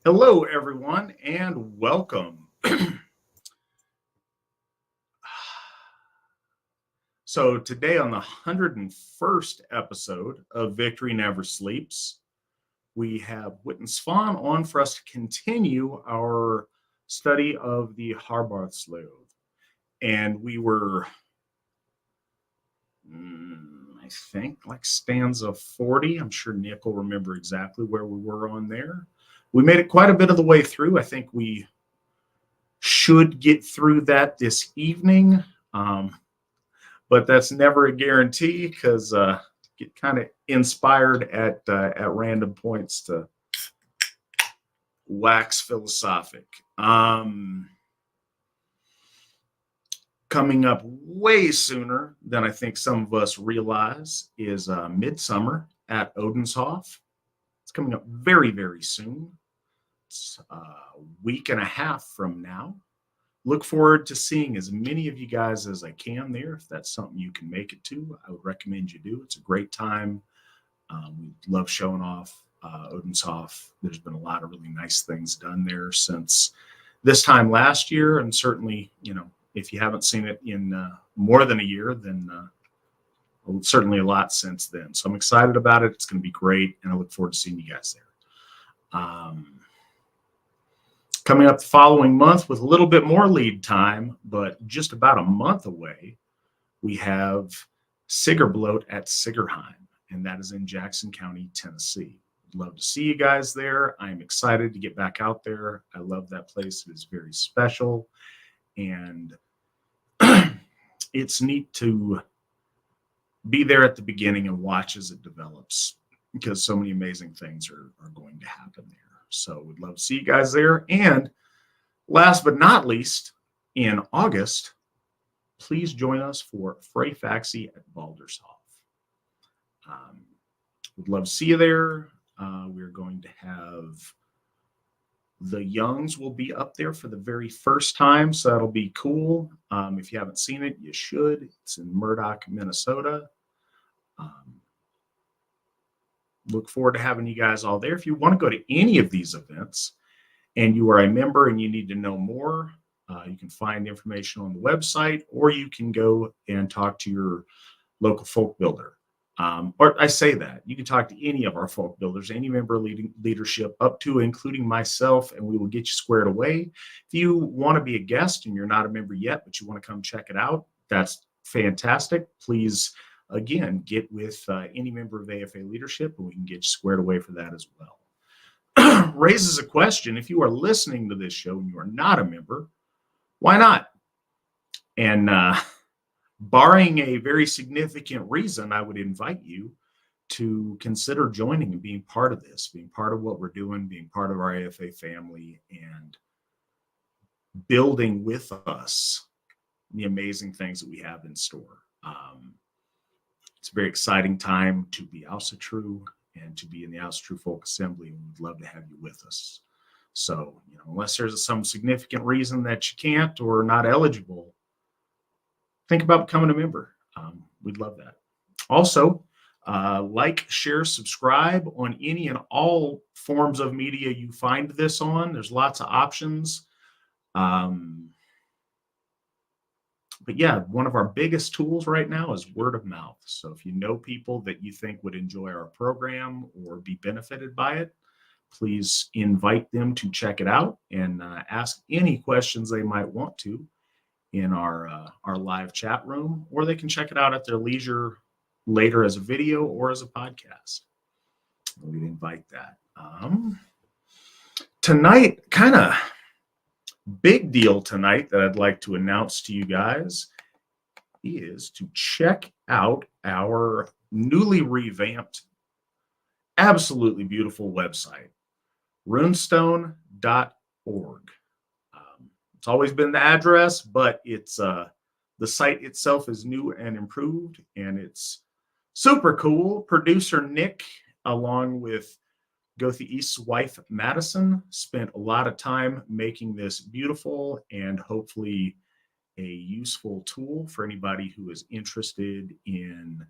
Hello, everyone, and welcome. So today on the 101st episode of Victory Never Sleeps, we have Witan Svan on for us to continue our study of the Hárbarðsljóð. And we were, I think, like stanza 40. I'm sure Nick will remember exactly where we were on there. We made it quite a bit of the way through. I think we should get through that this evening, but that's never a guarantee because get kind of inspired at random points to wax philosophic. Coming up way sooner than I think some of us realize is Midsummer at Odenshof. It's coming up very, very soon. It's a week and a half from now. Look forward to seeing as many of you guys as I can there. If that's something you can make it to, I would recommend you do. It's a great time. We love showing off Odenshof. There's been a lot of really nice things done there since this time last year. And certainly, if you haven't seen it in more than a year, then certainly a lot since then. So I'm excited about it. It's going to be great. And I look forward to seeing you guys there. Coming up the following month with a little bit more lead time, but just about a month away, we have Sigurblot at Sigurheim, and that is in Jackson County, Tennessee. I'd love to see you guys there. I'm excited to get back out there. I love that place. It is very special, and it's neat to be there at the beginning and watch as it develops because so many amazing things are going to happen there. So we'd love to see you guys there. And last but not least, in August, please join us for Frey Faxi at Baldershof. We'd love to see you there. We're going to have the Youngs will be up there for the very first time, so that'll be cool. If you haven't seen it, you should. It's in Murdoch, Minnesota. Look forward to having you guys all there. If you want to go to any of these events and you are a member and you need to know more, you can find information on the website, or you can go and talk to your local folk builder. Or I say that you can talk to any of our folk builders, any member leadership up to including myself, and we will get you squared away. If you want to be a guest and you're not a member yet, but you want to come check it out, that's fantastic. Please, again, get with any member of AFA leadership, and we can get you squared away for that as well. Raises a question. If you are listening to this show and you are not a member, why not? And barring a very significant reason, I would invite you to consider joining and being part of this, being part of what we're doing, being part of our AFA family, and building with us the amazing things that we have in store. It's a very exciting time to be Asatru and to be in the Asatru Folk Assembly, and we'd love to have you with us. So, unless there's some significant reason that you can't or not eligible, think about becoming a member. We'd love that. Also, like, share, subscribe on any and all forms of media you find this on. There's lots of options. But yeah, one of our biggest tools right now is word of mouth. So if you know people that you think would enjoy our program or be benefited by it, please invite them to check it out and ask any questions they might want to in our live chat room, or they can check it out at their leisure later as a video or as a podcast. We'd invite that. Tonight, kind of big deal tonight that I'd like to announce to you guys is to check out our newly revamped, absolutely beautiful website, runestone.org. It's always been the address, but it's the site itself is new and improved, and it's super cool. Producer Nick, along with Gothi East's wife, Madison, spent a lot of time making this beautiful and hopefully a useful tool for anybody who is interested in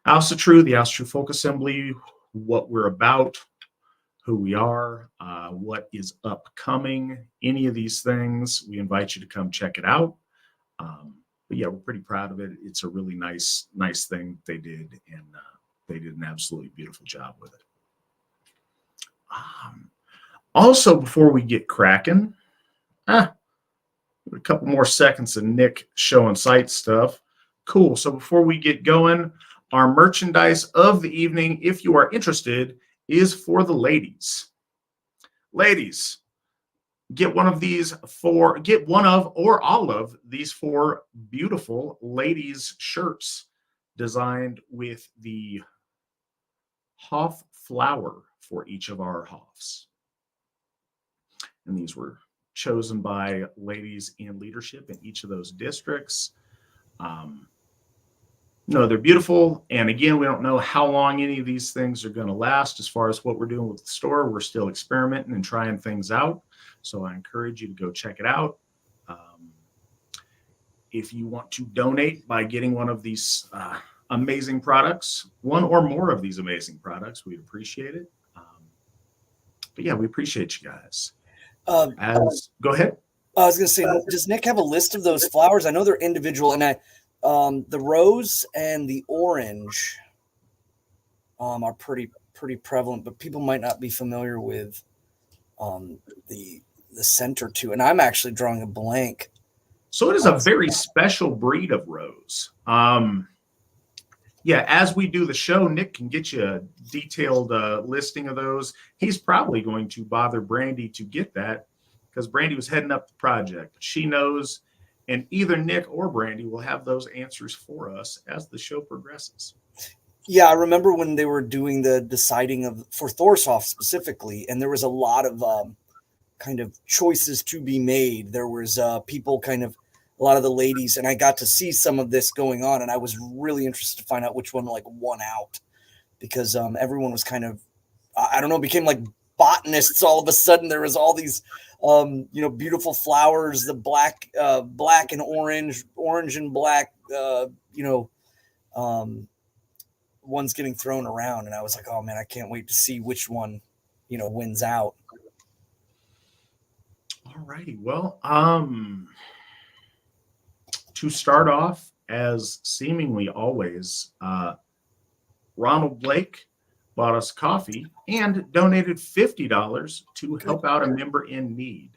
Asatru, the Asatru Folk Assembly, what we're about, who we are, what is upcoming, any of these things, we invite you to come check it out. But yeah, we're pretty proud of it. It's a really nice thing they did, and they did an absolutely beautiful job with it. Also, before we get cracking, a couple more seconds of Nick showing site stuff. Cool. So before we get going, our merchandise of the evening, if you are interested, is for the ladies. Ladies, get one of or all of these 4 beautiful ladies shirts designed with the Hoff flower for each of our Hoffs. And these were chosen by ladies in leadership in each of those districts. No, they're beautiful. And again, we don't know how long any of these things are going to last. As far as what we're doing with the store, we're still experimenting and trying things out. So I encourage you to go check it out. If you want to donate by getting one of these amazing products, one or more of these amazing products, we'd appreciate it. But yeah, we appreciate you guys. Go ahead. I was going to say, does Nick have a list of those flowers? I know they're individual, and the rose and the orange are pretty prevalent, but people might not be familiar with the center two. And I'm actually drawing a blank. So it is a very special breed of rose. Yeah, as we do the show, Nick can get you a detailed listing of those. He's probably going to bother Brandy to get that because Brandy was heading up the project. She knows, and either Nick or Brandy will have those answers for us as the show progresses. Yeah, I remember when they were doing the deciding for Thorshoff specifically, and there was a lot of kind of choices to be made. There was people a lot of the ladies, and I got to see some of this going on, and I was really interested to find out which one won out, because everyone was kind of, I don't know, became like botanists all of a sudden. There was all these, beautiful flowers, the black and orange and black, ones getting thrown around, and I was like, oh man, I can't wait to see which one, wins out. All righty. Well, to start off, as seemingly always, Ronald Blake bought us coffee and donated $50 to help out a member in need.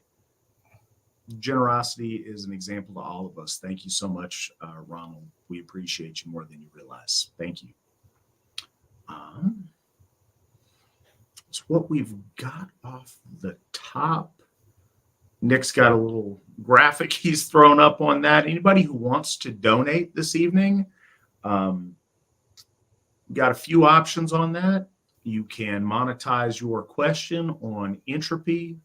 Generosity is an example to all of us. Thank you so much, Ronald. We appreciate you more than you realize. Thank you. So what we've got off the top, Nick's got a little graphic he's thrown up on that. Anybody who wants to donate this evening, got a few options on that. You can monetize your question on Entropy.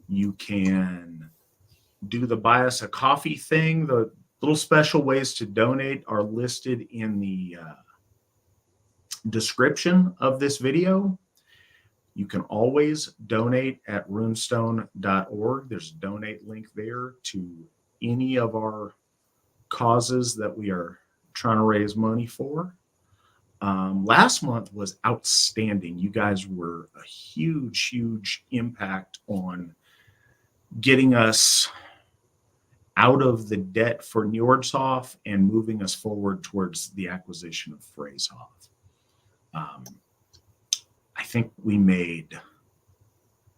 You can do the buy us a coffee thing. The little special ways to donate are listed in the description of this video. You can always donate at runestone.org. There's a donate link there to any of our causes that we are trying to raise money for. Last month was outstanding. You guys were a huge impact on getting us out of the debt for Njordshof and moving us forward towards the acquisition of Freyshov. I think we made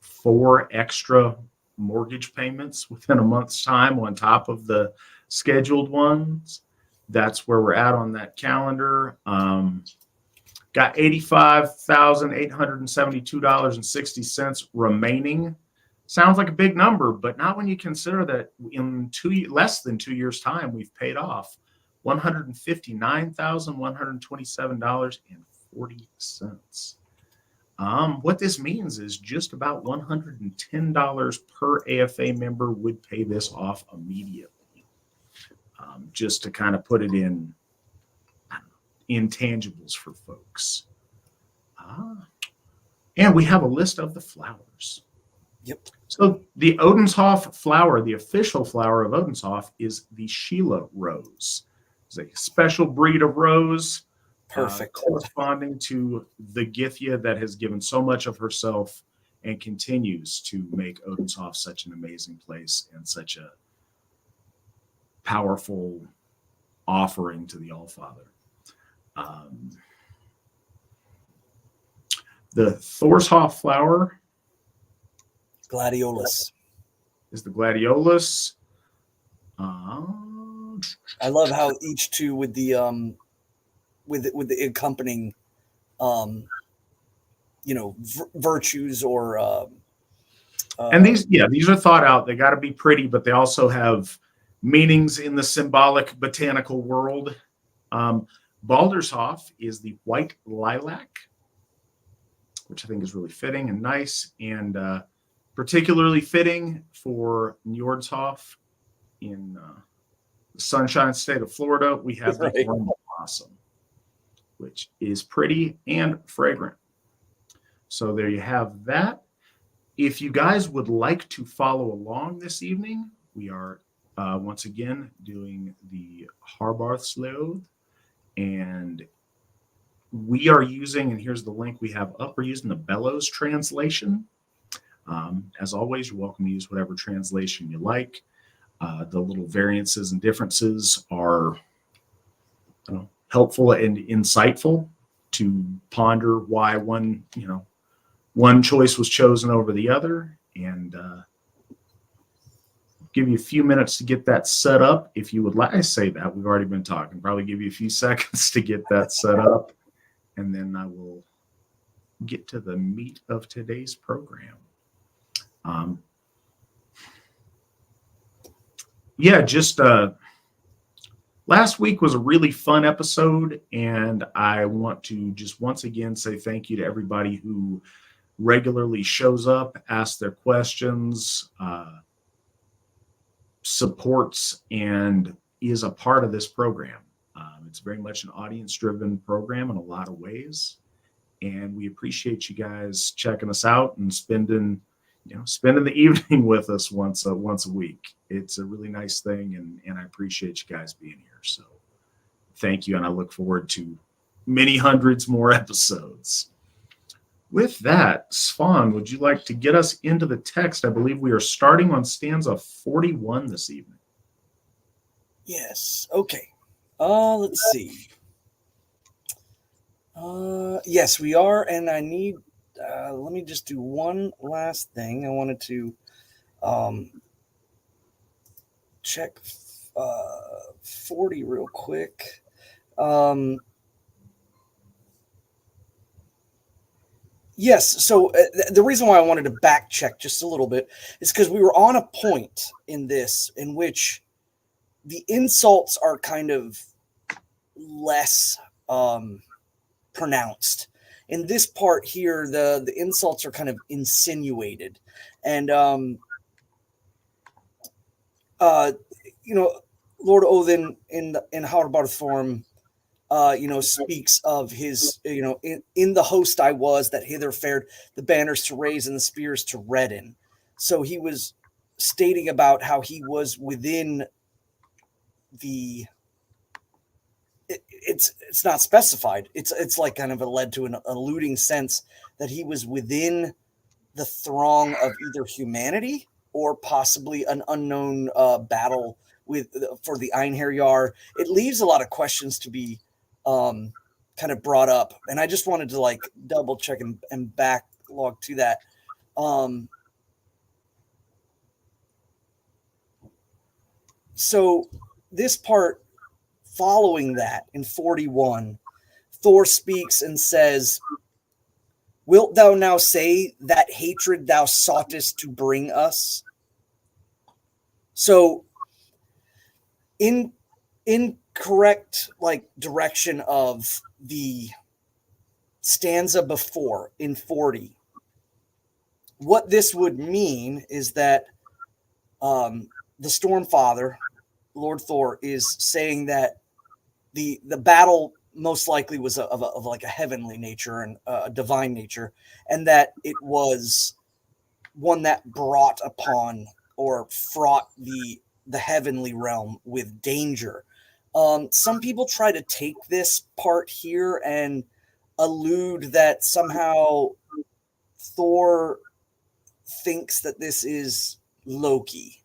4 extra mortgage payments within a month's time on top of the scheduled ones. That's where we're at on that calendar. Got $85,872.60 remaining. Sounds like a big number, but not when you consider that in less than 2 years' time, we've paid off $159,127.40. What this means is just about $110 per AFA member would pay this off immediately. Just to kind of put it in intangibles for folks. And we have a list of the flowers. Yep. So the Odenshof flower, the official flower of Odenshof, is the Sheila rose. It's a special breed of rose. Perfect. Corresponding to the Githya that has given so much of herself and continues to make Odinshöf such an amazing place and such a powerful offering to the Allfather. The Thorshof flower Gladiolus. is the gladiolus. I love how each two with the accompanying virtues or and these are thought out. They got to be pretty, but they also have meanings in the symbolic botanical world. Baldershof is the white lilac, which I think is really fitting and nice, and particularly fitting for Njordshof in the Sunshine State of Florida. We have the orange blossom, which is pretty and fragrant. So there you have that. If you guys would like to follow along this evening, we are once again doing the Hárbarðsljóð, and we are using, and here's the link we have up, we're using the Bellows translation. As always, you're welcome to use whatever translation you like. The little variances and differences are helpful and insightful to ponder why one choice was chosen over the other, and give you a few minutes to get that set up. If you would like, I say that we've already been talking, probably give you a few seconds to get that set up, and then I will get to the meat of today's program. Last week was a really fun episode, and I want to just once again say thank you to everybody who regularly shows up, asks their questions, supports, and is a part of this program. It's very much an audience-driven program in a lot of ways, and we appreciate you guys checking us out and spending the evening with us once a week. It's a really nice thing, and I appreciate you guys being here. So thank you, and I look forward to many hundreds more episodes. With that, Svan, would you like to get us into the text? I believe we are starting on stanza 41 this evening. Yes. Okay. Let's see. Yes, we are, and I need. Let me just do one last thing. I wanted to check 40 real quick. Yes, so the reason why I wanted to back check just a little bit is because we were on a point in this in which the insults are kind of less pronounced. In this part here, the insults are kind of insinuated. And, Lord Odin in Harbard form, speaks of his, in the host I was that hither fared, the banners to raise and the spears to redden. So he was stating about how he was within the, it's not specified. It's like kind of led to an alluding sense that he was within the throng of either humanity or possibly an unknown battle for the Einherjar. It leaves a lot of questions to be kind of brought up, and I just wanted to double check and backlog to that. So this part following that in 41, Thor speaks and says, "Wilt thou now say that hatred thou soughtest to bring us?" So in correct direction of the stanza before in 40, what this would mean is that the Stormfather, Lord Thor, is saying that the battle most likely was of a heavenly nature and a divine nature, and that it was one that brought upon or fraught the heavenly realm with danger. Some people try to take this part here and allude that somehow Thor thinks that this is Loki.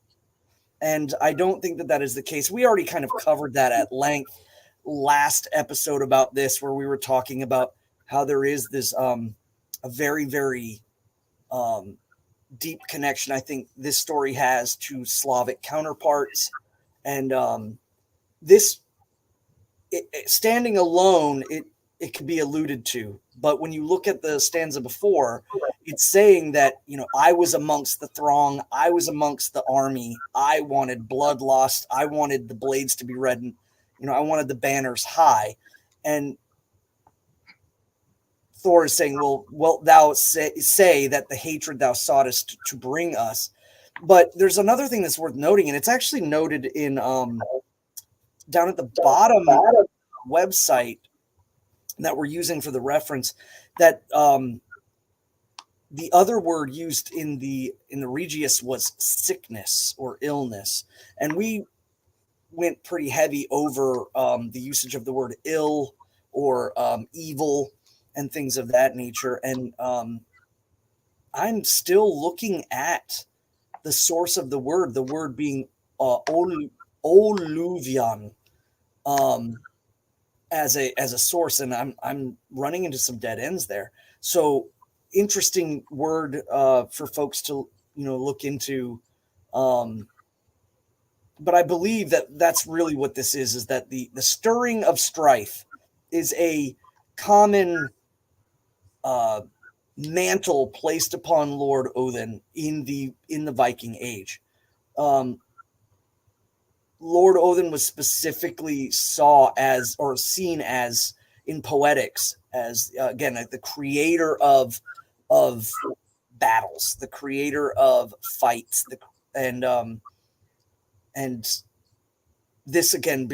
And I don't think that that is the case. We already kind of covered that at length last episode about this, where we were talking about how there is this a very, very deep connection I think this story has to Slavic counterparts. And this, standing alone, it could be alluded to. But when you look at the stanza before, it's saying that, I was amongst the throng, I was amongst the army, I wanted bloodlust, I wanted the blades to be red, and I wanted the banners high. And Thor is saying, well, thou say that the hatred thou soughtest to bring us. But there's another thing that's worth noting, and it's actually noted in down at the bottom website that we're using for the reference, that the other word used in the Regius was sickness or illness, and we went pretty heavy over the usage of the word ill or evil and things of that nature. And I'm still looking at the source of the word being Oluvian as a source, and I'm running into some dead ends there. So interesting word for folks to look into. But I believe that that's really what this is that the stirring of strife is a common mantle placed upon Lord Odin in the Viking Age. Lord Odin was specifically seen as in poetics as again the creator of battles, the creator of fights, and this again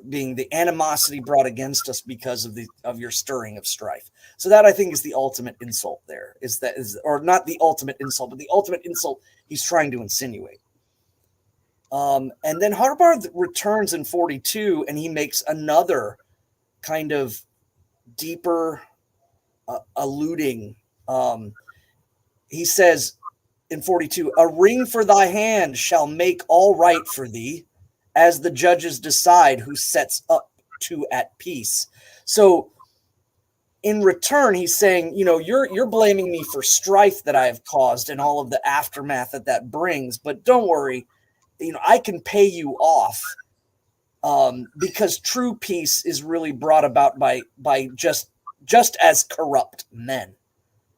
being the animosity brought against us because of your stirring of strife. So that I think is the ultimate insult. There is or not the ultimate insult, but the ultimate insult he's trying to insinuate. And then Harbard returns in 42, and he makes another kind of deeper alluding. He says in 42, "A ring for thy hand shall make all right for thee, as the judges decide who sets up to at peace." So in return, he's saying, you're blaming me for strife that I have caused and all of the aftermath that brings, but don't worry, I can pay you off, because true peace is really brought about by just as corrupt men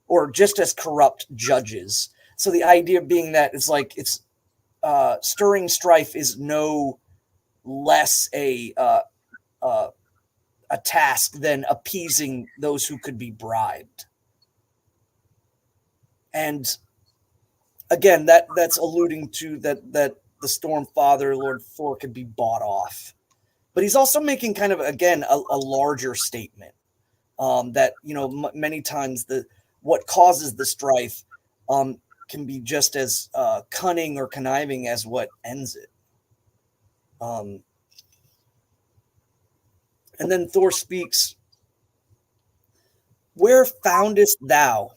or just as corrupt judges. So the idea being that it's like stirring strife is no less a task than appeasing those who could be bribed. And again, that's alluding to that the Storm Father, Lord Thor, could be bought off. But he's also making kind of, again, a larger statement that, many times what causes the strife can be just as cunning or conniving as what ends it. And then Thor speaks, "Where foundest thou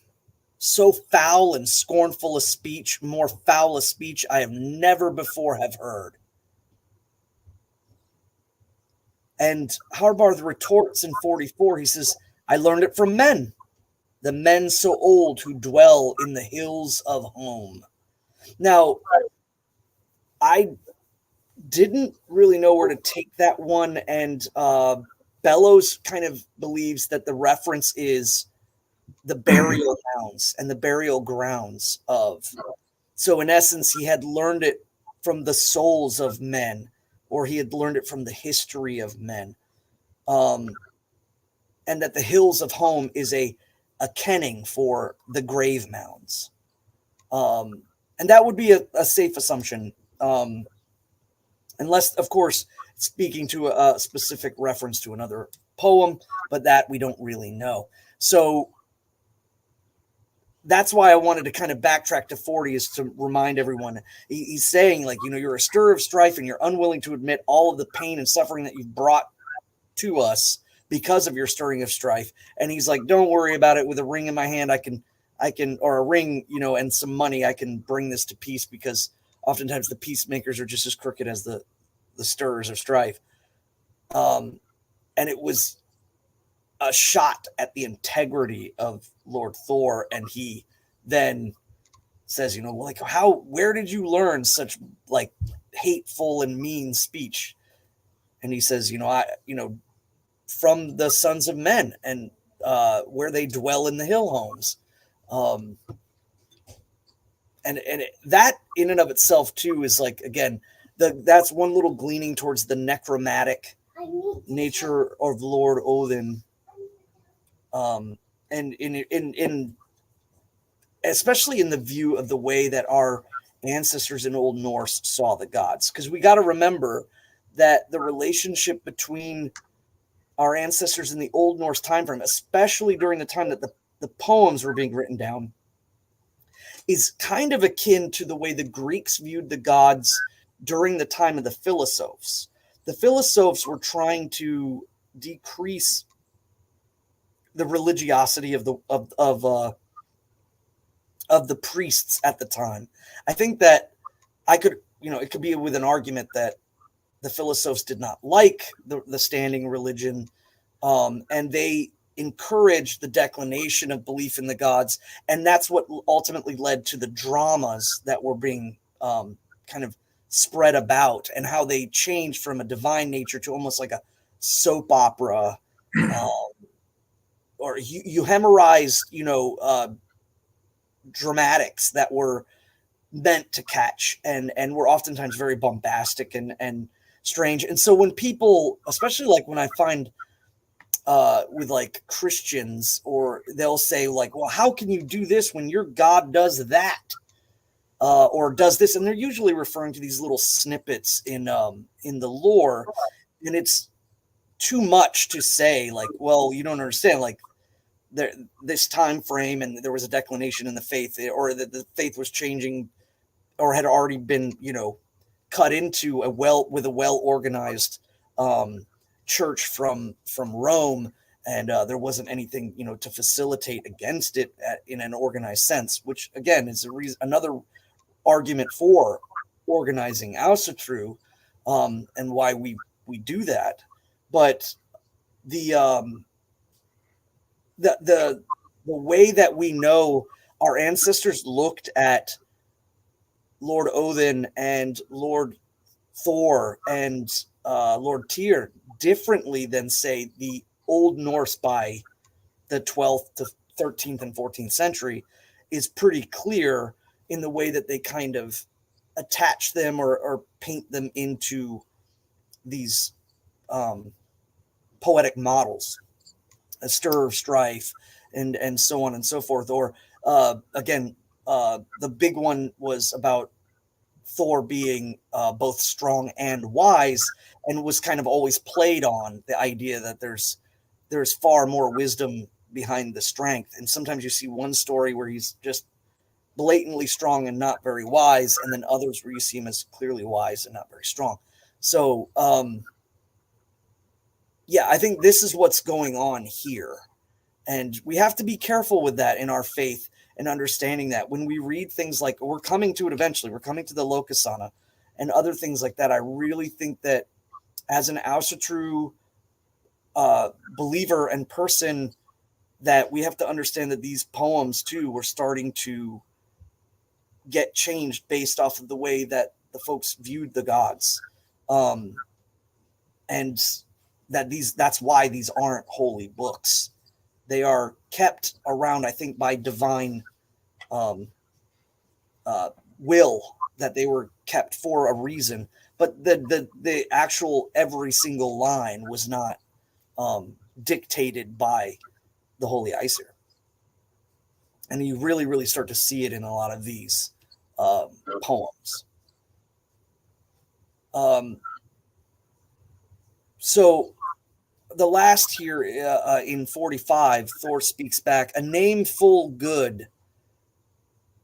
so foul and scornful a speech? More foul a speech I have never before have heard." And Harbard retorts in 44. He says, "I learned it from men, the men so old who dwell in the hills of home." Now, I didn't really know where to take that one, and Bellows kind of believes that the reference is the burial mounds and the burial grounds of. So in essence, he had learned it from the souls of men, or he had learned it from the history of men. And that the hills of home is a kenning for the grave mounds. And that would be a safe assumption. Unless, of course, speaking to a specific reference to another poem, but that we don't really know. So that's why I wanted to kind of backtrack to 40, is to remind everyone. He's saying, you're a stir of strife and you're unwilling to admit all of the pain and suffering that you've brought to us because of your stirring of strife. And he's like, don't worry about it. With a ring in my hand, I I can, or a ring, and some money, I can bring this to peace, because oftentimes the peacemakers are just as crooked as the stirrers of strife. And it was a shot at the integrity of Lord Thor, and he then says, like, where did you learn such like hateful and mean speech? And he says, from the sons of men, and where they dwell in the hill homes. That in and of itself too is like, again, that's one little gleaning towards the necromantic nature of Lord Odin. And in especially in the view of the way that our ancestors in Old Norse saw the gods, because we got to remember that the relationship between our ancestors in the Old Norse time frame, especially during the time that the poems were being written down, is kind of akin to the way the Greeks viewed the gods during the time of the Philosophes. The Philosophes were trying to decrease the religiosity of the priests at the time. I think that it could be with an argument that the Philosophes did not like the standing religion, and they encouraged the declination of belief in the gods, and that's what ultimately led to the dramas that were being kind of spread about, and how they changed from a divine nature to almost like a soap opera, or you hemorize, dramatics that were meant to catch, and were oftentimes very bombastic and strange. And so when people, especially like when I find with like Christians, or they'll say like, well, how can you do this when your God does that, or does this? And they're usually referring to these little snippets in the lore, and it's too much to say like, well, you don't understand, like this time frame, and there was a declination in the faith, or that the faith was changing, or had already been, cut into with a well-organized church from Rome, and there wasn't anything, to facilitate against it in an organized sense, which again is another argument for organizing Asatru, and why we do that. But the way that we know our ancestors looked at Lord Odin and Lord Thor and Lord Tyr differently than, say, the Old Norse by the 12th to 13th and 14th century is pretty clear in the way that they kind of attach them or paint them into these poetic models, a stir of strife, and so on and so forth. Or again, the big one was about Thor being both strong and wise, and was kind of always played on the idea that there's far more wisdom behind the strength. And sometimes you see one story where he's just blatantly strong and not very wise, and then others where you see him as clearly wise and not very strong. So yeah, I think this is what's going on here. And we have to be careful with that in our faith, and understanding that when we read things like, we're coming to it eventually, we're coming to the Lokasana and other things like that. I really think that as an Asatru believer and person, that we have to understand that these poems too were starting to get changed based off of the way that the folks viewed the gods. And that's why these aren't holy books. They are kept around, I think, by divine will, that they were kept for a reason. But the actual every single line was not dictated by the Holy Aesir. And you really, really start to see it in a lot of these poems. So the last here in 45, Thor speaks back, a name full good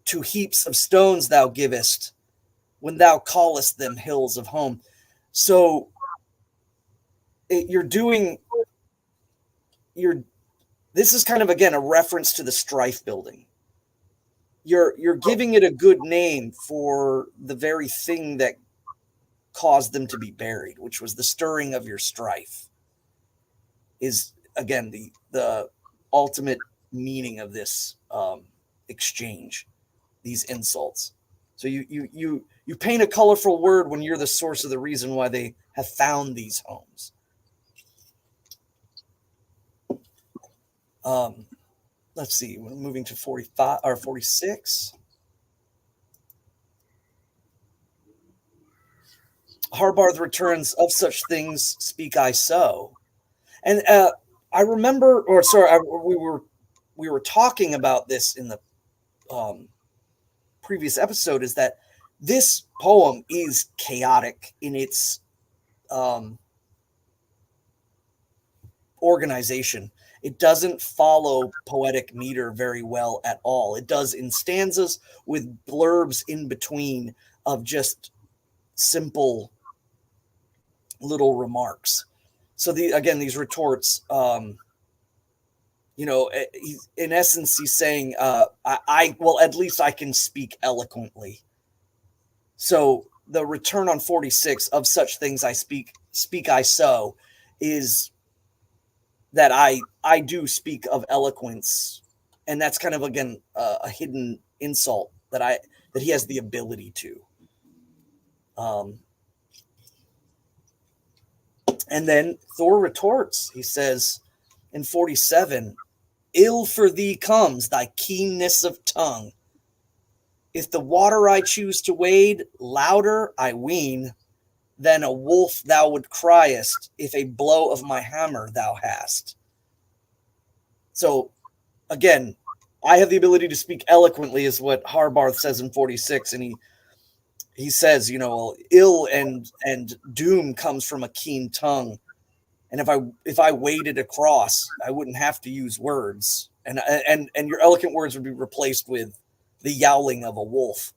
to heaps of stones thou givest when thou callest them hills of home. So this is kind of, again, a reference to the strife building. you're giving it a good name for the very thing that caused them to be buried, which was the stirring of your strife. Is again the ultimate meaning of this exchange, these insults. So you paint a colorful word when you're the source of the reason why they have found these homes. Let's see, we're moving to 45 or 46. Harbard returns, of such things speak I so. And I remember, or sorry, we were talking about this in the previous episode, is that this poem is chaotic in its organization. It doesn't follow poetic meter very well at all. It does in stanzas with blurbs in between of just simple little remarks. So these retorts, in essence, he's saying, well, at least I can speak eloquently. So the return on 46, of such things I speak I so, is that I do speak of eloquence. And that's kind of, again, a hidden insult that he has the ability to. And then Thor retorts. He says in 47, ill for thee comes thy keenness of tongue. If the water I choose to wade, louder, I ween, than a wolf thou would criest, if a blow of my hammer thou hast. So, again, I have the ability to speak eloquently, is what Harbard says in 46, and he says, ill and doom comes from a keen tongue. And if I waded across, I wouldn't have to use words. And your eloquent words would be replaced with the yowling of a wolf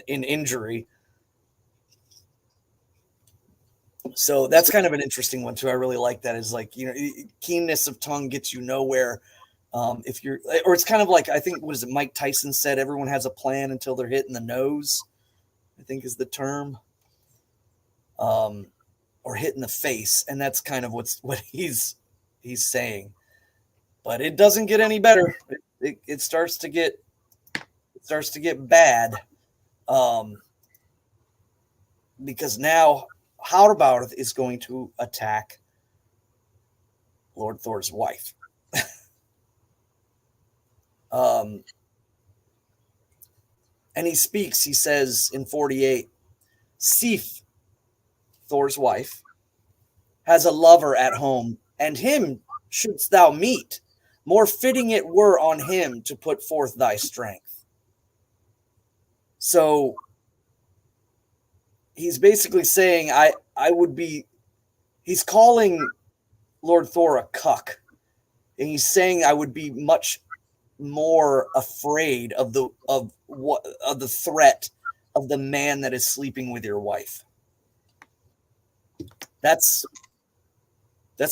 in injury. So that's kind of an interesting one too. I really like that. Is like, keenness of tongue gets you nowhere. If you're, or it's kind of like, I think, what is it? Mike Tyson said, everyone has a plan until they're hit in the nose, I think is the term. Or hit in the face. And that's kind of what he's saying, but it doesn't get any better. It starts to get bad. Because now Harbard is going to attack Lord Thor's wife. And he speaks, he says in 48, Sif, Thor's wife, has a lover at home, and him shouldst thou meet. More fitting it were on him to put forth thy strength. So he's basically saying, he's calling Lord Thor a cuck. And he's saying I would be much more afraid of the threat of the man that is sleeping with your wife. That's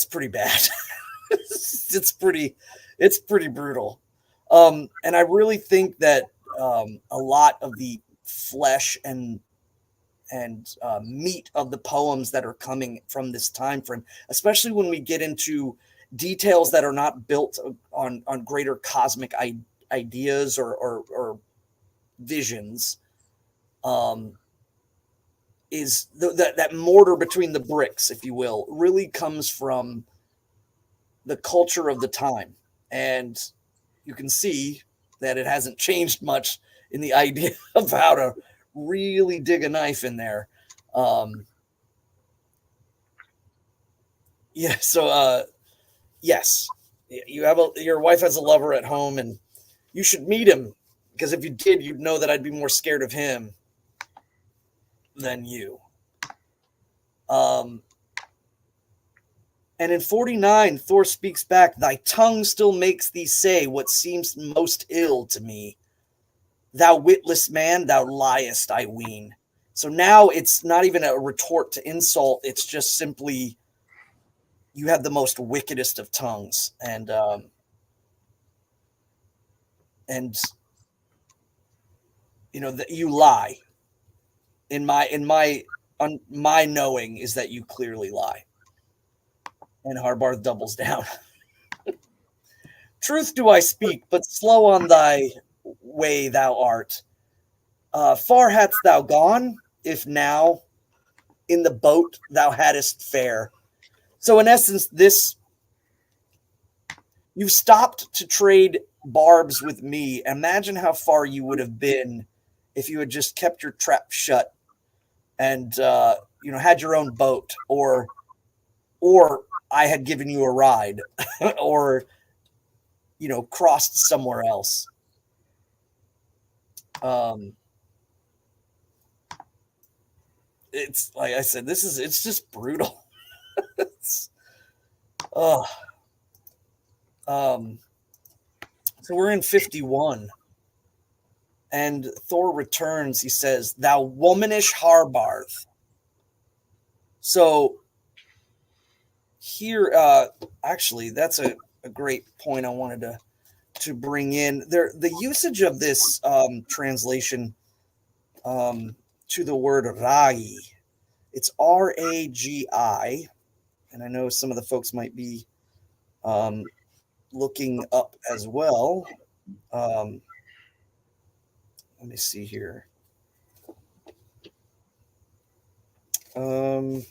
pretty bad. It's pretty brutal. And I really think that a lot of the flesh and meat of the poems that are coming from this time frame, especially when we get into details that are not built on greater cosmic ideas or visions, is that mortar between the bricks, if you will, really comes from the culture of the time. And you can see that it hasn't changed much in the idea of how to really dig a knife in there. Yes, your wife has a lover at home, and you should meet him, because if you did, you'd know that I'd be more scared of him than you. And in 49, Thor speaks back, thy tongue still makes thee say what seems most ill to me. Thou witless man, thou liest, I ween. So now it's not even a retort to insult. It's just simply, you have the most wickedest of tongues. And that you lie. In my knowing is that you clearly lie. And Harbard doubles down. Truth do I speak, but slow on thy way thou art. Far hadst thou gone, if now in the boat thou hadst fare. So in essence, you've stopped to trade barbs with me. Imagine how far you would have been if you had just kept your trap shut and had your own boat, or I had given you a ride, or crossed somewhere else. It's like I said, it's just brutal. So we're in 51, and Thor returns. He says, "Thou womanish Harbard." So here, actually, that's a great point I wanted to bring in. The usage of this translation to the word ragi. It's R-A-G-I, and I know some of the folks might be looking up as well. Let me see here. Let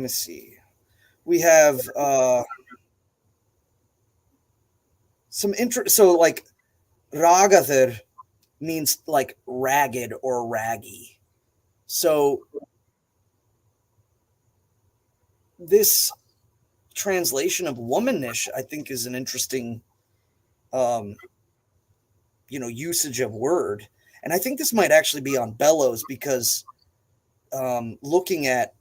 me see. We have some interest. So, like, ragathir means like ragged or raggy. So, this translation of womanish, I think, is an interesting, usage of word. And I think this might actually be on Bellows, because looking at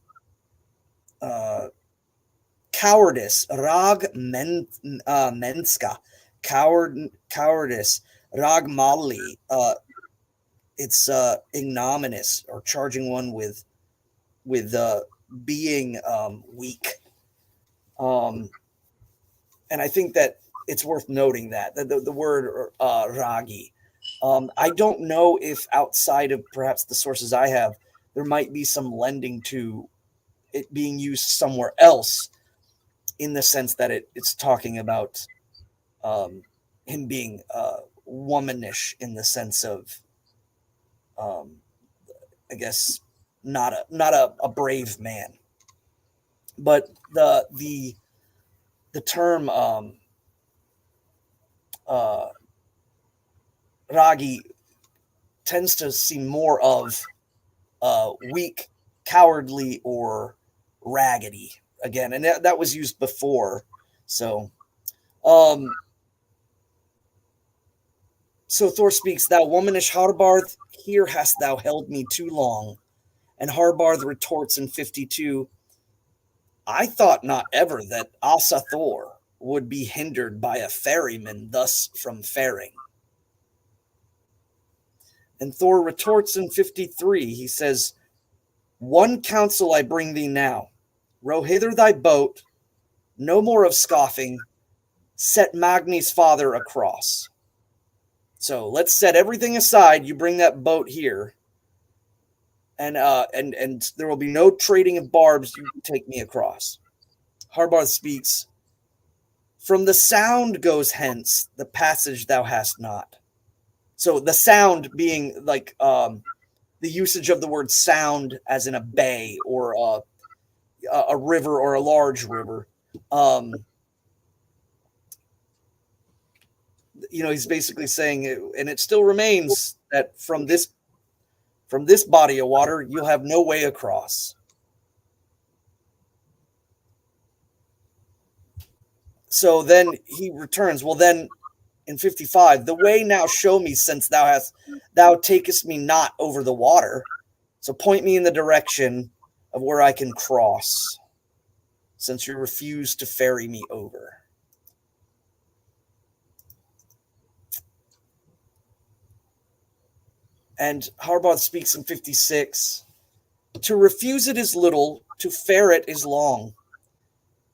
cowardice, rag menska, cowardice, rag mali, it's ignominious, or charging one with being weak. And I think that it's worth noting that the word ragi. I don't know if outside of perhaps the sources I have, there might be some lending to it being used somewhere else, in the sense that it's talking about him being womanish, in the sense of, I guess, not a brave man. But the term ragi tends to seem more of weak, cowardly, or raggedy again, and that was used before. So Thor speaks, "Thou womanish Harbard, here hast thou held me too long." And Harbard retorts in 52, "I thought not ever that Asatru would be hindered by a ferryman thus from faring." And Thor retorts in 53. He says, "One counsel I bring thee now. Row hither thy boat, no more of scoffing, set Magni's father across." So let's set everything aside. You bring that boat here, and there will be no trading of barbs. You take me across. Harbard speaks, "From the sound goes hence the passage thou hast not." So the sound being like the usage of the word sound, as in a bay or a river or a large river. He's basically saying, and it still remains, that from this body of water, you'll have no way across. So then he returns. Well, then in 55, "The way now show me, since thou takest me not over the water. So point me in the direction of where I can cross, since you refuse to ferry me over." And Harbard speaks in 56, "To refuse it is little, to fare it is long.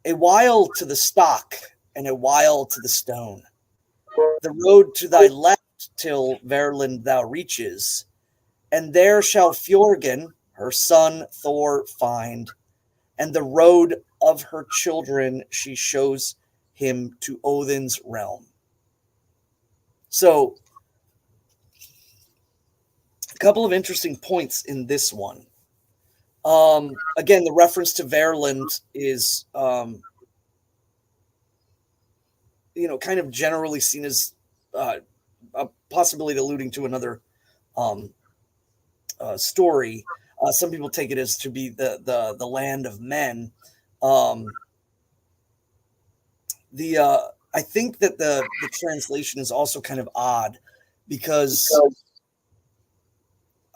A while to the stock and a while to the stone. The road to thy left till Verland thou reaches, and there shall Fjorgen her son Thor find, and the road of her children she shows him to Odin's realm. So, a couple of interesting points in this one. Again, the reference to Verland is, kind of generally seen as a possibility alluding to another story. Some people take it as to be the land of men. I think that the translation is also kind of odd, because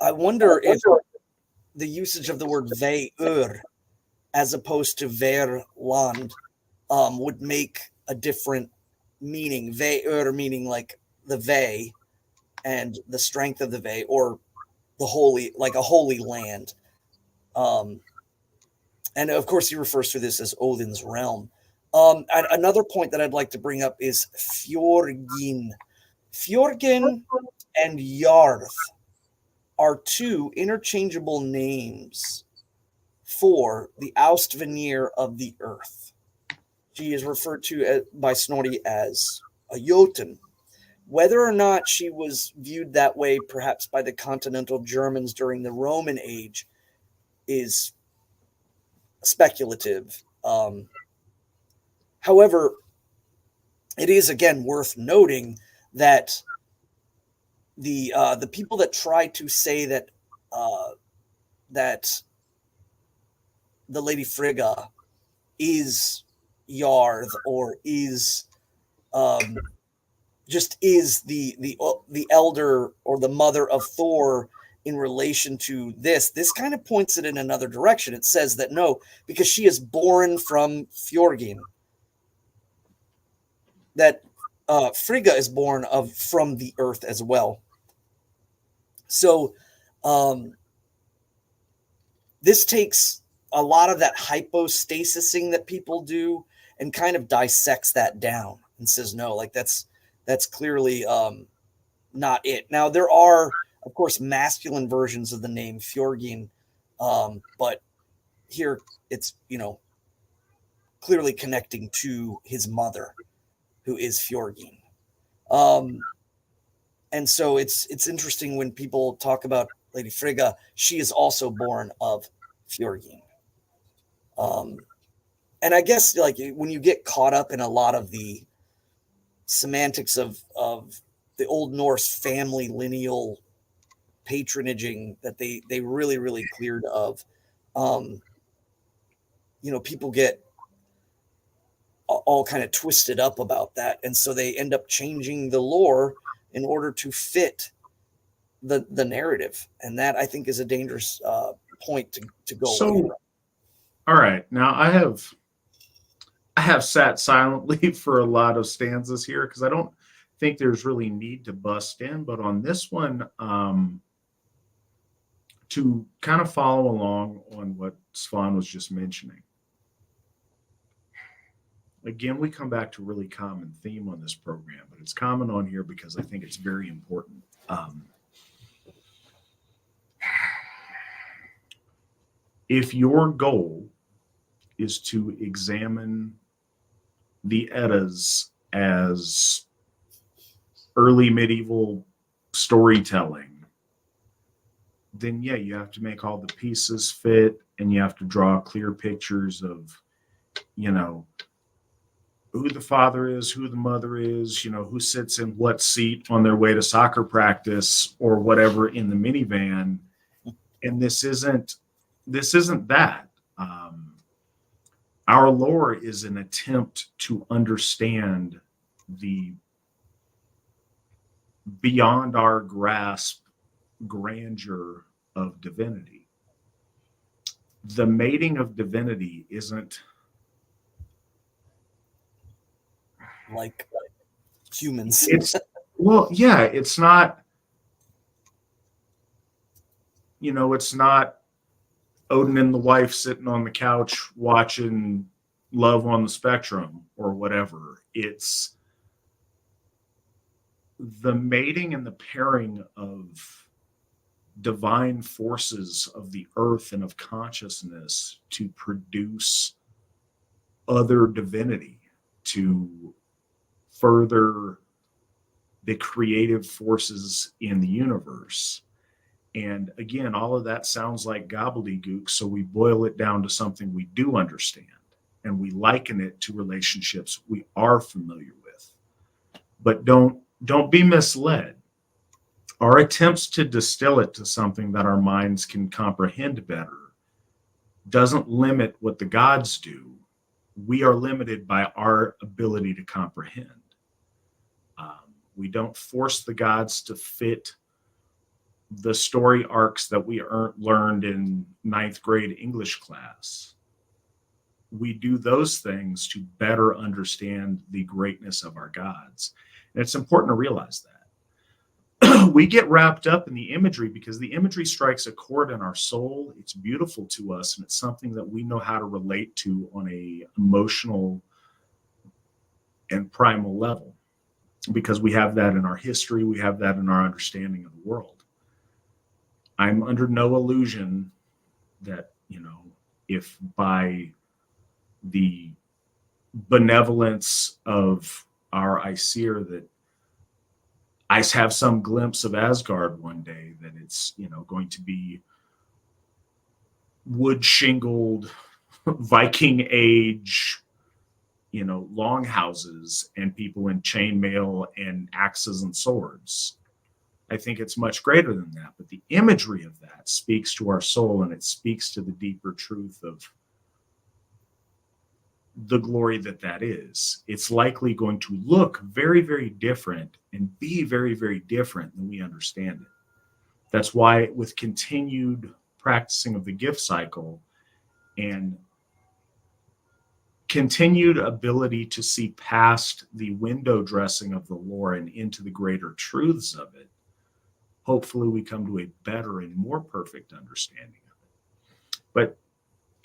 I wonder if the usage of the word Ve'ur as opposed to Verland would make a different meaning. Ve'ur meaning like the Ve and the strength of the Ve, or the holy, like a holy land. And of course, he refers to this as Odin's realm. Another point that I'd like to bring up is Fjorgin. Fjorgin and Jarth are two interchangeable names for the Austvanir of the earth. She is referred to by Snorri as a Jotun. Whether or not she was viewed that way, perhaps by the continental Germans during the Roman age, is speculative. However, it is again worth noting that the people that try to say that that the Lady Frigga is Jarth, or is just is the elder or the mother of Thor in relation to this kind of points it in another direction. It says that no, because she is born from Fjorgin, that Frigga is born from the earth as well. So this takes a lot of that hypostasising that people do and kind of dissects that down and says, no, like that's clearly not it. Now, there are, of course, masculine versions of the name Fjorgin, but here it's, clearly connecting to his mother, who is Fjorgin. And so it's interesting when people talk about Lady Frigga, she is also born of Fjorgin. And I guess, like, when you get caught up in a lot of the semantics of the Old Norse family lineal patronaging that they really, really cleared of, people get all kind of twisted up about that. And so they end up changing the lore in order to fit the narrative. And that, I think, is a dangerous point to go away from. All right. Now, I have sat silently for a lot of stanzas here because I don't think there's really need to bust in. But on this one, to kind of follow along on what Svan was just mentioning, again, we come back to a really common theme on this program, but it's common on here because I think it's very important. If your goal is to examine the Eddas as early medieval storytelling, then yeah, you have to make all the pieces fit, and you have to draw clear pictures of, who the father is, who the mother is, who sits in what seat on their way to soccer practice or whatever in the minivan. And this isn't that. Our lore is an attempt to understand the beyond our grasp grandeur of divinity. The mating of divinity isn't like humans. It's not, it's not Odin and the wife sitting on the couch watching, love on the spectrum or whatever. It's the mating and the pairing of divine forces of the earth and of consciousness to produce other divinity, to further the creative forces in the universe. And again, all of that sounds like gobbledygook, so we boil it down to something we do understand, and we liken it to relationships we are familiar with. But don't be misled. Our attempts to distill it to something that our minds can comprehend better doesn't limit what the gods do. We are limited by our ability to comprehend. We don't force the gods to fit the story arcs that we learned in 9th grade English class. We do those things to better understand the greatness of our gods. And it's important to realize that. We get wrapped up in the imagery because the imagery strikes a chord in our soul. It's beautiful to us, and it's something that we know how to relate to on a emotional and primal level, because we have that in our history, we have that in our understanding of the world. I'm under no illusion that, if by the benevolence of our Aesir that I have some glimpse of Asgard one day, that it's, going to be wood shingled Viking age, longhouses and people in chainmail and axes and swords. I think it's much greater than that. But the imagery of that speaks to our soul, and it speaks to the deeper truth of the glory that is. It's likely going to look very, very different and be very, very different than we understand it. That's why with continued practicing of the gift cycle and continued ability to see past the window dressing of the lore and into the greater truths of it, hopefully we come to a better and more perfect understanding of it. But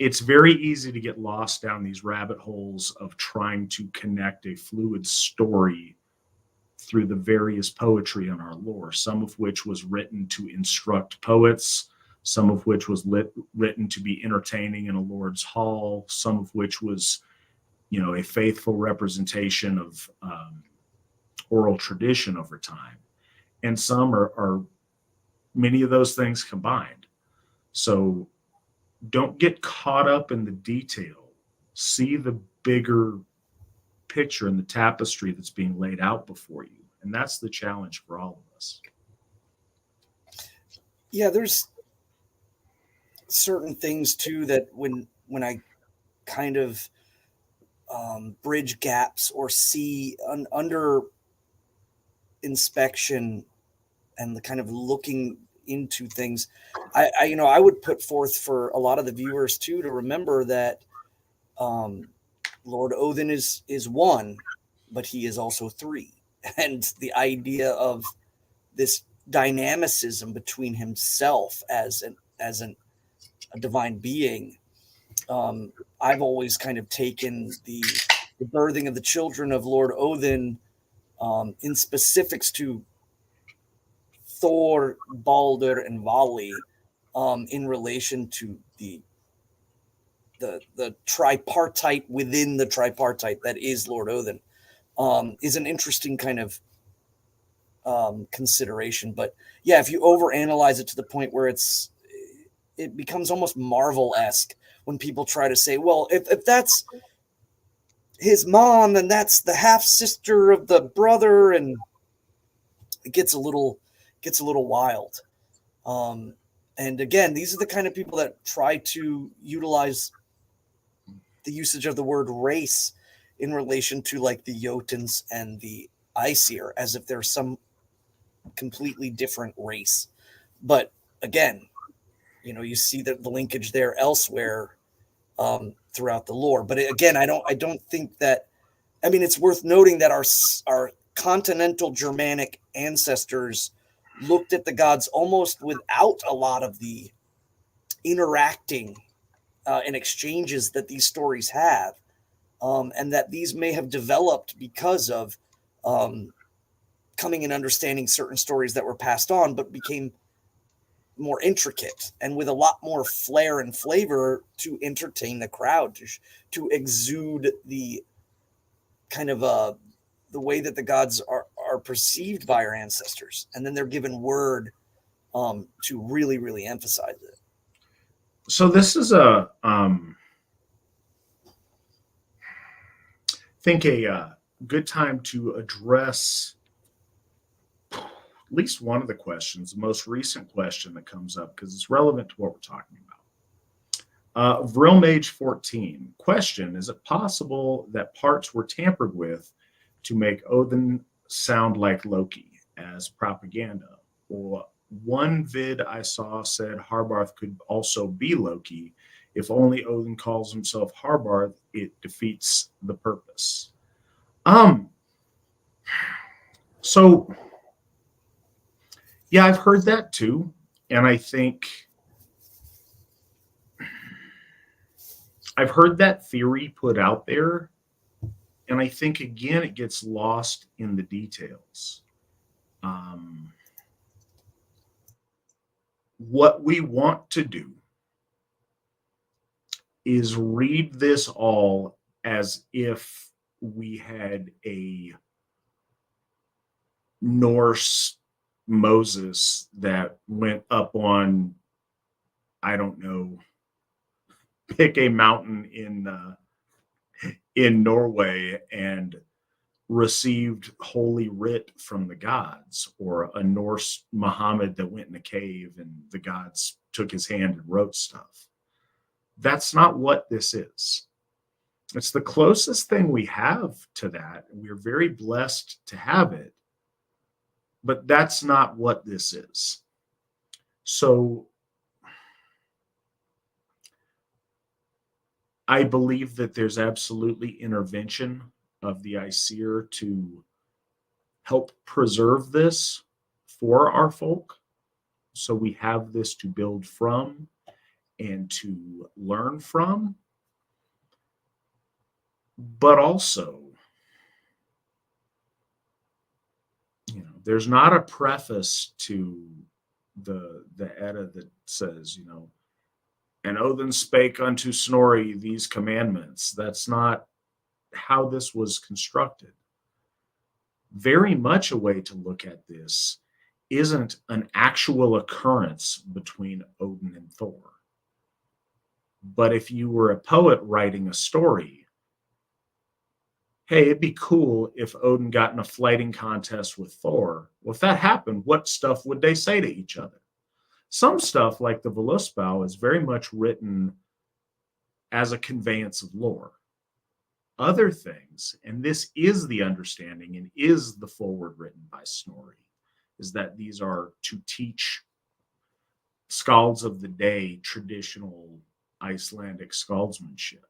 it's very easy to get lost down these rabbit holes of trying to connect a fluid story through the various poetry in our lore, some of which was written to instruct poets, some of which was written to be entertaining in a lord's hall, some of which was, a faithful representation of oral tradition over time. And some are many of those things combined. So don't get caught up in the detail. See the bigger picture and the tapestry that's being laid out before you. And that's the challenge for all of us. Yeah, there's certain things too that when I kind of bridge gaps or see under inspection and the kind of looking into things, I would put forth for a lot of the viewers too to remember that Lord Odin is one, but he is also three, and the idea of this dynamicism between himself as a divine being. I've always kind of taken the birthing of the children of Lord Odin in specifics to Thor, Balder, and Vali in relation to the tripartite within the tripartite that is Lord Odin, is an interesting kind of consideration. But yeah, if you overanalyze it to the point where it becomes almost Marvel-esque when people try to say, well, if that's his mom, then that's the half sister of the brother, and it gets a little wild. And again, these are the kind of people that try to utilize the usage of the word race in relation to like the Jotuns and the Aesir, as if they're some completely different race. But again, you see the linkage there elsewhere throughout the lore. But again, I don't think that. I mean, it's worth noting that our continental Germanic ancestors looked at the gods almost without a lot of the interacting and exchanges that these stories have. and that these may have developed because of coming and understanding certain stories that were passed on, but became more intricate and with a lot more flair and flavor to entertain the crowd, to exude the kind of the way that the gods are perceived by our ancestors. And then they're given word to really, really emphasize it. So this is a, think a good time to address at least one of the questions, the most recent question that comes up, because it's relevant to what we're talking about. Vril Mage 14, question, is it possible that parts were tampered with to make Odin sound like Loki as propaganda? Or one vid I saw said Harbard could also be Loki. If only Odin calls himself Harbard, it defeats the purpose. So yeah, I've heard that too. And I think I've heard that theory put out there. And I think, again, it gets lost in the details. What we want to do is read this all as if we had a Norse Moses that went up on, I don't know, pick a mountain in Norway and received holy writ from the gods, or a Norse Muhammad that went in a cave and the gods took his hand and wrote stuff. That's not what this is. It's the closest thing we have to that. We're very blessed to have it, but that's not what this is. So I believe that there's absolutely intervention of the Aesir to help preserve this for our folk. So we have this to build from and to learn from. But also, there's not a preface to the Edda that says, and Odin spake unto Snorri these commandments. That's not how this was constructed. Very much a way to look at this isn't an actual occurrence between Odin and Thor. But if you were a poet writing a story, hey, it'd be cool if Odin got in a flighting contest with Thor. Well, if that happened, what stuff would they say to each other? Some stuff, like the Voluspa, is very much written as a conveyance of lore. Other things, and this is the understanding and is the forward written by Snorri, is that these are to teach skalds of the day traditional Icelandic skaldsmanship.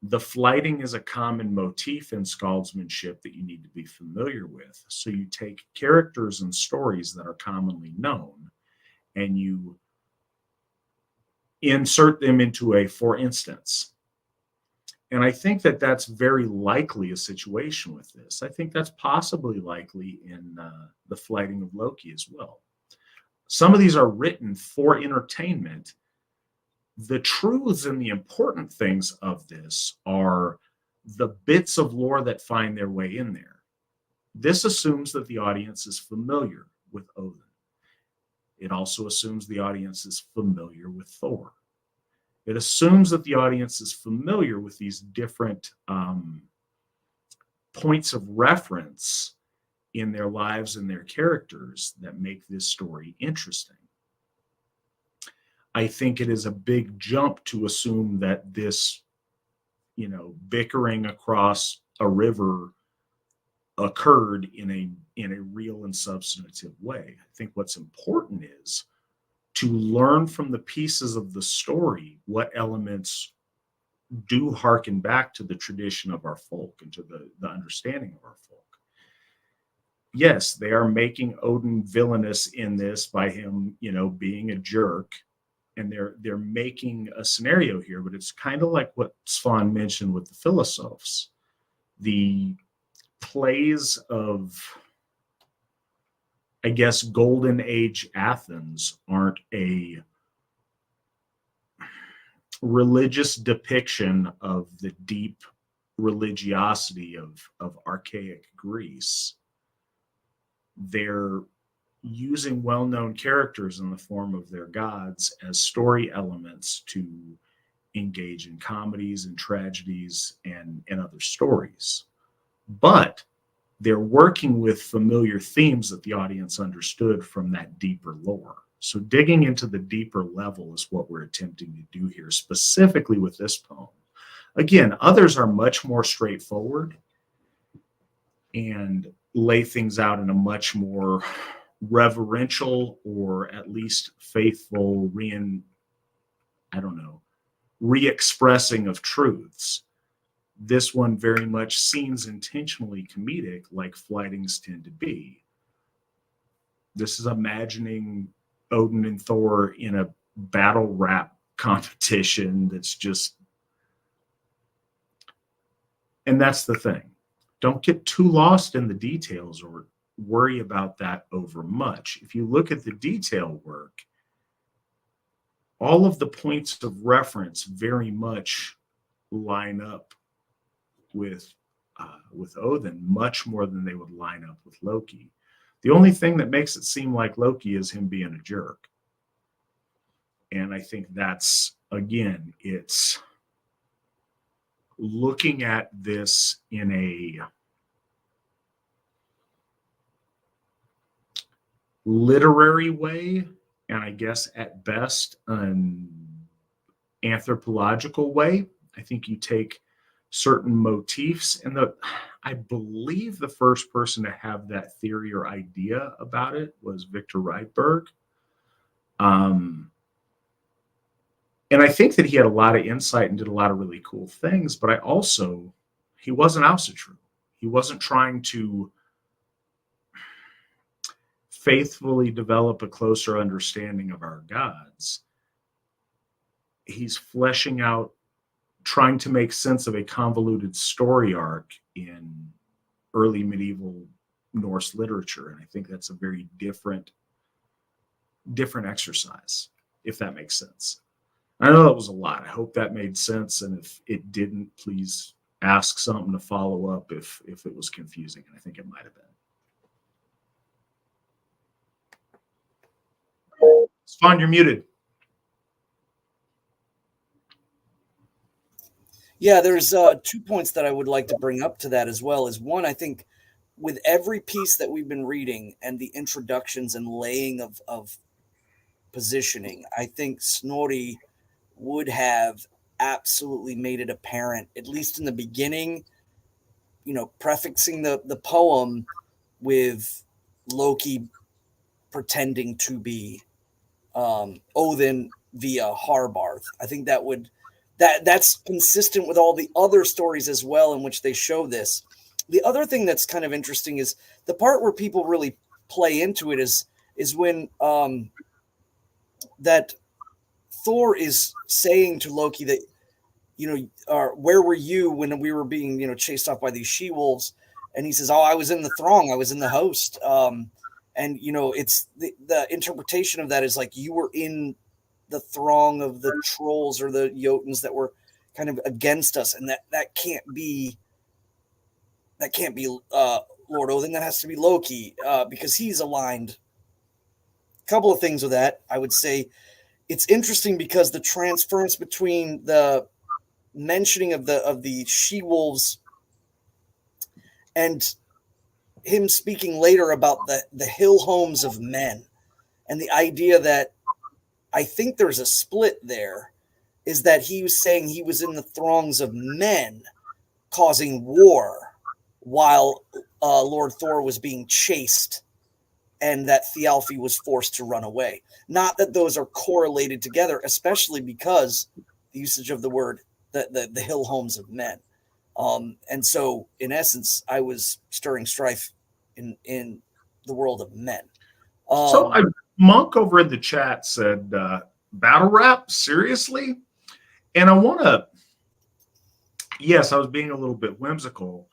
The flighting is a common motif in skaldsmanship that you need to be familiar with. So you take characters and stories that are commonly known and you insert them into a for instance. And I think that that's very likely a situation with this. I think that's possibly likely in the flighting of Loki as well. Some of these are written for entertainment. The truths and the important things of this are the bits of lore that find their way in there. This assumes that the audience is familiar with Odin. It also assumes the audience is familiar with Thor. It assumes that the audience is familiar with these different points of reference in their lives and their characters that make this story interesting. I think it is a big jump to assume that this, bickering across a river occurred in a real and substantive way. I think what's important is to learn from the pieces of the story what elements do harken back to the tradition of our folk and to the understanding of our folk. Yes, they are making Odin villainous in this by him, being a jerk. and they're making a scenario here, but it's kind of like what Svan mentioned with the Philosophes. The plays of, I guess, Golden Age Athens aren't a religious depiction of the deep religiosity of archaic Greece. They're using well-known characters in the form of their gods as story elements to engage in comedies and tragedies and other stories. But they're working with familiar themes that the audience understood from that deeper lore. So digging into the deeper level is what we're attempting to do here, specifically with this poem. Again, others are much more straightforward and lay things out in a much more reverential, or at least faithful re-expressing of truths. This one very much seems intentionally comedic, like flightings tend to be. This is imagining Odin and Thor in a battle rap competition that's just, and that's the thing. Don't get too lost in the details or worry about that over much. If you look at the detail work, all of the points of reference very much line up with Odin much more than they would line up with Loki. The only thing that makes it seem like Loki is him being a jerk. And I think that's, again, it's looking at this in a literary way, and I guess at best an anthropological way. I think you take certain motifs, and I believe the first person to have that theory or idea about it was Victor Rydberg. And I think that he had a lot of insight and did a lot of really cool things, but he wasn't Asatru. He wasn't trying to faithfully develop a closer understanding of our gods. He's fleshing out, trying to make sense of a convoluted story arc in early medieval Norse literature. And I think that's a very different exercise, if that makes sense. I know that was a lot. I hope that made sense. And if it didn't, please ask something to follow up if it was confusing. And I think it might have been. Svan, you're muted. Yeah, there's 2 points that I would like to bring up to that as well. Is one, I think with every piece that we've been reading and the introductions and laying of positioning, I think Snorri would have absolutely made it apparent, at least in the beginning, prefixing the poem with Loki pretending to be Odin via Harbard. I think that's consistent with all the other stories as well in which they show this. The other thing that's kind of interesting is the part where people really play into it is when that Thor is saying to Loki that, where were you when we were being, chased off by these she-wolves? And he says, oh, I was in the throng. I was in the host. And, it's the interpretation of that is like you were in the throng of the trolls or the Jotuns that were kind of against us. And that can't be Lord Odin. That has to be Loki because he's aligned. A couple of things with that. I would say it's interesting because the transference between the mentioning of the she-wolves and him speaking later about the hill homes of men, and the idea that I think there's a split there, is that he was saying he was in the throngs of men causing war while Lord Thor was being chased and that Thialfi was forced to run away. Not that those are correlated together, especially because the usage of the word, the hill homes of men. And so, in essence, I was stirring strife in the world of men. So Monk over in the chat said battle rap? Seriously? And I want to, yes, I was being a little bit whimsical,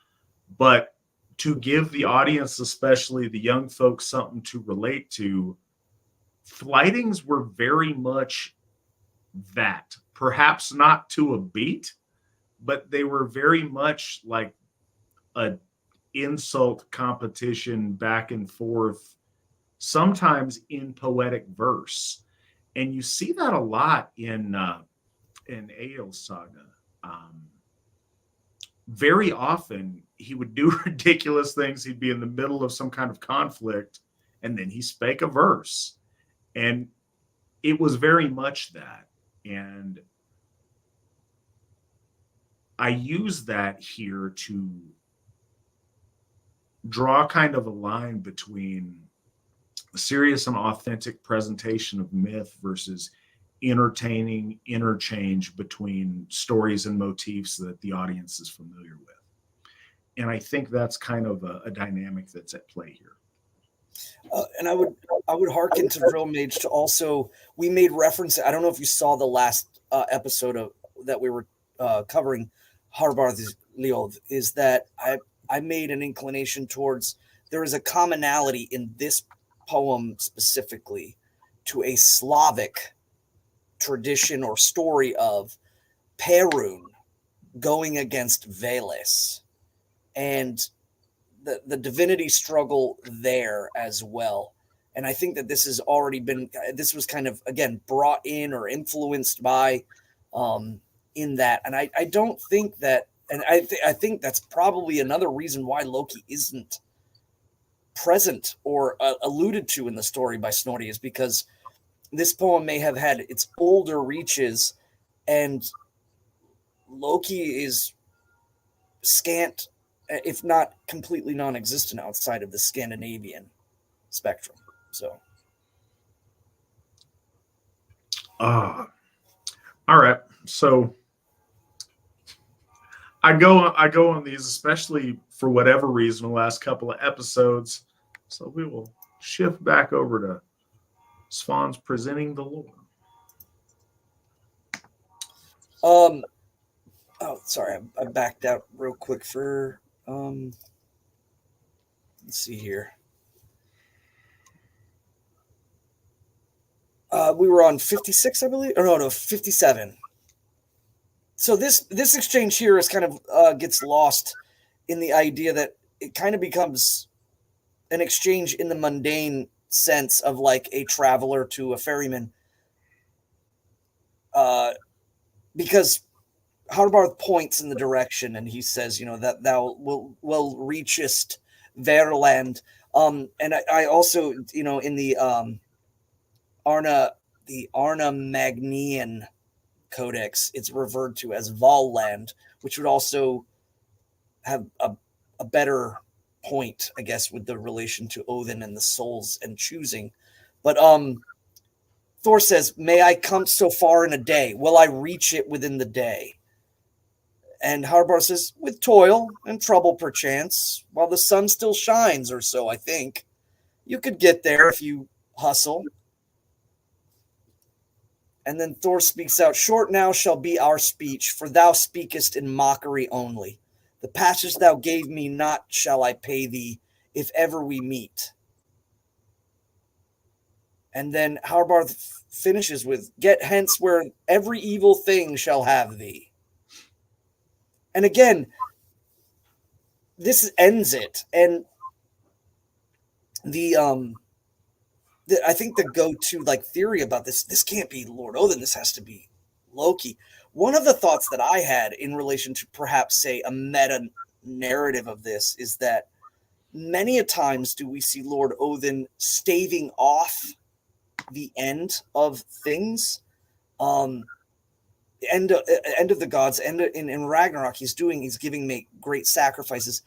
but to give the audience, especially the young folks, something to relate to, flightings were very much that. Perhaps not to a beat, but they were very much like a insult competition back and forth, sometimes in poetic verse. And you see that a lot in Egil's saga. Very often he would do ridiculous things. He'd be in the middle of some kind of conflict, and then he spake a verse. And it was very much that. And I use that here to draw kind of a line between a serious and authentic presentation of myth versus entertaining interchange between stories and motifs that the audience is familiar with. And I think that's kind of a dynamic that's at play here. And I would hearken to Real Mage to also, we made reference. I don't know if you saw the last episode of that we were covering Hárbarðsljóð, is that I made an inclination towards there is a commonality in this poem specifically to a Slavic tradition or story of Perun going against Veles and the divinity struggle there as well. And I think that this has already been, this was kind of, again, brought in or influenced by in that. And I don't think that, and I think that's probably another reason why Loki isn't present or alluded to in the story by Snorri, is because this poem may have had its older reaches and Loki is scant, if not completely non-existent outside of the Scandinavian spectrum. So. All right. So I go on these, especially for whatever reason, the last couple of episodes. So we will shift back over to Svan's presenting the lore. Oh, sorry, I backed out real quick for let's see here. We were on 56, I believe, or no, 57. So this exchange here is kind of gets lost in the idea that it kind of becomes an exchange in the mundane sense of like a traveler to a ferryman, because Harbard points in the direction and he says, you know, that thou will reachest Verland. And I also, you know, in the Arna Magnian Codex, it's referred to as Valland, which would also have a better point, I guess, with the relation to Odin and the souls and choosing. But Thor says, may I come so far in a day? Will I reach it within the day? And Harbard says, with toil and trouble perchance, while the sun still shines or so, I think. You could get there if you hustle. And then Thor speaks out, short now shall be our speech, for thou speakest in mockery only. The passage thou gave me not shall I pay thee, if ever we meet. And then Harbard finishes with, get hence where every evil thing shall have thee. And again, this ends it. And I think the go-to like theory about this can't be Lord Odin, this has to be Loki. One of the thoughts that I had in relation to perhaps say a meta narrative of this is that many a times do we see Lord Odin staving off the end of things. End of the gods, in Ragnarok, he's giving great sacrifices.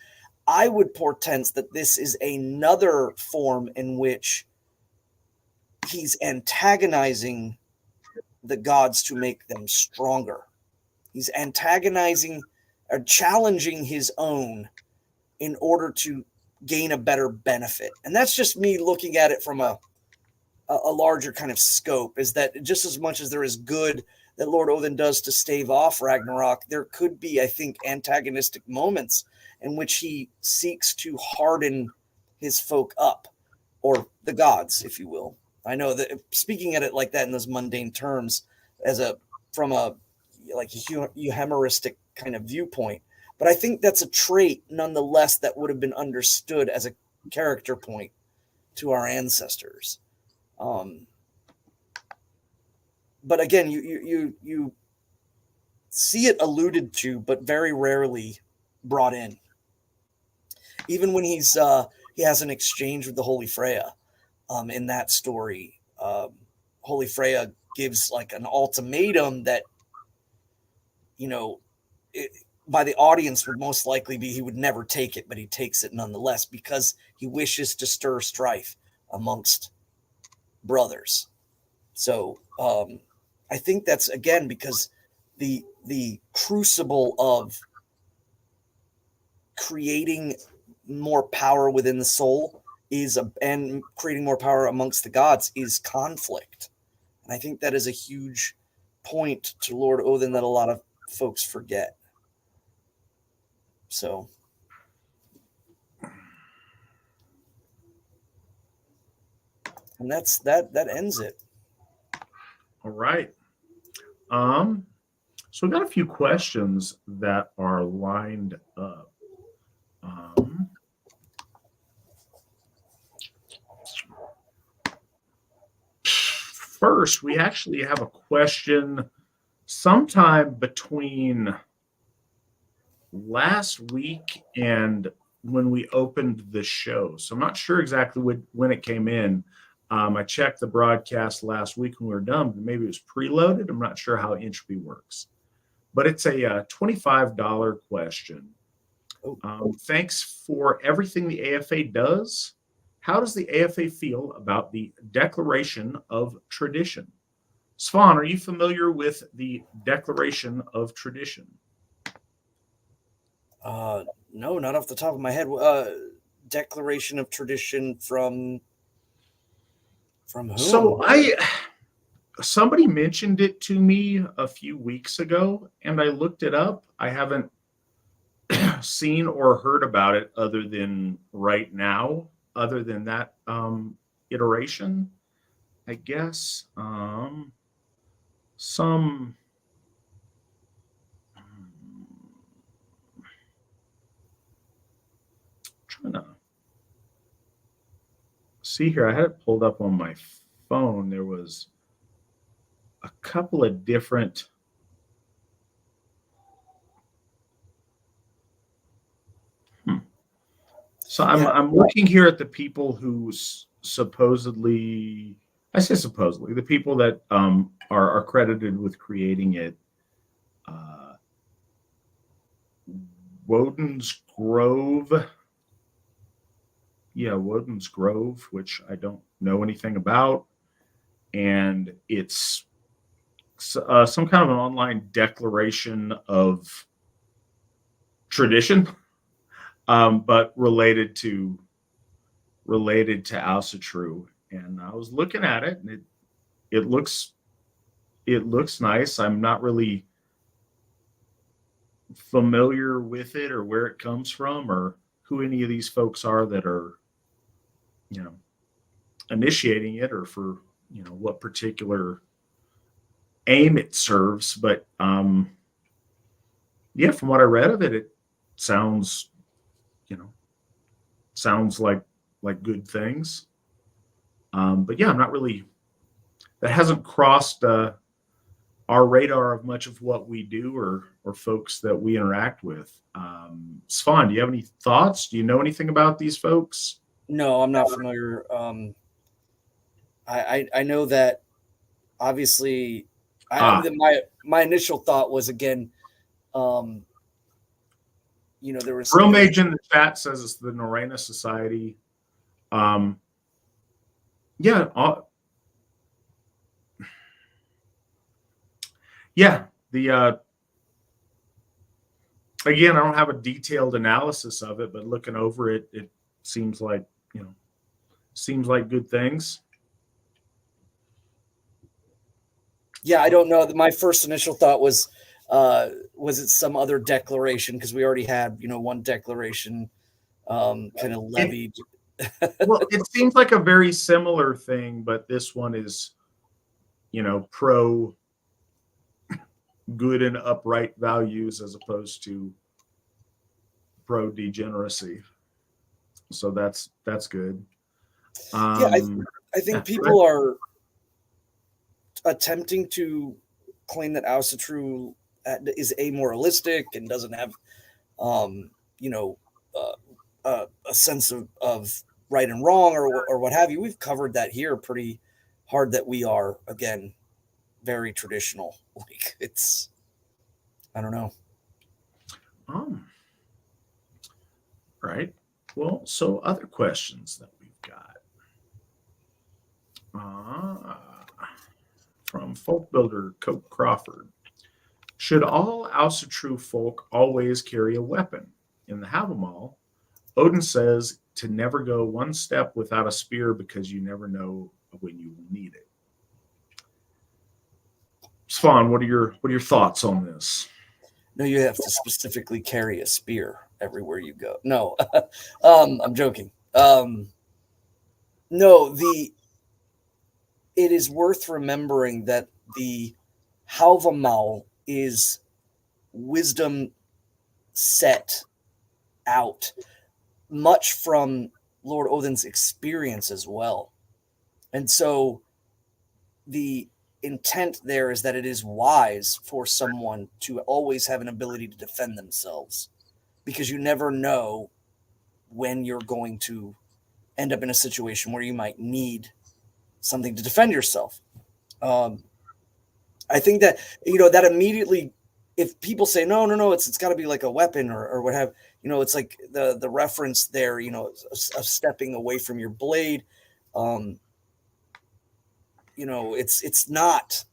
I would portend that this is another form in which he's antagonizing the gods to make them stronger. He's antagonizing or challenging his own in order to gain a better benefit. And that's just me looking at it from a a larger kind of scope, is that just as much as there is good that Lord Odin does to stave off Ragnarok, there could be, I think, antagonistic moments in which he seeks to harden his folk up, or the gods, if you will. I know that speaking at it like that in those mundane terms, from a like euhemeristic kind of viewpoint, but I think that's a trait nonetheless that would have been understood as a character point to our ancestors. But again, you see it alluded to, but very rarely brought in. Even when he has an exchange with the Holy Freya, in that story, Holy Freya gives like an ultimatum that, by the audience would most likely be he would never take it, but he takes it nonetheless because he wishes to stir strife amongst brothers. So I think that's, again, because the crucible of creating more power within the soul and creating more power amongst the gods is conflict. And I think that is a huge point to Lord Odin that a lot of folks forget. So and that ends it. All right. So we've got a few questions that are lined up. First, we actually have a question sometime between last week and when we opened the show. So I'm not sure exactly when it came in. I checked the broadcast last week when we were done, but maybe it was preloaded. I'm not sure how Entropy works. But it's a $25 question. Thanks for everything the AFA does. How does the AFA feel about the Declaration of Tradition? Svan, are you familiar with the Declaration of Tradition? No, not off the top of my head. Declaration of Tradition from whom? So somebody mentioned it to me a few weeks ago, and I looked it up. I haven't seen or heard about it other than right now, other than that iteration, I guess. Trying to see here. I had it pulled up on my phone. There was a couple of different So I'm looking here at the people who supposedly, I say supposedly, the people that are credited with creating it. Woden's Grove. Yeah, Woden's Grove, which I don't know anything about. And it's some kind of an online declaration of tradition, but related to Asatru. And I was looking at it, and it looks nice. I'm not really familiar with it or where it comes from or who any of these folks are that are, initiating it, or for what particular aim it serves. But yeah, from what I read of it, it sounds like good things. But yeah, I'm not really, that hasn't crossed our radar of much of what we do or folks that we interact with. Svan, do you have any thoughts? Do you know anything about these folks? No, I'm not familiar. I know that obviously my initial thought was, again, there was Real Mage in the chat says it's the Norena Society. Yeah. The again, I don't have a detailed analysis of it, but looking over it, it seems like good things. Yeah, I don't know. My first initial thought was it some other declaration? Because we already had, one declaration kind of levied. Well, it seems like a very similar thing, but this one is, pro good and upright values as opposed to pro degeneracy. So that's good. Yeah, I think people are attempting to claim that Asatru is amoralistic and doesn't have, a sense of right and wrong or what have you. We've covered that here pretty hard, that we are, again, very traditional. Like, it's, I don't know. Right. Well, so other questions that we've got. From folk builder Cope Crawford. Should all Asatru folk always carry a weapon? In the Havamal, Odin says to never go one step without a spear because you never know when you will need it. Svan, what are your thoughts on this? No, you have to specifically carry a spear everywhere you go. No, I'm joking. No, it is worth remembering that the Halvamal is wisdom set out much from Lord Odin's experience as well. And so the intent there is that it is wise for someone to always have an ability to defend themselves, because you never know when you're going to end up in a situation where you might need something to defend yourself. I think that, that immediately, if people say, no, it's got to be like a weapon or what have, it's like the reference there, of stepping away from your blade. It's not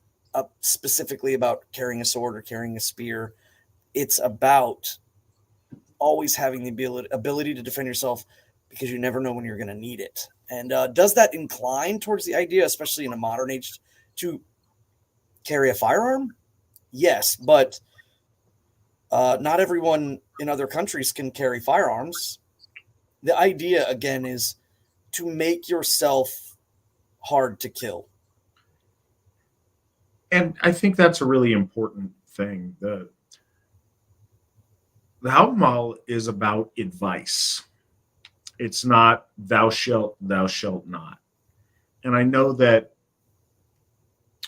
specifically about carrying a sword or carrying a spear. It's about always having the ability to defend yourself, because you never know when you're going to need it. And does that incline towards the idea, especially in a modern age, to carry a firearm? Yes, but not everyone in other countries can carry firearms. The idea, again, is to make yourself hard to kill. And I think that's a really important thing. The Havamal is about advice. It's not thou shalt not. And I know that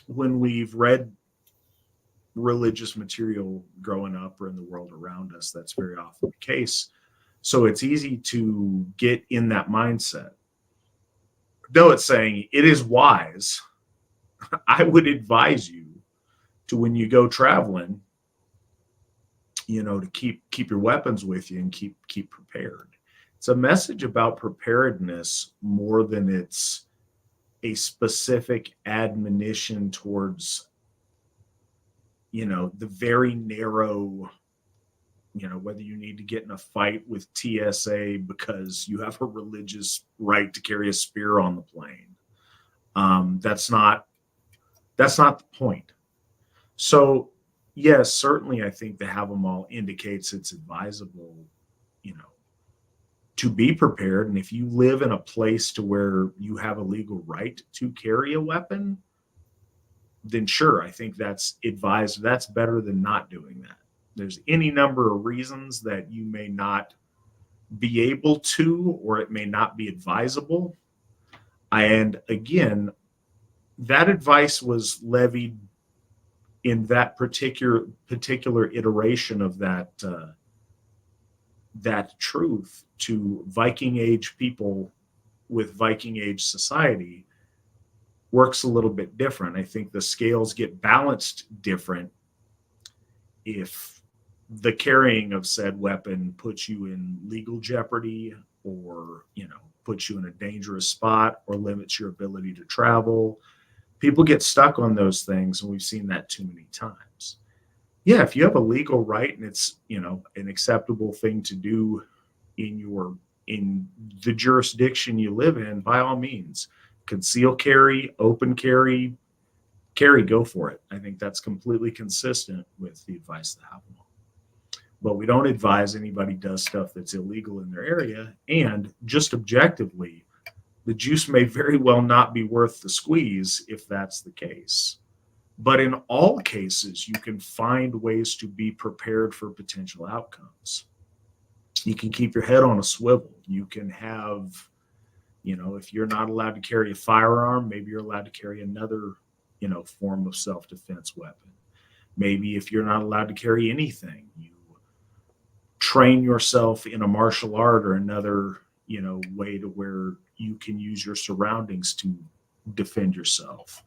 when we've read religious material growing up or in the world around us, that's very often the case. So it's easy to get in that mindset. Though it's saying it is wise, I would advise you to, when you go traveling, to keep your weapons with you and keep prepared. It's a message about preparedness more than it's a specific admonition towards, the very narrow, whether you need to get in a fight with TSA because you have a religious right to carry a spear on the plane. That's not the point. So, yes, certainly I think the Havamal indicates it's advisable, to be prepared. And if you live in a place to where you have a legal right to carry a weapon, then sure, I think that's advised. That's better than not doing that. There's any number of reasons that you may not be able to, or it may not be advisable. And again, that advice was levied in that particular iteration of that truth to Viking Age people with Viking Age society works a little bit different. I think the scales get balanced different if the carrying of said weapon puts you in legal jeopardy, or puts you in a dangerous spot, or limits your ability to travel. People get stuck on those things, and we've seen that too many times. Yeah, if you have a legal right and it's an acceptable thing to do in the jurisdiction you live in, by all means, conceal carry, open carry, carry, go for it. I think that's completely consistent with the advice of the Havamal. But we don't advise anybody does stuff that's illegal in their area. And just objectively, the juice may very well not be worth the squeeze if that's the case. But in all cases, you can find ways to be prepared for potential outcomes. You can keep your head on a swivel. You can have, if you're not allowed to carry a firearm, maybe you're allowed to carry another, form of self-defense weapon. Maybe if you're not allowed to carry anything, you train yourself in a martial art or another, way to where you can use your surroundings to defend yourself.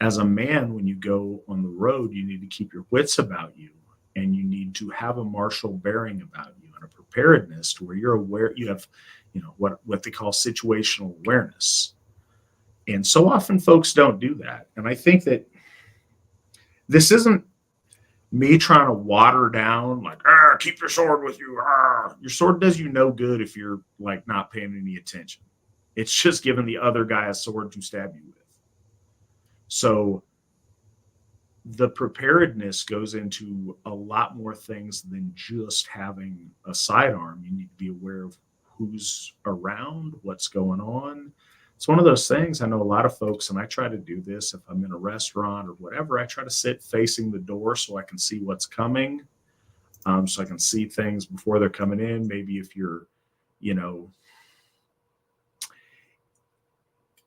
As a man, when you go on the road, you need to keep your wits about you, and you need to have a martial bearing about you and a preparedness to where you're aware, you have, what they call situational awareness. And so often folks don't do that. And I think that this isn't me trying to water down, like, keep your sword with you. Your sword does you no good if you're like not paying any attention. It's just giving the other guy a sword to stab you with. So the preparedness goes into a lot more things than just having a sidearm. You need to be aware of who's around, what's going on. It's one of those things. I know a lot of folks, and I try to do this if I'm in a restaurant or whatever. I try to sit facing the door so I can see what's coming, so I can see things before they're coming in. Maybe if you're,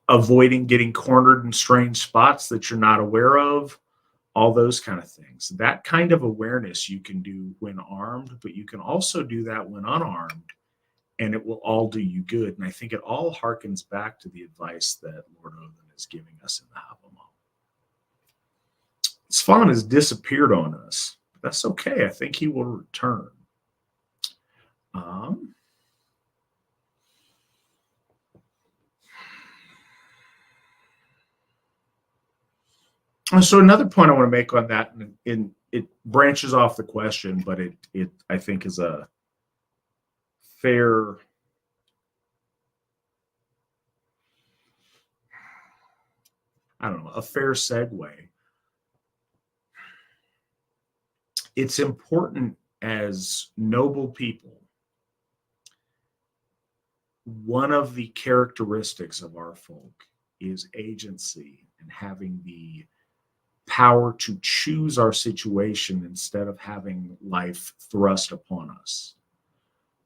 avoiding getting cornered in strange spots that you're not aware of, all those kind of things. That kind of awareness you can do when armed, but you can also do that when unarmed, and it will all do you good. And I think it all harkens back to the advice that Lord Odin is giving us in the Havamal. Svan has disappeared on us, but that's okay. I think he will return. So another point I want to make on that, and it branches off the question, but it I think is a fair segue. It's important as noble people. One of the characteristics of our folk is agency and having the power to choose our situation instead of having life thrust upon us.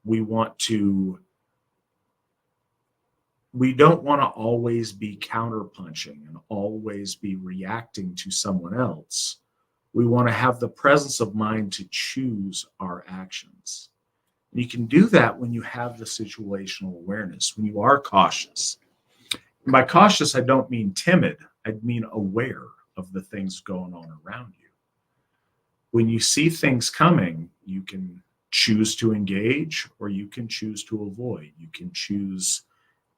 We don't want to always be counterpunching and always be reacting to someone else. We want to have the presence of mind to choose our actions. And you can do that when you have the situational awareness, when you are cautious. And by cautious, I don't mean timid. I mean aware of the things going on around you. When you see things coming, you can choose to engage or you can choose to avoid. You can choose,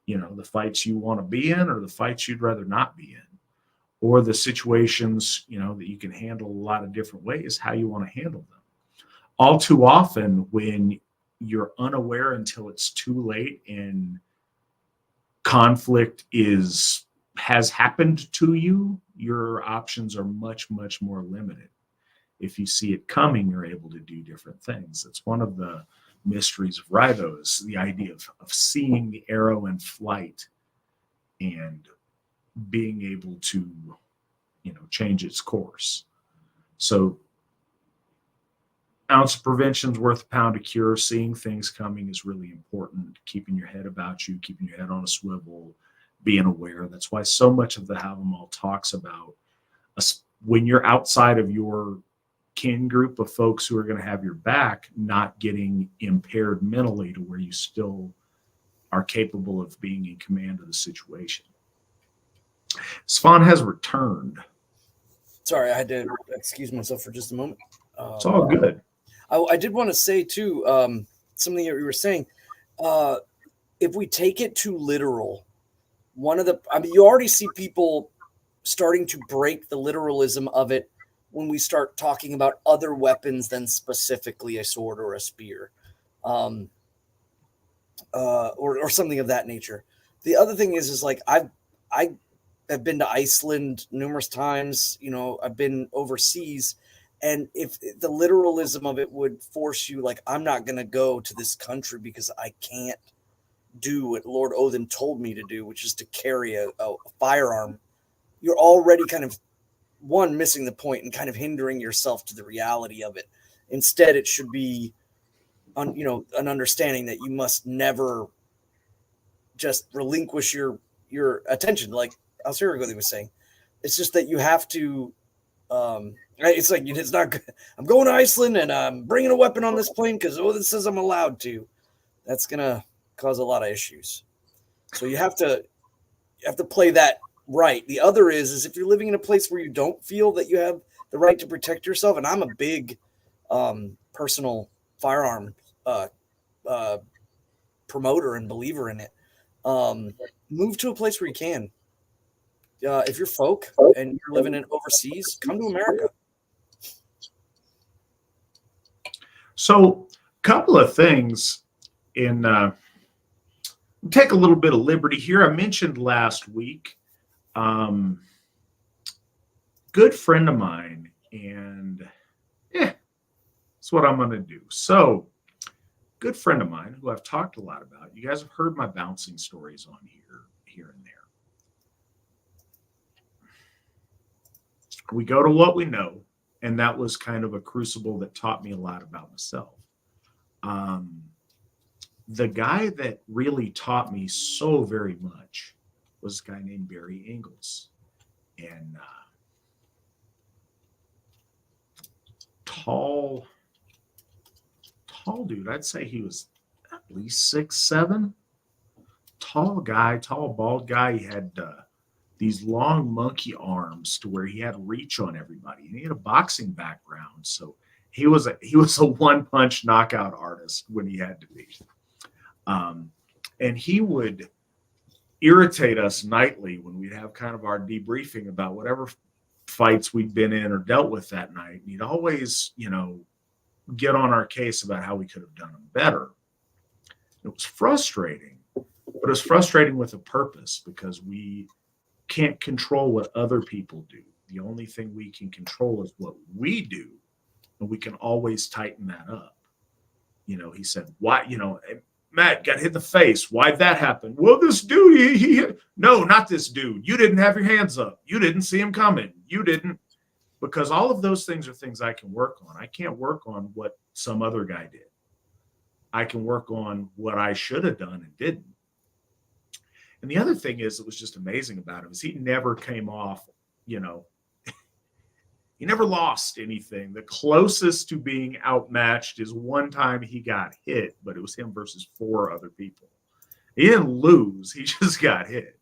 the fights you want to be in or the fights you'd rather not be in, or the situations, that you can handle a lot of different ways, how you want to handle them. All too often when you're unaware until it's too late and conflict has happened to you, your options are much, much more limited. If you see it coming, you're able to do different things. It's one of the mysteries of Ribos, the idea of seeing the arrow in flight and being able to, change its course. So ounce of prevention is worth a pound of cure. Seeing things coming is really important. Keeping your head about you, keeping your head on a swivel, being aware. That's why so much of the Havamal talks about when you're outside of your kin group of folks who are going to have your back, not getting impaired mentally to where you still are capable of being in command of the situation. Svan has returned. Sorry, I had to excuse myself for just a moment. It's all good. I did want to say too, something that you were saying. If we take it too literal, you already see people starting to break the literalism of it when we start talking about other weapons than specifically a sword or a spear, or something of that nature. The other thing is like I have been to Iceland numerous times. You know, I've been overseas. And if the literalism of it would force you, like, I'm not going to go to this country because I can't do what Lord Odin told me to do, which is to carry a firearm, you're already kind of, one, missing the point and kind of hindering yourself to the reality of it. Instead, it should be, an understanding that you must never just relinquish your attention, like Asatru was saying. It's just that you have to. It's like, it's not good. I'm going to Iceland and I'm bringing a weapon on this plane because this says I'm allowed to. That's gonna cause a lot of issues. So you have to play that right. The other is if you're living in a place where you don't feel that you have the right to protect yourself, and I'm a big personal firearm promoter and believer in it. Move to a place where you can. If you're folk and you're living in overseas, come to America. So, a couple of things take a little bit of liberty here. I mentioned last week, good friend of mine, and that's what I'm going to do. So, good friend of mine who I've talked a lot about. You guys have heard my bouncing stories on here and there. We go to what we know, and that was kind of a crucible that taught me a lot about myself. The guy that really taught me so very much was a guy named Barry Ingalls. And tall dude. I'd say he was at least 6'7". Tall guy, tall, bald guy. He had these long monkey arms to where he had reach on everybody. And he had a boxing background. So he was a one-punch knockout artist when he had to be. And he would irritate us nightly when we'd have kind of our debriefing about whatever fights we'd been in or dealt with that night. And he'd always, get on our case about how we could have done them better. It was frustrating, but it was frustrating with a purpose because we can't control what other people do. The only thing we can control is what we do, and we can always tighten that up. He said, why, Matt got hit in the face. Why'd that happen? Well, this dude, no, not this dude. You didn't have your hands up. You didn't see him coming. You didn't. Because all of those things are things I can work on. I can't work on what some other guy did. I can work on what I should have done and didn't. And the other thing is, it was just amazing about him is he never came off, he never lost anything. The closest to being outmatched is one time he got hit, but it was him versus 4 other people. He didn't lose. He just got hit.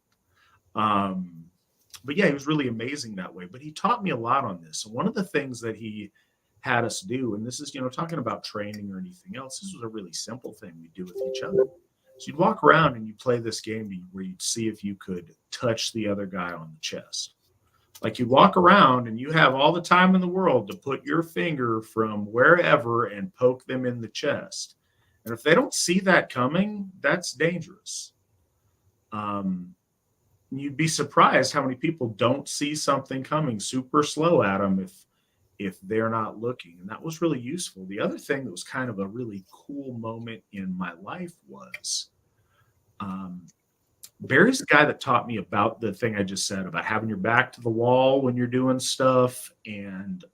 But yeah, he was really amazing that way. But he taught me a lot on this. And one of the things that he had us do, and this is, talking about training or anything else, this was a really simple thing we do with each other. So you'd walk around and you play this game where you'd see if you could touch the other guy on the chest. Like you'd walk around and you have all the time in the world to put your finger from wherever and poke them in the chest. And if they don't see that coming, that's dangerous. You'd be surprised how many people don't see something coming super slow at them if they're not looking. And that was really useful. The other thing that was kind of a really cool moment in my life was Barry's the guy that taught me about the thing I just said about having your back to the wall when you're doing stuff and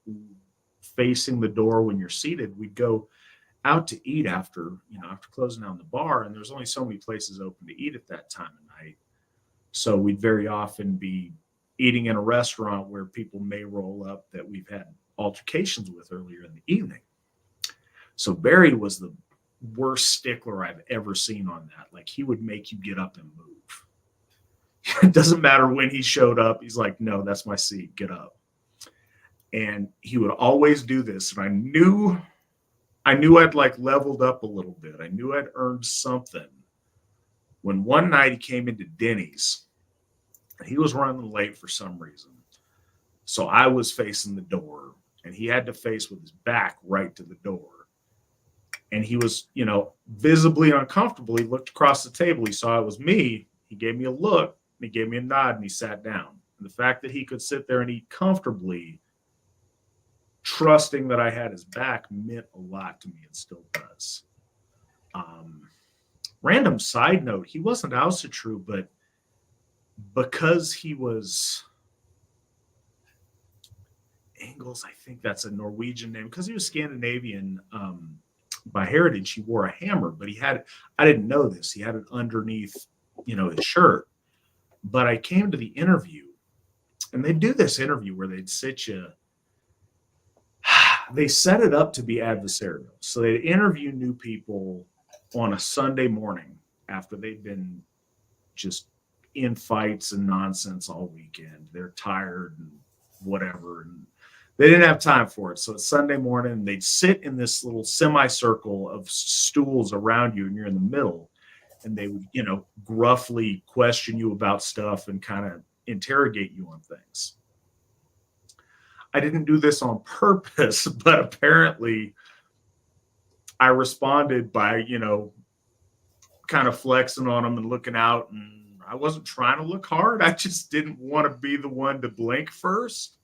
facing the door when you're seated. We'd go out to eat after closing down the bar, and there's only so many places open to eat at that time of night. So we'd very often be eating in a restaurant where people may roll up that we've had altercations with earlier in the evening. So Barry was the worst stickler I've ever seen on that. Like he would make you get up and move. It doesn't matter when he showed up. He's like, no, that's my seat. Get up. And he would always do this. And I knew I'd like leveled up a little bit. I knew I'd earned something. When one night he came into Denny's, he was running late for some reason. So I was facing the door and he had to face with his back right to the door. And he was, visibly uncomfortable. He looked across the table. He saw it was me. He gave me a look. he gave me a nod and he sat down. And the fact that he could sit there and eat comfortably, trusting that I had his back, meant a lot to me and still does. Random side note, he wasn't Asatru, but because he was Engels, I think that's a Norwegian name, because he was Scandinavian by heritage, he wore a hammer, but I didn't know this, he had it underneath, his shirt. But I came to the interview, and they'd do this interview where they'd sit you, they set it up to be adversarial. So they'd interview new people on a Sunday morning after they'd been just in fights and nonsense all weekend. They're tired and whatever, and they didn't have time for it. So it's Sunday morning, and they'd sit in this little semicircle of stools around you, and you're in the middle, and they would, gruffly question you about stuff and kind of interrogate you on things. I didn't do this on purpose, but apparently I responded by, kind of flexing on them and looking out, and I wasn't trying to look hard. I just didn't want to be the one to blink first.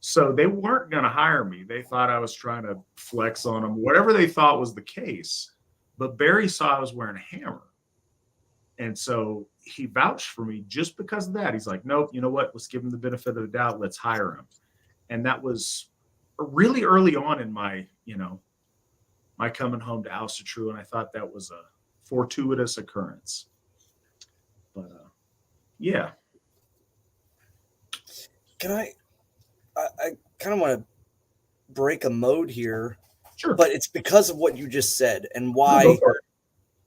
So they weren't going to hire me. They thought I was trying to flex on them, whatever they thought was the case. But Barry saw I was wearing a hammer. And so he vouched for me just because of that. He's like, nope, you know what? Let's give him the benefit of the doubt. Let's hire him. And that was really early on in my, my coming home to Asatru. And I thought that was a fortuitous occurrence. But yeah. Can I kind of want to break a mode here. Sure. But it's because of what you just said and why.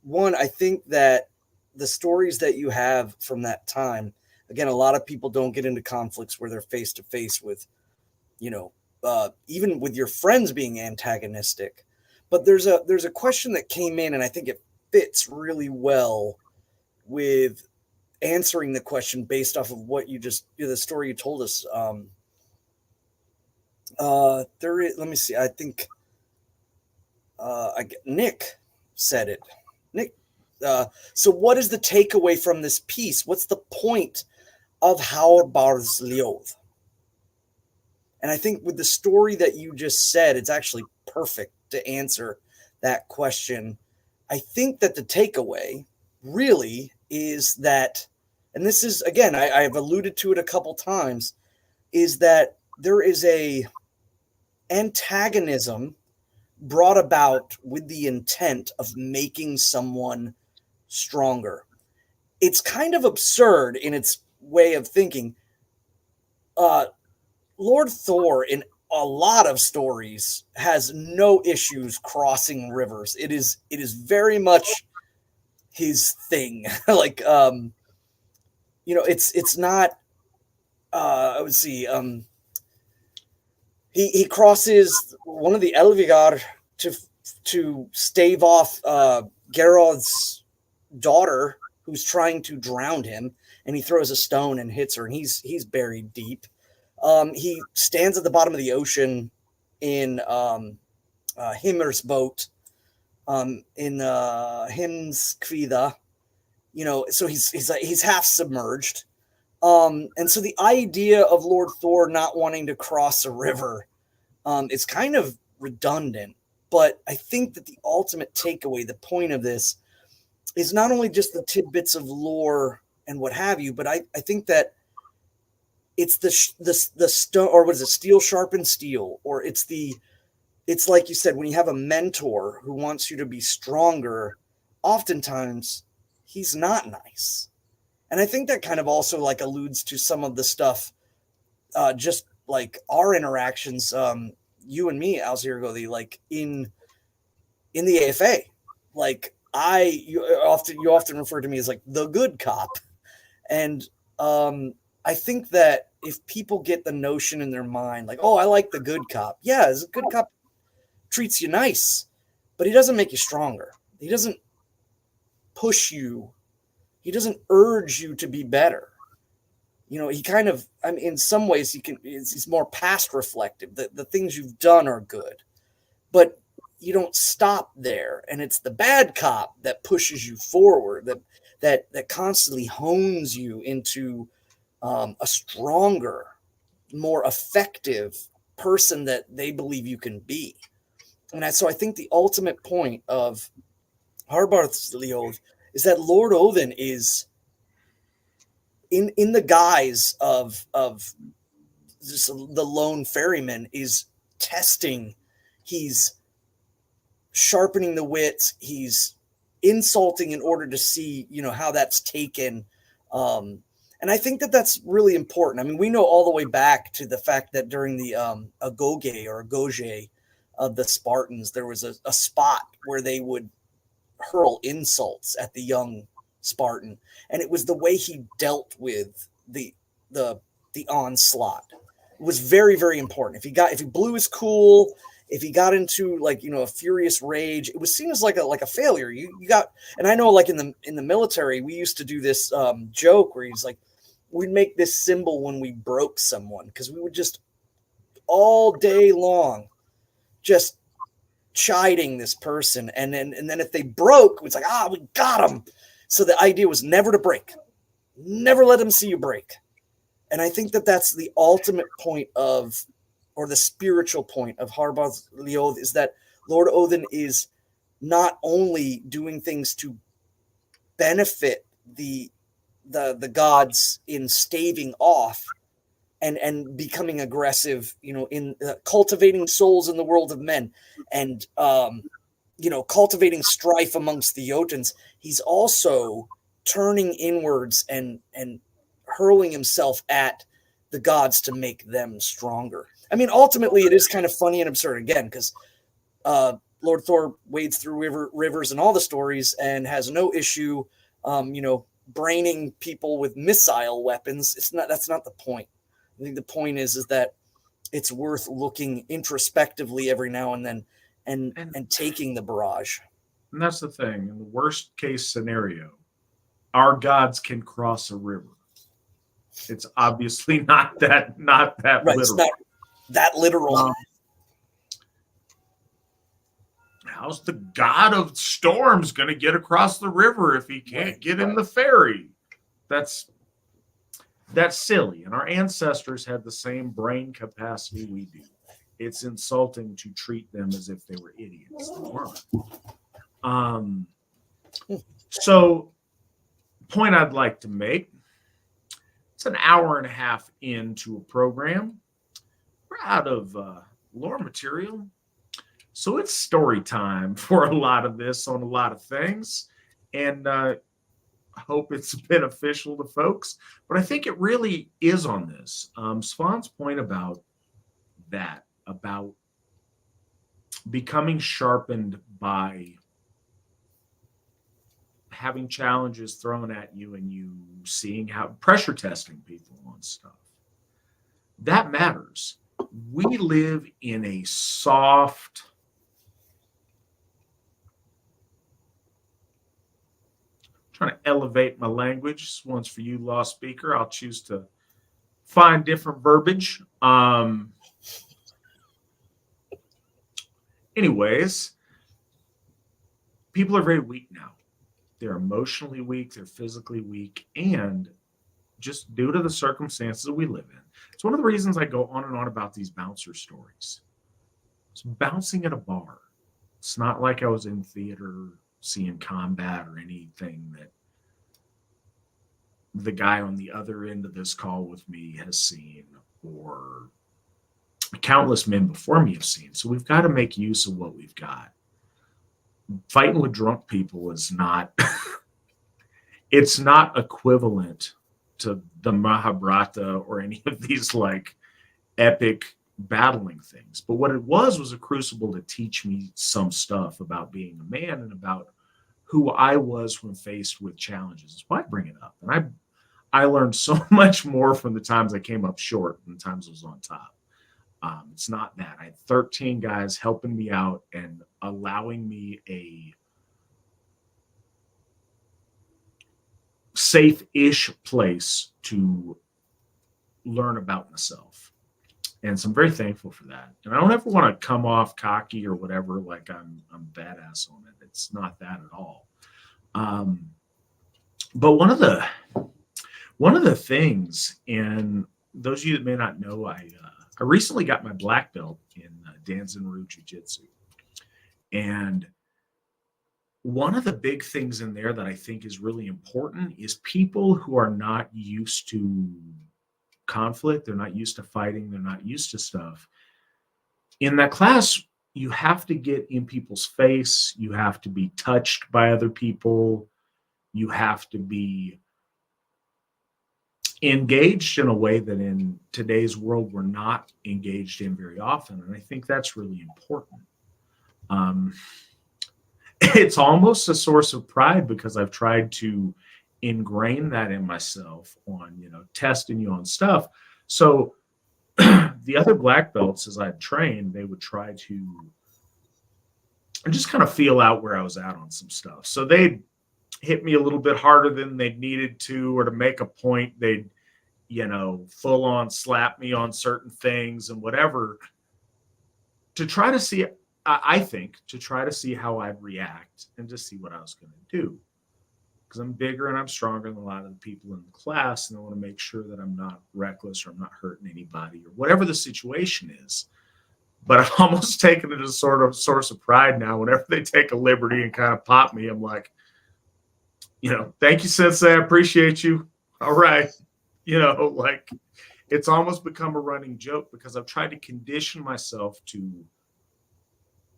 One, I think that the stories that you have from that time, again, a lot of people don't get into conflicts where they're face to face with, even with your friends being antagonistic. But there's a question that came in, and I think it fits really well with answering the question based off of what you just, the story you told us. There is, let me see. I think Nick said it. Nick. So what is the takeaway from this piece? What's the point of Hárbarðsljóð? And I think with the story that you just said, it's actually perfect to answer that question. I think that the takeaway really is that, and this is, again, I've alluded to it a couple times, is that there is a antagonism brought about with the intent of making someone stronger. It's kind of absurd in its way of thinking. Lord Thor, in a lot of stories, has no issues crossing rivers. It is very much his thing. Like, it's not. I would see. He crosses one of the Elvigar to stave off Geralt's daughter, who's trying to drown him, and he throws a stone and hits her, and he's buried deep. He stands at the bottom of the ocean in Himmer's boat, in Himskvida, so he's half submerged. And so the idea of Lord Thor not wanting to cross a river is kind of redundant, but I think that the ultimate takeaway, the point of this, is not only just the tidbits of lore and what have you, but I think that it's the stone, or what is it, steel sharpens steel, or it's like you said, when you have a mentor who wants you to be stronger, oftentimes he's not nice. And I think that kind of also like alludes to some of the stuff, just like our interactions, you and me, Alzirgo, like in the AFA, like you often refer to me as like the good cop. And I think that if people get the notion in their mind, like, oh, I like the good cop. Yeah, as a good cop treats you nice, but he doesn't make you stronger. He doesn't push you. He doesn't urge you to be better. He kind of, I mean, in some ways he's more past reflective. The things you've done are good, but you don't stop there. And it's the bad cop that pushes you forward, that constantly hones you into a stronger, more effective person that they believe you can be. And so I think the ultimate point of Hárbarðsljóð is that Lord Odin is in the guise of just the lone ferryman, is testing, he's sharpening the wits, he's insulting in order to see, how that's taken. And I think that that's really important. I mean, we know all the way back to the fact that during the agoge of the Spartans, there was a spot where they would hurl insults at the young Spartan, and it was the way he dealt with the onslaught. It was very, very important. If he blew his cool, if he got into a furious rage, it was seen as like a failure. You got, and I know in the military, we used to do this joke where he's like, we'd make this symbol when we broke someone, because we would just all day long just chiding this person, and then if they broke, it's like, we got him. So the idea was never to break, never let them see you break. And I think that that's the ultimate point of, or the spiritual point of Hárbarðsljóð, is that Lord Odin is not only doing things to benefit the gods in staving off and becoming aggressive, in cultivating souls in the world of men, and cultivating strife amongst the Jotuns. He's also turning inwards and hurling himself at the gods to make them stronger. I mean, ultimately, it is kind of funny and absurd again, because Lord Thor wades through rivers in all the stories and has no issue, braining people with missile weapons. That's not the point. I think the point is that it's worth looking introspectively every now and then and taking the barrage. And that's the thing. In the worst case scenario, our gods can cross a river. It's obviously not that right, literal. It's not that literal. How's the god of storms going to get across the river if he can't get in the ferry? That's silly. And our ancestors had the same brain capacity we do. It's insulting to treat them as if they were idiots. They weren't. So, point I'd like to make. It's an hour and a half into a program. We're out of lore material. So it's story time for a lot of this on a lot of things. And I hope it's beneficial to folks. But I think it really is on this. Svan's point about becoming sharpened by having challenges thrown at you and you seeing how pressure testing people on stuff. That matters. We live in a soft, trying to elevate my language. This one's for you, law speaker. I'll choose to find different verbiage. Anyways, people are very weak now. They're emotionally weak, they're physically weak, and just due to the circumstances that we live in. It's one of the reasons I go on and on about these bouncer stories. It's bouncing at a bar. It's not like I was in theater seeing combat or anything that the guy on the other end of this call with me has seen, or countless men before me have seen. So we've got to make use of what we've got. Fighting with drunk people is not it's not equivalent to the Mahabharata or any of these epic battling things. But what it was a crucible to teach me some stuff about being a man and about who I was when faced with challenges. That's why I bring it up. And I learned so much more from the times I came up short than the times I was on top. It's not that. I had 13 guys helping me out and allowing me a safe-ish place to learn about myself. And so I'm very thankful for that. And I don't ever want to come off cocky or whatever, like I'm badass on it. It's not that at all. But one of the things, and those of you that may not know, I recently got my black belt in Danzanru Jiu-Jitsu. And one of the big things in there that I think is really important is people who are not used to conflict, they're not used to fighting, they're not used to stuff. In that class, you have to get in people's face, you have to be touched by other people, you have to be engaged in a way that in today's world we're not engaged in very often. And I think that's really important. It's almost a source of pride because I've tried to ingrain that in myself on, testing you on stuff. So the other black belts, as I'd trained, they would try to just kind of feel out where I was at on some stuff. So they'd hit me a little bit harder than they needed to, or to make a point, they'd, full on slap me on certain things and whatever, to try to see, I think, to try to see how I'd react and just see what I was going to do. Because I'm bigger and I'm stronger than a lot of the people in the class, and I want to make sure that I'm not reckless or I'm not hurting anybody or whatever the situation is. But I've almost taken it as a sort of source of pride now. Whenever they take a liberty and kind of pop me, I'm like, thank you, Sensei. I appreciate you. All right. Like it's almost become a running joke because I've tried to condition myself to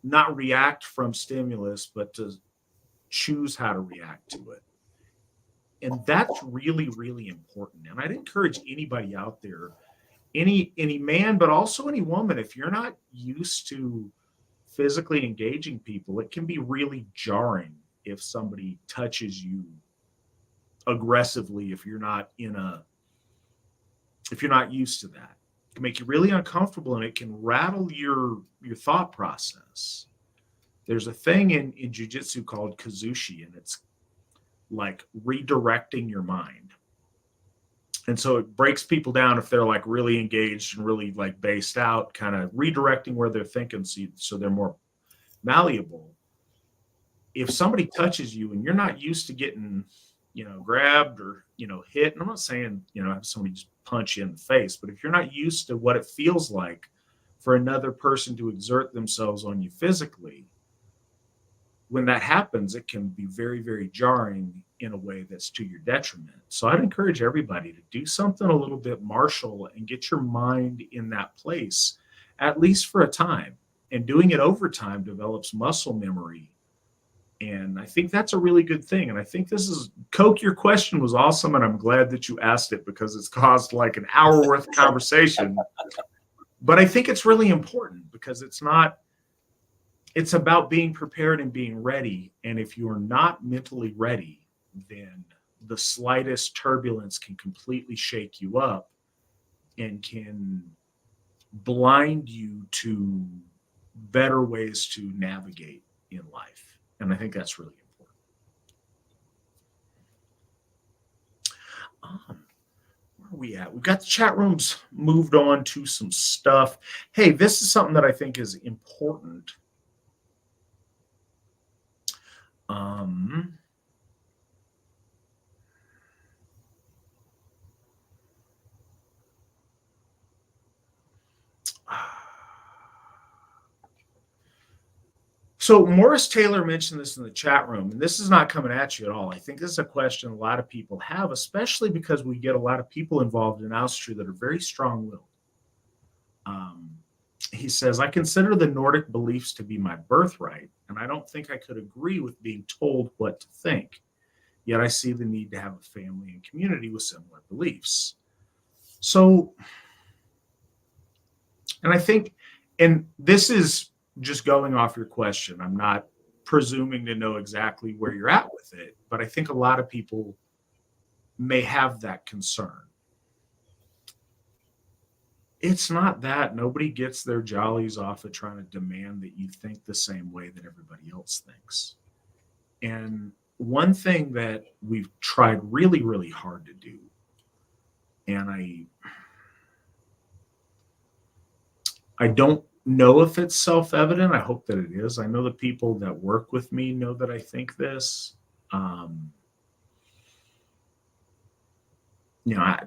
not react from stimulus, but to choose how to react to it. And that's really, really important. And I'd encourage anybody out there, any man, but also any woman, if you're not used to physically engaging people, it can be really jarring if somebody touches you aggressively, if you're not used to that. It can make you really uncomfortable, and it can rattle your thought process. There's a thing in jiu-jitsu called kazushi, and it's like redirecting your mind. And so it breaks people down if they're like really engaged and really like based out, kind of redirecting where they're thinking so they're more malleable. If somebody touches you and you're not used to getting, grabbed or, hit, and I'm not saying, have somebody just punch you in the face, but if you're not used to what it feels like for another person to exert themselves on you physically, when that happens, it can be very, very jarring in a way that's to your detriment. So I'd encourage everybody to do something a little bit martial and get your mind in that place, at least for a time. And doing it over time develops muscle memory. And I think that's a really good thing. And I think Coke, your question was awesome. And I'm glad that you asked it because it's caused like an hour worth of conversation. But I think it's really important because it's about being prepared and being ready. And if you're not mentally ready, then the slightest turbulence can completely shake you up and can blind you to better ways to navigate in life. And I think that's really important. Where are we at? We've got the chat rooms moved on to some stuff. Hey, this is something that I think is important. So Morris Taylor mentioned this in the chat room, and this is not coming at you at all. I think this is a question a lot of people have, especially because we get a lot of people involved in Asatru that are very strong-willed. He says, I consider the Nordic beliefs to be my birthright, and I don't think I could agree with being told what to think. Yet I see the need to have a family and community with similar beliefs. So, and I think, and this is just going off your question, I'm not presuming to know exactly where you're at with it, but I think a lot of people may have that concern. It's not that. Nobody gets their jollies off of trying to demand that you think the same way that everybody else thinks. And one thing that we've tried really, really hard to do, and I don't know if it's self-evident. I hope that it is. I know the people that work with me know that I think this. you know,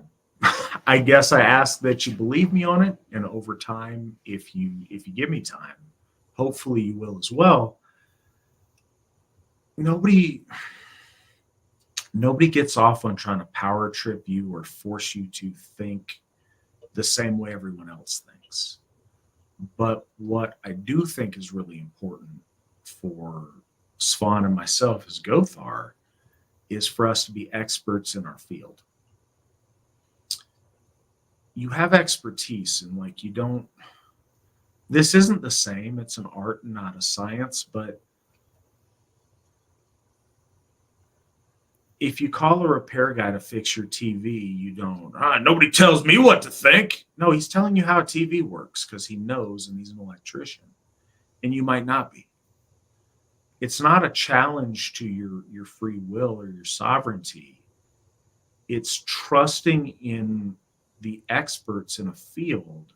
I guess I ask that you believe me on it, and over time, if you give me time, hopefully you will as well. Nobody gets off on trying to power trip you or force you to think the same way everyone else thinks. But what I do think is really important for Svan and myself as Gothar is for us to be experts in our field. You have expertise, and like, you don't, this isn't the same. It's an art, not a science. But if you call a repair guy to fix your TV, you don't, nobody tells me what to think. No, he's telling you how a TV works because he knows, and he's an electrician. And you might not be. It's not a challenge to your free will or your sovereignty. It's trusting in the experts in a field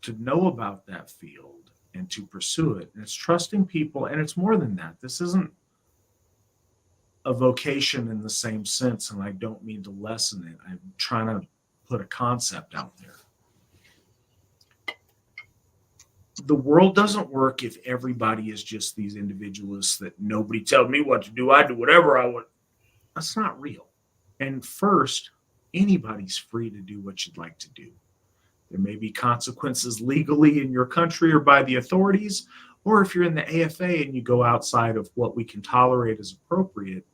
to know about that field and to pursue it. And it's trusting people, and it's more than that. This isn't a vocation in the same sense, and I don't mean to lessen it. I'm trying to put a concept out there. The world doesn't work if everybody is just these individualists that nobody tells me what to do. I do whatever I want. That's not real. And first, anybody's free to do what you'd like to do. There may be consequences legally in your country or by the authorities, or if you're in the AFA and you go outside of what we can tolerate as appropriate,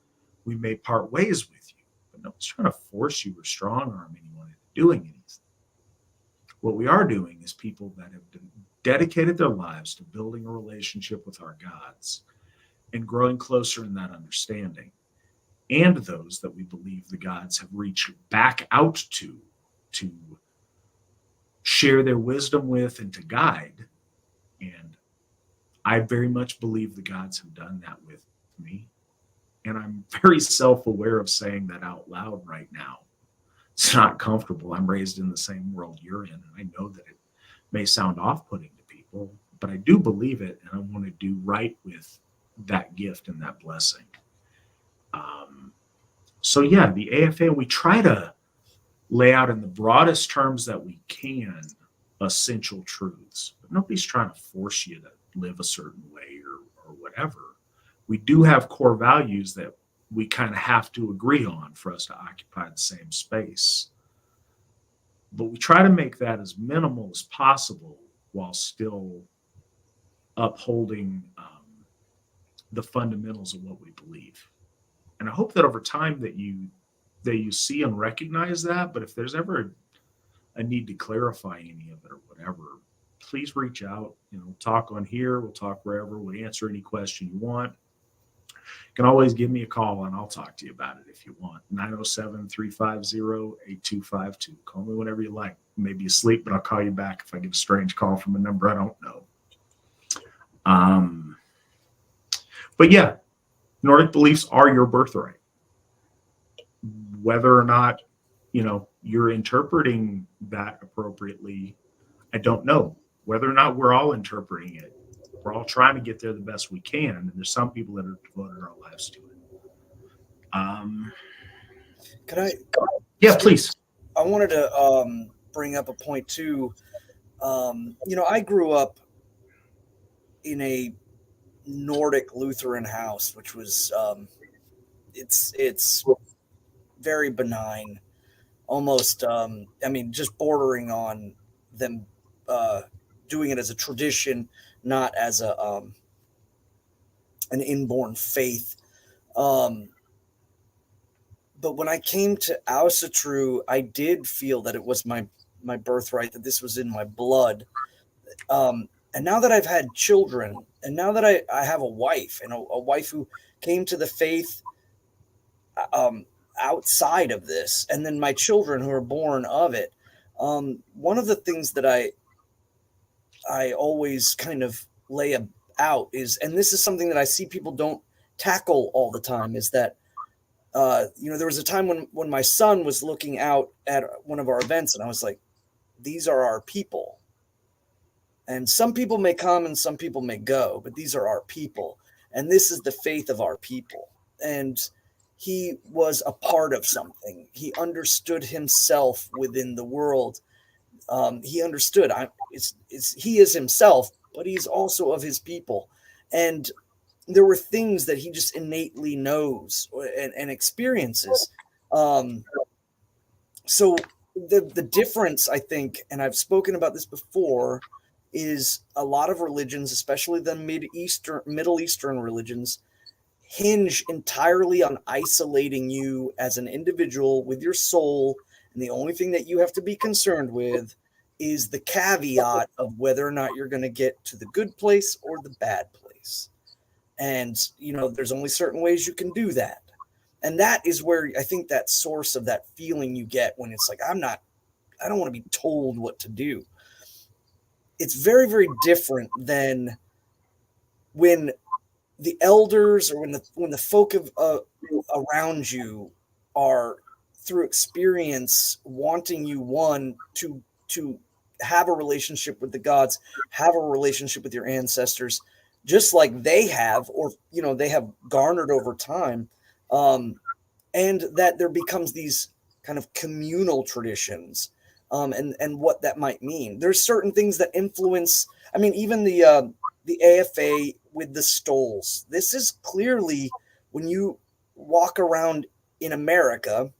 we may part ways with you. But nobody's trying to force you or strong arm anyone into doing anything. What we are doing is people that have dedicated their lives to building a relationship with our gods and growing closer in that understanding, and those that we believe the gods have reached back out to share their wisdom with and to guide. And I very much believe the gods have done that with me. And I'm very self-aware of saying that out loud right now. It's not comfortable. I'm raised in the same world you're in. And I know that it may sound off-putting to people, but I do believe it, and I want to do right with that gift and that blessing. So yeah, the AFA, we try to lay out in the broadest terms that we can essential truths, but nobody's trying to force you to live a certain way or whatever. We do have core values that we kind of have to agree on for us to occupy the same space. But we try to make that as minimal as possible while still upholding the fundamentals of what we believe. And I hope that over time that you see and recognize that. But if there's ever a need to clarify any of it or whatever, please reach out. Talk on here. We'll talk wherever. We'll answer any question you want. You can always give me a call and I'll talk to you about it if you want. 907-350-8252. Call me whenever you like. Maybe asleep, but I'll call you back if I get a strange call from a number I don't know. But yeah, Nordic beliefs are your birthright. Whether or not, you're interpreting that appropriately, I don't know. Whether or not we're all interpreting it, we're all trying to get there the best we can. And there's some people that have devoted our lives to it. Could I? Yeah, please. I wanted to bring up a point too. I grew up in a Nordic Lutheran house, which was it's very benign, almost just bordering on them doing it as a tradition, not as an inborn faith. But when I came to Asatru, I did feel that it was my birthright, that this was in my blood. And now that I've had children, and now that I have a wife, and a wife who came to the faith outside of this, and then my children who are born of it, one of the things that I always kind of lay out is, and this is something that I see people don't tackle all the time, is that there was a time when my son was looking out at one of our events, and I was like, these are our people. And some people may come and some people may go, but these are our people. And this is the faith of our people. And he was a part of something. He understood himself within the world. He understood he is himself, but he's also of his people. And there were things that he just innately knows and experiences. So the difference, I think, and I've spoken about this before, is a lot of religions, especially the Middle Eastern religions, hinge entirely on isolating you as an individual with your soul. And the only thing that you have to be concerned with is the caveat of whether or not you're going to get to the good place or the bad place. And, there's only certain ways you can do that. And that is where I think that source of that feeling you get when it's like, I don't want to be told what to do. It's very, very different than when the elders or when the folk around you are, through experience, wanting you to have a relationship with the gods, have a relationship with your ancestors, just like they have, or they have garnered over time, and that there becomes these kind of communal traditions, and what that might mean. There's certain things that influence. I mean, even the AFA with the stoles. This is clearly when you walk around in America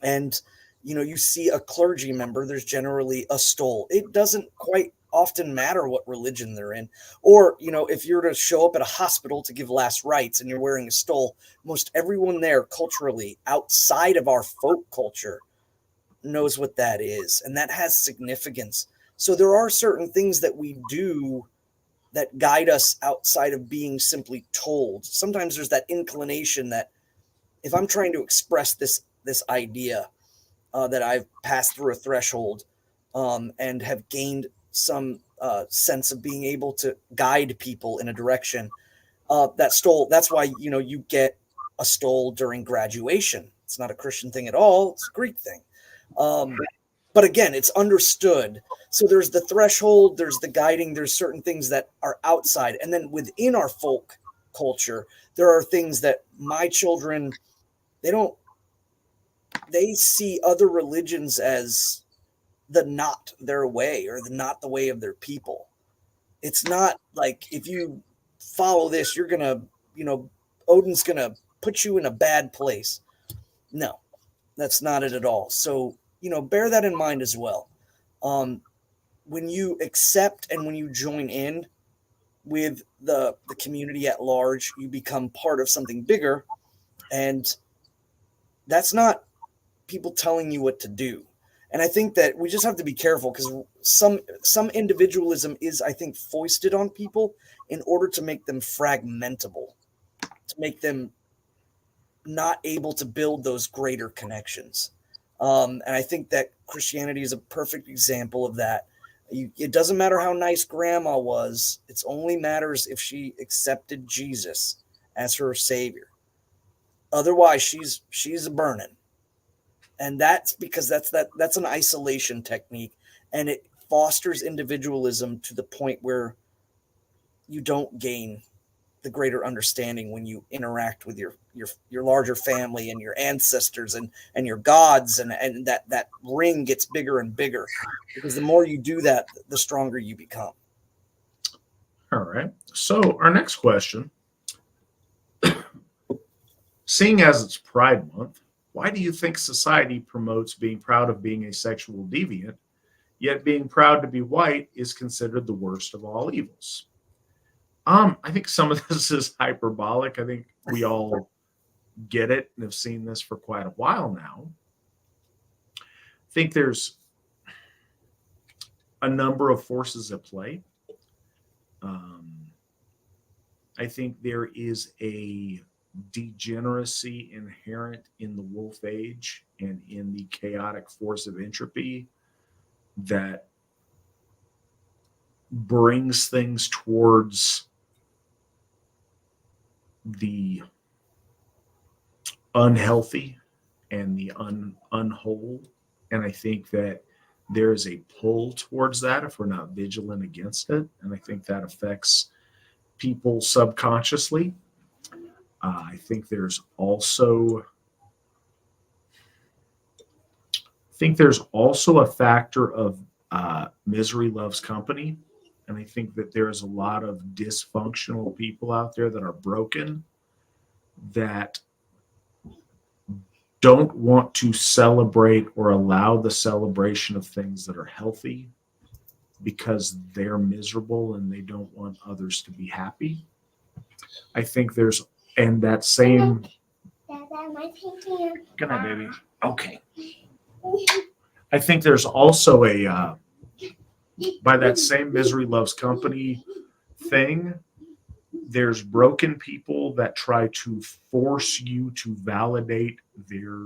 and you see a clergy member, there's generally a stole. It doesn't quite often matter what religion they're in. Or, if you're to show up at a hospital to give last rites and you're wearing a stole, most everyone there culturally outside of our folk culture knows what that is. And that has significance. So there are certain things that we do that guide us outside of being simply told. Sometimes there's that inclination that if I'm trying to express this idea that I've passed through a threshold and have gained some sense of being able to guide people in a direction, that stole, that's why, you get a stole during graduation. It's not a Christian thing at all. It's a Greek thing. But again, it's understood. So there's the threshold, there's the guiding, there's certain things that are outside. And then within our folk culture, there are things that my children, they see other religions as not their way, or not the way of their people. It's not like, if you follow this, you're going to, Odin's going to put you in a bad place. No, that's not it at all. So, bear that in mind as well. When you accept and when you join in with the community at large, you become part of something bigger. And that's not people telling you what to do. And I think that we just have to be careful, because some individualism is, I think, foisted on people in order to make them fragmentable, to make them not able to build those greater connections. And I think that Christianity is a perfect example of that. It doesn't matter how nice grandma was. It only matters if she accepted Jesus as her savior. Otherwise, she's a burning. And that's because that's an isolation technique, and it fosters individualism to the point where you don't gain the greater understanding when you interact with your larger family and your ancestors and your gods, and that ring gets bigger and bigger, because the more you do that, the stronger you become. All right. So our next question, seeing as it's Pride Month, why do you think society promotes being proud of being a sexual deviant, yet being proud to be white is considered the worst of all evils? I think some of this is hyperbolic. I think we all get it and have seen this for quite a while now. I think there's a number of forces at play. I think there is a degeneracy inherent in the wolf age and in the chaotic force of entropy that brings things towards the unhealthy and the unwhole. And I think that there is a pull towards that if we're not vigilant against it. And I think that affects people subconsciously. I think there's also a factor of misery loves company. And I think that there's a lot of dysfunctional people out there that are broken, that don't want to celebrate or allow the celebration of things that are healthy because they're miserable and they don't want others to be happy. I think there's, and that same. Good night, baby. Okay. I think there's also a, by that same misery loves company thing, there's broken people that try to force you to validate their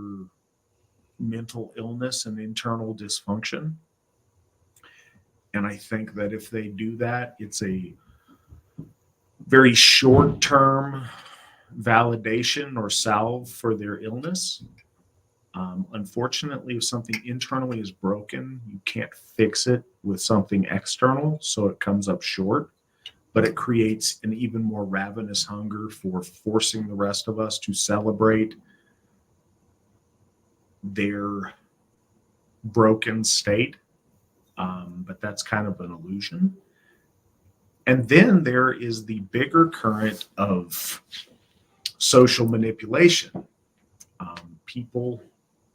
mental illness and internal dysfunction. And I think that if they do that, it's a very short-term validation or salve for their illness. Unfortunately, if something internally is broken, you can't fix it with something external, so it comes up short. But it creates an even more ravenous hunger for forcing the rest of us to celebrate their broken state. But that's kind of an illusion. And then there is the bigger current of social manipulation. People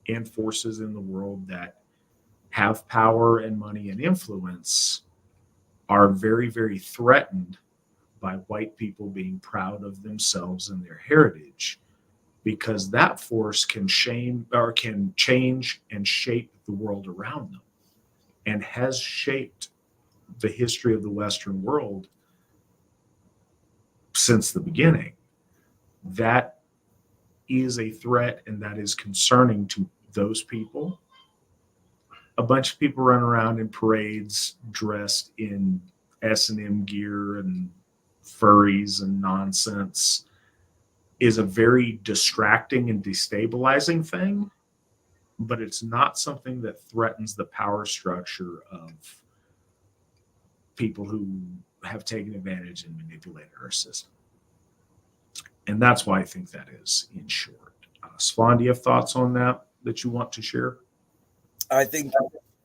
and forces in the world that have power and money and influence are very, very threatened by white people being proud of themselves and their heritage, because that force can change and shape the world around them, and has shaped the history of the Western world since the beginning. That is a threat, and that is concerning to those people. A bunch of people run around in parades dressed in S&M gear and furries and nonsense is a very distracting and destabilizing thing, but it's not something that threatens the power structure of people who have taken advantage and manipulated our system. And that's why I think that is, in short. Svan, do you have thoughts on that you want to share? I think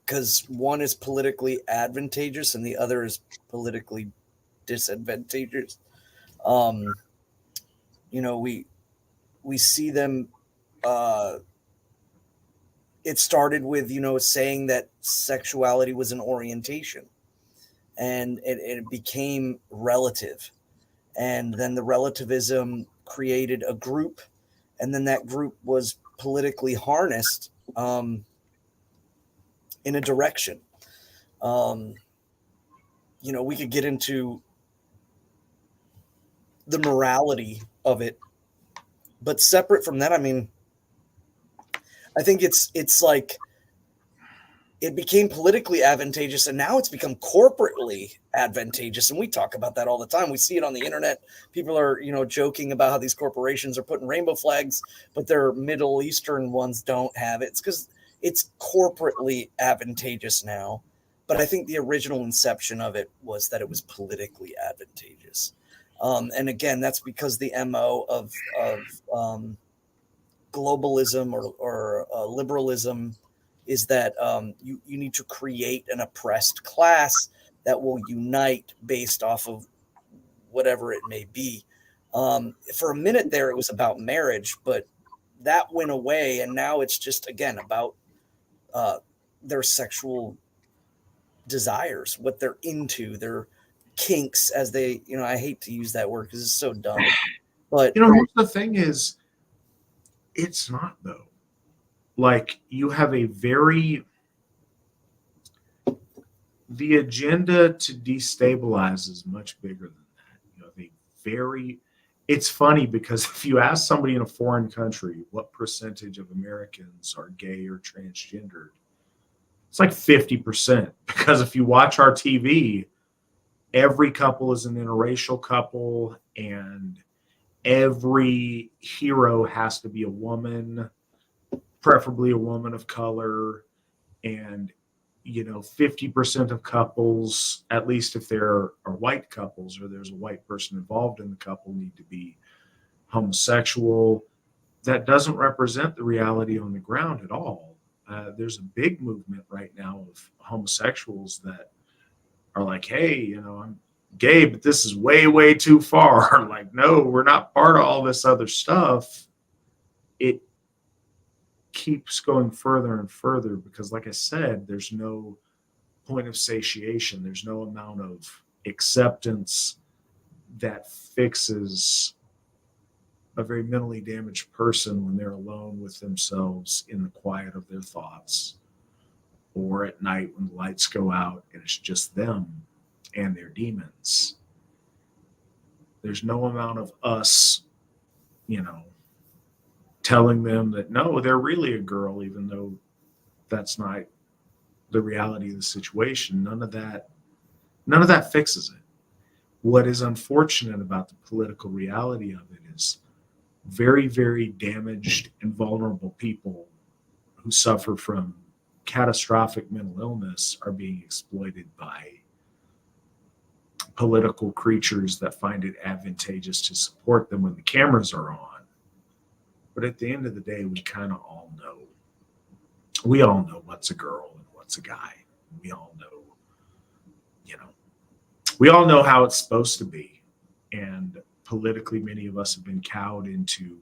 because one is politically advantageous and the other is politically disadvantageous. We see them. It started with saying that sexuality was an orientation, and it became relative, and then the relativism created a group, and then that group was politically harnessed in a direction. We could get into the morality of it, but separate from that, I mean, I think it's like it became politically advantageous, and now it's become corporately advantageous. And we talk about that all the time. We see it on the internet. People are, joking about how these corporations are putting rainbow flags, but their Middle Eastern ones don't have it. It's because it's corporately advantageous now. But I think the original inception of it was that it was politically advantageous. And again, that's because the MO of globalism or liberalism is that you need to create an oppressed class that will unite based off of whatever it may be. For a minute there, it was about marriage, but that went away, and now it's just, again, about their sexual desires, what they're into, their kinks, as they, I hate to use that word because it's so dumb. But here's the thing is, it's not, though. Like, you have the agenda to destabilize is much bigger than that. It's funny because if you ask somebody in a foreign country what percentage of Americans are gay or transgendered, it's like 50%. Because if you watch our TV, every couple is an interracial couple, and every hero has to be a woman, preferably a woman of color. And 50% of couples, at least if there are white couples or there's a white person involved in the couple, need to be homosexual, that doesn't represent the reality on the ground at all. There's a big movement right now of homosexuals that are like, hey, I'm gay, but this is way, way too far. Like, no, we're not part of all this other stuff. It keeps going further and further because, like I said, there's no point of satiation. There's no amount of acceptance that fixes a very mentally damaged person when they're alone with themselves in the quiet of their thoughts, or at night when the lights go out and it's just them and their demons. There's no amount of us, telling them that no, they're really a girl, even though that's not the reality of the situation. None of that fixes it. What is unfortunate about the political reality of it is very, very damaged and vulnerable people who suffer from catastrophic mental illness are being exploited by political creatures that find it advantageous to support them when the cameras are on. But at the end of the day, we kind of all know. We all know what's a girl and what's a guy. We all know, we all know how it's supposed to be. And politically, many of us have been cowed into,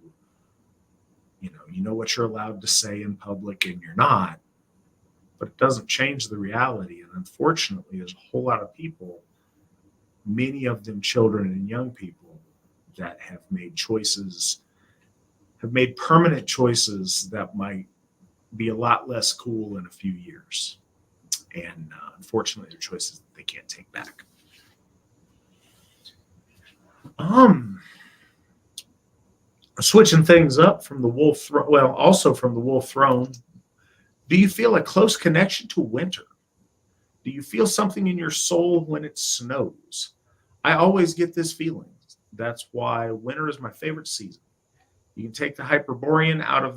you know what you're allowed to say in public and you're not, but it doesn't change the reality. And unfortunately, there's a whole lot of people, many of them children and young people, that have made permanent choices that might be a lot less cool in a few years. And unfortunately, they're choices that they can't take back. Switching things up from the wolf throne, also from the wolf throne. Do you feel a close connection to winter? Do you feel something in your soul when it snows? I always get this feeling. That's why winter is my favorite season. You can take the Hyperborean out of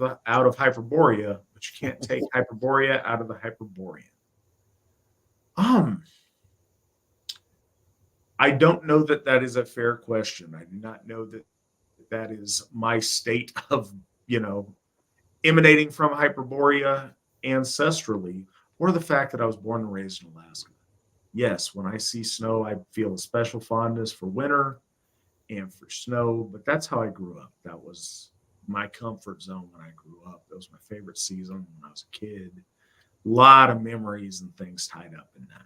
Hyperborea, but you can't take Hyperborea out of the Hyperborean. I don't know that is a fair question. I do not know that is my state of, emanating from Hyperborea ancestrally, or the fact that I was born and raised in Alaska. Yes, when I see snow, I feel a special fondness for winter and for snow, but that's how I grew up. That was my comfort zone when I grew up. That was my favorite season when I was a kid. A lot of memories and things tied up in that.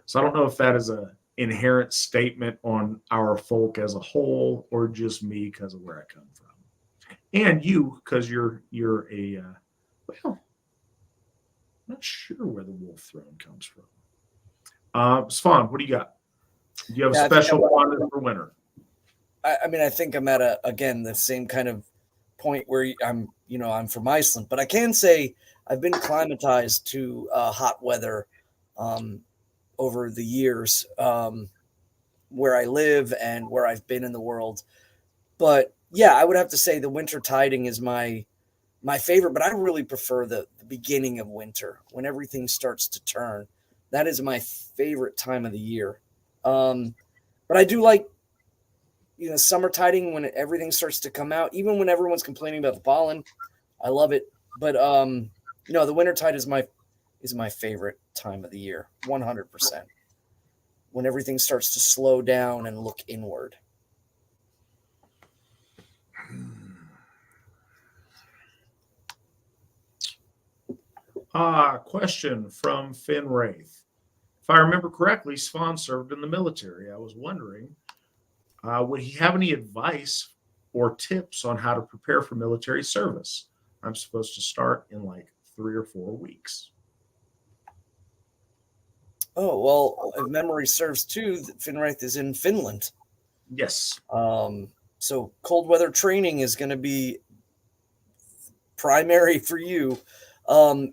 So I don't know if that is a inherent statement on our folk as a whole, or just me because of where I come from, and you because you're a I'm not sure where the wolf throne comes from. Svan, what do you got? Do you have a special fondness for winter? I think I'm at again the same kind of point where I'm from Iceland, but I can say I've been acclimatized to hot weather over the years, where I live and where I've been in the world. But yeah, I would have to say the winter tiding is my favorite, but I really prefer the beginning of winter when everything starts to turn. That is my favorite time of the year. But I do like, summer tiding when everything starts to come out, even when everyone's complaining about the pollen. I love it. But the winter tide is my favorite time of the year, 100%. When everything starts to slow down and look inward. Question from Finn Wraith. If I remember correctly, Svan served in the military. I was wondering, would he have any advice or tips on how to prepare for military service? I'm supposed to start in like 3 or 4 weeks. Oh, well, if memory serves too, Finn Wraith is in Finland. Yes. So cold weather training is going to be primary for you.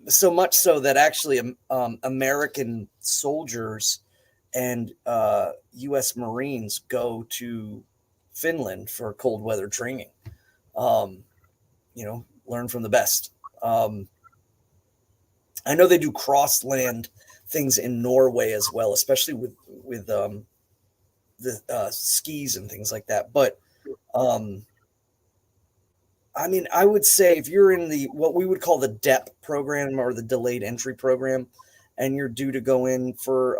So much so that actually American soldiers and U.S. Marines go to Finland for cold weather training. Learn from the best. I know they do cross-land things in Norway as well, especially with the skis and things like that. But I mean, I would say if you're in the what we would call the DEP program or the delayed entry program, and you're due to go in for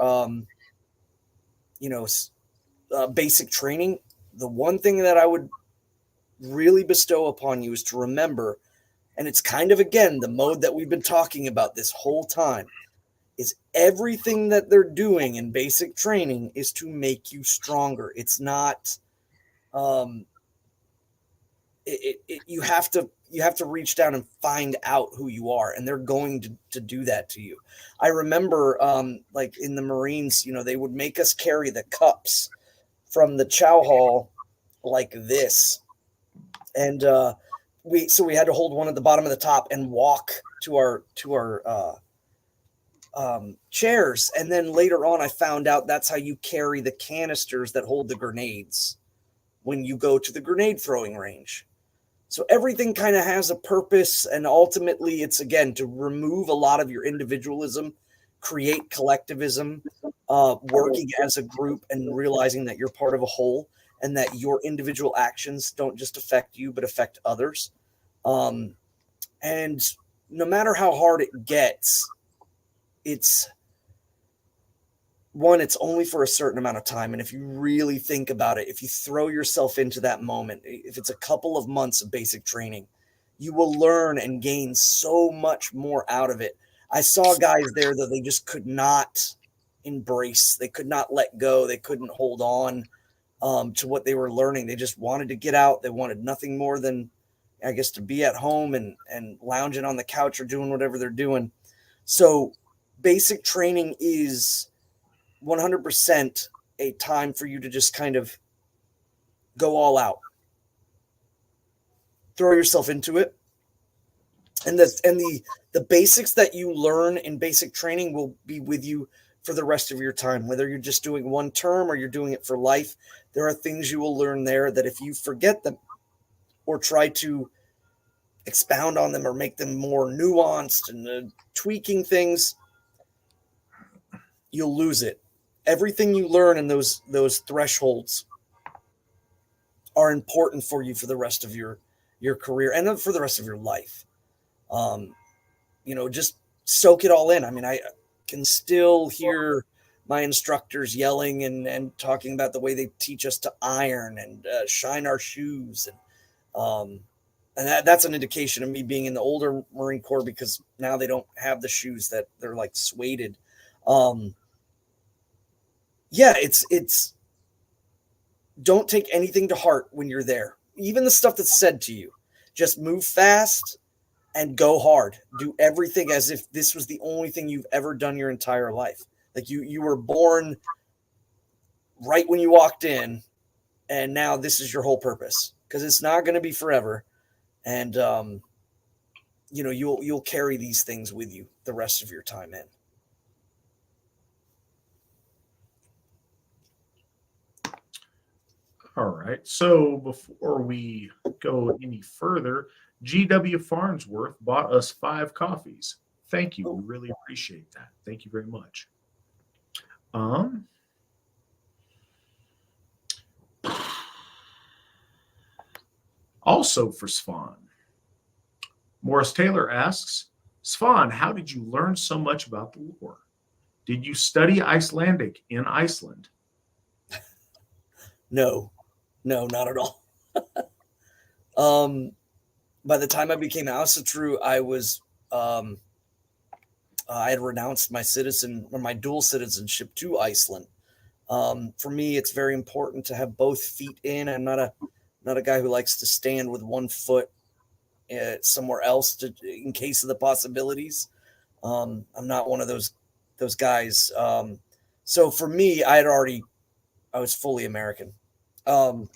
basic training, the one thing that I would really bestow upon you is to remember, and it's kind of again the mode that we've been talking about this whole time, is everything that they're doing in basic training is to make you stronger. It's not you have to reach down and find out who you are, and they're going to do that to you. I remember like in the Marines, they would make us carry the cups from the chow hall like this, and we had to hold one at the bottom of the top and walk to our chairs. And then later on I found out that's how you carry the canisters that hold the grenades when you go to the grenade throwing range. So everything kind of has a purpose, and ultimately it's, again, to remove a lot of your individualism, create collectivism, working as a group and realizing that you're part of a whole and that your individual actions don't just affect you but affect others. And no matter how hard it gets, it's only for a certain amount of time. And if you really think about it, if you throw yourself into that moment, if it's a couple of months of basic training, you will learn and gain so much more out of it. I saw guys there that they just could not embrace. They could not let go. They couldn't hold on to what they were learning. They just wanted to get out. They wanted nothing more than, I guess, to be at home and lounging on the couch or doing whatever they're doing. So basic training is 100% a time for you to just kind of go all out, throw yourself into it. And the basics that you learn in basic training will be with you for the rest of your time, whether you're just doing one term or you're doing it for life. There are things you will learn there that if you forget them or try to expound on them or make them more nuanced and tweaking things, you'll lose it. Everything you learn in those thresholds are important for you for the rest of your career and for the rest of your life. Just soak it all in. I mean, I can still hear my instructors yelling and talking about the way they teach us to iron and shine our shoes. And that's an indication of me being in the older Marine Corps, because now they don't have the shoes that they're like suede. It's don't take anything to heart when you're there. Even the stuff that's said to you, just move fast and go hard. Do everything as if this was the only thing you've ever done your entire life. Like you were born right when you walked in, and now this is your whole purpose, because it's not going to be forever. And, you'll carry these things with you the rest of your time in. All right. So before we go any further, G.W. Farnsworth bought us 5 coffees. Thank you. We really appreciate that. Thank you very much. Also for Svan, Morris Taylor asks, Svan, how did you learn so much about the lore? Did you study Icelandic in Iceland? No, not at all. By the time I became Asatru, I was I had renounced my dual citizenship to Iceland. For me, it's very important to have both feet in. I'm not a guy who likes to stand with one foot somewhere else in case of the possibilities. I'm not one of those guys. So for me, I was fully American. No,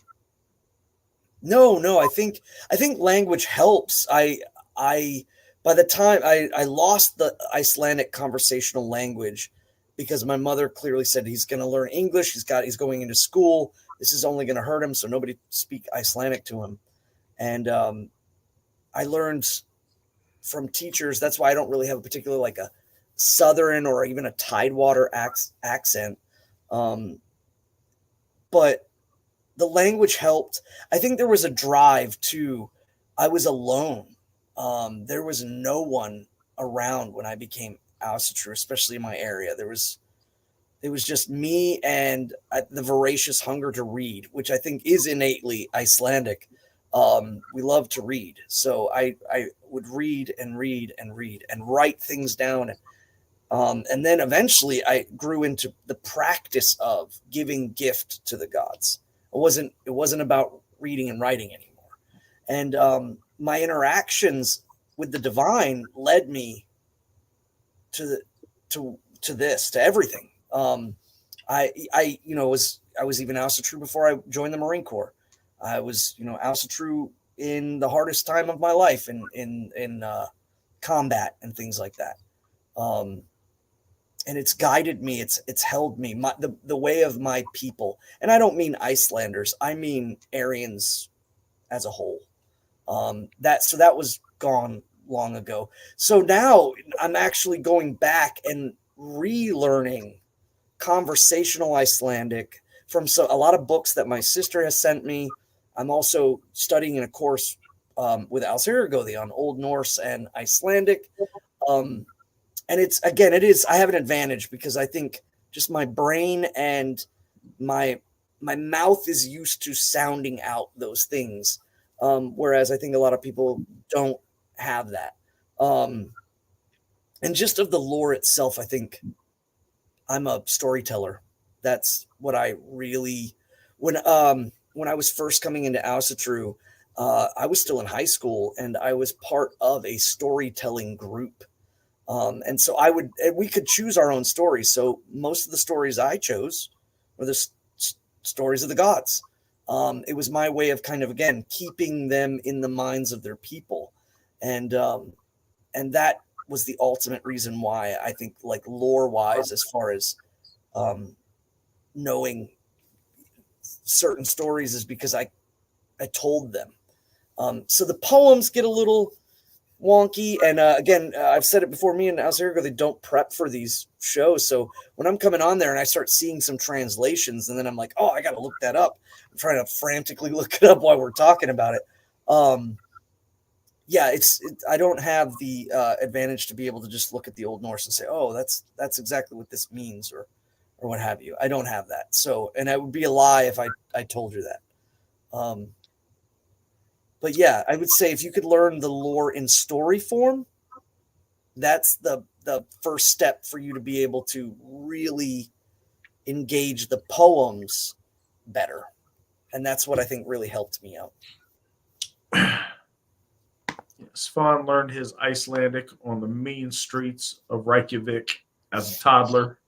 I think language helps. By the time I lost the Icelandic conversational language, because my mother clearly said he's going to learn English. He's going into school. This is only going to hurt him. So nobody speak Icelandic to him. And, I learned from teachers. That's why I don't really have a particular, like a Southern or even a Tidewater accent. But the language helped. I think there was a drive too I was alone. There was no one around when I became Asatru, especially in my area. It was just me and the voracious hunger to read, which I think is innately Icelandic. We love to read. So I would read and read and read and write things down. And then eventually I grew into the practice of giving gift to the gods. It wasn't about reading and writing anymore. And my interactions with the divine led me to everything. I was even Asatru before I joined the Marine Corps. I was, Asatru in the hardest time of my life in combat and things like that. And it's guided me. It's held me. The way of my people, and I don't mean Icelanders. I mean Aryans as a whole. That was gone long ago. So now I'm actually going back and relearning conversational Icelandic from a lot of books that my sister has sent me. I'm also studying in a course with Asatru on Old Norse and Icelandic. And I have an advantage because I think just my brain and my mouth is used to sounding out those things. Whereas I think a lot of people don't have that. And just of the lore itself, I think I'm a storyteller. That's what I really, when I was first coming into Asatru, I was still in high school and I was part of a storytelling group. And so we could choose our own stories. So most of the stories I chose were the stories of the gods. It was my way of kind of, again, keeping them in the minds of their people. And that was the ultimate reason why I think, like, lore wise, as far as knowing certain stories, is because I told them. So the poems get a little wonky. And again, I've said it before, me and Asatru, they don't prep for these shows. So when I'm coming on there and I start seeing some translations, and then I'm like, oh, I got to look that up. I'm trying to frantically look it up while we're talking about it. I don't have the advantage to be able to just look at the Old Norse and say, oh, that's exactly what this means, or what have you. I don't have that. So, and it would be a lie if I told you that. But yeah, I would say if you could learn the lore in story form, that's the first step for you to be able to really engage the poems better. And that's what I think really helped me out. Svan learned his Icelandic on the mean streets of Reykjavik as a toddler.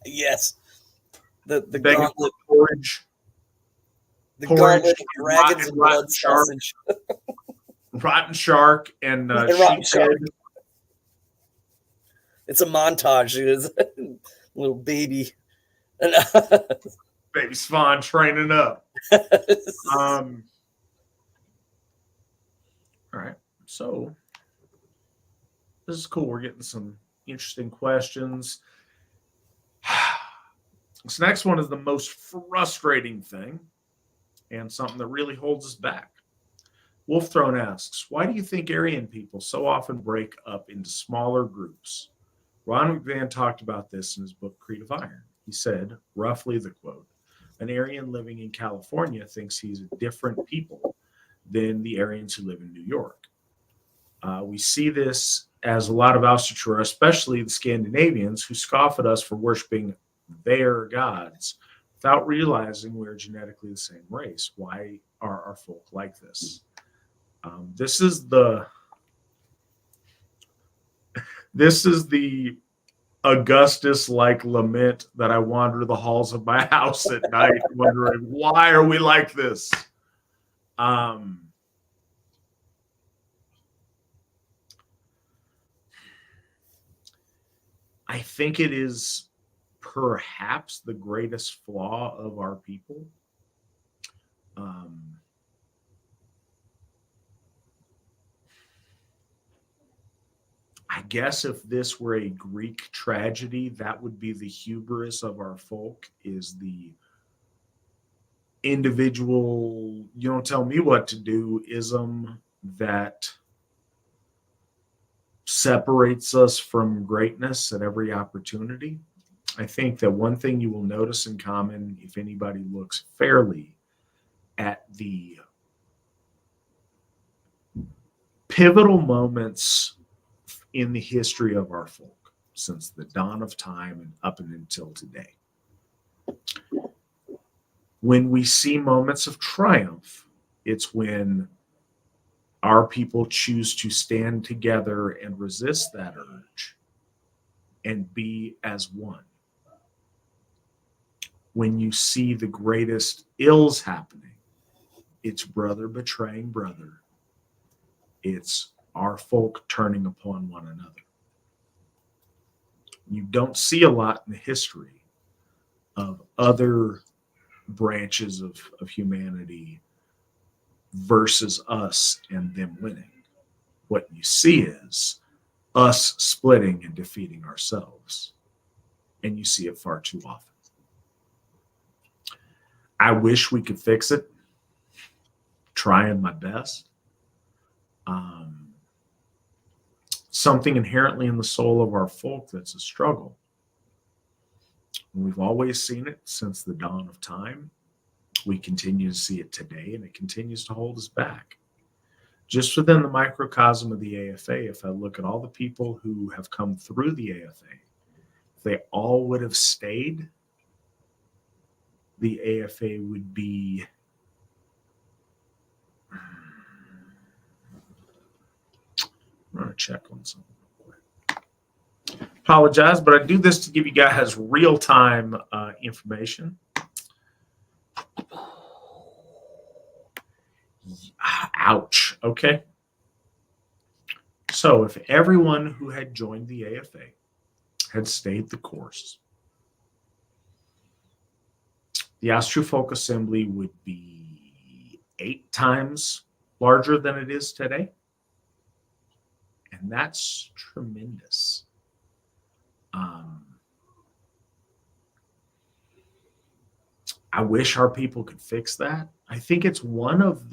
Yes. The gauntlet porridge. The gauntlet of dragons and blood sausage. Rotten shark and sheep's head. It's a montage. It's a little baby. Baby Svan training up. All right. So this is cool. We're getting some interesting questions. This next one is the most frustrating thing and something that really holds us back. Wolf Throne asks, why do you think Aryan people so often break up into smaller groups? Ron McVan talked about this in his book, Creed of Iron. He said, roughly the quote, an Aryan living in California thinks he's a different people than the Aryans who live in New York. We see this as a lot of Asatru, especially the Scandinavians, who scoff at us for worshiping their gods without realizing we're genetically the same race. Why are our folk like this? This is the Augustus-like lament that I wander the halls of my house at night wondering, why are we like this? I think it is perhaps the greatest flaw of our people. I guess if this were a Greek tragedy, that would be the hubris of our folk, is the individual, you don't tell me what to do ism that separates us from greatness at every opportunity. I think that one thing you will notice in common, if anybody looks fairly at the pivotal moments in the history of our folk since the dawn of time and up and until today, when we see moments of triumph, it's when our people choose to stand together and resist that urge and be as one. When you see the greatest ills happening, it's brother betraying brother. It's our folk turning upon one another. You don't see a lot in the history of other branches of humanity versus us and them winning. What you see is us splitting and defeating ourselves. And you see it far too often. I wish we could fix it. Trying my best. Something inherently in the soul of our folk that's a struggle. We've always seen it since the dawn of time. We continue to see it today, and it continues to hold us back. Just within the microcosm of the AFA, if I look at all the people who have come through the AFA, if they all would have stayed, the AFA would be I'm going to check on something real quick. Apologize, but I do this to give you guys real-time information. Ouch. Okay. So if everyone who had joined the AFA had stayed the course, the Asatru Folk Assembly would be 8 times larger than it is today. And that's tremendous. I wish our people could fix that. I think it's one of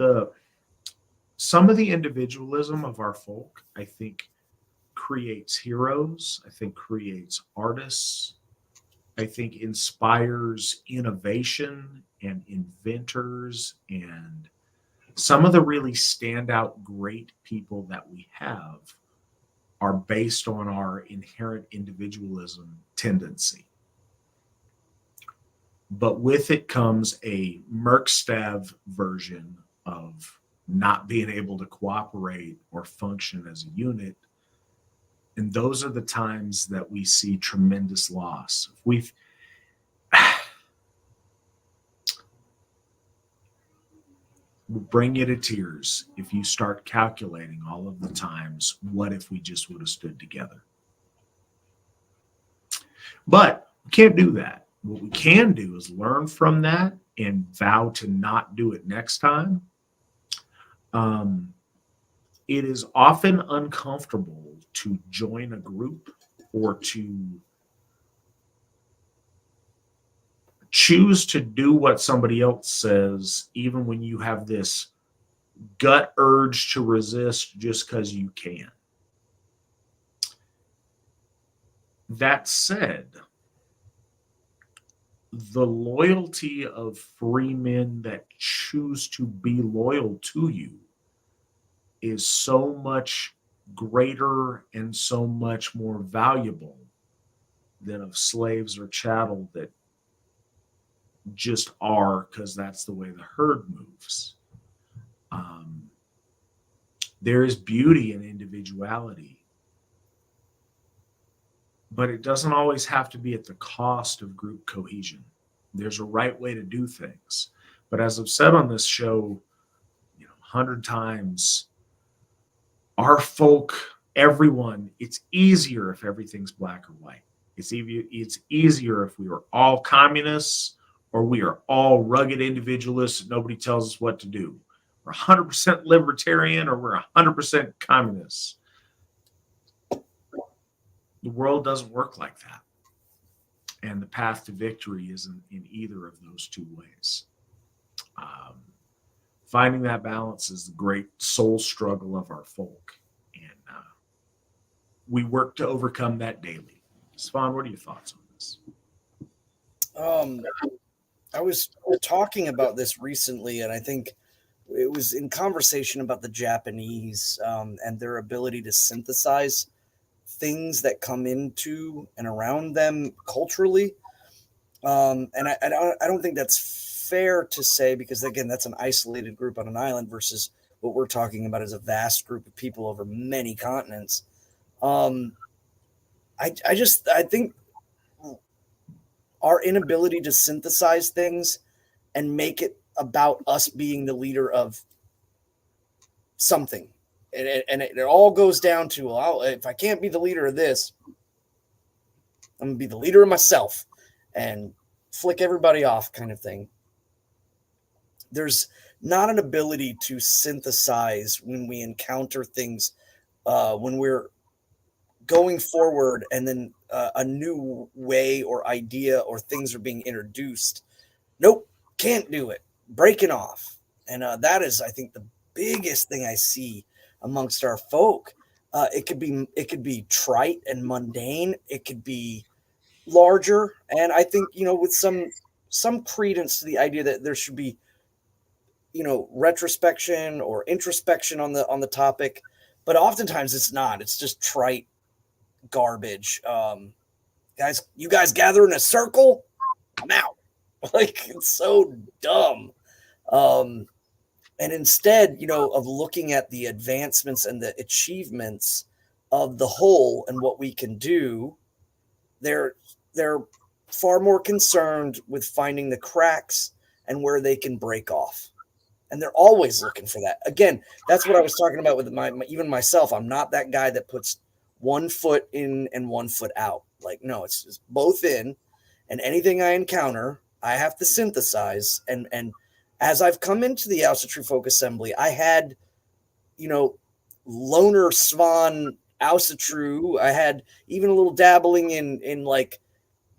some of the individualism of our folk, I think, creates heroes. I think creates artists. I think inspires innovation and inventors, and some of the really standout great people that we have are based on our inherent individualism tendency. But with it comes a Merkstav version of not being able to cooperate or function as a unit. And those are the times that we see tremendous loss. We'll bring you to tears if you start calculating all of the times, what if we just would have stood together? But we can't do that. What we can do is learn from that and vow to not do it next time. It is often uncomfortable to join a group or to choose to do what somebody else says, even when you have this gut urge to resist just because you can. That said, the loyalty of free men that choose to be loyal to you is so much greater and so much more valuable than of slaves or chattel that just are because that's the way the herd moves. There is beauty in individuality, but it doesn't always have to be at the cost of group cohesion. There's a right way to do things. But as I've said on this show, 100 times, our folk, everyone, it's easier if everything's black or white. It's easier if we are all communists or we are all rugged individualists and nobody tells us what to do. We're 100% libertarian or we're 100% communists. The world doesn't work like that. And the path to victory isn't in either of those two ways. Um, Finding that balance is the great soul struggle of our folk. And we work to overcome that daily. Svan, what are your thoughts on this? Um, I was talking about this recently, and I think it was in conversation about the Japanese and their ability to synthesize things that come into and around them culturally. And I don't think that's fair to say, because again, that's an isolated group on an island versus what we're talking about as a vast group of people over many continents. Um, I think our inability to synthesize things and make it about us being the leader of something. And it all goes down to, well, if I can't be the leader of this, I'm going to be the leader of myself and flick everybody off, kind of thing. There's not an ability to synthesize when we encounter things, when we're going forward, and then a new way or idea or things are being introduced. Nope, can't do it. Breaking off. And that is, I think, the biggest thing I see amongst our folk. It could be trite and mundane. It could be larger, and I think, with some credence to the idea that there should be, retrospection or introspection on the topic, but oftentimes it's not. It's just trite garbage. Guys, you guys gather in a circle. I'm out. Like, it's so dumb. And instead, of looking at the advancements and the achievements of the whole and what we can do, they're far more concerned with finding the cracks and where they can break off. And they're always looking for that. Again, that's what I was talking about with even myself. I'm not that guy that puts one foot in and one foot out. Like, no, it's both in. And anything I encounter, I have to synthesize. And as I've come into the Asatru Folk Assembly, I had, loner Svan Asatru. I had even a little dabbling in like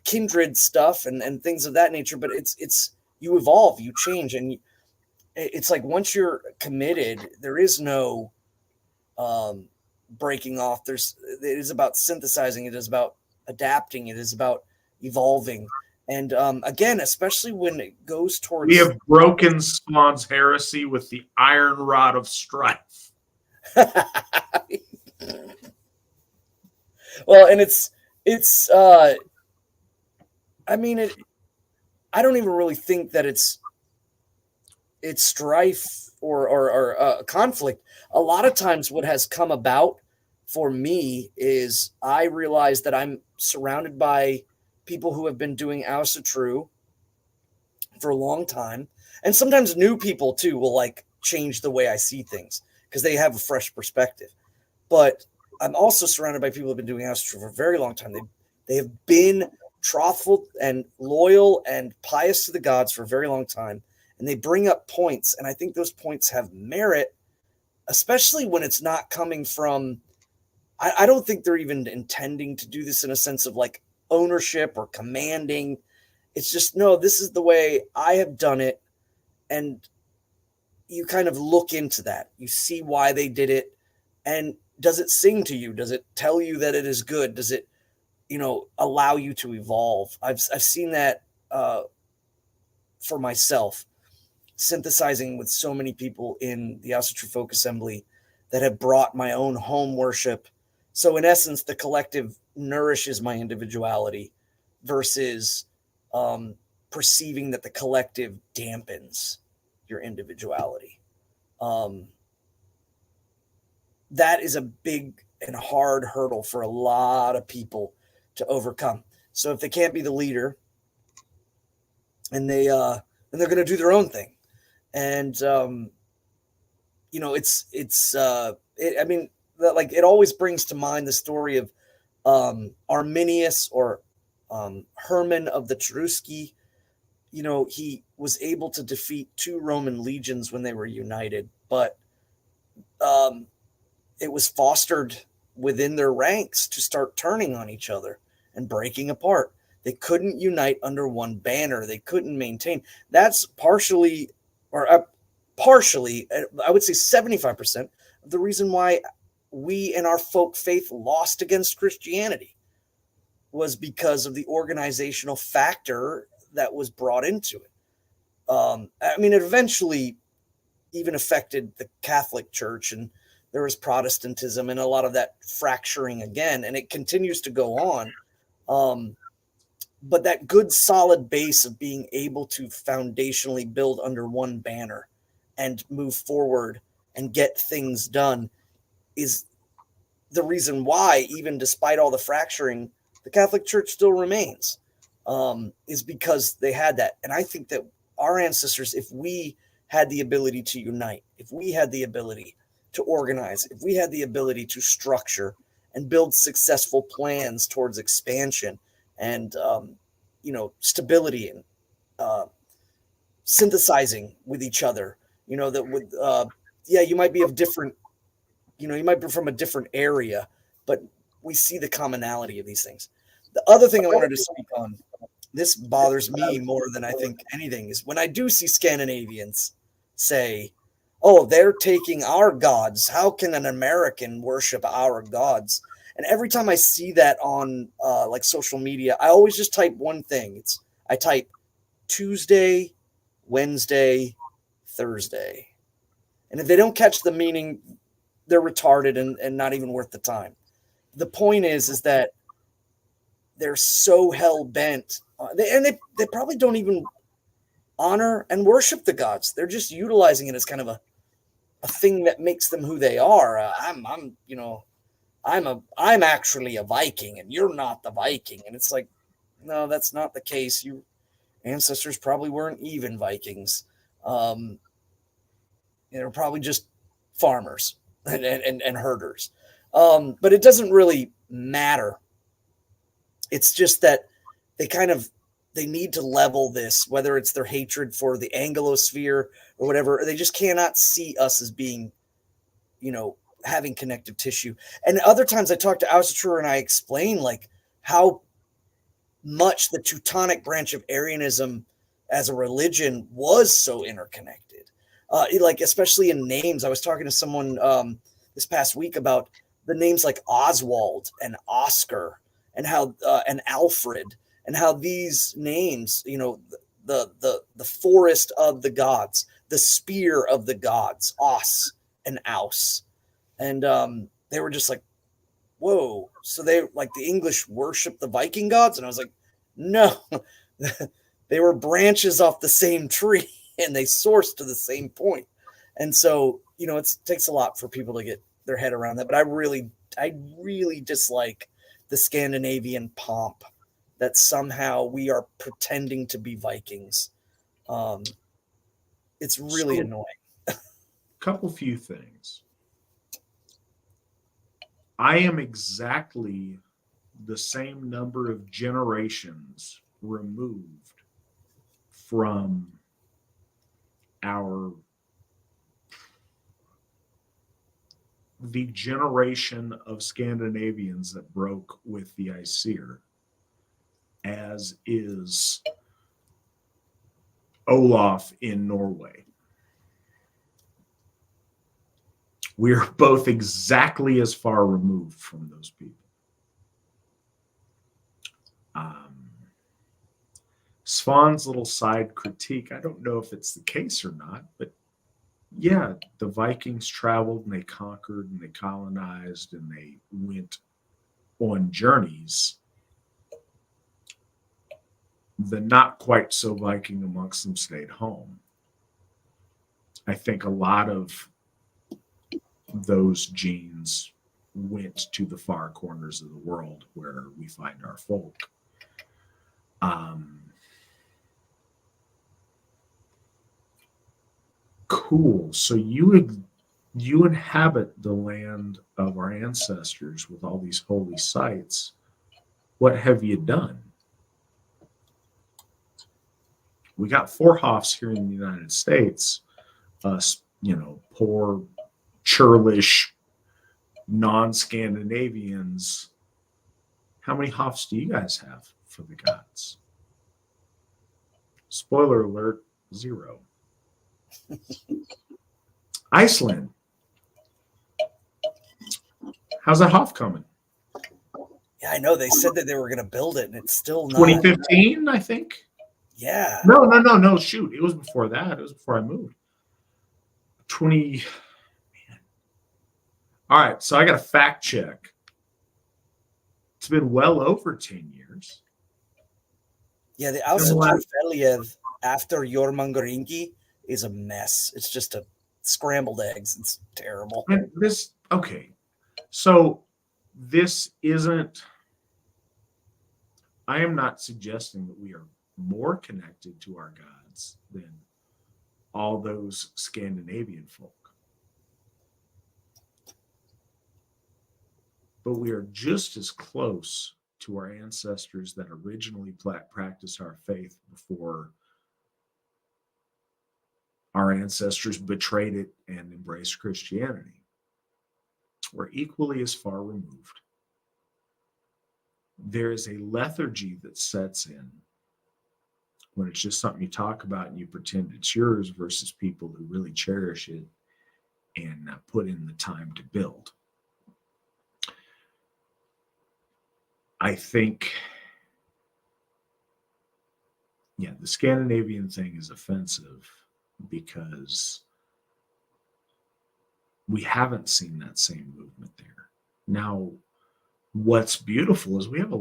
kindred stuff and things of that nature. But it's you evolve, you change, and it's like once you're committed, there is no breaking off. It is about synthesizing. It is about adapting. It is about evolving. And again, especially when it goes towards, we have broken Swan's heresy with the iron rod of strife. Well, and it's I mean, I don't even really think that it's strife or conflict. A lot of times what has come about for me is I realize that I'm surrounded by people who have been doing Asatru for a long time. And sometimes new people too will like change the way I see things because they have a fresh perspective. But I'm also surrounded by people who have been doing Asatru for a very long time. They have been truthful and loyal and pious to the gods for a very long time. And they bring up points. And I think those points have merit, especially when it's not coming from, I don't think they're even intending to do this in a sense of like ownership or commanding. It's just, no, this is the way I have done it. And you kind of look into that. You see why they did it. And does it sing to you? Does it tell you that it is good? Does it, allow you to evolve? I've seen that for myself, synthesizing with so many people in the Asatru Folk Assembly that have brought my own home worship. So in essence, the collective nourishes my individuality versus perceiving that the collective dampens your individuality. That is a big and hard hurdle for a lot of people to overcome. So if they can't be the leader, and they're going to do their own thing, and it always brings to mind the story of Arminius or Herman of the Cherusci. He was able to defeat 2 Roman legions when they were united, but it was fostered within their ranks to start turning on each other and breaking apart. They couldn't unite under one banner. They couldn't maintain. That's partially or partially, I would say 75% of the reason why we and our folk faith lost against Christianity was because of the organizational factor that was brought into it. I mean, it eventually even affected the Catholic Church, and there was Protestantism and a lot of that fracturing again, and it continues to go on. But that good solid base of being able to foundationally build under one banner and move forward and get things done is the reason why, even despite all the fracturing, the Catholic Church still remains, is because they had that. And I think that our ancestors, if we had the ability to unite, if we had the ability to organize, if we had the ability to structure and build successful plans towards expansion and, stability and synthesizing with each other, that would, you might be of different, you might be from a different area, but we see the commonality of these things. The other thing I wanted to speak on, this bothers me more than I think anything, is when I do see Scandinavians say, oh, they're taking our gods. How can an American worship our gods? And every time I see that on like social media, I always just type one thing. I type Tuesday, Wednesday, Thursday. And if they don't catch the meaning, they're retarded and not even worth the time. The point is that they're so hell bent, they probably don't even honor and worship the gods. They're just utilizing it as kind of a thing that makes them who they are. I'm actually a Viking and you're not the Viking. And it's like, no, that's not the case. Your ancestors probably weren't even Vikings. They're probably just farmers and herders. But it doesn't really matter. It's just that they need to level this, whether it's their hatred for the Anglosphere or whatever. They just cannot see us as being, having connective tissue. And other times I talk to Asatru and I explain like how much the Teutonic branch of Arianism as a religion was so interconnected. Like especially in names. I was talking to someone this past week about the names like Oswald and Oscar and how and Alfred, and how these names, the forest of the gods, the spear of the gods, Os and Aus. And they were just like, whoa. So they, like, the English worship the Viking gods? And I was like, no, they were branches off the same tree and they sourced to the same point. And so, it takes a lot for people to get their head around that. But I really dislike the Scandinavian pomp that somehow we are pretending to be Vikings. It's really annoying. Few things. I am exactly the same number of generations removed from the generation of Scandinavians that broke with the Aesir, as is Olaf in Norway. We are both exactly as far removed from those people. Svan's little side critique, I don't know if it's the case or not, but yeah, the Vikings traveled and they conquered and they colonized and they went on journeys. The not quite so Viking amongst them stayed home. I think a lot of those genes went to the far corners of the world where we find our folk. Cool. So you inhabit the land of our ancestors with all these holy sites. What have you done? We got Vorhofs here in the United States. Us, poor, churlish, non-Scandinavians. How many Hofs do you guys have for the gods? Spoiler alert, 0. Iceland. How's that Hoff coming? Yeah, I know. They said that they were going to build it, and it's still not. 2015, I think. Yeah. No. Shoot. It was before that. It was before I moved. 20. Man. All right. So I got to fact check. It's been well over 10 years. Yeah, the Asatru Feliev after Jormungandr is a mess. It's just a scrambled eggs. It's terrible. And okay. So this isn't, I am not suggesting that we are more connected to our gods than all those Scandinavian folk. But we are just as close to our ancestors that originally practiced our faith before our ancestors betrayed it and embraced Christianity. We're equally as far removed. There is a lethargy that sets in when it's just something you talk about and you pretend it's yours versus people who really cherish it and put in the time to build. I think, the Scandinavian thing is offensive because we haven't seen that same movement there. Now, what's beautiful is we have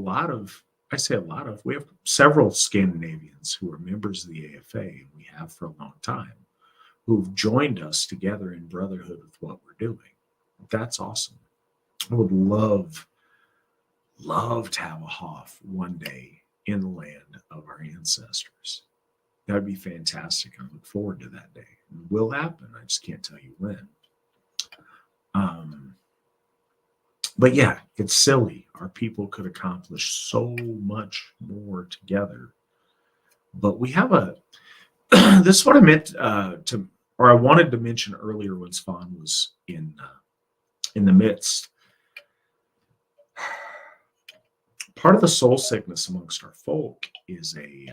we have several Scandinavians who are members of the AFA, and we have for a long time, who've joined us together in brotherhood with what we're doing. That's awesome. I would love to have a Hoff one day in the land of our ancestors. That would be fantastic. I look forward to that day. It will happen. I just can't tell you when. But yeah, it's silly. Our people could accomplish so much more together. But we have this is what I meant I wanted to mention earlier when Svan was in the midst. Part of the soul sickness amongst our folk is a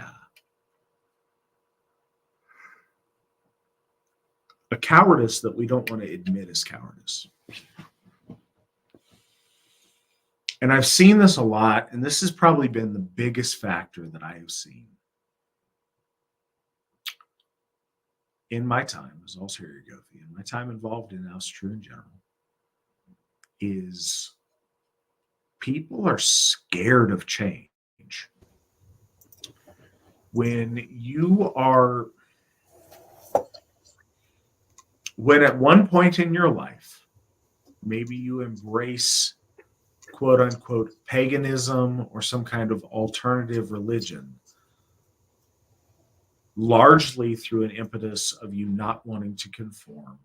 cowardice that we don't want to admit is cowardice. And I've seen this a lot, and this has probably been the biggest factor that I have seen in my time as also Gothi, and my time involved in Asatru in general, is people are scared of change. When at one point in your life, maybe you embrace quote unquote paganism or some kind of alternative religion, largely through an impetus of you not wanting to conform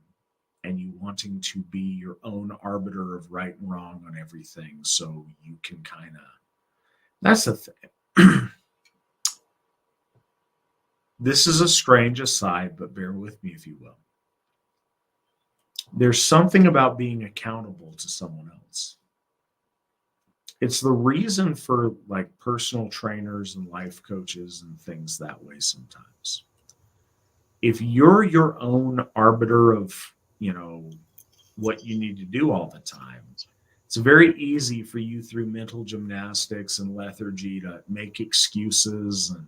and you wanting to be your own arbiter of right and wrong on everything, so you can that's the thing. This is a strange aside, but bear with me if you will. There's something about being accountable to someone else. It's the reason for personal trainers and life coaches and things that way sometimes. If you're your own arbiter of, what you need to do all the time, it's very easy for you through mental gymnastics and lethargy to make excuses. And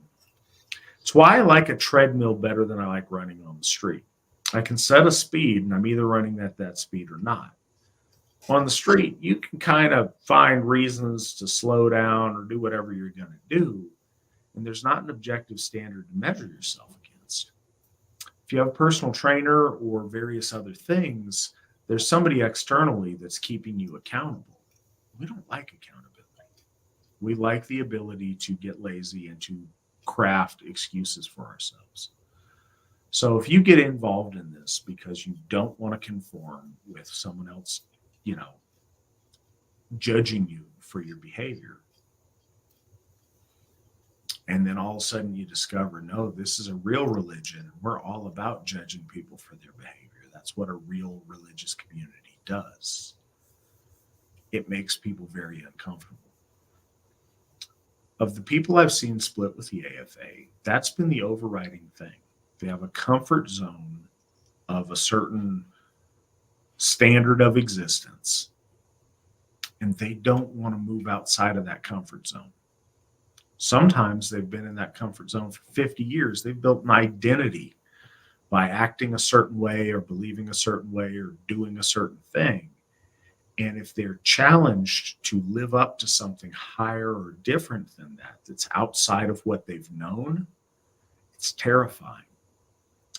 it's why I like a treadmill better than I like running on the street. I can set a speed and I'm either running at that speed or not. On the street, you can kind of find reasons to slow down or do whatever you're going to do. And there's not an objective standard to measure yourself against. If you have a personal trainer or various other things, there's somebody externally that's keeping you accountable. We don't like accountability. We like the ability to get lazy and to craft excuses for ourselves. So if you get involved in this because you don't want to conform with someone else, judging you for your behavior, and then all of a sudden you discover, no, this is a real religion. We're all about judging people for their behavior. That's what a real religious community does. It makes people very uncomfortable. Of the people I've seen split with the AFA, that's been the overriding thing. They have a comfort zone of a certain standard of existence, and they don't want to move outside of that comfort zone. Sometimes they've been in that comfort zone for 50 years. They've built an identity by acting a certain way or believing a certain way or doing a certain thing. And if they're challenged to live up to something higher or different than that, that's outside of what they've known, it's terrifying.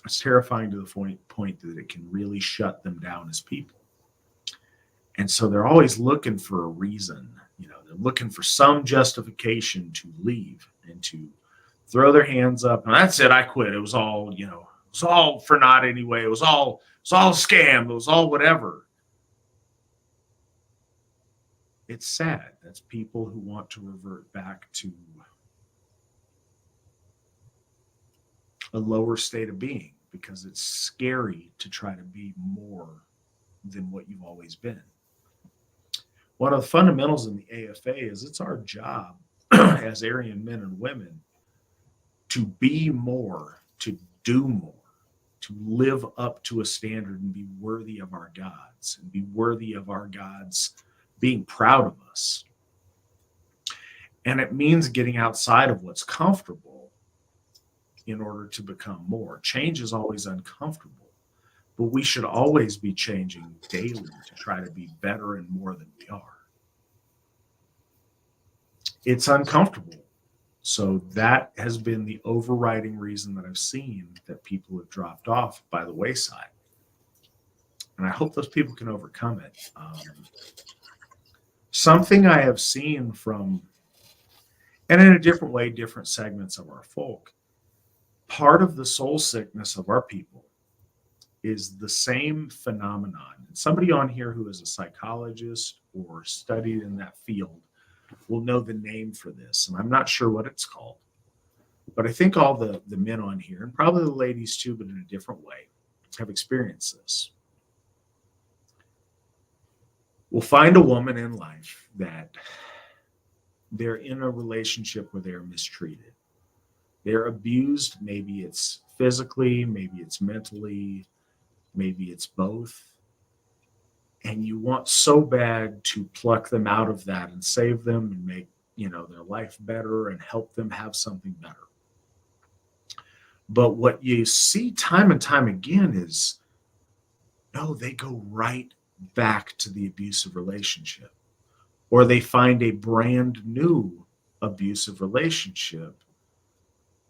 It's terrifying to the point that it can really shut them down as people. And so they're always looking for a reason. They're looking for some justification to leave and to throw their hands up. And that's it. I quit. It was all, it was all for naught anyway. It was all a scam. It was all whatever. It's sad. That's people who want to revert back to a lower state of being because it's scary to try to be more than what you've always been. One of the fundamentals in the AFA is it's our job as Aryan men and women to be more, to do more, to live up to a standard and be worthy of our gods and be worthy of our gods being proud of us. And it means getting outside of what's comfortable in order to become more. Change is always uncomfortable, but we should always be changing daily to try to be better and more than we are. It's uncomfortable. So that has been the overriding reason that I've seen that people have dropped off by the wayside. And I hope those people can overcome it. Something I have seen from, and in a different way, different segments of our folk, part of the soul sickness of our people is the same phenomenon. And somebody on here who is a psychologist or studied in that field will know the name for this. And I'm not sure what it's called. But I think all the men on here, and probably the ladies too, but in a different way, have experienced this. We'll find a woman in life that they're in a relationship where they're mistreated. They're abused. Maybe it's physically, maybe it's mentally, maybe it's both. And you want so bad to pluck them out of that and save them and make, their life better and help them have something better. But what you see time and time again is, no, they go right back to the abusive relationship, or they find a brand new abusive relationship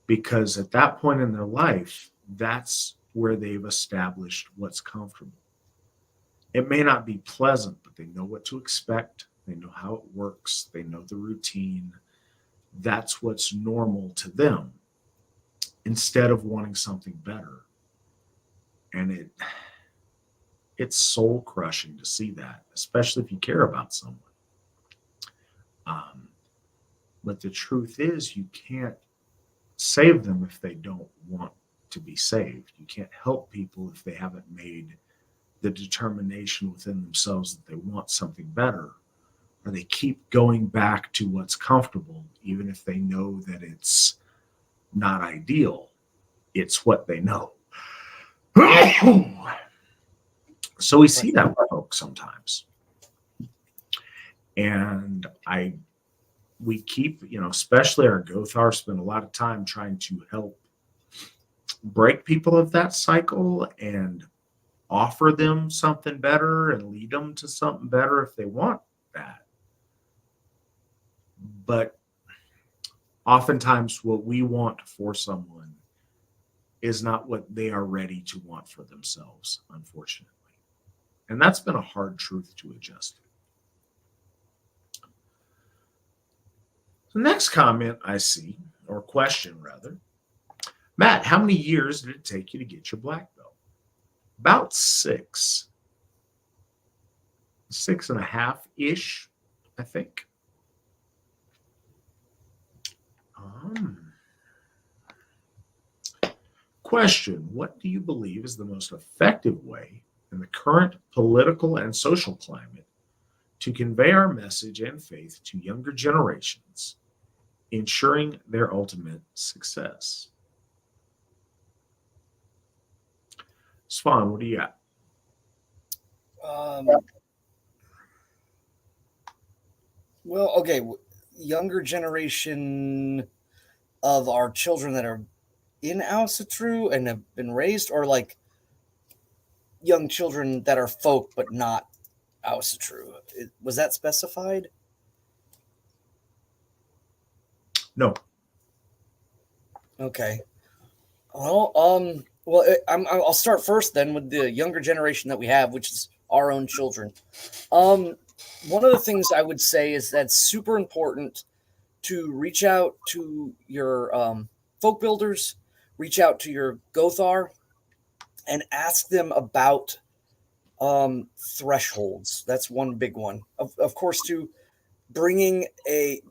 because at that point in their life, that's where they've established what's comfortable. It may not be pleasant, but they know what to expect. They know how it works. They know the routine. That's what's normal to them instead of wanting something better. And it's soul crushing to see that, especially if you care about someone. But the truth is, you can't save them if they don't want to be saved. You can't help people if they haven't made the determination within themselves that they want something better, or they keep going back to what's comfortable, even if they know that it's not ideal. It's what they know. So we see that with folks sometimes. And we keep, especially our Gothar spend a lot of time trying to help break people of that cycle and offer them something better and lead them to something better if they want that. But oftentimes what we want for someone is not what they are ready to want for themselves, unfortunately. And that's been a hard truth to adjust to. The next comment I see, or question rather, Matt, how many years did it take you to get your black belt? About 6.5-ish, I think. Question, what do you believe is the most effective way in the current political and social climate to convey our message and faith to younger generations, ensuring their ultimate success? Svan, what do you got? Well, okay, younger generation of our children that are in Asatru and have been raised, or like young children that are folk but not Asatru. Was that specified? No. Okay. Well, I'll start first then with the younger generation that we have, which is our own children. One of the things I would say is that's super important to reach out to your folk builders, reach out to your Gothar, and ask them about thresholds. That's one big one. Of course, to building a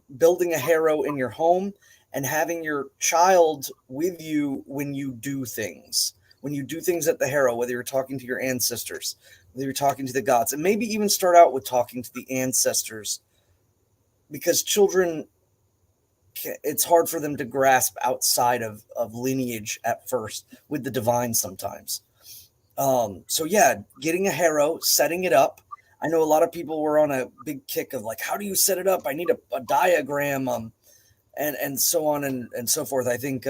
hero in your home and having your child with you when you do things. When you do things at the hero, whether you're talking to your ancestors, whether you're talking to the gods, and maybe even start out with talking to the ancestors, because children, it's hard for them to grasp outside of lineage at first with the divine sometimes. So yeah, getting a hero, setting it up. I know a lot of people were on a big kick of like, how do you set it up? I need a diagram, and so on and so forth. I think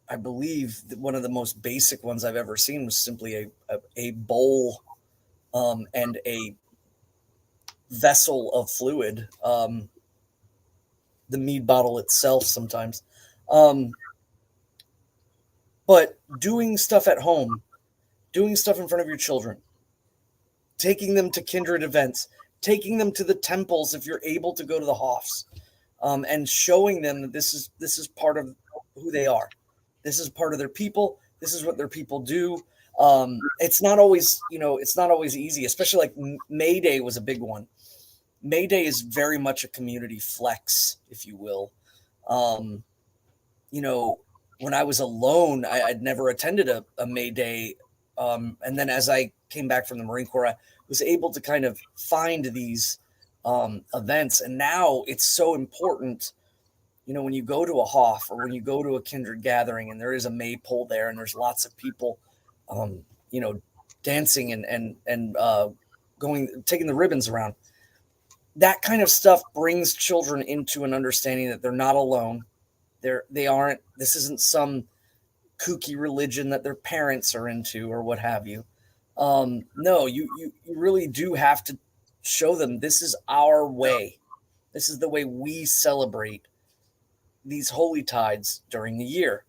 I believe that one of the most basic ones I've ever seen was simply a bowl and a vessel of fluid, the mead bottle itself sometimes. But doing stuff at home, doing stuff in front of your children, taking them to kindred events, taking them to the temples if you're able to go to the Hoffs, and showing them that this is part of who they are. This is part of their people. This is what their people do. It's not always, it's not always easy, especially like May Day was a big one. May Day is very much a community flex, if you will. When I was alone, I'd never attended a May Day. And then as I came back from the Marine Corps, I was able to kind of find these events. And now it's so important, when you go to a Hoff or when you go to a kindred gathering and there is a maypole there and there's lots of people, dancing and taking the ribbons around. That kind of stuff brings children into an understanding that they're not alone. This isn't some kooky religion that their parents are into or what have you. No, you really do have to show them this is our way. This is the way we celebrate these holy tides during the year.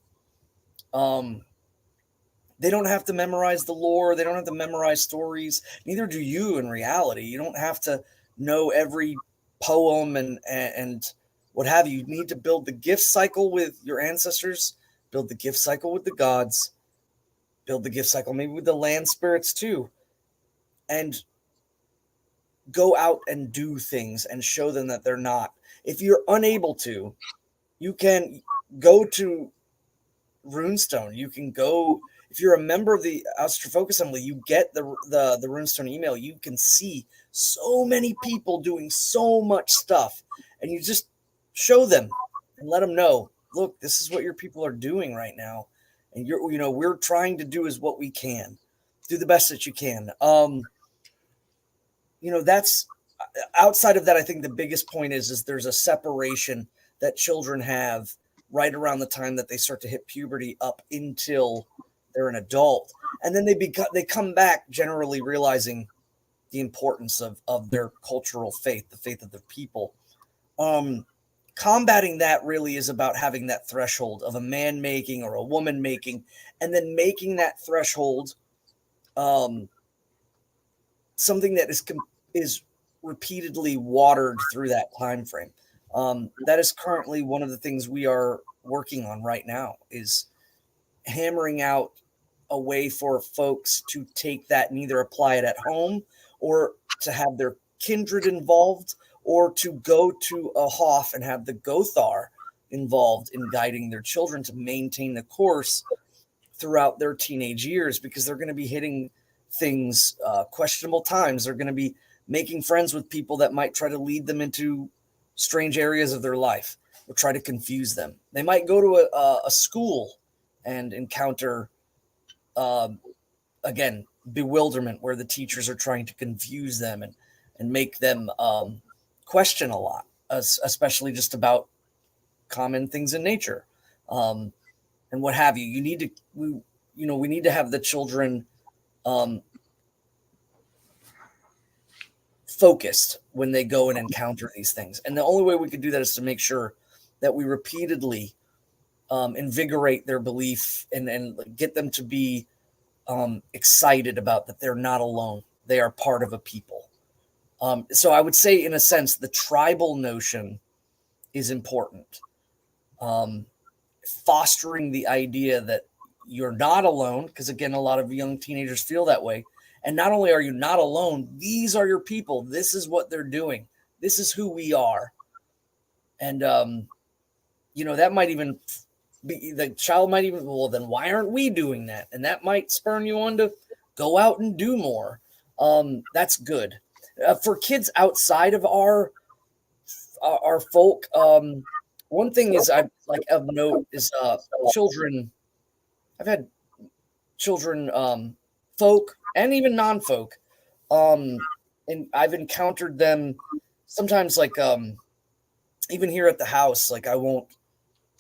They don't have to memorize the lore. They don't have to memorize stories. Neither do you in reality. You don't have to know every poem and what have you. You need to build the gift cycle with your ancestors, build the gift cycle with the gods, build the gift cycle maybe with the land spirits too, and go out and do things and show them that they're not. If you're unable to, you can go to Runestone. You can go, if you're a member of the Asatru Folk Assembly, you get the Runestone email. You can see so many people doing so much stuff, and you just show them and let them know, look, this is what your people are doing right now, and we're trying to do is what we can. Do the best that you can. That's outside of that. I think the biggest point is there's a separation that children have right around the time that they start to hit puberty up until they're an adult. And then they come back generally realizing the importance of their cultural faith, the faith of their people. Combating that really is about having that threshold of a man making or a woman making, and then making that threshold something that is repeatedly watered through that time frame. That is currently one of the things we are working on right now, is hammering out a way for folks to take that and either apply it at home or to have their kindred involved, or to go to a Hoff and have the Gothar involved in guiding their children to maintain the course throughout their teenage years, because they're going to be hitting things, questionable times. They're going to be making friends with people that might try to lead them into strange areas of their life or try to confuse them. They might go to a school and encounter again, bewilderment, where the teachers are trying to confuse them and make them question a lot, especially just about common things in nature, and what have you. You need to, we need to have the children focused when they go and encounter these things. And the only way we could do that is to make sure that we repeatedly invigorate their belief and get them to be excited about that they're not alone. They are part of a people. So I would say, in a sense, the tribal notion is important. Fostering the idea that you're not alone, because again, a lot of young teenagers feel that way. And not only are you not alone, these are your people. This is what they're doing. This is who we are. And, that might even be, the child might even, well, then why aren't we doing that? And that might spur you on to go out and do more. That's good. For kids outside of our folk, one thing is I like of note is children. I've had children, folk and even non-folk, and I've encountered them sometimes, like even here at the house. Like, I won't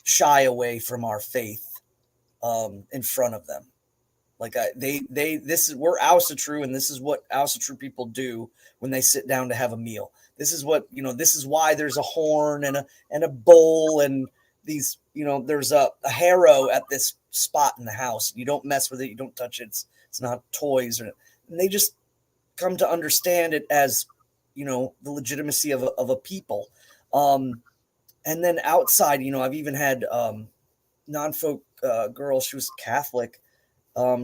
shy away from our faith in front of them. Like, we're Asatru, and this is what Asatru people do when they sit down to have a meal. This is what, this is why there's a horn and a bowl, and these, there's a harrow at this spot in the house. You don't mess with it. You don't touch it. It's not toys. And they just come to understand it as, the legitimacy of a people. And then outside, I've even had non-folk girl. She was Catholic.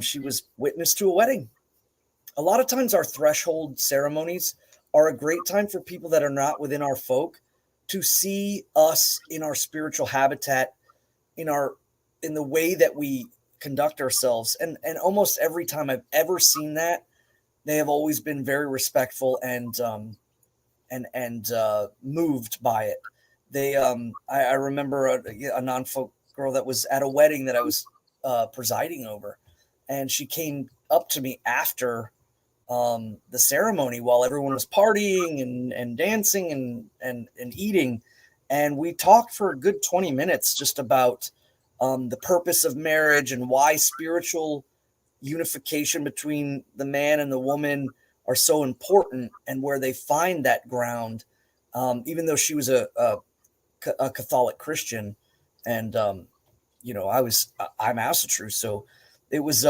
She was witness to a wedding. A lot of times our threshold ceremonies are a great time for people that are not within our folk to see us in our spiritual habitat, in the way that we conduct ourselves. And almost every time I've ever seen that, they have always been very respectful and moved by it. They, I remember a non-folk girl that was at a wedding that I was presiding over, and she came up to me after the ceremony while everyone was partying and dancing and eating. And we talked for a good 20 minutes just about the purpose of marriage and why spiritual unification between the man and the woman are so important, and where they find that ground, even though she was a Catholic Christian. And, I'm Asatru. So it was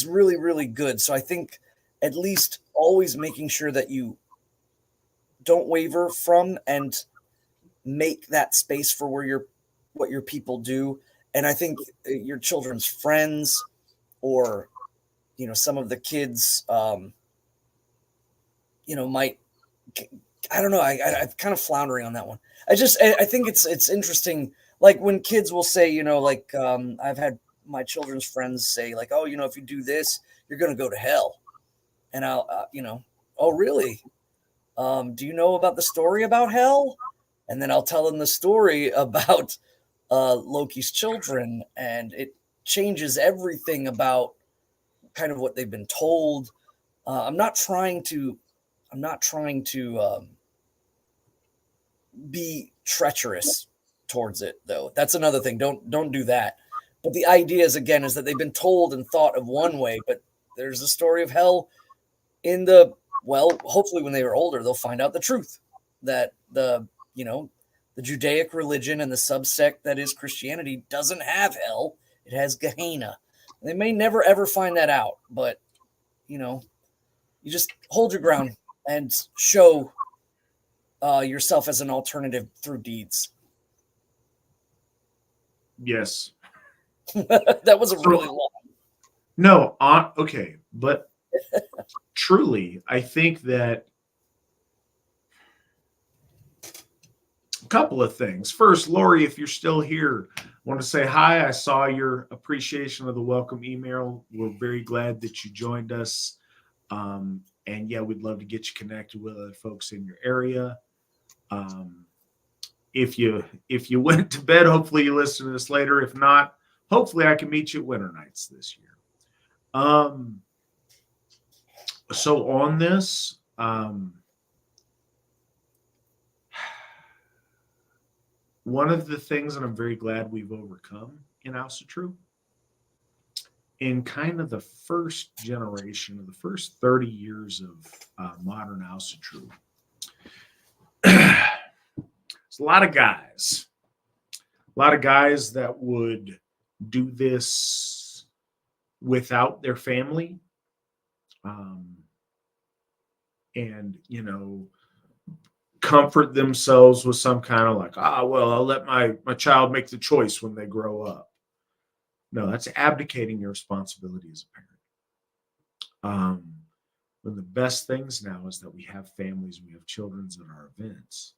really, really good. So I think at least always making sure that you don't waver from and make that space for what your people do. And I think your children's friends, or, some of the kids, might, I don't know. I'm kind of floundering on that one. I think it's interesting. Like, when kids will say, I've had my children's friends say, like, oh, if you do this, you're going to go to hell. And I'll, oh, really? Do you know about the story about hell? And then I'll tell them the story about Loki's children, and it changes everything about kind of what they've been told. I'm not trying to be treacherous towards it, though. That's another thing. Don't do that. But the idea is that they've been told and thought of one way, but there's a story of hell hopefully when they are older, they'll find out the truth, that the Judaic religion and the subsect that is Christianity doesn't have hell. It has Gehenna. They may never, ever find that out, but, you just hold your ground and show yourself as an alternative through deeds. Yes. That was a really long. No, okay. But truly, I think that a couple of things. First, Lori, if you're still here, I want to say hi. I saw your appreciation of the welcome email. We're very glad that you joined us. And yeah, we'd love to get you connected with other folks in your area. If you went to bed, hopefully you listen to this later. If not, hopefully I can meet you at winter nights this year. So on this, one of the things that I'm very glad we've overcome in Asatru, in kind of the first generation of the first 30 years of modern Asatru, it's a lot of guys that would do this without their family, and comfort themselves with some kind of like, well, I'll let my child make the choice when they grow up. No, that's abdicating your responsibility as a parent. One of the best things now is that we have families, we have children at our events.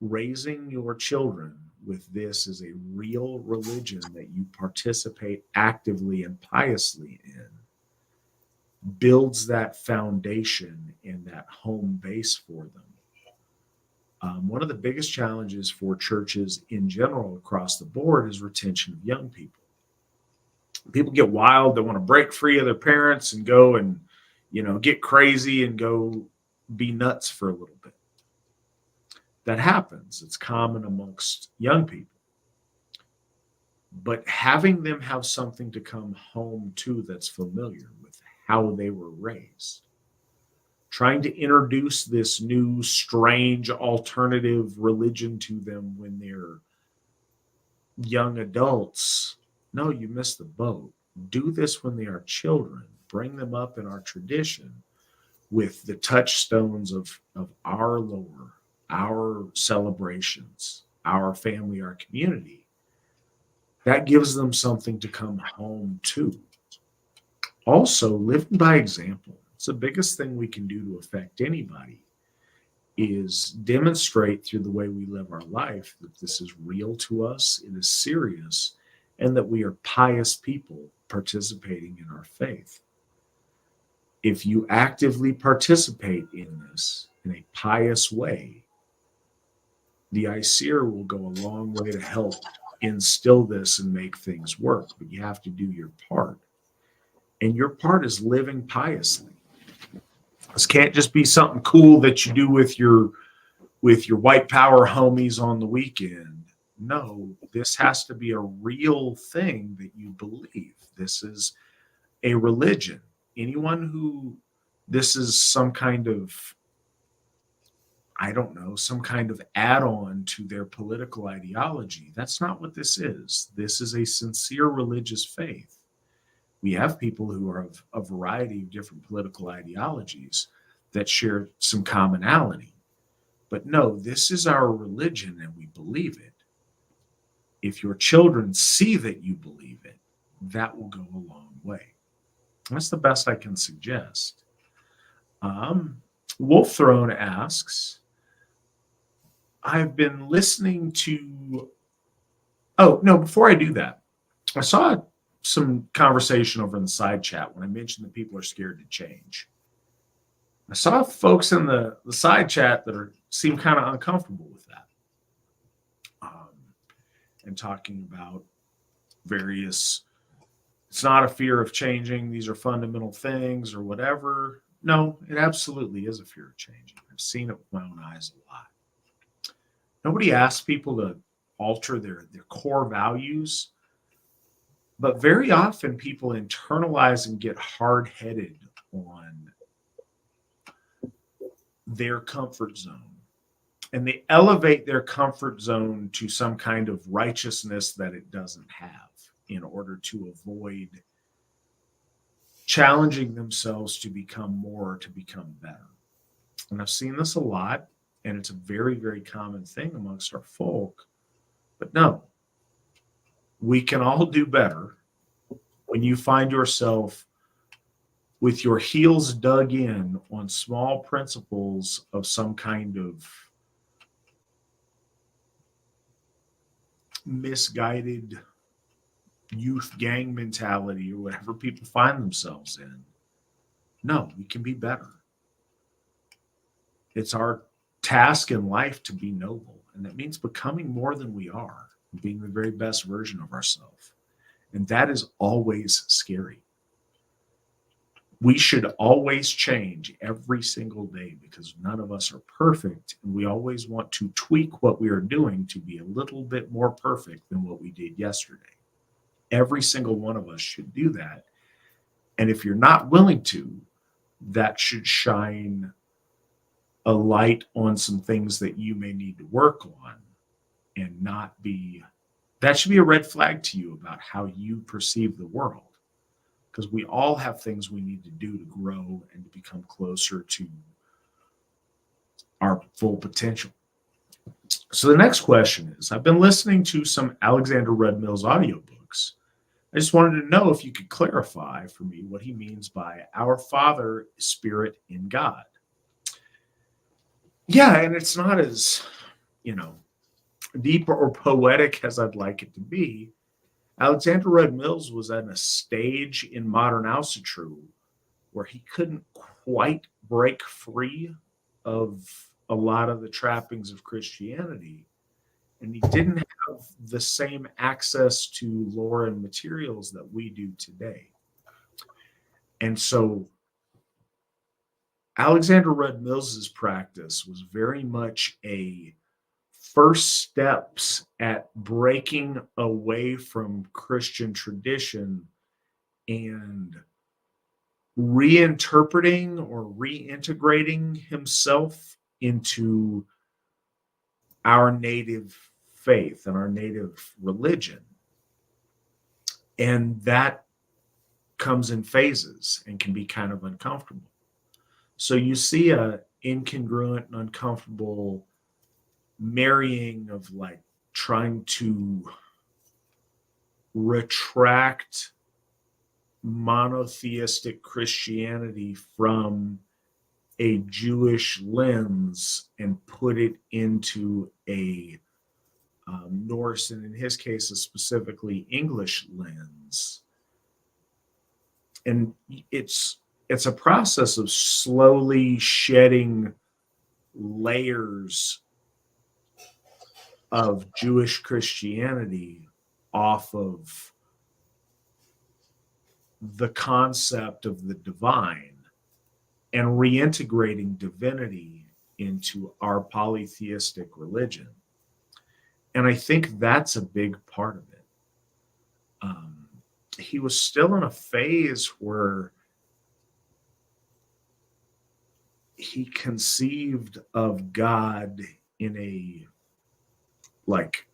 Raising your children with this as a real religion that you participate actively and piously in builds that foundation and that home base for them. One of the biggest challenges for churches in general across the board is retention of young people. People get wild. They want to break free of their parents and go and, get crazy and go be nuts for a little bit. That happens. It's common amongst young people. But having them have something to come home to that's familiar with how they were raised, trying to introduce this new, strange, alternative religion to them when they're young adults, no, you missed the boat. Do this when they are children. Bring them up in our tradition with the touchstones of our lore, our celebrations, our family, our community. That gives them something to come home to. Also, living by example. It's the biggest thing we can do to affect anybody, is demonstrate through the way we live our life that this is real to us, it is serious, and that we are pious people participating in our faith. If you actively participate in this in a pious way, the ICER will go a long way to help instill this and make things work. But you have to do your part. And your part is living piously. This can't just be something cool that you do with your white power homies on the weekend. No, this has to be a real thing that you believe. This is a religion. Anyone who this is some kind of, some kind of add-on to their political ideology, that's not what this is. This is a sincere religious faith. We have people who are of a variety of different political ideologies that share some commonality. But no, this is our religion and we believe it. If your children see that you believe it, that will go a long way. That's the best I can suggest. Wolf Throne asks, I've been listening to... Oh, no, before I do that, I saw some conversation over in the side chat when I mentioned that people are scared to change. I saw folks in the side chat that seem kind of uncomfortable with that, and talking about various, it's not a fear of changing, these are fundamental things or whatever. No, it absolutely is a fear of changing. I've seen it with my own eyes a lot. Nobody asks people to alter their core values, but very often people internalize and get hard-headed on their comfort zone. And they elevate their comfort zone to some kind of righteousness that it doesn't have in order to avoid challenging themselves to become more, to become better. And I've seen this a lot, and it's a very, very common thing amongst our folk. But no, we can all do better when you find yourself with your heels dug in on small principles of some kind of misguided youth gang mentality or whatever people find themselves in. No, we can be better. It's our task in life to be noble, and that means becoming more than we are. being the very best version of ourselves. And that is always scary. We should always change every single day because none of us are perfect. And we always want to tweak what we are doing to be a little bit more perfect than what we did yesterday. Every single one of us should do that. And if you're not willing to, that should shine a light on some things that you may need to work on and not be, that should be a red flag to you about how you perceive the world. Because we all have things we need to do to grow and to become closer to our full potential. So the next question is, I've been listening to some Alexander Rudd Mills audiobooks. I just wanted to know if you could clarify for me what he means by our Father, Spirit in God. Yeah, and it's not as, deep or poetic as I'd like it to be. Alexander Rudd Mills was at a stage in modern Asatru where he couldn't quite break free of a lot of the trappings of Christianity. And he didn't have the same access to lore and materials that we do today. And so Alexander Rudd Mills's practice was very much a first steps at breaking away from Christian tradition and reinterpreting or reintegrating himself into our native faith and our native religion. And that comes in phases and can be kind of uncomfortable. So you see a incongruent and uncomfortable marrying of like trying to retract monotheistic Christianity from a Jewish lens and put it into a Norse, and in his case, a specifically English lens. And it's a process of slowly shedding layers of Jewish Christianity off of the concept of the divine and reintegrating divinity into our polytheistic religion. And I think that's a big part of it. He was still in a phase where he conceived of God in a like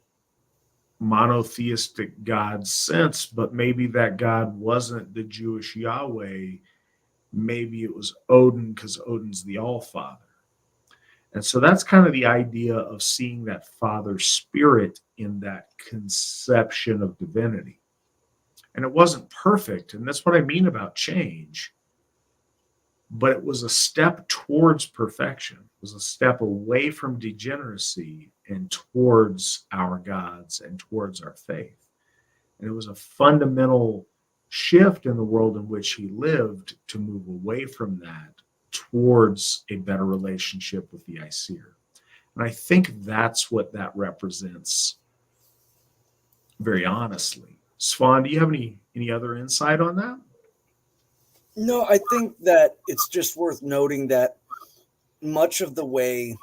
monotheistic God sense, but maybe that God wasn't the Jewish Yahweh. Maybe it was Odin because Odin's the All-Father. And so that's kind of the idea of seeing that Father Spirit in that conception of divinity. And it wasn't perfect, and that's what I mean about change. But it was a step towards perfection. It was a step away from degeneracy and towards our gods and towards our faith. And it was a fundamental shift in the world in which he lived to move away from that towards a better relationship with the Aesir. And I think that's what that represents, very honestly. Svan, do you have any other insight on that? No, I think that it's just worth noting that much of the way,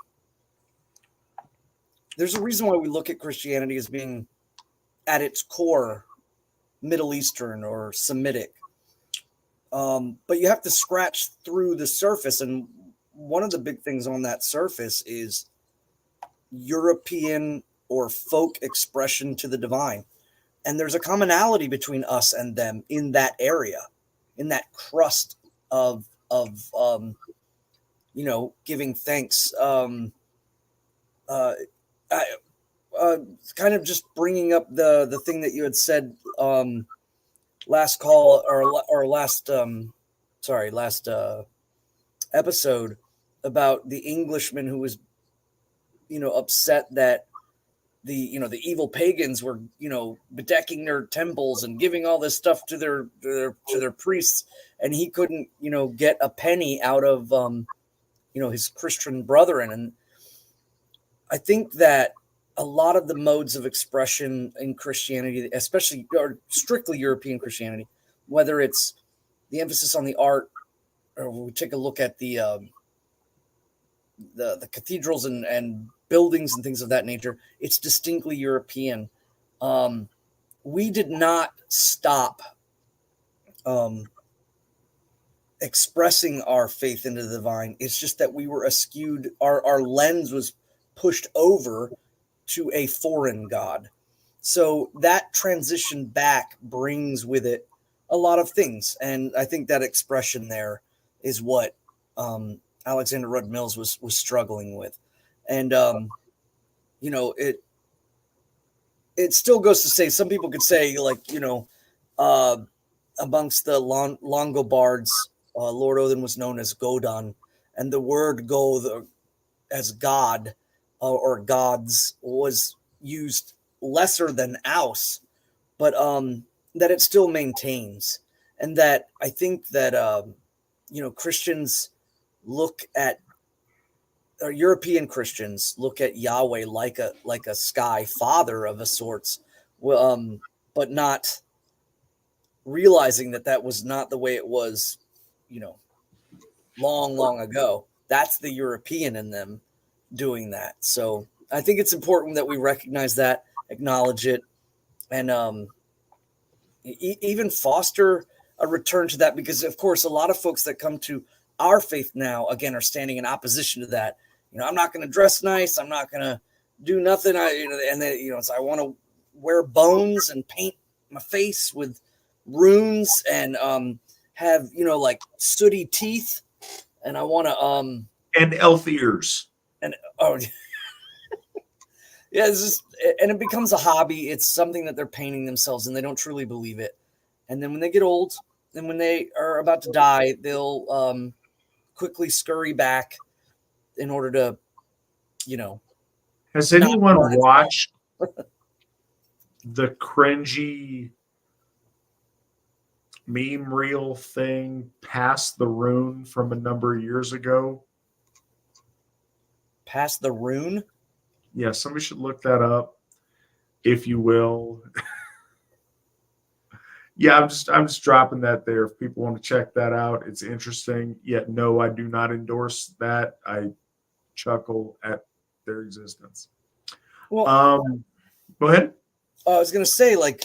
there's a reason why we look at Christianity as being at its core Middle Eastern or Semitic. But you have to scratch through the surface. And one of the big things on that surface is European or folk expression to the divine. And there's a commonality between us and them in that area, in that crust of giving thanks. Kind of just bringing up the thing that you had said last call or last episode about the Englishman who was upset that the evil pagans were bedecking their temples and giving all this stuff to their priests, and he couldn't get a penny out of his Christian brethren. And I think that a lot of the modes of expression in Christianity, especially or strictly European Christianity, whether it's the emphasis on the art, or we take a look at the cathedrals and buildings and things of that nature, it's distinctly European. We did not stop expressing our faith into the divine. It's just that we were askewed, our lens was pushed over to a foreign god. So that transition back brings with it a lot of things. And I think that expression there is what Alexander Rudd Mills was struggling with. And, you know, it still goes to say, some people could say, like, you know, amongst the Longobards, Lord Odin was known as Godon, and the word go as God or gods was used lesser than Aus, but that it still maintains. And that I think that, you know, Christians look at, or European Christians look at Yahweh like a sky father of a sorts, but not realizing that that was not the way it was, you know, long ago. That's the European in them doing that. So I think it's important that we recognize that, acknowledge it, and even foster a return to that, because of course a lot of folks that come to our faith now, again, are standing in opposition to that. You know, I'm not going to dress nice, I'm not going to do nothing, and then, you know, it's, I want to wear bones and paint my face with runes and have, you know, like sooty teeth, and I want to and elf ears, and oh yeah, it's just, and it becomes a hobby. It's something that they're painting themselves, and they don't truly believe it. And then when they get old, and when they are about to die, they'll quickly scurry back in order to, you know. Has anyone watched the cringy meme reel thing, Pass the Rune, from a number of years ago? Pass the Rune? Yeah, somebody should look that up, if you will. Yeah, I'm just dropping that there. If people want to check that out, it's interesting. Yet, no, I do not endorse that. I chuckle at their existence. Well, go ahead. I was gonna say, like,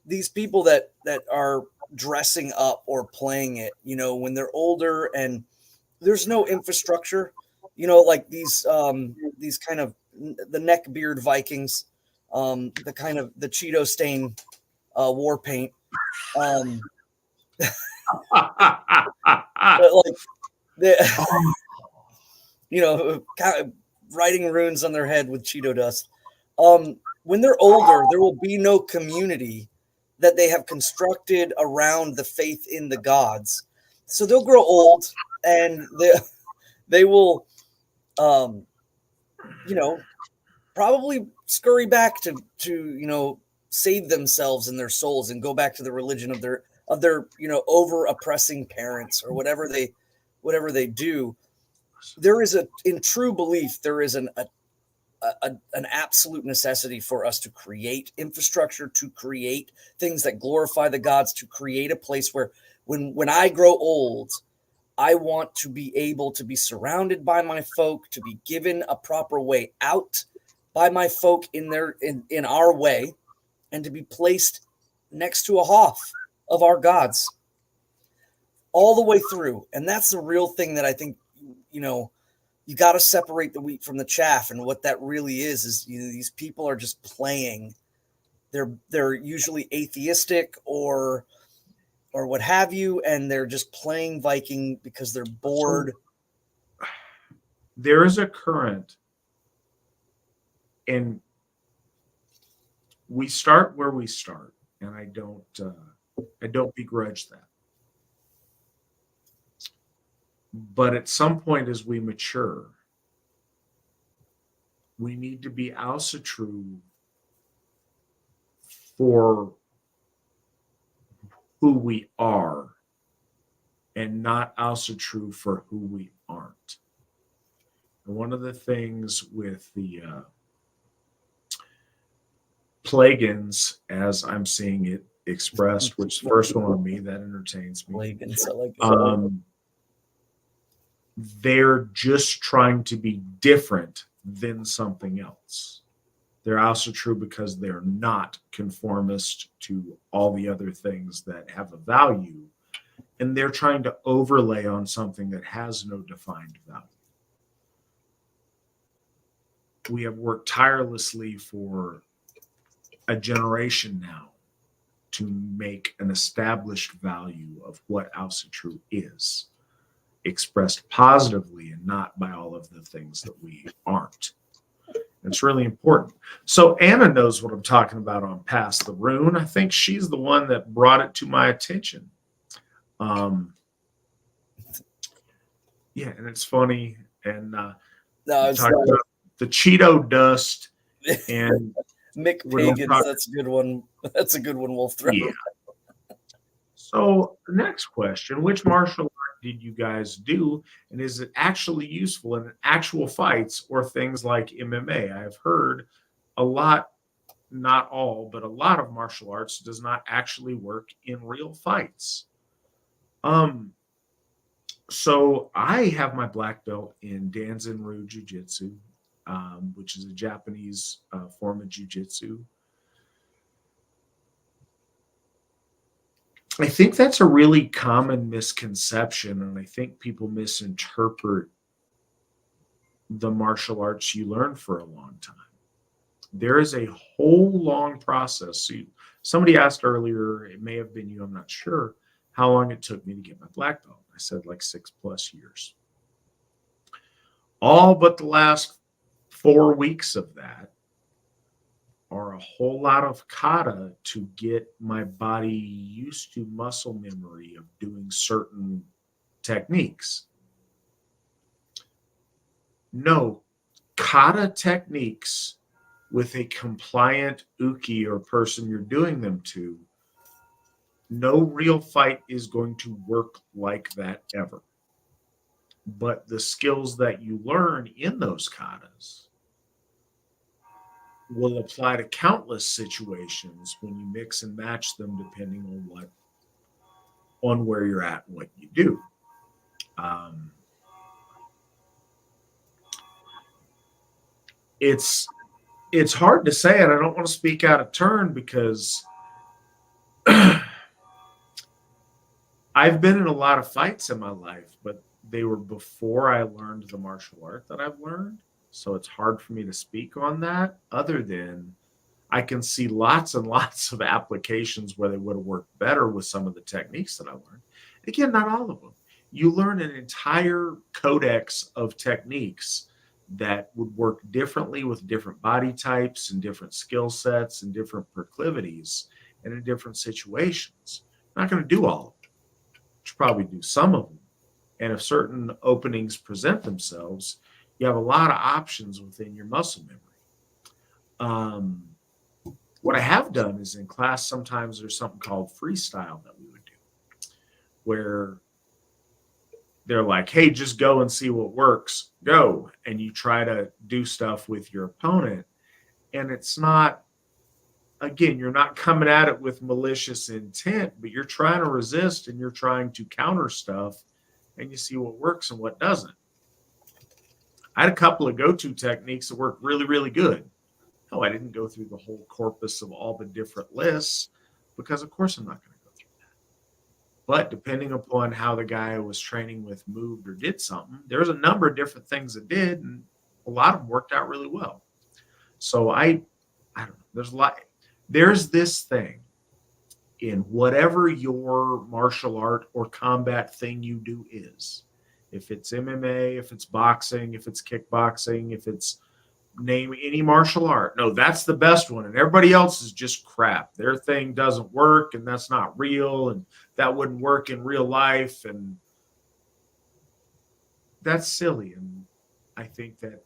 these people that are dressing up or playing it, you know, when they're older and there's no infrastructure, you know, like these kind of the neckbeard Vikings, the kind of the Cheeto stain war paint. But like you know, kind of writing runes on their head with Cheeto dust. When they're older, there will be no community that they have constructed around the faith in the gods. So they'll grow old, and they will, you know, probably scurry back to you know, save themselves and their souls and go back to the religion of their you know, over oppressing parents or whatever they do. There is in true belief, there is an absolute necessity for us to create infrastructure, to create things that glorify the gods, to create a place where when I grow old, I want to be able to be surrounded by my folk, to be given a proper way out by my folk in our way, and to be placed next to a Hoth of our gods all the way through. And that's the real thing that I think, you know, you got to separate the wheat from the chaff. And what that really is, you know, these people are just playing. They're usually atheistic or what have you, and they're just playing Viking because they're bored. So, there is a current, and we start where we start, and I don't begrudge that. But at some point, as we mature, we need to be Asatru for who we are, and not Asatru for who we aren't. And one of the things with the Plagans, as I'm seeing it expressed, which the first one on me, that entertains me. Plagans, I like it. They're just trying to be different than something else. They're also true because they're not conformist to all the other things that have a value, and they're trying to overlay on something that has no defined value. We have worked tirelessly for a generation now to make an established value of what Asatru is, expressed positively and not by all of the things that we aren't. It's really important. So Anna knows what I'm talking about on Pass the Rune. I think she's the one that brought it to my attention. Yeah, and it's funny. And No, it's talking about the Cheeto dust and Mick Pagans. That's a good one. That's a good one, Wolf Throat. Yeah. So the next question, which martial art did you guys do? And is it actually useful in actual fights or things like MMA? I've heard a lot, not all, but a lot of martial arts does not actually work in real fights. So I have my black belt in Danzanryu Jiu-Jitsu, which is a Japanese form of jiu-jitsu. I think that's a really common misconception, and I think people misinterpret the martial arts you learn for a long time. There is a whole long process. So somebody asked earlier, it may have been you, I'm not sure, how long it took me to get my black belt. I said like 6+ years. All but the last 4 weeks of that are a whole lot of kata to get my body used to muscle memory of doing certain techniques. No, kata techniques with a compliant uke or person you're doing them to, no real fight is going to work like that ever. But the skills that you learn in those katas will apply to countless situations when you mix and match them depending on where you're at and what you do. It's hard to say, and I don't want to speak out of turn because I've been in a lot of fights in my life, but they were before I learned the martial art that I've learned. So it's hard for me to speak on that, other than I can see lots and lots of applications where they would have worked better with some of the techniques that I learned. Again, not all of them. You learn an entire codex of techniques that would work differently with different body types and different skill sets and different proclivities and in different situations. I'm not going to do all of them. You should probably do some of them. And if certain openings present themselves, you have a lot of options within your muscle memory. What I have done is in class, sometimes there's something called freestyle that we would do, where they're like, hey, just go and see what works. Go. And you try to do stuff with your opponent. And it's not, again, you're not coming at it with malicious intent, but you're trying to resist and you're trying to counter stuff, and you see what works and what doesn't. I had a couple of go-to techniques that worked really, really good. No, I didn't go through the whole corpus of all the different lists because, of course, I'm not going to go through that. But depending upon how the guy I was training with moved or did something, there's a number of different things that did, and a lot of them worked out really well. So I don't know. There's this thing in whatever your martial art or combat thing you do is. If it's MMA, if it's boxing, if it's kickboxing, if it's name any martial art. No, that's the best one. And everybody else is just crap. Their thing doesn't work, and that's not real, and that wouldn't work in real life. And that's silly. And I think that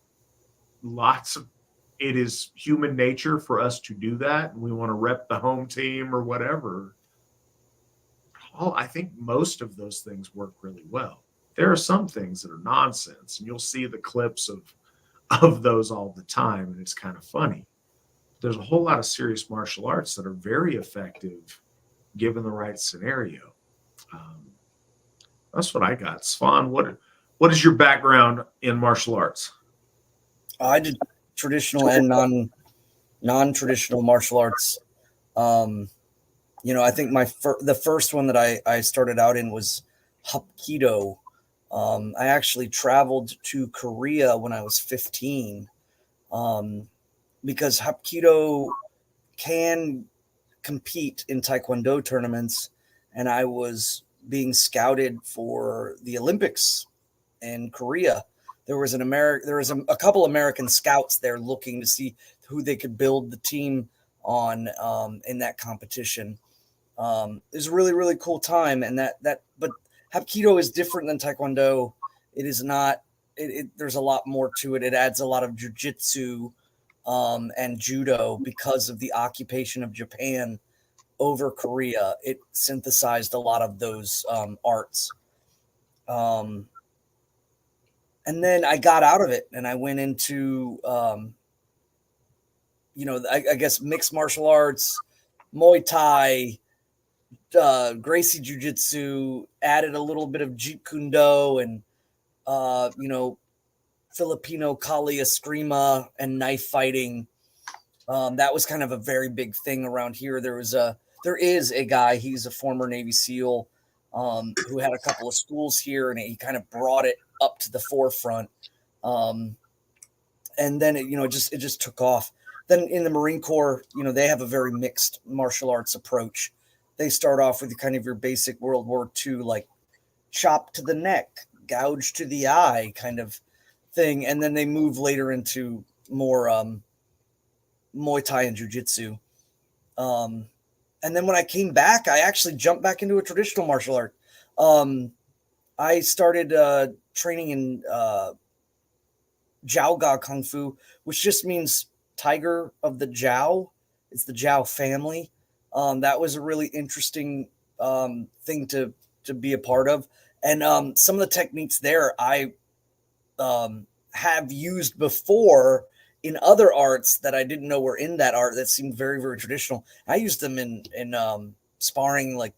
it is human nature for us to do that. And we want to rep the home team or whatever. I think most of those things work really well. There are some things that are nonsense, and you'll see the clips of those all the time, and it's kind of funny. there's a whole lot of serious martial arts that are very effective given the right scenario. That's what I got. Svan, what is your background in martial arts? I did traditional and non-traditional martial arts. I think the first one that I started out in was Hapkido. I actually traveled to Korea when I was 15, because Hapkido can compete in Taekwondo tournaments, and I was being scouted for the Olympics in Korea. There was a couple American scouts there looking to see who they could build the team on in that competition. It was a really, really cool time, and but Hapkido is different than Taekwondo. It is not. There's a lot more to it. It adds a lot of jujitsu and judo because of the occupation of Japan over Korea. It synthesized a lot of those arts. And then I got out of it and I went into, I guess mixed martial arts, Muay Thai, Gracie Jiu Jitsu, added a little bit of Jeet Kune Do and, Filipino Kali Eskrima and knife fighting. That was kind of a very big thing around here. There is a guy, he's a former Navy SEAL, who had a couple of schools here, and he kind of brought it up to the forefront. And then it just took off. Then in the Marine Corps, they have a very mixed martial arts approach. They start off with kind of your basic World War II, like chop to the neck, gouge to the eye kind of thing. And then they move later into more Muay Thai and Jiu-Jitsu. And then when I came back, I actually jumped back into a traditional martial art. I started training in Jiaoga Kung Fu, which just means tiger of the Jiao. It's the Jiao family. That was a really interesting thing to be a part of. And some of the techniques there I have used before in other arts that I didn't know were in that art that seemed very, very traditional. I used them in sparring, like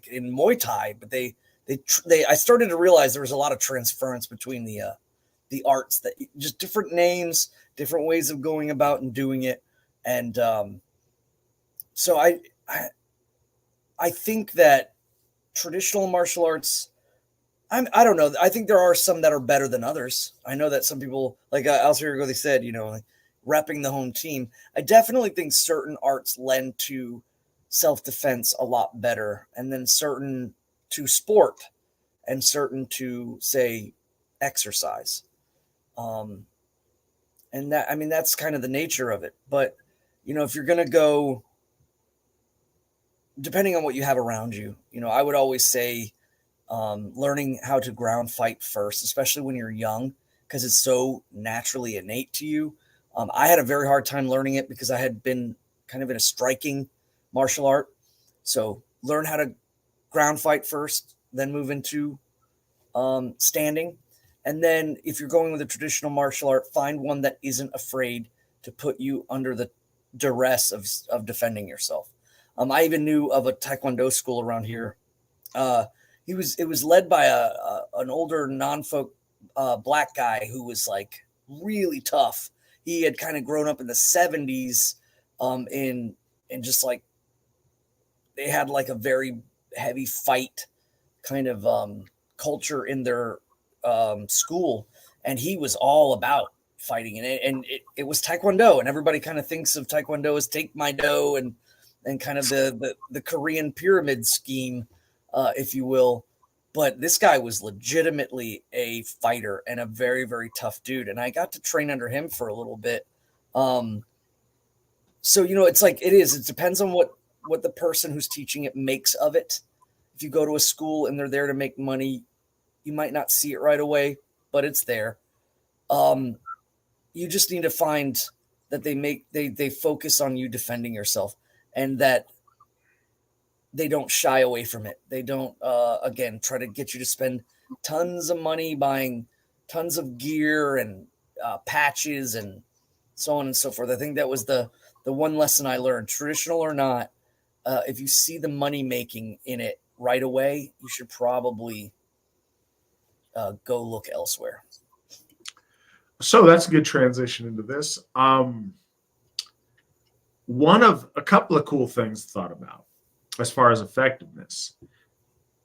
in Muay Thai, but I started to realize there was a lot of transference between the arts, that just different names, different ways of going about and doing it. And so I think that traditional martial arts, I don't know. I think there are some that are better than others. I know that some people, like Alcerigo, they said, like repping the home team. I definitely think certain arts lend to self-defense a lot better, and then certain to sport, and certain to, say, exercise. And that's kind of the nature of it. But, if you're going to go, depending on what you have around you, I would always say, learning how to ground fight first, especially when you're young, because it's so naturally innate to you. I had a very hard time learning it because I had been kind of in a striking martial art. So learn how to ground fight first, then move into standing. And then if you're going with a traditional martial art, find one that isn't afraid to put you under the duress of defending yourself. I even knew of a Taekwondo school around here. It was led by an older non-folk black guy who was like really tough. He had kind of grown up in the 70s, in just like they had like a very heavy fight kind of culture in their school, and he was all about fighting, and it was Taekwondo, and everybody kind of thinks of Taekwondo as take my do and kind of the Korean pyramid scheme, if you will. But this guy was legitimately a fighter and a very, very tough dude. And I got to train under him for a little bit. So, it's like it depends on what the person who's teaching it makes of it. If you go to a school and they're there to make money, you might not see it right away, but it's there. You just need to find that they focus on you defending yourself, and that they don't shy away from it. They don't, again, try to get you to spend tons of money buying tons of gear and patches and so on and so forth. I think that was the one lesson I learned, traditional or not. If you see the money making in it right away, you should probably go look elsewhere. So that's a good transition into this. One of a couple of cool things thought about as far as effectiveness.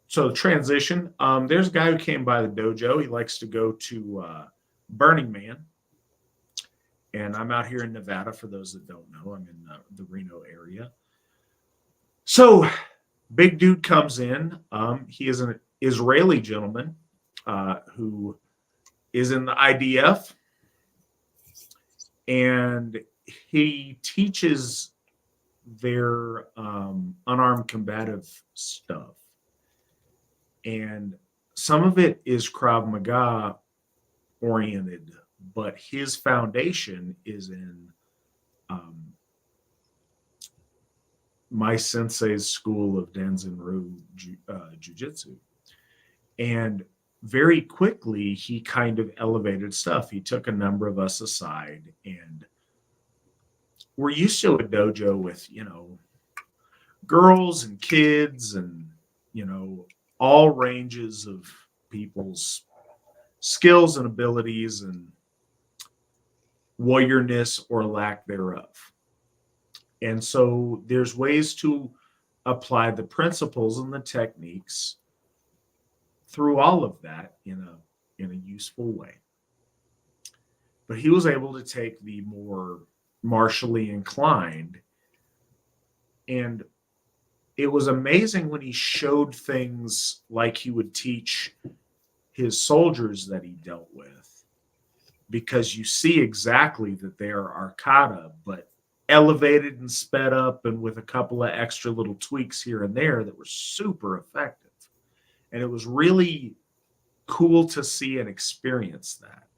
So the transition, there's a guy who came by the dojo. He likes to go to Burning Man. And I'm out here in Nevada, for those that don't know. I'm in the Reno area. So big dude comes in. He is an Israeli gentleman who is in the IDF. And he teaches their unarmed combative stuff. And some of it is Krav Maga oriented, but his foundation is in my sensei's school of Danzanryu Jiu-Jitsu. And very quickly, he kind of elevated stuff. He took a number of us aside, and we're used to a dojo with, girls and kids and, all ranges of people's skills and abilities and warriorness or lack thereof. And so there's ways to apply the principles and the techniques through all of that in a useful way. But he was able to take the more martially inclined, and it was amazing when he showed things like he would teach his soldiers that he dealt with, because you see exactly that they are arcata, but elevated and sped up and with a couple of extra little tweaks here and there that were super effective. And it was really cool to see and experience that,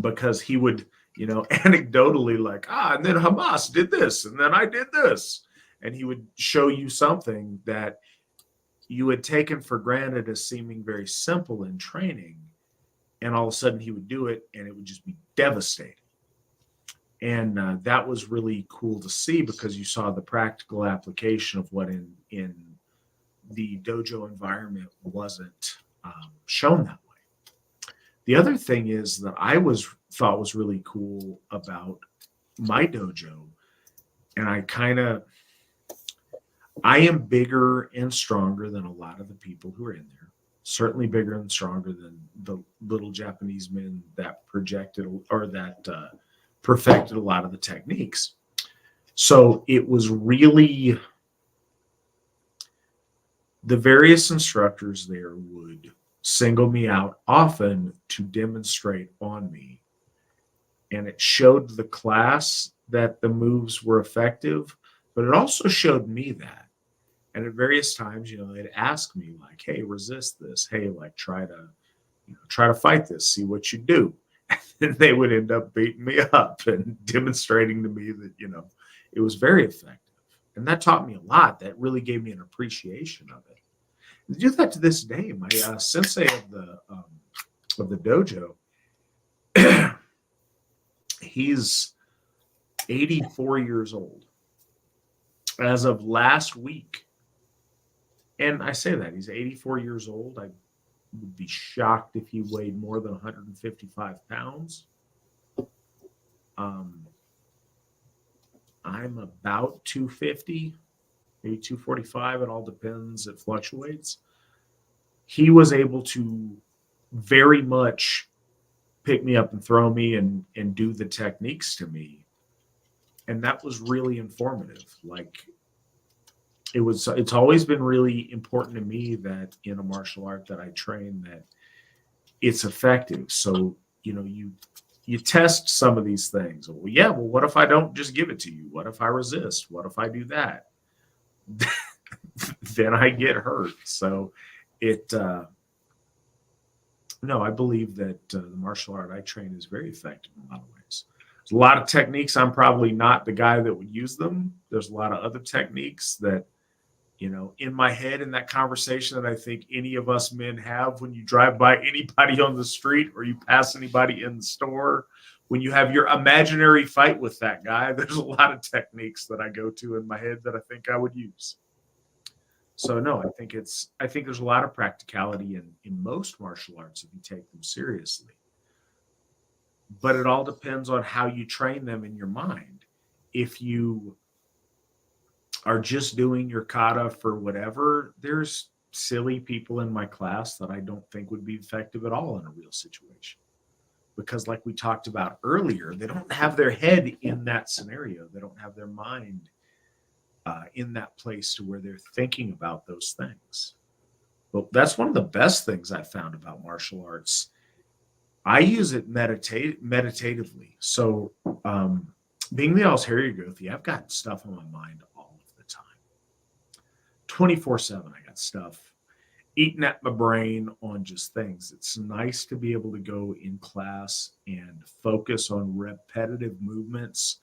because he would, anecdotally like, and then Hamas did this, and then I did this. And he would show you something that you had taken for granted as seeming very simple in training. And all of a sudden he would do it, and it would just be devastating. And that was really cool to see, because you saw the practical application of what in the dojo environment wasn't shown that way. The other thing is that I thought was really cool about my dojo, and I am bigger and stronger than a lot of the people who are in there. Certainly bigger and stronger than the little Japanese men that perfected a lot of the techniques. So it was really, the various instructors there would single me out often to demonstrate on me. And it showed the class that the moves were effective, but it also showed me that. And at various times, they'd ask me like, hey, resist this. Hey, like try to fight this, see what you do. And they would end up beating me up and demonstrating to me that, it was very effective. And that taught me a lot. That really gave me an appreciation of it. I do that to this day. My sensei of the dojo, he's 84 years old as of last week. And I say that he's 84 years old. I would be shocked if he weighed more than 155 pounds. I'm about 250, maybe 245. It all depends. It fluctuates. He was able to very much pick me up and throw me and do the techniques to me. And that was really informative. Like, it's always been really important to me that in a martial art that I train, that it's effective. So, you test some of these things. Well, what if I don't just give it to you? What if I resist? What if I do that? Then I get hurt. So I believe that the martial art I train is very effective in a lot of ways. There's a lot of techniques. I'm probably not the guy that would use them. There's a lot of other techniques that, in my head, in that conversation that I think any of us men have when you drive by anybody on the street or you pass anybody in the store when you have your imaginary fight with that guy, there's a lot of techniques that I go to in my head that I think I would use. So no, I think there's a lot of practicality in most martial arts if you take them seriously. But it all depends on how you train them in your mind. If you are just doing your kata for whatever, there's silly people in my class that I don't think would be effective at all in a real situation. Because like we talked about earlier, they don't have their head in that scenario. They don't have their mind in that place to where they're thinking about those things. But that's one of the best things I found about martial arts. I use it meditatively. So being the Hárbarðsljóð, I've got stuff on my mind all of the time. 24/7, I got stuff eating at my brain on just things. It's nice to be able to go in class and focus on repetitive movements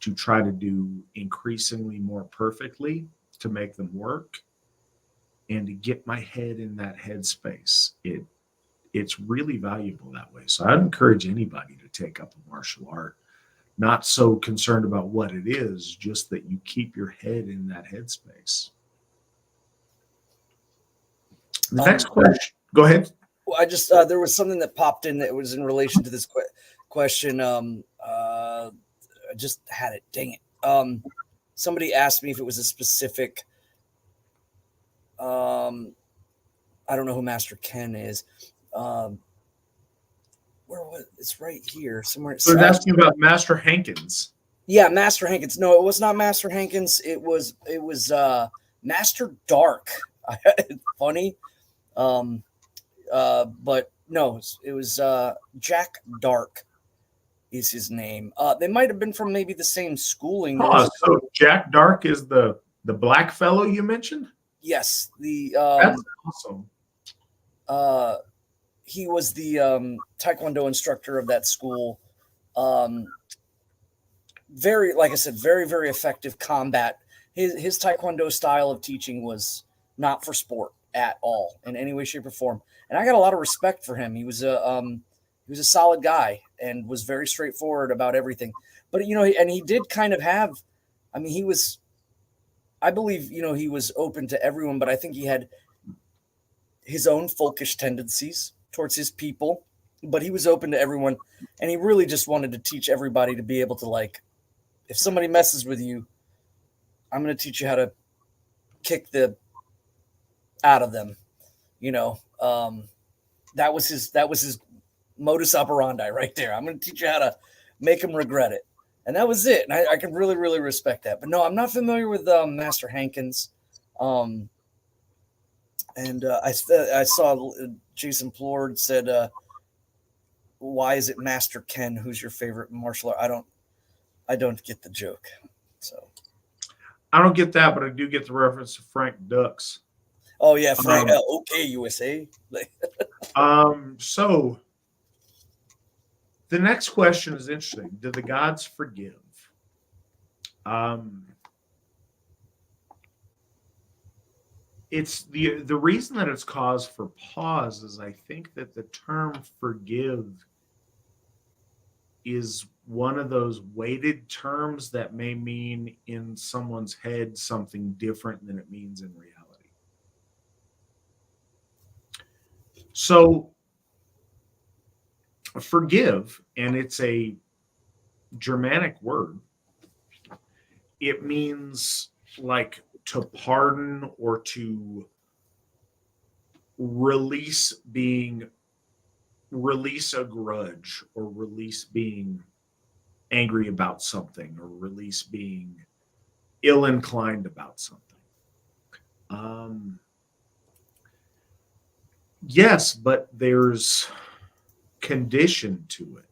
to try to do increasingly more perfectly to make them work and to get my head in that headspace. It's really valuable that way. So I'd encourage anybody to take up a martial art, not so concerned about what it is, just that you keep your head in that headspace. The next question, go ahead. Well, I just there was something that popped in that was in relation to this question. I just had it. Dang it. Somebody asked me if it was a specific. I don't know who Master Ken is. Where was it's right here somewhere? So they're asking about Master Hankins. Yeah, Master Hankins. No, it was not Master Hankins. It was Master Dark. Funny. But no, it was Jack Dark is his name. They might have been from maybe the same schooling. Oh, so Jack Dark is the black fellow you mentioned? Yes, that's awesome. He was the Taekwondo instructor of that school. Very, like I said, very, very effective combat. His Taekwondo style of teaching was not for sport at all in any way, shape, or form. And I got a lot of respect for him. He was a solid guy and was very straightforward about everything. But and he did kind of have. I mean, I believe he was open to everyone, but I think he had his own folkish tendencies towards his people. But he was open to everyone, and he really just wanted to teach everybody to be able to, like, if somebody messes with you, I'm going to teach you how to kick the out of them. That was his modus operandi right there. I'm going to teach you how to make them regret it. And that was it. And I can really, really respect that. But no, I'm not familiar with Master Hankins. And I saw Jason Plord said, why is it Master Ken? Who's your favorite martial art? I don't get the joke. So I don't get that, but I do get the reference to Frank Dux. Oh yeah, Frank. Okay, USA. So the next question is interesting. Do the gods forgive? It's the reason that it's cause for pause is I think that the term forgive is one of those weighted terms that may mean in someone's head something different than it means in reality. So forgive, and it's a Germanic word. It means like to pardon or to release a grudge, or release being angry about something, or release being ill-inclined about something. Yes, but there's condition to it.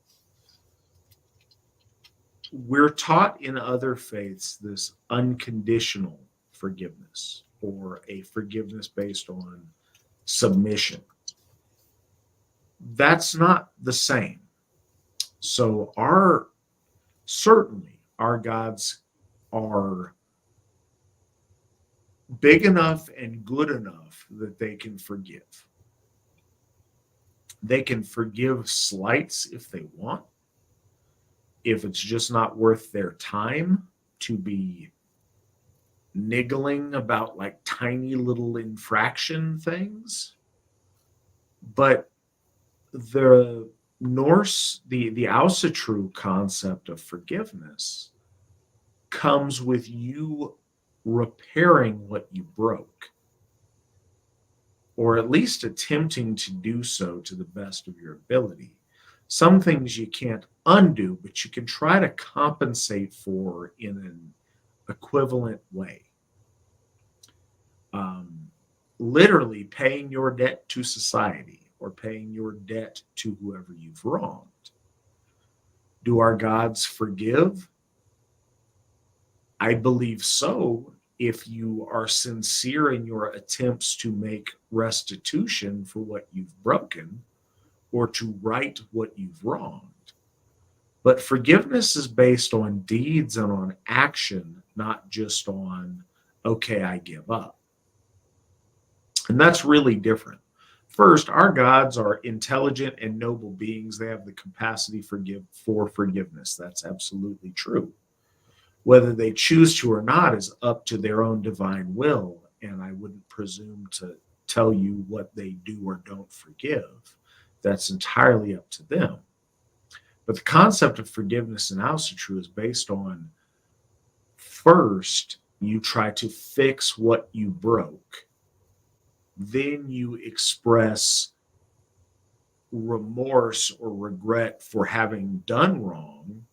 We're taught in other faiths this unconditional forgiveness, or a forgiveness based on submission. That's not the same. So certainly our gods are big enough and good enough that they can forgive. They can forgive slights if they want. if it's just not worth their time to be niggling about like tiny little infraction things. But the Norse, the Asatru concept of forgiveness comes with you repairing what you broke, or at least attempting to do so to the best of your ability. Some things you can't undo, but you can try to compensate for in an equivalent way. Literally paying your debt to society or paying your debt to whoever you've wronged. Do our gods forgive? I believe so, if you are sincere in your attempts to make restitution for what you've broken or to right what you've wronged. But forgiveness is based on deeds and on action, not just on, okay, I give up. And that's really different. First, our gods are intelligent and noble beings. They have the capacity for forgiveness. That's absolutely true. Whether they choose to or not is up to their own divine will, and I wouldn't presume to tell you what they do or don't forgive. That's entirely up to them. But the concept of forgiveness in Asatru is based on, first, you try to fix what you broke. Then you express remorse or regret for having done wrong,